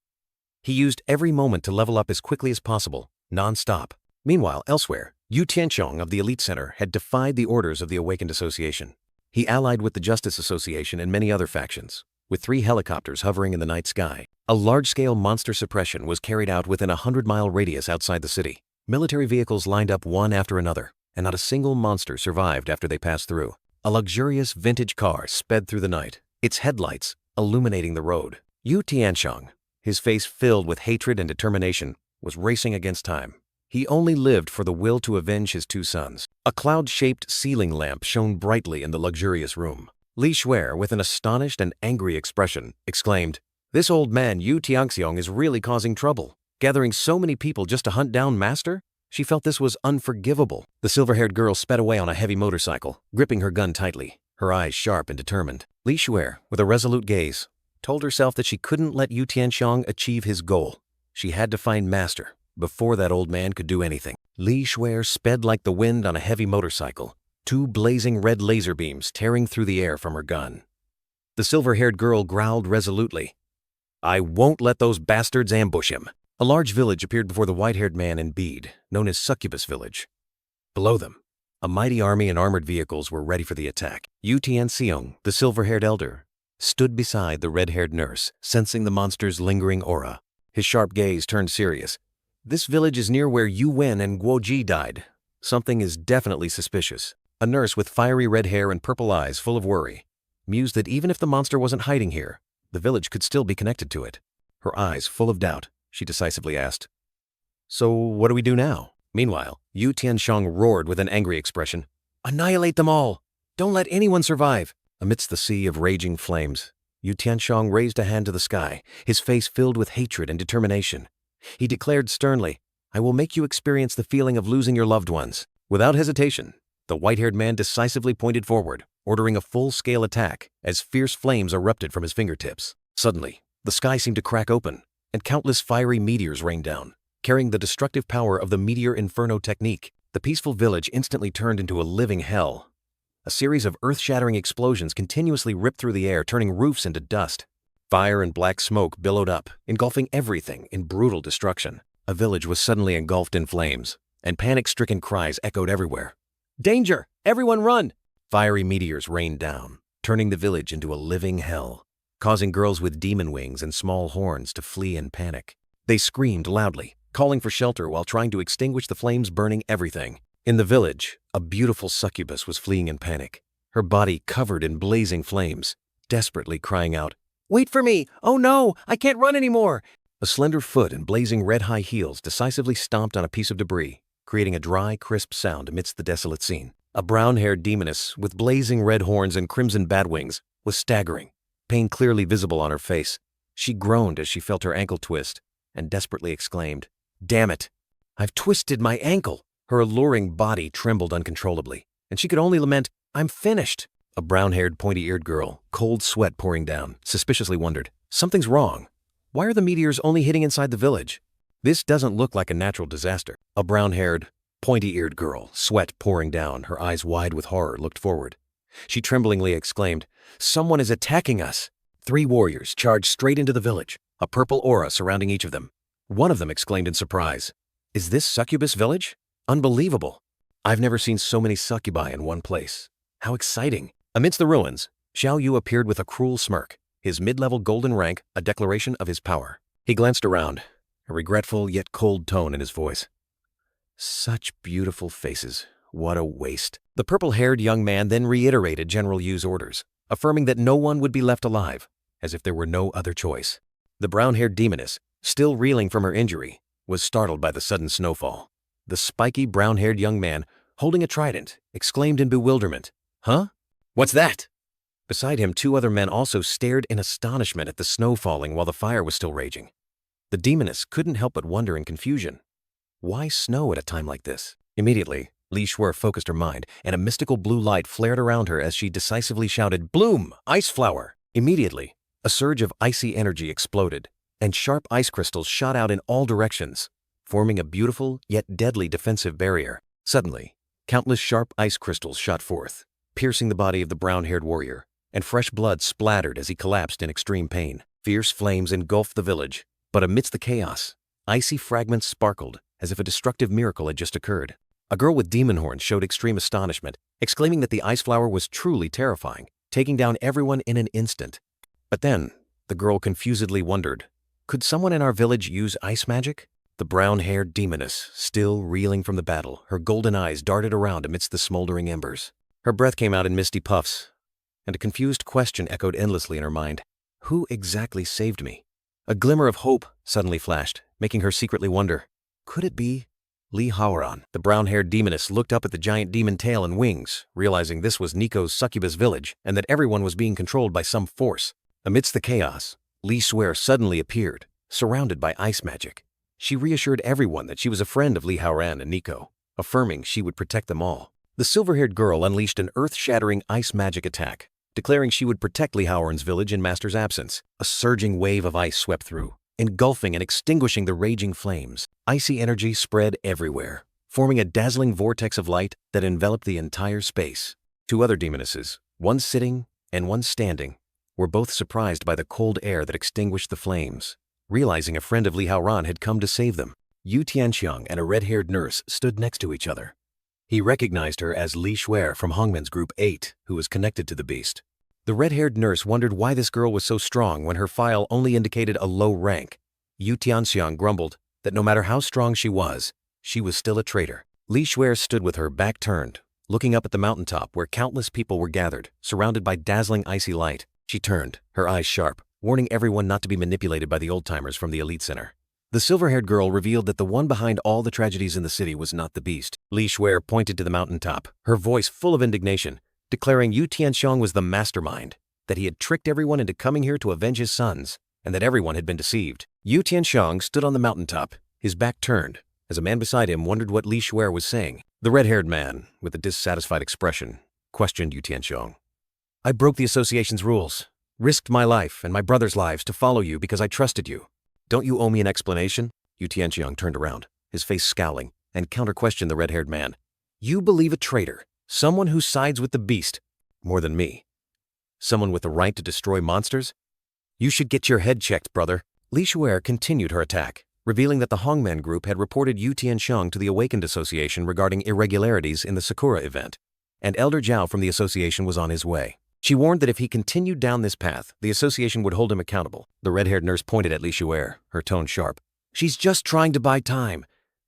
He used every moment to level up as quickly as possible, non-stop. Meanwhile, elsewhere, Yu Tianxiong of the Elite Center had defied the orders of the Awakened Association. He allied with the Justice Association and many other factions, with 3 helicopters hovering in the night sky. A large-scale monster suppression was carried out within a 100-mile radius outside the city. Military vehicles lined up one after another, and not a single monster survived after they passed through. A luxurious vintage car sped through the night, its headlights illuminating the road. Yu Tianxiong, his face filled with hatred and determination, was racing against time. He only lived for the will to avenge his 2 sons. A cloud-shaped ceiling lamp shone brightly in the luxurious room. Li Shuer, with an astonished and angry expression, exclaimed, "This old man Yu Tianxiong is really causing trouble. Gathering so many people just to hunt down Master?" She felt this was unforgivable. The silver-haired girl sped away on a heavy motorcycle, gripping her gun tightly, her eyes sharp and determined. Li Shuer, with a resolute gaze, told herself that she couldn't let Yu Tianxiong achieve his goal. She had to find Master before that old man could do anything. Li Shuer sped like the wind on a heavy motorcycle, 2 blazing red laser beams tearing through the air from her gun. The silver-haired girl growled resolutely, "I won't let those bastards ambush him." A large village appeared before the white-haired man in bead, known as Succubus Village. Below them, a mighty army and armored vehicles were ready for the attack. Yu Tianxiong, the silver-haired elder, stood beside the red-haired nurse, sensing the monster's lingering aura. His sharp gaze turned serious. "This village is near where Yu Wen and Guoji died. Something is definitely suspicious." A nurse with fiery red hair and purple eyes full of worry mused that even if the monster wasn't hiding here, the village could still be connected to it. Her eyes full of doubt, she decisively asked, "So what do we do now?" Meanwhile, Yu Tianxiong roared with an angry expression, "Annihilate them all! Don't let anyone survive!" Amidst the sea of raging flames, Yu Tianxiong raised a hand to the sky, his face filled with hatred and determination. He declared sternly, "I will make you experience the feeling of losing your loved ones." Without hesitation, the white-haired man decisively pointed forward, ordering a full-scale attack as fierce flames erupted from his fingertips. Suddenly, the sky seemed to crack open, and countless fiery meteors rained down, carrying the destructive power of the Meteor Inferno technique. The peaceful village instantly turned into a living hell. A series of earth-shattering explosions continuously ripped through the air, turning roofs into dust. Fire and black smoke billowed up, engulfing everything in brutal destruction. A village was suddenly engulfed in flames, and panic-stricken cries echoed everywhere. "Danger! Everyone run!" Fiery meteors rained down, turning the village into a living hell, causing girls with demon wings and small horns to flee in panic. They screamed loudly, calling for shelter while trying to extinguish the flames burning everything. In the village, a beautiful succubus was fleeing in panic, her body covered in blazing flames, desperately crying out, "Wait for me! Oh no! I can't run anymore!" A slender foot and blazing red high heels decisively stomped on a piece of debris, creating a dry, crisp sound amidst the desolate scene. A brown-haired demoness with blazing red horns and crimson bat wings was staggering, pain clearly visible on her face. She groaned as she felt her ankle twist and desperately exclaimed, "Damn it! I've twisted my ankle!" Her alluring body trembled uncontrollably, and she could only lament, "I'm finished." A brown-haired, pointy-eared girl, cold sweat pouring down, suspiciously wondered, "Something's wrong. Why are the meteors only hitting inside the village? This doesn't look like a natural disaster." A brown-haired, pointy-eared girl, sweat pouring down, her eyes wide with horror, looked forward. She tremblingly exclaimed, "Someone is attacking us!" 3 warriors charged straight into the village, a purple aura surrounding each of them. One of them exclaimed in surprise, "Is this Succubus Village? Unbelievable! I've never seen so many succubi in one place. How exciting!" Amidst the ruins, Xiao Yu appeared with a cruel smirk, his mid-level golden rank a declaration of his power. He glanced around, a regretful yet cold tone in his voice. "Such beautiful faces. What a waste." The purple-haired young man then reiterated General Yu's orders, affirming that no one would be left alive, as if there were no other choice. The brown-haired demoness, still reeling from her injury, was startled by the sudden snowfall. The spiky brown-haired young man, holding a trident, exclaimed in bewilderment, "Huh? What's that?" Beside him, 2 other men also stared in astonishment at the snow falling while the fire was still raging. The demoness couldn't help but wonder in confusion. Why snow at a time like this? Immediately, Li Shuer focused her mind, and a mystical blue light flared around her as she decisively shouted, "Bloom! Ice flower!" Immediately, a surge of icy energy exploded, and sharp ice crystals shot out in all directions, forming a beautiful yet deadly defensive barrier. Suddenly, Countless sharp ice crystals shot forth, piercing the body of the brown-haired warrior, and fresh blood splattered as he collapsed in extreme pain. Fierce flames engulfed the village, but amidst the chaos, icy fragments sparkled as if a destructive miracle had just occurred. A girl with demon horns showed extreme astonishment, exclaiming that the ice flower was truly terrifying, taking down everyone in an instant. But then, the girl confusedly wondered, could someone in our village use ice magic? The brown-haired demoness, still reeling from the battle, her golden eyes darted around amidst the smoldering embers. Her breath came out in misty puffs, and a confused question echoed endlessly in her mind. Who exactly saved me? A glimmer of hope suddenly flashed, making her secretly wonder, could it be Lee Haoran? The brown-haired demoness looked up at the giant demon tail and wings, realizing this was Nico's succubus village and that everyone was being controlled by some force. Amidst the chaos, Lee Swear suddenly appeared, surrounded by ice magic. She reassured everyone that she was a friend of Lee Haoran and Nico, affirming she would protect them all. The silver-haired girl unleashed an earth-shattering ice magic attack, declaring she would protect Lee Haoran's village in Master's absence. A surging wave of ice swept through, engulfing and extinguishing the raging flames. Icy energy spread everywhere, forming a dazzling vortex of light that enveloped the entire space. Two other demonesses, one sitting and one standing, were both surprised by the cold air that extinguished the flames. Realizing a friend of Li Haoran had come to save them, Yu Tianxiang and a red-haired nurse stood next to each other. He recognized her as Li Shuer from Hongmen's Group 8, who was connected to the beast. The red-haired nurse wondered why this girl was so strong when her file only indicated a low rank. Yu Tianxiang grumbled that no matter how strong she was still a traitor. Li Shuer stood with her back turned, looking up at the mountaintop where countless people were gathered, surrounded by dazzling icy light. She turned, her eyes sharp, warning everyone not to be manipulated by the old-timers from the elite center. The silver-haired girl revealed that the one behind all the tragedies in the city was not the beast. Li Shuer pointed to the mountaintop, her voice full of indignation, declaring Yu Tianxiang was the mastermind, that he had tricked everyone into coming here to avenge his sons, and that everyone had been deceived. Yu Tianxiang stood on the mountaintop, his back turned, as a man beside him wondered what Li Shuer was saying. The red-haired man, with a dissatisfied expression, questioned Yu Tianxiang. I broke the association's rules, risked my life and my brother's lives to follow you because I trusted you. Don't you owe me an explanation? Yu Tianxiang turned around, his face scowling, and counter-questioned the red-haired man. You believe a traitor, someone who sides with the beast, more than me. Someone with the right to destroy monsters? You should get your head checked, brother. Li Shuer continued her attack, revealing that the Hongmen Group had reported Yu Tianxiang to the Awakened Association regarding irregularities in the Sakura event, and Elder Zhao from the association was on his way. She warned that if he continued down this path, the association would hold him accountable. The red-haired nurse pointed at Li Shuer, her tone sharp. She's just trying to buy time.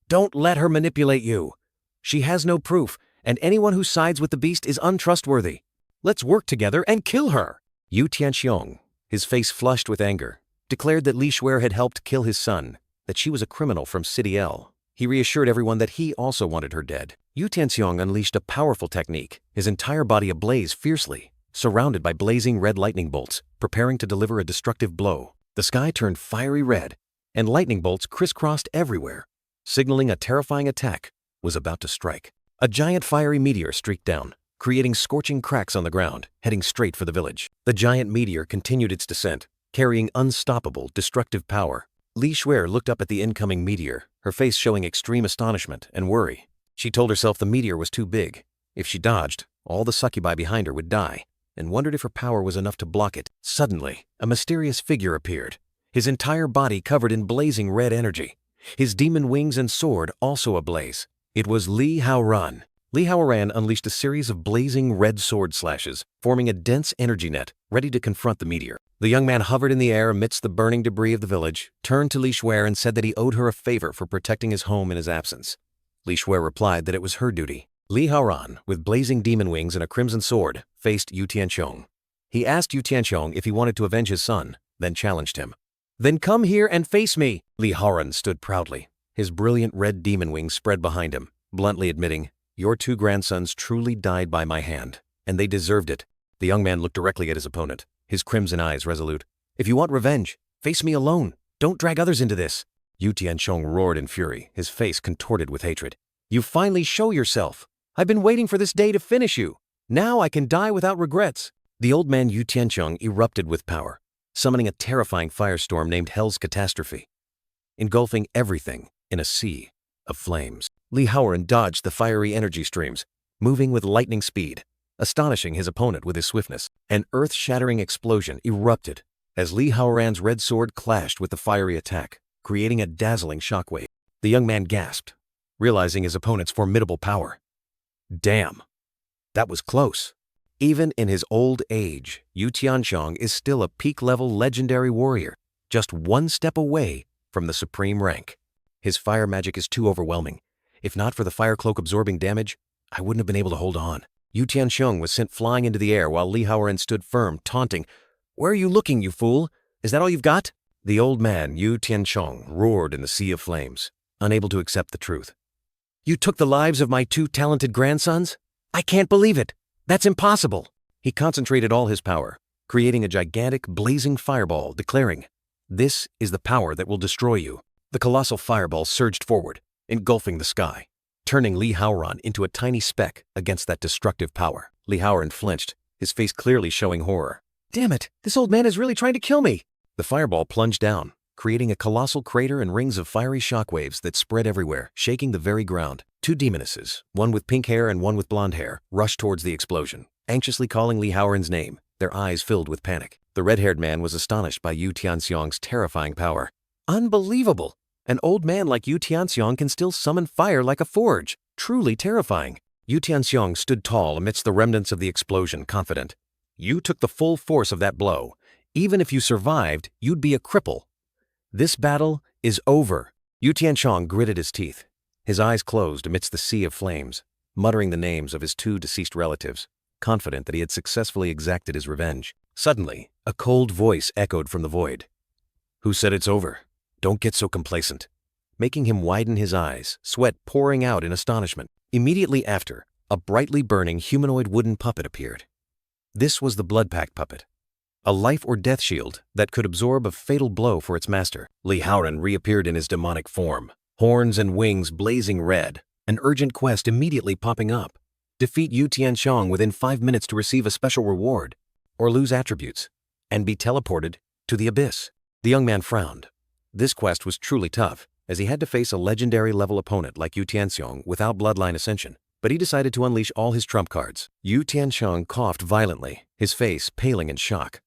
Don't let her manipulate you. She has no proof, and anyone who sides with the beast is untrustworthy. Let's work together and kill her. Yu Tianxiang, his face flushed with anger, declared that Li Shuer had helped kill his son, that she was a criminal from City L. He reassured everyone that he also wanted her dead. Yu Tianxiang unleashed a powerful technique, his entire body ablaze fiercely, surrounded by blazing red lightning bolts, preparing to deliver a destructive blow. The sky turned fiery red, and lightning bolts crisscrossed everywhere, signaling a terrifying attack was about to strike. A giant fiery meteor streaked down, creating scorching cracks on the ground, heading straight for the village. The giant meteor continued its descent, carrying unstoppable, destructive power. Li Shuer looked up at the incoming meteor, her face showing extreme astonishment and worry. She told herself the meteor was too big. If she dodged, all the succubi behind her would die, and wondered if her power was enough to block it. Suddenly, a mysterious figure appeared, his entire body covered in blazing red energy, his demon wings and sword also ablaze. It was Li Haoran. Li Haoran unleashed a series of blazing red sword slashes, forming a dense energy net, ready to confront the meteor. The young man hovered in the air amidst the burning debris of the village, turned to Li Shuer and said that he owed her a favor for protecting his home in his absence. Li Shuer replied that it was her duty. Li Haoran, with blazing demon wings and a crimson sword, faced Yu Tianxiang. He asked Yu Tianxiang if he wanted to avenge his son, then challenged him. Then come here and face me. Li Haoran stood proudly, his brilliant red demon wings spread behind him, bluntly admitting, your two grandsons truly died by my hand, and they deserved it. The young man looked directly at his opponent, his crimson eyes resolute. If you want revenge, face me alone. Don't drag others into this. Yu Tianxiang roared in fury, his face contorted with hatred. You finally show yourself. I've been waiting for this day to finish you. Now I can die without regrets. The old man Yu Tianxiang erupted with power, summoning a terrifying firestorm named Hell's Catastrophe, engulfing everything in a sea of flames. Li Haoran dodged the fiery energy streams, moving with lightning speed, astonishing his opponent with his swiftness. An earth-shattering explosion erupted as Li Haoran's red sword clashed with the fiery attack, creating a dazzling shockwave. The young man gasped, realizing his opponent's formidable power. Damn, that was close. Even in his old age, Yu Tianxiong is still a peak-level legendary warrior, just one step away from the supreme rank. His fire magic is too overwhelming. If not for the fire cloak absorbing damage, I wouldn't have been able to hold on. Yu Tianxiong was sent flying into the air while Li Haoran stood firm, taunting, "Where are you looking, you fool? Is that all you've got?" The old man, Yu Tianxiong, roared in the sea of flames, unable to accept the truth. "You took the lives of my 2 talented grandsons? I can't believe it. That's impossible." He concentrated all his power, creating a gigantic, blazing fireball, declaring, "This is the power that will destroy you." The colossal fireball surged forward, engulfing the sky, turning Li Haoran into a tiny speck against that destructive power. Li Haoran flinched, his face clearly showing horror. Damn it, this old man is really trying to kill me. The fireball plunged down, creating a colossal crater and rings of fiery shockwaves that spread everywhere, shaking the very ground. 2 demonesses, one with pink hair and one with blonde hair, rushed towards the explosion, anxiously calling Li Haoran's name, their eyes filled with panic. The red-haired man was astonished by Yu Tianxiong's terrifying power. Unbelievable! An old man like Yu Tianxiong can still summon fire like a forge. Truly terrifying. Yu Tianxiong stood tall amidst the remnants of the explosion, confident. "You took the full force of that blow. Even if you survived, you'd be a cripple. This battle is over." Yu Tianxiong gritted his teeth, his eyes closed amidst the sea of flames, muttering the names of his 2 deceased relatives, confident that he had successfully exacted his revenge. Suddenly, a cold voice echoed from the void. "Who said it's over? Don't get so complacent," making him widen his eyes, sweat pouring out in astonishment. Immediately after, a brightly burning humanoid wooden puppet appeared. This was the Blood Pact puppet, a life or death shield that could absorb a fatal blow for its master. Li Haoran reappeared in his demonic form, horns and wings blazing red, an urgent quest immediately popping up. Defeat Yu Tianxiong within 5 minutes to receive a special reward, or lose attributes, and be teleported to the abyss. The young man frowned. This quest was truly tough, as he had to face a legendary-level opponent like Yu Tianxiong without bloodline ascension. But he decided to unleash all his trump cards. Yu Tianxiong coughed violently, his face paling in shock.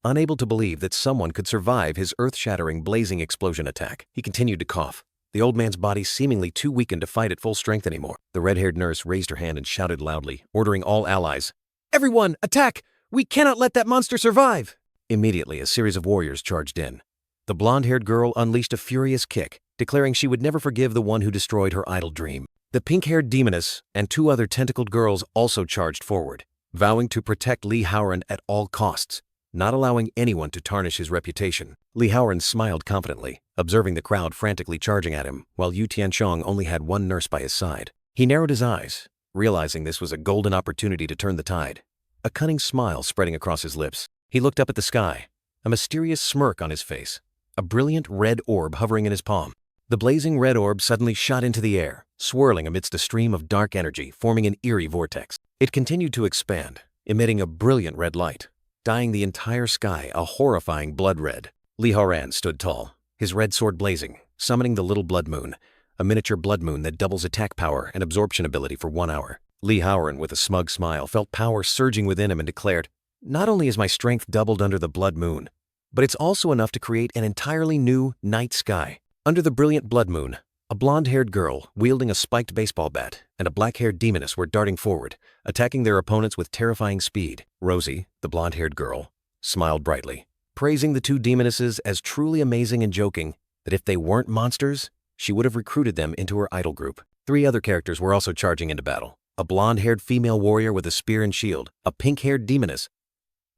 Unable to believe that someone could survive his earth-shattering blazing explosion attack, he continued to cough, the old man's body seemingly too weakened to fight at full strength anymore. The red-haired nurse raised her hand and shouted loudly, ordering all allies, "Everyone, attack! We cannot let that monster survive!" Immediately, a series of warriors charged in. The blonde-haired girl unleashed a furious kick, declaring she would never forgive the one who destroyed her idle dream. The pink-haired demoness and 2 other tentacled girls also charged forward, vowing to protect Li Haoran at all costs, not allowing anyone to tarnish his reputation. Li Haoran smiled confidently, observing the crowd frantically charging at him, while Yu Tianxiong only had 1 nurse by his side. He narrowed his eyes, realizing this was a golden opportunity to turn the tide, a cunning smile spreading across his lips. He looked up at the sky, a mysterious smirk on his face, a brilliant red orb hovering in his palm. The blazing red orb suddenly shot into the air, swirling amidst a stream of dark energy, forming an eerie vortex. It continued to expand, emitting a brilliant red light, dyeing the entire sky a horrifying blood red. Li Haoran stood tall, his red sword blazing, summoning the little blood moon, a miniature blood moon that doubles attack power and absorption ability for 1 hour. Li Haoran, with a smug smile, felt power surging within him and declared, "Not only is my strength doubled under the blood moon, but it's also enough to create an entirely new night sky." Under the brilliant blood moon, a blonde-haired girl wielding a spiked baseball bat and a black-haired demoness were darting forward, attacking their opponents with terrifying speed. Rosie, the blonde-haired girl, smiled brightly, praising the 2 demonesses as truly amazing and joking that if they weren't monsters, she would have recruited them into her idol group. 3 other characters were also charging into battle. A blonde-haired female warrior with a spear and shield, a pink-haired demoness,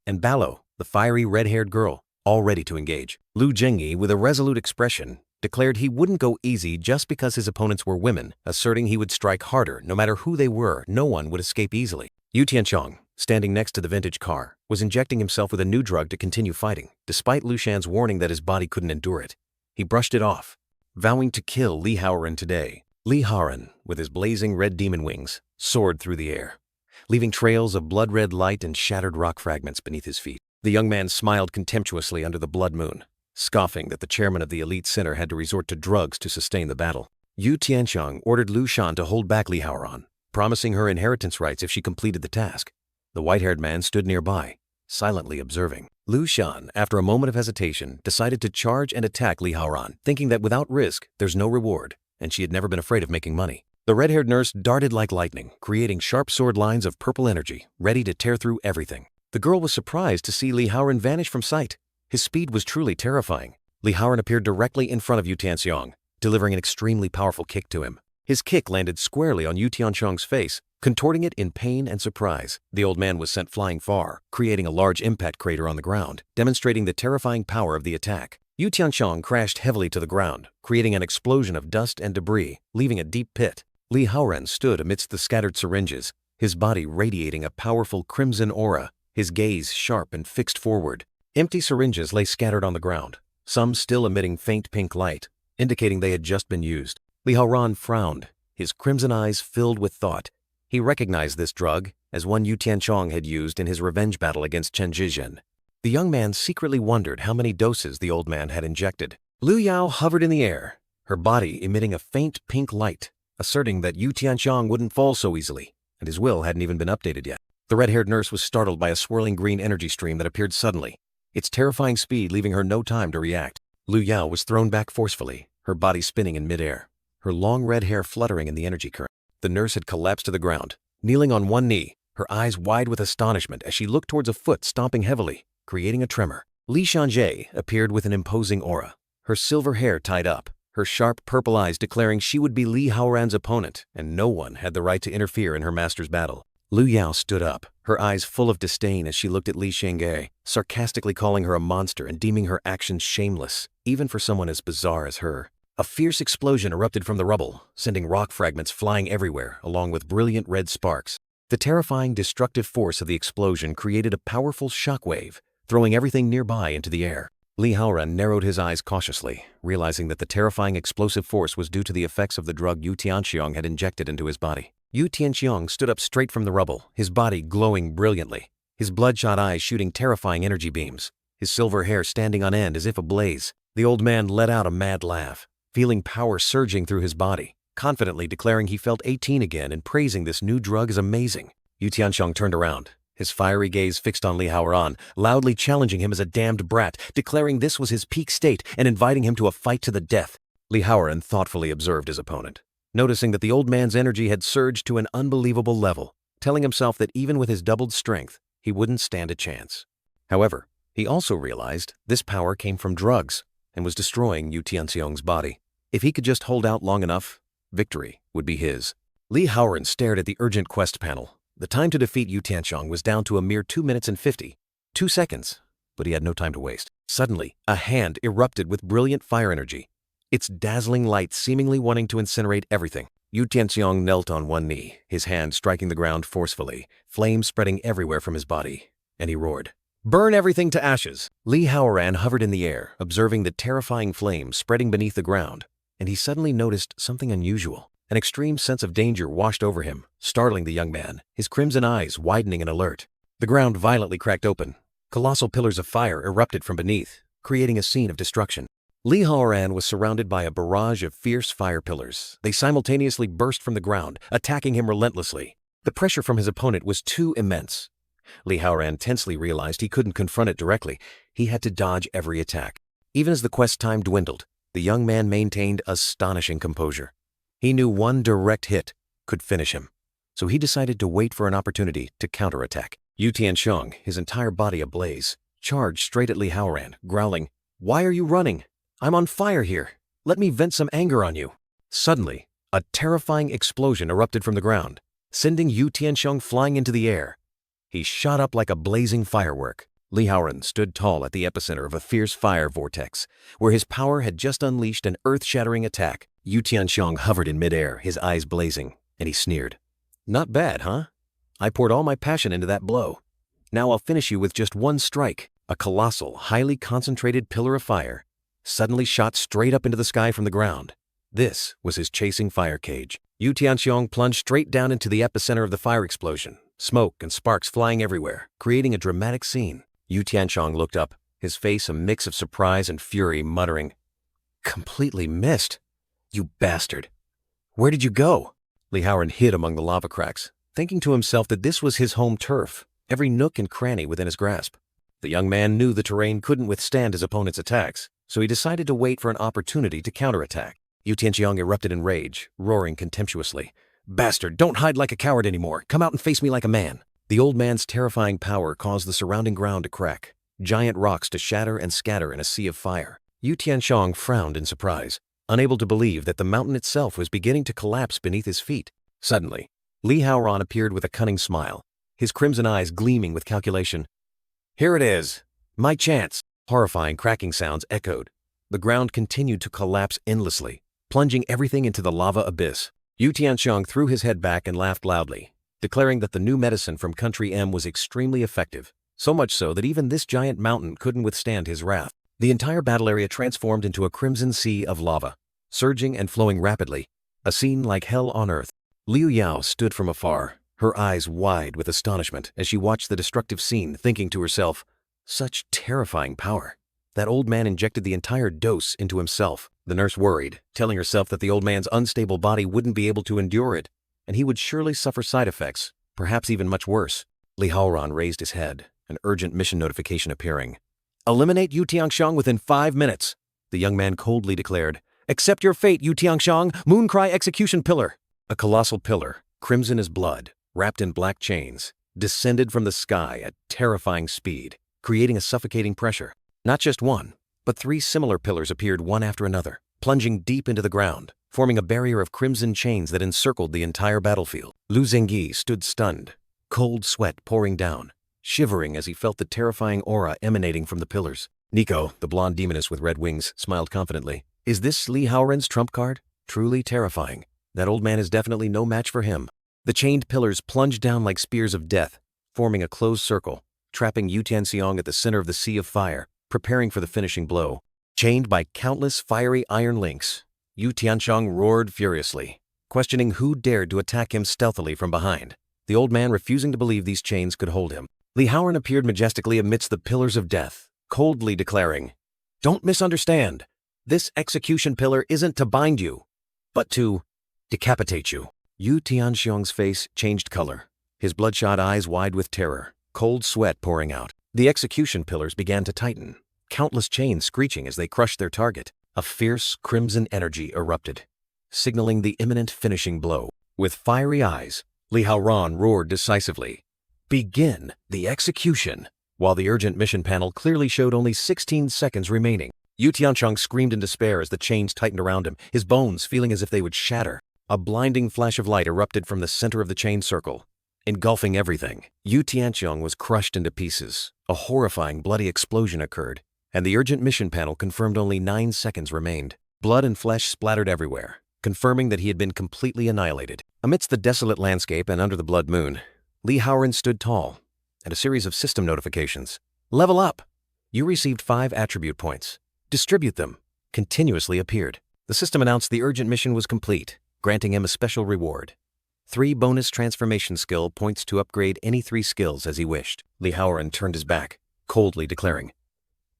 and Ballo, the fiery red-haired girl, all ready to engage. Lu Jingyi, with a resolute expression, declared he wouldn't go easy just because his opponents were women, asserting he would strike harder no matter who they were. No one would escape easily. Yu Tianxiong, standing next to the vintage car, was injecting himself with a new drug to continue fighting, despite Lu Shan's warning that his body couldn't endure it. He brushed it off, vowing to kill Li Haoran today. Li Haoran, with his blazing red demon wings, soared through the air, leaving trails of blood-red light and shattered rock fragments beneath his feet. The young man smiled contemptuously under the blood moon, scoffing that the chairman of the elite center had to resort to drugs to sustain the battle. Yu Tianxiang ordered Lu Shan to hold back Li Haoran, promising her inheritance rights if she completed the task. The white-haired man stood nearby, silently observing. Lu Shan, after a moment of hesitation, decided to charge and attack Li Haoran, thinking that without risk, there's no reward, and she had never been afraid of making money. The red-haired nurse darted like lightning, creating sharp sword lines of purple energy, ready to tear through everything. The girl was surprised to see Li Haoran vanish from sight. His speed was truly terrifying. Li Haoran appeared directly in front of Yu Tianxiang, delivering an extremely powerful kick to him. His kick landed squarely on Yu Tianxiang's face, contorting it in pain and surprise. The old man was sent flying far, creating a large impact crater on the ground, demonstrating the terrifying power of the attack. Yu Tianxiang crashed heavily to the ground, creating an explosion of dust and debris, leaving a deep pit. Li Haoran stood amidst the scattered syringes, his body radiating a powerful crimson aura, his gaze sharp and fixed forward. Empty syringes lay scattered on the ground, some still emitting faint pink light, indicating they had just been used. Li Haoran frowned, his crimson eyes filled with thought. He recognized this drug as one Yu Tianxiang had used in his revenge battle against Chen Zhizhen. The young man secretly wondered how many doses the old man had injected. Lu Yao hovered in the air, her body emitting a faint pink light, asserting that Yu Tianxiang wouldn't fall so easily, and his will hadn't even been updated yet. The red-haired nurse was startled by a swirling green energy stream that appeared suddenly, its terrifying speed leaving her no time to react. Lu Yao was thrown back forcefully, her body spinning in midair, her long red hair fluttering in the energy current. The nurse had collapsed to the ground, kneeling on one knee, her eyes wide with astonishment as she looked towards a foot stomping heavily, creating a tremor. Li Shanjie appeared with an imposing aura, her silver hair tied up, her sharp purple eyes declaring she would be Li Haoran's opponent and no one had the right to interfere in her master's battle. Lu Yao stood up, her eyes full of disdain as she looked at Li Shanjie, sarcastically calling her a monster and deeming her actions shameless, even for someone as bizarre as her. A fierce explosion erupted from the rubble, sending rock fragments flying everywhere along with brilliant red sparks. The terrifying, destructive force of the explosion created a powerful shockwave, throwing everything nearby into the air. Li Haoran narrowed his eyes cautiously, realizing that the terrifying explosive force was due to the effects of the drug Yu Tianxiang had injected into his body. Yu Tianxiang stood up straight from the rubble, his body glowing brilliantly, his bloodshot eyes shooting terrifying energy beams, his silver hair standing on end as if ablaze. The old man let out a mad laugh, feeling power surging through his body, confidently declaring he felt 18 again and praising this new drug as amazing. Yu Tianxiang turned around, his fiery gaze fixed on Li Haoran, loudly challenging him as a damned brat, declaring this was his peak state and inviting him to a fight to the death. Li Haoran thoughtfully observed his opponent, noticing that the old man's energy had surged to an unbelievable level, telling himself that even with his doubled strength, he wouldn't stand a chance. However, he also realized this power came from drugs and was destroying Yu Tianxiang's body. If he could just hold out long enough, victory would be his. Li Haoran stared at the urgent quest panel. The time to defeat Yu Tianxiang was down to a mere 2 minutes and 52 seconds, but he had no time to waste. Suddenly, a hand erupted with brilliant fire energy, its dazzling light seemingly wanting to incinerate everything. Yu Tianxiang knelt on one knee, his hand striking the ground forcefully, flames spreading everywhere from his body, and he roared, "Burn everything to ashes!" Li Haoran hovered in the air, observing the terrifying flames spreading beneath the ground, and he suddenly noticed something unusual. An extreme sense of danger washed over him, startling the young man, his crimson eyes widening in alert. The ground violently cracked open. Colossal pillars of fire erupted from beneath, creating a scene of destruction. Li Haoran was surrounded by a barrage of fierce fire pillars. They simultaneously burst from the ground, attacking him relentlessly. The pressure from his opponent was too immense. Li Haoran tensely realized he couldn't confront it directly. He had to dodge every attack. Even as the quest time dwindled, the young man maintained astonishing composure. He knew one direct hit could finish him, so he decided to wait for an opportunity to counterattack. Yu Tianxiang, his entire body ablaze, charged straight at Li Haoran, growling, "Why are you running? I'm on fire here. Let me vent some anger on you." Suddenly, a terrifying explosion erupted from the ground, sending Yu Tianxiang flying into the air. He shot up like a blazing firework. Li Haoran stood tall at the epicenter of a fierce fire vortex, where his power had just unleashed an earth-shattering attack. Yu Tianxiang hovered in midair, his eyes blazing, and he sneered. "Not bad, huh? I poured all my passion into that blow. Now I'll finish you with just one strike." A colossal, highly concentrated pillar of fire suddenly shot straight up into the sky from the ground. This was his chasing fire cage. Yu Tianxiang plunged straight down into the epicenter of the fire explosion, smoke and sparks flying everywhere, creating a dramatic scene. Yu Tianxiang looked up, his face a mix of surprise and fury, muttering, "Completely missed. You bastard. Where did you go? Li Haoran hid among the lava cracks, thinking to himself that this was his home turf, every nook and cranny within his grasp. The young man knew the terrain couldn't withstand his opponent's attacks, so he decided to wait for an opportunity to counterattack. Yu Tianxiang erupted in rage, roaring contemptuously. Bastard, don't hide like a coward anymore. Come out and face me like a man. The old man's terrifying power caused the surrounding ground to crack, giant rocks to shatter and scatter in a sea of fire. Yu Tianxiang frowned in surprise, unable to believe that the mountain itself was beginning to collapse beneath his feet. Suddenly, Li Haoran appeared with a cunning smile, his crimson eyes gleaming with calculation. Here it is. My chance. Horrifying cracking sounds echoed. The ground continued to collapse endlessly, plunging everything into the lava abyss. Yu Tianxiang threw his head back and laughed loudly, declaring that the new medicine from Country M was extremely effective, so much so that even this giant mountain couldn't withstand his wrath. The entire battle area transformed into a crimson sea of lava, surging and flowing rapidly, a scene like hell on earth. Liu Yao stood from afar, her eyes wide with astonishment as she watched the destructive scene, thinking to herself, such terrifying power. That old man injected the entire dose into himself. The nurse worried, telling herself that the old man's unstable body wouldn't be able to endure it, and he would surely suffer side effects, perhaps even much worse. Li Haoran raised his head, an urgent mission notification appearing. Eliminate Yu Tianxiang within 5 minutes, the young man coldly declared. Accept your fate, Yu Tianxiang, Mooncry Execution Pillar. A colossal pillar, crimson as blood, wrapped in black chains, descended from the sky at terrifying speed, creating a suffocating pressure. Not just one, but 3 similar pillars appeared one after another, plunging deep into the ground, forming a barrier of crimson chains that encircled the entire battlefield. Lu Zengyi stood stunned, cold sweat pouring down, shivering as he felt the terrifying aura emanating from the pillars. Nico, the blonde demoness with red wings, smiled confidently. Is this Li Haoran's trump card? Truly terrifying. That old man is definitely no match for him. The chained pillars plunged down like spears of death, forming a closed circle, trapping Yu Tianxiang at the center of the sea of fire, preparing for the finishing blow. Chained by countless fiery iron links, Yu Tianxiang roared furiously, questioning who dared to attack him stealthily from behind, the old man refusing to believe these chains could hold him. Li Haoran appeared majestically amidst the pillars of death, coldly declaring, Don't misunderstand. This execution pillar isn't to bind you, but to decapitate you. Yu Tianxiang's face changed color, his bloodshot eyes wide with terror, cold sweat pouring out. The execution pillars began to tighten, countless chains screeching as they crushed their target. A fierce crimson energy erupted, signaling the imminent finishing blow. With fiery eyes, Li Haoran roared decisively, Begin the execution, while the urgent mission panel clearly showed only 16 seconds remaining. Yu Tianxiang screamed in despair as the chains tightened around him, his bones feeling as if they would shatter. A blinding flash of light erupted from the center of the chain circle, engulfing everything. Yu Tianxiang was crushed into pieces. A horrifying bloody explosion occurred, and the urgent mission panel confirmed only 9 seconds remained. Blood and flesh splattered everywhere, confirming that he had been completely annihilated. Amidst the desolate landscape and under the blood moon, Li Haoran stood tall, and a series of system notifications. Level up! You received 5 attribute points. Distribute them. Continuously appeared. The system announced the urgent mission was complete, granting him a special reward. 3 bonus transformation skill points to upgrade any 3 skills as he wished. Li Haoran turned his back, coldly declaring,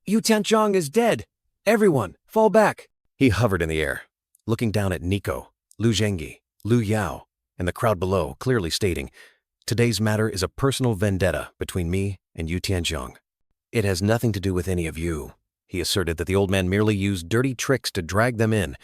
Yu Tianxiang is dead! Everyone, fall back! He hovered in the air, looking down at Nico, Lu Zengyi, Liu Yao, and the crowd below, clearly stating, Today's matter is a personal vendetta between me and Yu Tianxiang. It has nothing to do with any of you. He asserted that the old man merely used dirty tricks to drag them in,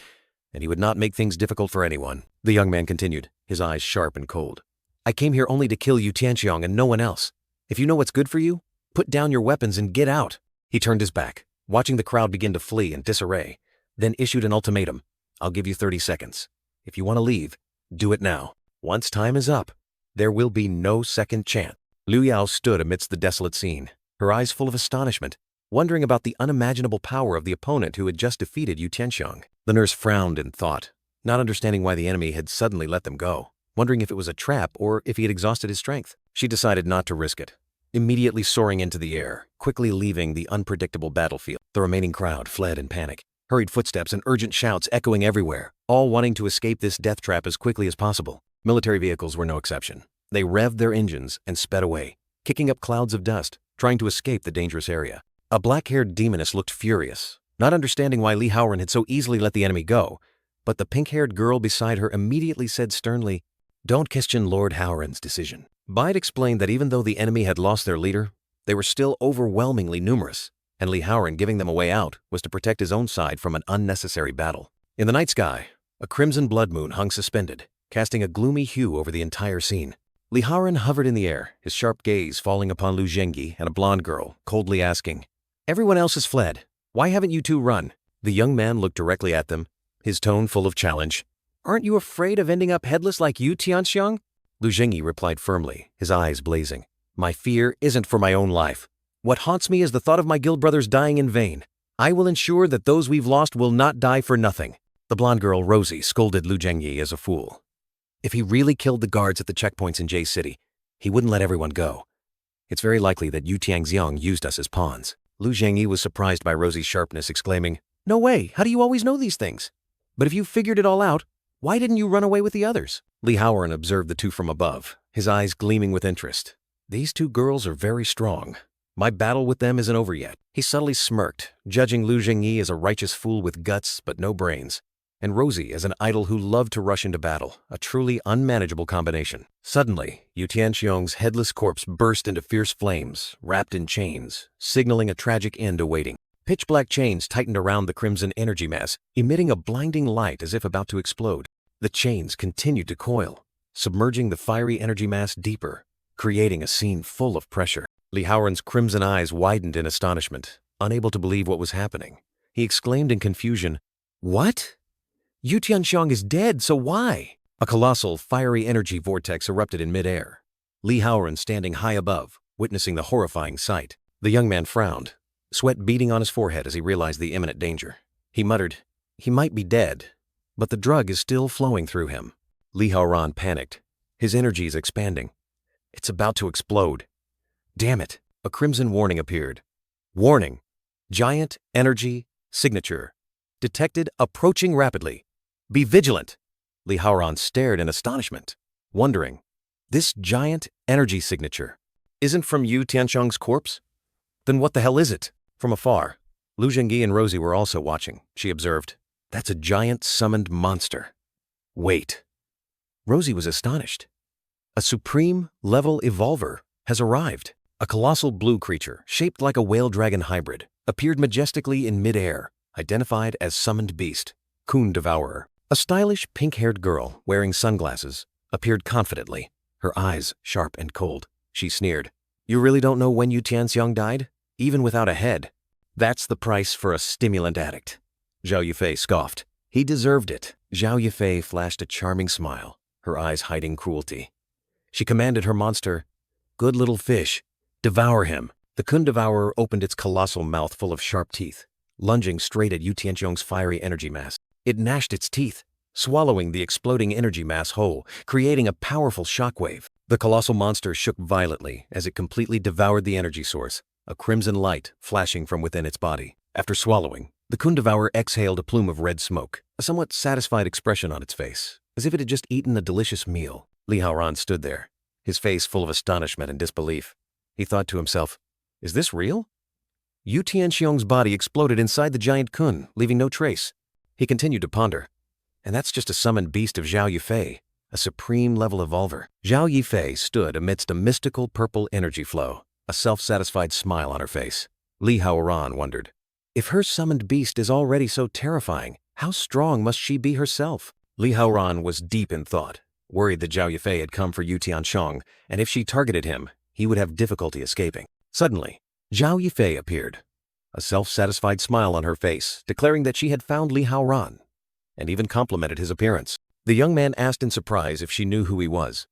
and he would not make things difficult for anyone. The young man continued, his eyes sharp and cold. I came here only to kill Yu Tianxiang and no one else. If you know what's good for you, put down your weapons and get out. He turned his back, watching the crowd begin to flee in disarray, then issued an ultimatum. I'll give you 30 seconds. If you want to leave, do it now. Once time is up, there will be no second chance. Liu Yao stood amidst the desolate scene, her eyes full of astonishment, wondering about the unimaginable power of the opponent who had just defeated Yu Tianxiang. The nurse frowned in thought, not understanding why the enemy had suddenly let them go, wondering if it was a trap or if he had exhausted his strength. She decided not to risk it, immediately soaring into the air, quickly leaving the unpredictable battlefield. The remaining crowd fled in panic, hurried footsteps and urgent shouts echoing everywhere, all wanting to escape this death trap as quickly as possible. Military vehicles were no exception. They revved their engines and sped away, kicking up clouds of dust, trying to escape the dangerous area. A black-haired demoness looked furious, not understanding why Li Haoran had so easily let the enemy go, but the pink-haired girl beside her immediately said sternly, "Don't question Lord Howren's decision." Bide explained that even though the enemy had lost their leader, they were still overwhelmingly numerous, and Lee Howren giving them a way out was to protect his own side from an unnecessary battle. In the night sky, a crimson blood moon hung suspended, casting a gloomy hue over the entire scene. Lee Howren hovered in the air, his sharp gaze falling upon Lu Zhengyi and a blonde girl, coldly asking, "Everyone else has fled. Why haven't you two run?" The young man looked directly at them, his tone full of challenge. "Aren't you afraid of ending up headless like you, Tianxiang?" Lu Zhengyi replied firmly, his eyes blazing. "My fear isn't for my own life. What haunts me is the thought of my guild brothers dying in vain. I will ensure that those we've lost will not die for nothing." The blonde girl, Rosie, scolded Lu Zhengyi as a fool. If he really killed the guards at the checkpoints in J City, he wouldn't let everyone go. It's very likely that Yu Tianxiang used us as pawns. Lu Zhengyi was surprised by Rosie's sharpness, exclaiming, "No way, how do you always know these things? But if you figured it all out, why didn't you run away with the others?" Lee Howren observed the two from above, his eyes gleaming with interest. "These two girls are very strong. My battle with them isn't over yet." He subtly smirked, judging Lu Zhengyi as a righteous fool with guts but no brains, and Rosie as an idol who loved to rush into battle, a truly unmanageable combination. Suddenly, Yu Tianxiang's headless corpse burst into fierce flames, wrapped in chains, signaling a tragic end awaiting. Pitch-black chains tightened around the crimson energy mass, emitting a blinding light as if about to explode. The chains continued to coil, submerging the fiery energy mass deeper, creating a scene full of pressure. Lee Howren's crimson eyes widened in astonishment, unable to believe what was happening. He exclaimed in confusion, "What? Yu Tianxiang is dead, so why?" A colossal, fiery energy vortex erupted in midair. Lee Howren standing high above, witnessing the horrifying sight. The young man frowned, sweat beading on his forehead as he realized the imminent danger. He muttered, "He might be dead, but the drug is still flowing through him." Lee Howren panicked, his energies expanding. "It's about to explode. Damn it." A crimson warning appeared. "Warning. Giant energy signature. Detected approaching rapidly. Be vigilant." Lee Howren stared in astonishment, wondering, this giant energy signature isn't from Yu Tianxiang's corpse? Then what the hell is it? From afar, Lu Zhengyi and Rosie were also watching. She observed, "That's a giant summoned monster." Wait. Rosie was astonished. A supreme level evolver has arrived. A colossal blue creature, shaped like a whale dragon hybrid, appeared majestically in midair, identified as summoned beast, Kun Devourer. A stylish pink-haired girl, wearing sunglasses, appeared confidently, her eyes sharp and cold. She sneered, "You really don't know when Yu Tianxiang died? Even without a head? That's the price for a stimulant addict." Zhao Yufei scoffed. "He deserved it." Zhao Yufei flashed a charming smile, her eyes hiding cruelty. She commanded her monster, "Good little fish, devour him." The Kun Devourer opened its colossal mouth full of sharp teeth, lunging straight at Yu Tianxiang's fiery energy mass. It gnashed its teeth, swallowing the exploding energy mass whole, creating a powerful shockwave. The colossal monster shook violently as it completely devoured the energy source, a crimson light flashing from within its body. After swallowing, the Kun Devourer exhaled a plume of red smoke, a somewhat satisfied expression on its face, as if it had just eaten a delicious meal. Lee Howren stood there, his face full of astonishment and disbelief. He thought to himself, "Is this real?" Yu Tianxiang's body exploded inside the giant Kun, leaving no trace. He continued to ponder. And that's just a summoned beast of Zhao Yufei, a supreme-level evolver. Zhao Yufei stood amidst a mystical purple energy flow, a self-satisfied smile on her face. Lee Howren wondered, if her summoned beast is already so terrifying, how strong must she be herself? Lee Howren was deep in thought, worried that Zhao Yufei had come for Yu Tianxiang, and if she targeted him, he would have difficulty escaping. Suddenly, Zhao Yufei appeared, a self-satisfied smile on her face, declaring that she had found Lee Howren, and even complimented his appearance. The young man asked in surprise if she knew who he was,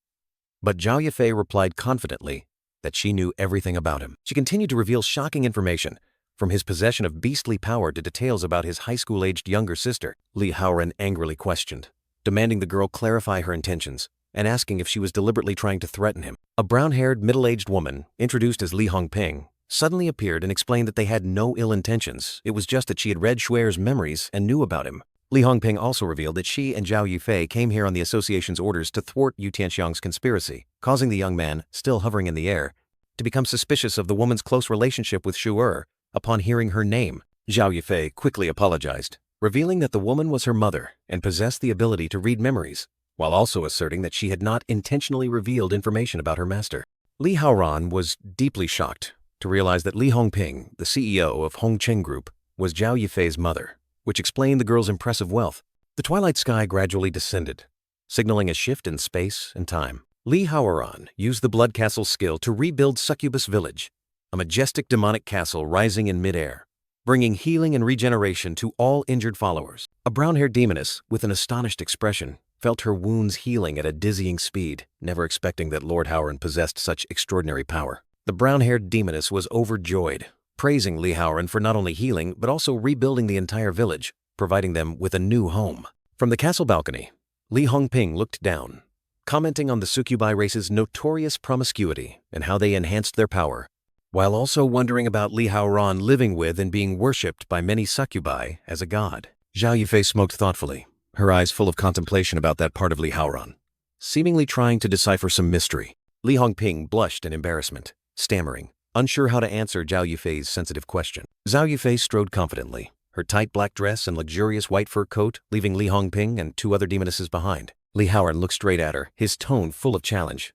but Zhao Yufei replied confidently that she knew everything about him. She continued to reveal shocking information, from his possession of beastly power to details about his high school-aged younger sister. Lee Howren angrily questioned, demanding the girl clarify her intentions and asking if she was deliberately trying to threaten him. A brown-haired, middle-aged woman, introduced as Li Hongping, suddenly appeared and explained that they had no ill intentions. It was just that she had read Shuer's memories and knew about him. Li Hongping also revealed that she and Zhao Yufei came here on the association's orders to thwart Yu Tianxiang's conspiracy, causing the young man, still hovering in the air, to become suspicious of the woman's close relationship with Shuer. Upon hearing her name, Zhao Yufei quickly apologized, revealing that the woman was her mother and possessed the ability to read memories, while also asserting that she had not intentionally revealed information about her master. Li Haoran was deeply shocked to realize that Li Hongping, the CEO of Hongcheng Group, was Zhao Yifei's mother, which explained the girl's impressive wealth. The twilight sky gradually descended, signaling a shift in space and time. Li Haoran used the Blood Castle skill to rebuild Succubus Village, a majestic demonic castle rising in midair, bringing healing and regeneration to all injured followers. A brown-haired demoness, with an astonished expression, felt her wounds healing at a dizzying speed, never expecting that Lord Haoran possessed such extraordinary power. The brown-haired demoness was overjoyed, praising Li Haoran for not only healing but also rebuilding the entire village, providing them with a new home. From the castle balcony, Li Hongping looked down, commenting on the succubi race's notorious promiscuity and how they enhanced their power, while also wondering about Li Haoran living with and being worshipped by many succubi as a god. Zhao Yifei smoked thoughtfully, her eyes full of contemplation about that part of Li Haoran, seemingly trying to decipher some mystery. Li Hongping blushed in embarrassment, stammering, unsure how to answer Zhao Yifei's sensitive question. Zhao Yifei strode confidently, her tight black dress and luxurious white fur coat leaving Li Hongping and two other demonesses behind. Li Haoran looked straight at her, his tone full of challenge.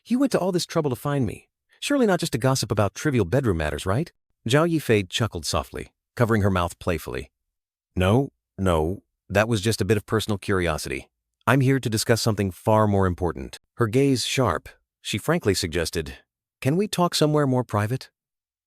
"You went to all this trouble to find me. Surely not just to gossip about trivial bedroom matters, right?" Zhao Yifei chuckled softly, covering her mouth playfully. No, that was just a bit of personal curiosity. I'm here to discuss something far more important." Her gaze sharp, she frankly suggested, "Can we talk somewhere more private?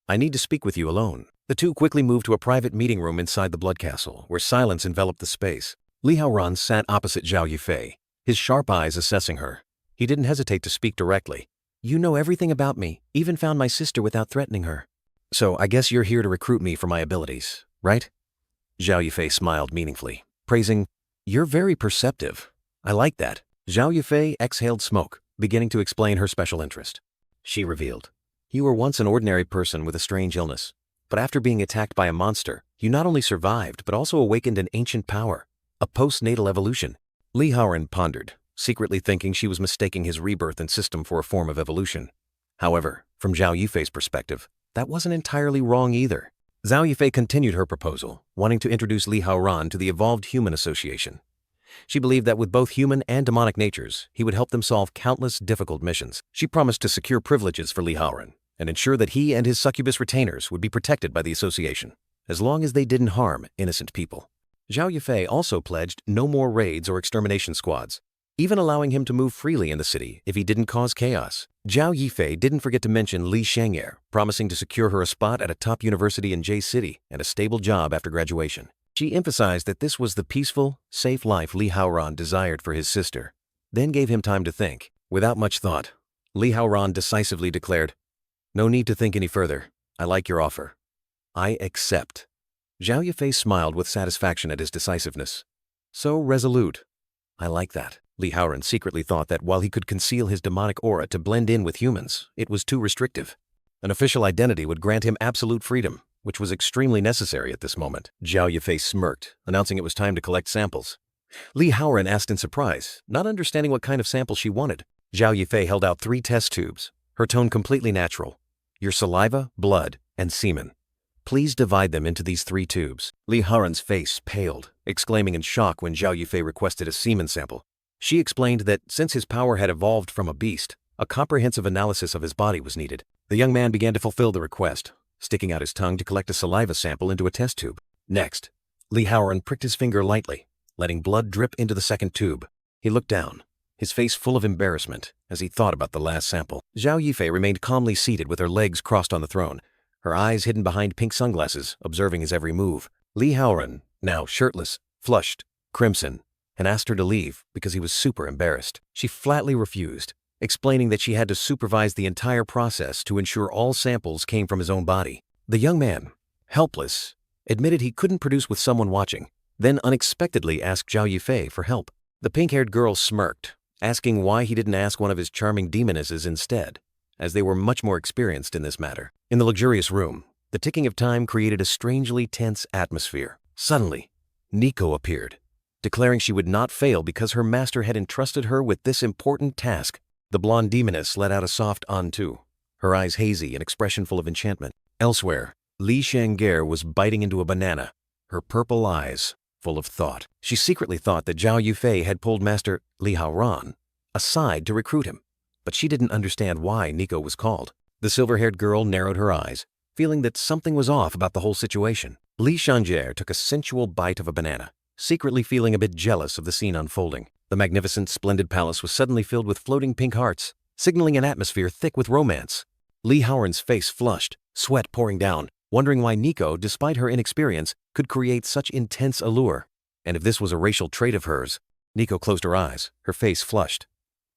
I need to speak with you alone." The two quickly moved to a private meeting room inside the Blood Castle, where silence enveloped the space. Li Haoran sat opposite Zhao Yifei, his sharp eyes assessing her. He didn't hesitate to speak directly. "You know everything about me, even found my sister without threatening her. So I guess you're here to recruit me for my abilities, right?" Zhao Yifei smiled meaningfully, praising, "You're very perceptive. I like that." Zhao Yifei exhaled smoke, beginning to explain her special interest. She revealed, "You were once an ordinary person with a strange illness, but after being attacked by a monster, you not only survived but also awakened an ancient power, a postnatal evolution." Li Haoran pondered, secretly thinking she was mistaking his rebirth and system for a form of evolution. However, from Zhao Yifei's perspective, that wasn't entirely wrong either. Zhao Yifei continued her proposal, wanting to introduce Li Haoran to the Evolved Human Association. She believed that with both human and demonic natures, he would help them solve countless difficult missions. She promised to secure privileges for Li Haoran and ensure that he and his succubus retainers would be protected by the association, as long as they didn't harm innocent people. Zhao Yifei also pledged no more raids or extermination squads, even allowing him to move freely in the city if he didn't cause chaos. Zhao Yifei didn't forget to mention Li Sheng'er, promising to secure her a spot at a top university in J City and a stable job after graduation. She emphasized that this was the peaceful, safe life Li Haoran desired for his sister, then gave him time to think. Without much thought, Li Haoran decisively declared, "No need to think any further. I like your offer. I accept." Zhao Yifei smiled with satisfaction at his decisiveness. So resolute. "I like that." Li Haoran secretly thought that while he could conceal his demonic aura to blend in with humans, it was too restrictive. An official identity would grant him absolute freedom, which was extremely necessary at this moment. Zhao Yifei smirked, announcing it was time to collect samples. Li Haoran asked in surprise, not understanding what kind of sample she wanted. Zhao Yifei held out 3 test tubes, her tone completely natural. "Your saliva, blood, and semen. Please divide them into these 3 tubes." Li Haoran's face paled, exclaiming in shock when Zhao Yifei requested a semen sample. She explained that since his power had evolved from a beast, a comprehensive analysis of his body was needed. The young man began to fulfill the request, sticking out his tongue to collect a saliva sample into a test tube. Next, Li Haoran pricked his finger lightly, letting blood drip into the second tube. He looked down, his face full of embarrassment as he thought about the last sample. Zhao Yifei remained calmly seated with her legs crossed on the throne, her eyes hidden behind pink sunglasses, observing his every move. Li Haoran, now shirtless, flushed, crimson, and asked her to leave because he was super embarrassed. She flatly refused, explaining that she had to supervise the entire process to ensure all samples came from his own body. The young man, helpless, admitted he couldn't produce with someone watching, then unexpectedly asked Zhao Yifei for help. The pink-haired girl smirked, asking why he didn't ask one of his charming demonesses instead, as they were much more experienced in this matter. In the luxurious room, the ticking of time created a strangely tense atmosphere. Suddenly, Nico appeared, declaring she would not fail because her master had entrusted her with this important task. The blonde demoness let out a soft "on-to," her eyes hazy and expression full of enchantment. Elsewhere, Li Sheng'er was biting into a banana, her purple eyes full of thought. She secretly thought that Zhao Yufei had pulled Master Li Haoran aside to recruit him, but she didn't understand why Nico was called. The silver-haired girl narrowed her eyes, feeling that something was off about the whole situation. Li Xiangjie took a sensual bite of a banana, secretly feeling a bit jealous of the scene unfolding. The magnificent, splendid palace was suddenly filled with floating pink hearts, signaling an atmosphere thick with romance. Li Haoran's face flushed, sweat pouring down, wondering why Nico, despite her inexperience, could create such intense allure. And if this was a racial trait of hers, Nico closed her eyes, her face flushed,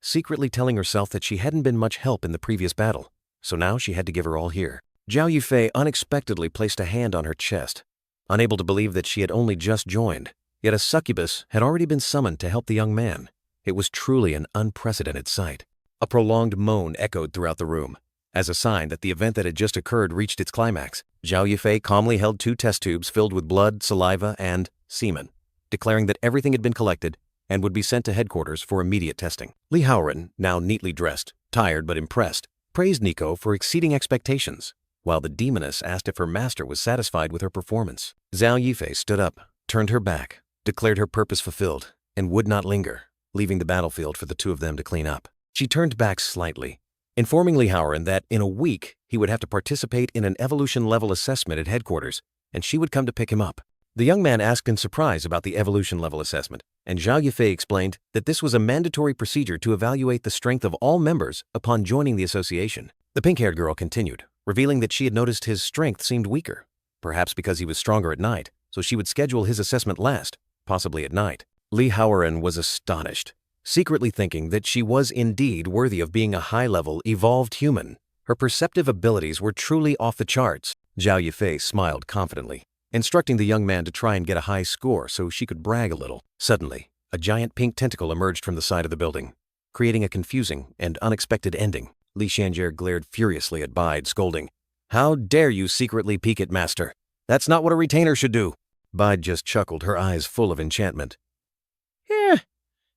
secretly telling herself that she hadn't been much help in the previous battle, so now she had to give her all here. Zhao Yufei unexpectedly placed a hand on her chest, unable to believe that she had only just joined, yet a succubus had already been summoned to help the young man. It was truly an unprecedented sight. A prolonged moan echoed throughout the room, as a sign that the event that had just occurred reached its climax. Zhao Yufei calmly held 2 test tubes filled with blood, saliva, and semen, declaring that everything had been collected and would be sent to headquarters for immediate testing. Li Haoran, now neatly dressed, tired but impressed, praised Nico for exceeding expectations, while the demoness asked if her master was satisfied with her performance. Zhao Yufei stood up, turned her back, declared her purpose fulfilled, and would not linger, leaving the battlefield for the 2 of them to clean up. She turned back slightly, informing Li Haoran that in a week he would have to participate in an evolution-level assessment at headquarters, and she would come to pick him up. The young man asked in surprise about the evolution-level assessment, and Zhao Yufei explained that this was a mandatory procedure to evaluate the strength of all members upon joining the association. The pink-haired girl continued, revealing that she had noticed his strength seemed weaker, perhaps because he was stronger at night, so she would schedule his assessment last, possibly at night. Li Haoran was astonished, secretly thinking that she was indeed worthy of being a high-level, evolved human. Her perceptive abilities were truly off the charts. Zhao Yufei smiled confidently, instructing the young man to try and get a high score so she could brag a little. Suddenly, a giant pink tentacle emerged from the side of the building, creating a confusing and unexpected ending. Li Xiangjie glared furiously at Bide, scolding, "How dare you secretly peek at Master? That's not what a retainer should do." Bide just chuckled, her eyes full of enchantment.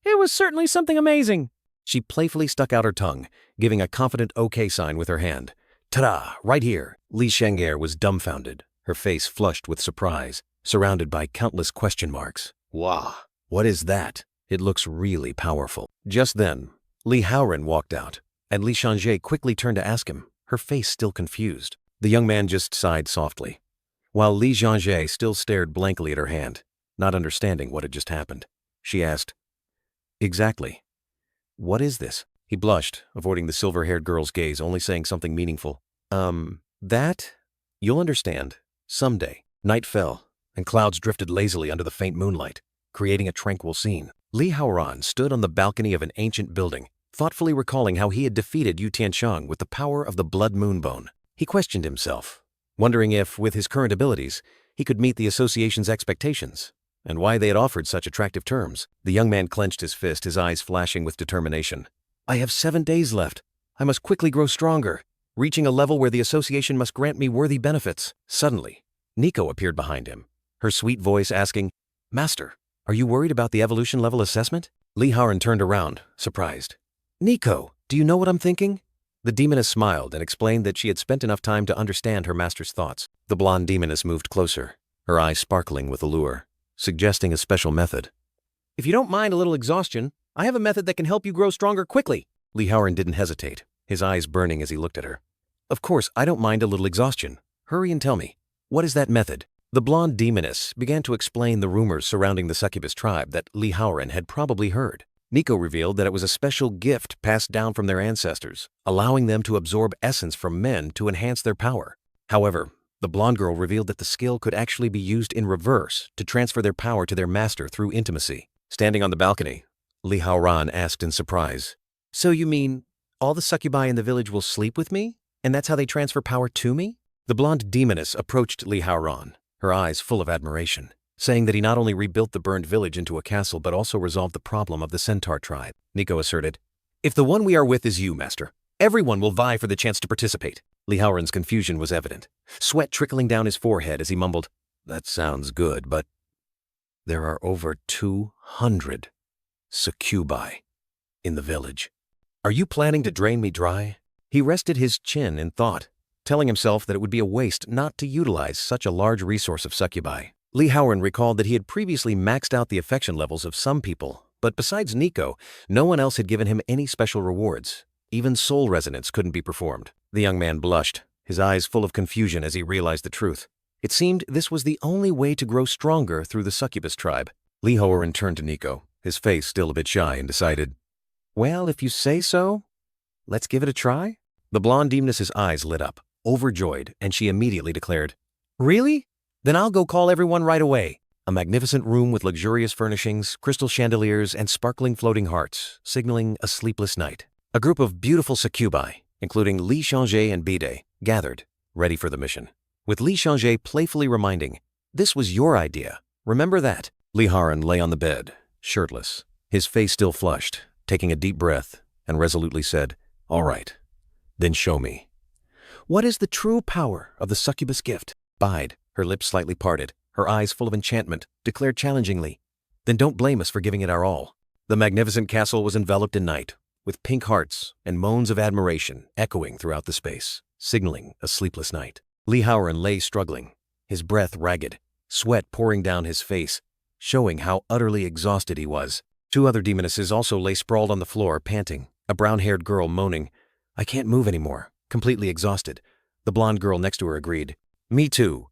It was certainly something amazing." She playfully stuck out her tongue, giving a confident OK sign with her hand. "Ta-da, right here." Li Xiangjie was dumbfounded, her face flushed with surprise, surrounded by countless question marks. "Wow, what is that? It looks really powerful." Just then, Li Haoran walked out, and Li Xiangjie quickly turned to ask him, her face still confused. The young man just sighed softly, while Li Xiangjie still stared blankly at her hand, not understanding what had just happened. She asked, "Exactly. What is this?" He blushed, avoiding the silver-haired girl's gaze, only saying something meaningful. That? You'll understand. Someday." Night fell, and clouds drifted lazily under the faint moonlight, creating a tranquil scene. Li Haoran stood on the balcony of an ancient building, thoughtfully recalling how he had defeated Yu Tianxiang with the power of the blood moonbone. He questioned himself, wondering if, with his current abilities, he could meet the association's expectations, and why they had offered such attractive terms. The young man clenched his fist, his eyes flashing with determination. "I have 7 days left. I must quickly grow stronger, reaching a level where the association must grant me worthy benefits." Suddenly, Nico appeared behind him, her sweet voice asking, "Master, are you worried about the evolution level assessment?" Li Haoran turned around, surprised. "Nico, do you know what I'm thinking?" The demoness smiled and explained that she had spent enough time to understand her master's thoughts. The blonde demoness moved closer, her eyes sparkling with allure, suggesting a special method. "If you don't mind a little exhaustion, I have a method that can help you grow stronger quickly." Li Haoran didn't hesitate, his eyes burning as he looked at her. "Of course, I don't mind a little exhaustion. Hurry and tell me, what is that method?" The blonde demoness began to explain the rumors surrounding the succubus tribe that Li Haoran had probably heard. Nico revealed that it was a special gift passed down from their ancestors, allowing them to absorb essence from men to enhance their power. However, the blonde girl revealed that the skill could actually be used in reverse to transfer their power to their master through intimacy. Standing on the balcony, Li Haoran asked in surprise, "So you mean all the succubi in the village will sleep with me, and that's how they transfer power to me?" The blonde demoness approached Li Haoran, her eyes full of admiration, saying that he not only rebuilt the burned village into a castle but also resolved the problem of the centaur tribe. Nico asserted, "If the one we are with is you, Master, everyone will vie for the chance to participate." Li Haoran's confusion was evident, sweat trickling down his forehead as he mumbled, "That sounds good, but there are over 200 succubi in the village. Are you planning to drain me dry?" He rested his chin in thought, telling himself that it would be a waste not to utilize such a large resource of succubi. Lee Howard recalled that he had previously maxed out the affection levels of some people, but besides Nico, no one else had given him any special rewards. Even soul resonance couldn't be performed. The young man blushed, his eyes full of confusion as he realized the truth. It seemed this was the only way to grow stronger through the succubus tribe. Lee Howard turned to Nico, his face still a bit shy, and decided, "Well, if you say so, let's give it a try." The blonde demoness's eyes lit up, overjoyed, and she immediately declared, "Really? Then I'll go call everyone right away." A magnificent room with luxurious furnishings, crystal chandeliers, and sparkling floating hearts, signaling a sleepless night. A group of beautiful succubi, including Li Changé and Bide, gathered, ready for the mission. With Li Changé playfully reminding, "This was your idea. Remember that." Li Haran lay on the bed, shirtless, his face still flushed, taking a deep breath, and resolutely said, "All right, then show me. What is the true power of the succubus gift?" Bide, her lips slightly parted, her eyes full of enchantment, declared challengingly, "Then don't blame us for giving it our all." The magnificent castle was enveloped in night, with pink hearts and moans of admiration echoing throughout the space, signaling a sleepless night. Lee Howard lay struggling, his breath ragged, sweat pouring down his face, showing how utterly exhausted he was. Two other demonesses also lay sprawled on the floor, panting, a brown-haired girl moaning, "I can't move anymore," completely exhausted. The blonde girl next to her agreed, "Me too.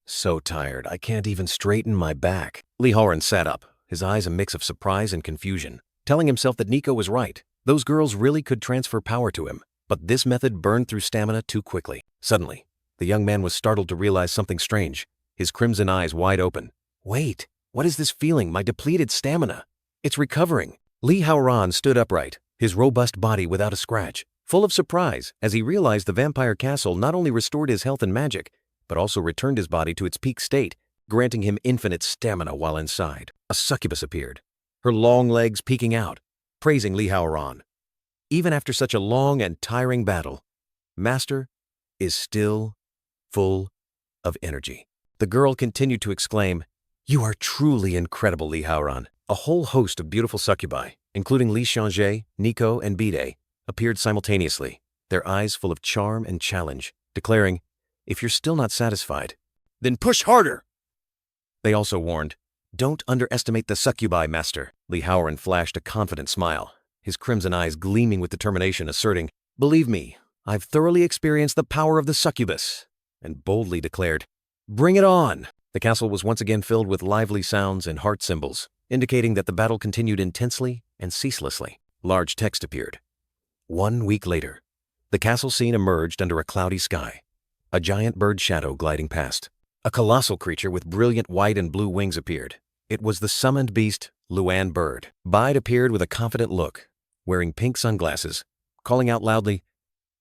So tired, I can't even straighten my back." Lee Howard sat up, his eyes a mix of surprise and confusion, telling himself that Nico was right. Those girls really could transfer power to him, but this method burned through stamina too quickly. Suddenly, the young man was startled to realize something strange, his crimson eyes wide open. "Wait, what is this feeling, my depleted stamina? It's recovering." Lee Howard stood upright, his robust body without a scratch, full of surprise as he realized the vampire castle not only restored his health and magic, but also returned his body to its peak state, granting him infinite stamina while inside. A succubus appeared, her long legs peeking out, praising Lee Howard. "Even after such a long and tiring battle, Master is still full of energy." The girl continued to exclaim, "You are truly incredible, Lee Howard." A whole host of beautiful succubi, including Li Changé, Nico, and Bide, appeared simultaneously, their eyes full of charm and challenge, declaring, "If you're still not satisfied, then push harder." They also warned, "Don't underestimate the succubi, Master." Lee Howard flashed a confident smile, his crimson eyes gleaming with determination, asserting, "Believe me, I've thoroughly experienced the power of the succubus," and boldly declared, "Bring it on." The castle was once again filled with lively sounds and heart symbols, indicating that the battle continued intensely and ceaselessly. Large text appeared. 1 week later, the castle scene emerged under a cloudy sky, a giant bird shadow gliding past. A colossal creature with brilliant white and blue wings appeared. It was the summoned beast, Luan Bird. Bide appeared with a confident look, wearing pink sunglasses, calling out loudly,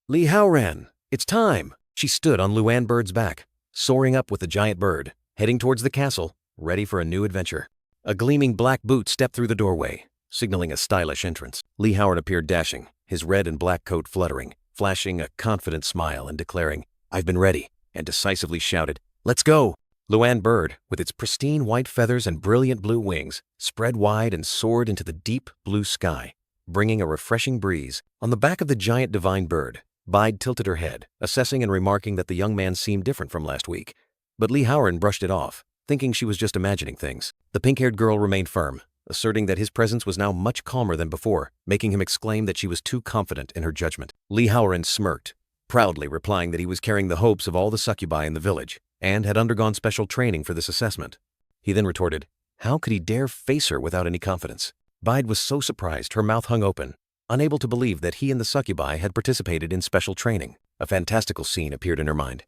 "Lee Howard, it's time." She stood on Luan Bird's back, soaring up with the giant bird, heading towards the castle, ready for a new adventure. A gleaming black boot stepped through the doorway, signaling a stylish entrance. Lee Howard appeared dashing, his red and black coat fluttering, flashing a confident smile and declaring, "I've been ready," and decisively shouted, "Let's go." Luan Bird, with its pristine white feathers and brilliant blue wings, spread wide and soared into the deep blue sky, bringing a refreshing breeze. On the back of the giant divine bird, Bide tilted her head, assessing and remarking that the young man seemed different from last week. But Lee Howard brushed it off, thinking she was just imagining things. The pink-haired girl remained firm, asserting that his presence was now much calmer than before, making him exclaim that she was too confident in her judgment. Lee Howard smirked, proudly replying that he was carrying the hopes of all the succubi in the village, and had undergone special training for this assessment. He then retorted, how could he dare face her without any confidence? Bide was so surprised her mouth hung open, unable to believe that he and the succubi had participated in special training. A fantastical scene appeared in her mind.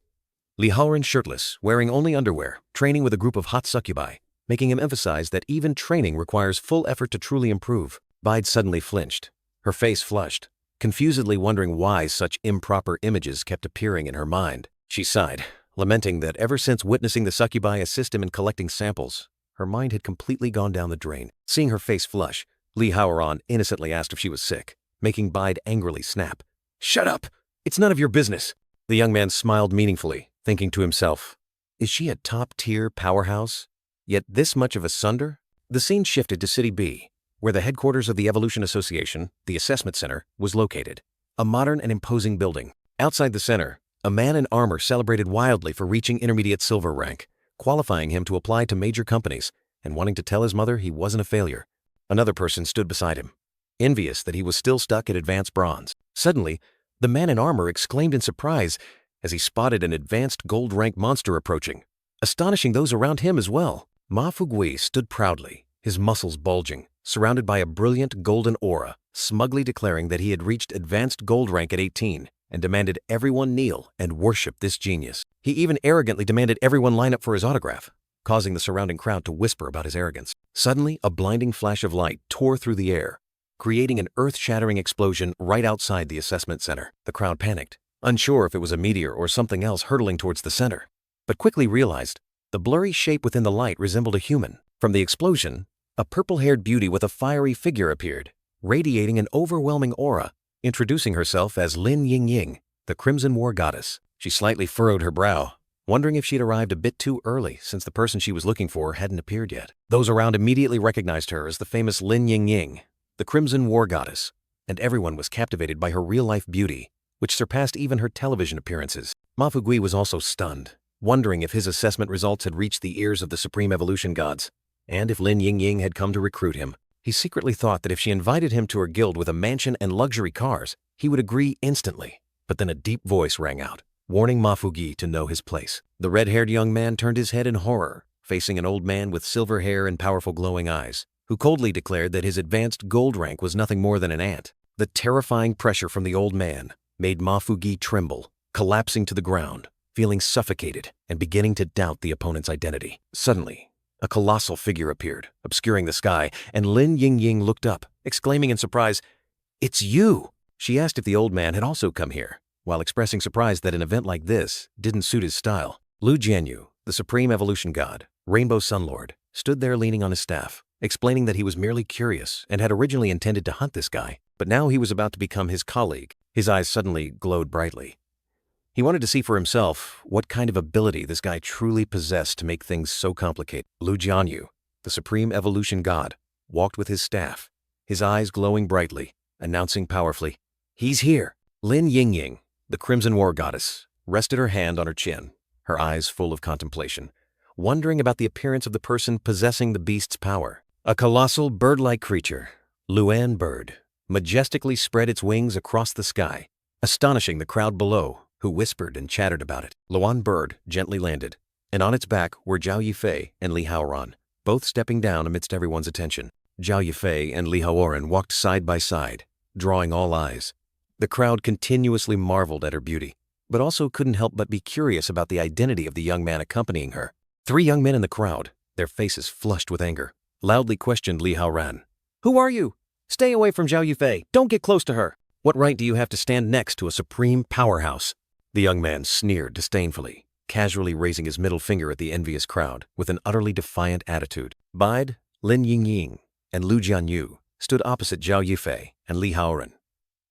Lee Howard shirtless, wearing only underwear, training with a group of hot succubi, making him emphasize that even training requires full effort to truly improve. Bide suddenly flinched, her face flushed, confusedly wondering why such improper images kept appearing in her mind. She sighed, lamenting that ever since witnessing the succubi assist him in collecting samples, her mind had completely gone down the drain. Seeing her face flush, Lee Howard innocently asked if she was sick, making Bide angrily snap. "Shut up! It's none of your business." The young man smiled meaningfully, thinking to himself, is she a top-tier powerhouse, yet this much of a sunder? The scene shifted to City B, where the headquarters of the Evolution Association, the assessment center, was located. A modern and imposing building. Outside the center, a man in armor celebrated wildly for reaching intermediate silver rank, qualifying him to apply to major companies and wanting to tell his mother he wasn't a failure. Another person stood beside him, envious that he was still stuck at advanced bronze. Suddenly, the man in armor exclaimed in surprise as he spotted an advanced gold rank monster approaching, astonishing those around him as well. Ma Fugui stood proudly, his muscles bulging, surrounded by a brilliant golden aura, smugly declaring that he had reached advanced gold rank at 18 and demanded everyone kneel and worship this genius. He even arrogantly demanded everyone line up for his autograph, causing the surrounding crowd to whisper about his arrogance. Suddenly, a blinding flash of light tore through the air, creating an earth-shattering explosion right outside the assessment center. The crowd panicked, unsure if it was a meteor or something else hurtling towards the center, but quickly realized the blurry shape within the light resembled a human. From the explosion, a purple-haired beauty with a fiery figure appeared, radiating an overwhelming aura, introducing herself as Lin Yingying, the Crimson War Goddess. She slightly furrowed her brow, wondering if she'd arrived a bit too early since the person she was looking for hadn't appeared yet. Those around immediately recognized her as the famous Lin Yingying, the Crimson War Goddess, and everyone was captivated by her real-life beauty, which surpassed even her television appearances. Ma Fugui was also stunned, wondering if his assessment results had reached the ears of the Supreme Evolution Gods, and if Lin Yingying had come to recruit him. He secretly thought that if she invited him to her guild with a mansion and luxury cars, he would agree instantly. But then a deep voice rang out, warning Ma Fugui to know his place. The red-haired young man turned his head in horror, facing an old man with silver hair and powerful glowing eyes, who coldly declared that his advanced gold rank was nothing more than an ant. The terrifying pressure from the old man made Ma Fugui tremble, collapsing to the ground, feeling suffocated and beginning to doubt the opponent's identity. Suddenly, a colossal figure appeared, obscuring the sky, and Lin Yingying looked up, exclaiming in surprise, "It's you!" She asked if the old man had also come here, while expressing surprise that an event like this didn't suit his style. Lu Jianyu, the Supreme Evolution God, Rainbow Sun Lord, stood there leaning on his staff, explaining that he was merely curious and had originally intended to hunt this guy, but now he was about to become his colleague. His eyes suddenly glowed brightly. He wanted to see for himself what kind of ability this guy truly possessed to make things so complicated. Lu Jianyu, the Supreme Evolution God, walked with his staff, his eyes glowing brightly, announcing powerfully, "He's here!" Lin Yingying, the Crimson War Goddess, rested her hand on her chin, her eyes full of contemplation, wondering about the appearance of the person possessing the beast's power. A colossal bird-like creature, Luan Bird, majestically spread its wings across the sky, astonishing the crowd below, who whispered and chattered about it. Luan Bird gently landed, and on its back were Zhao Yifei and Li Haoran, both stepping down amidst everyone's attention. Zhao Yifei and Li Haoran walked side by side, drawing all eyes. The crowd continuously marveled at her beauty, but also couldn't help but be curious about the identity of the young man accompanying her. Three young men in the crowd, their faces flushed with anger, loudly questioned Li Haoran. "Who are you? Stay away from Zhao Yifei. Don't get close to her. What right do you have to stand next to a supreme powerhouse?" The young man sneered disdainfully, casually raising his middle finger at the envious crowd with an utterly defiant attitude. Bide, Lin Yingying, and Lu Jianyu stood opposite Zhao Yifei and Li Haoran.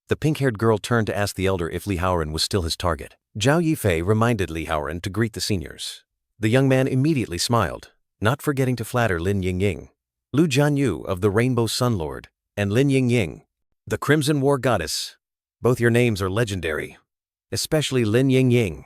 The pink-haired girl turned to ask the elder if Li Haoran was still his target. Zhao Yifei reminded Li Haoran to greet the seniors. The young man immediately smiled, not forgetting to flatter Lin Yingying. Lu Jianyu of the Rainbow Sun Lord and Lin Yingying, the Crimson War Goddess. Both your names are legendary, especially Lin Yingying,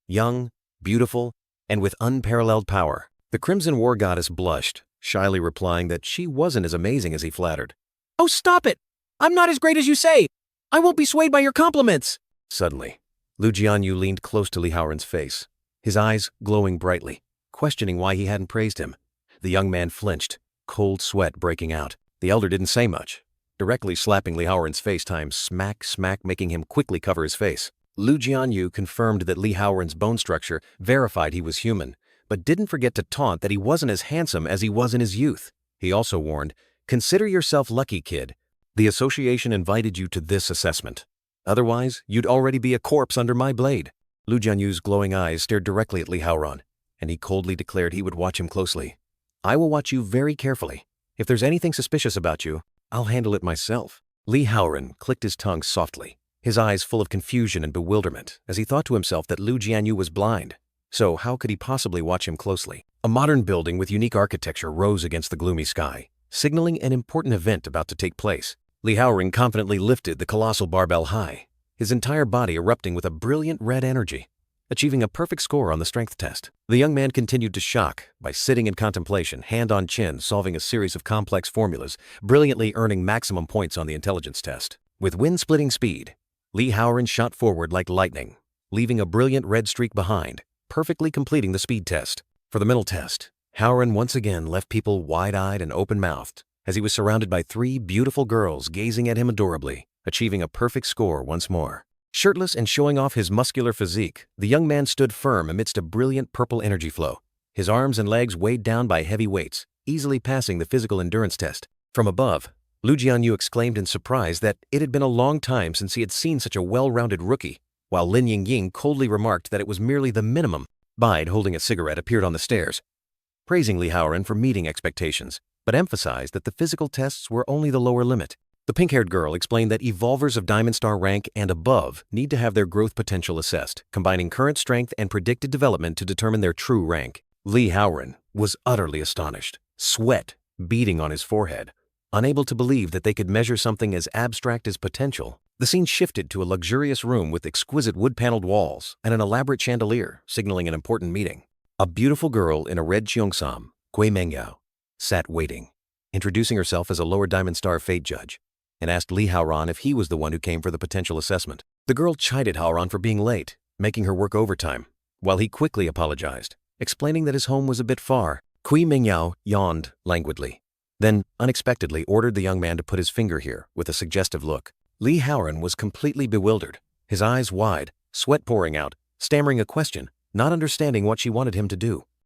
young, beautiful, and with unparalleled power. The Crimson War Goddess blushed, shyly replying that she wasn't as amazing as he flattered. "Oh, stop it! I'm not as great as you say! I won't be swayed by your compliments!" Suddenly, Lu Jianyu leaned close to Li Haoran's face, his eyes glowing brightly, questioning why he hadn't praised him. The young man flinched, cold sweat breaking out. The elder didn't say much, directly slapping Li Haoran's face time smack, making him quickly cover his face. Lu Jianyu confirmed that Li Haoran's bone structure verified he was human, but didn't forget to taunt that he wasn't as handsome as he was in his youth. He also warned, "Consider yourself lucky, kid. The association invited you to this assessment. Otherwise, you'd already be a corpse under my blade." Lu Jianyu's glowing eyes stared directly at Li Haoran, and he coldly declared he would watch him closely. "I will watch you very carefully. If there's anything suspicious about you, I'll handle it myself." Li Haoran clicked his tongue softly, his eyes full of confusion and bewilderment as he thought to himself that Lu Jianyu was blind. So how could he possibly watch him closely? A modern building with unique architecture rose against the gloomy sky, signaling an important event about to take place. Li Haoran confidently lifted the colossal barbell high, his entire body erupting with a brilliant red energy. achieving a perfect score on the strength test. The young man continued to shock by sitting in contemplation, hand on chin, solving a series of complex formulas, brilliantly earning maximum points on the intelligence test. With wind-splitting speed, Li Haoren shot forward like lightning, leaving a brilliant red streak behind, perfectly completing the speed test. For the mental test, Haoren once again left people wide-eyed and open-mouthed as he was surrounded by 3 beautiful girls gazing at him adorably, achieving a perfect score once more. Shirtless and showing off his muscular physique, the young man stood firm amidst a brilliant purple energy flow, his arms and legs weighed down by heavy weights, easily passing the physical endurance test. From above, Lu Jianyu exclaimed in surprise that it had been a long time since he had seen such a well-rounded rookie, while Lin Yingying coldly remarked that it was merely the minimum. Bide, holding a cigarette, appeared on the stairs, praising Li Haoren for meeting expectations, but emphasized that the physical tests were only the lower limit. The pink-haired girl explained that evolvers of Diamond Star rank and above need to have their growth potential assessed, combining current strength and predicted development to determine their true rank. Li Haoren was utterly astonished, sweat beading on his forehead. Unable to believe that they could measure something as abstract as potential, the scene shifted to a luxurious room with exquisite wood-paneled walls and an elaborate chandelier, signaling an important meeting. A beautiful girl in a red cheongsam, Gui Mengyao, sat waiting, introducing herself as a lower Diamond Star fate judge, and asked Li Haoren if he was the one who came for the potential assessment. The girl chided Haoren for being late, making her work overtime, while he quickly apologized, explaining that his home was a bit far. Gui Mengyao yawned languidly, then unexpectedly ordered the young man to put his finger here with a suggestive look. Li Haoren was completely bewildered, his eyes wide, sweat pouring out, stammering a question, not understanding what she wanted him to do.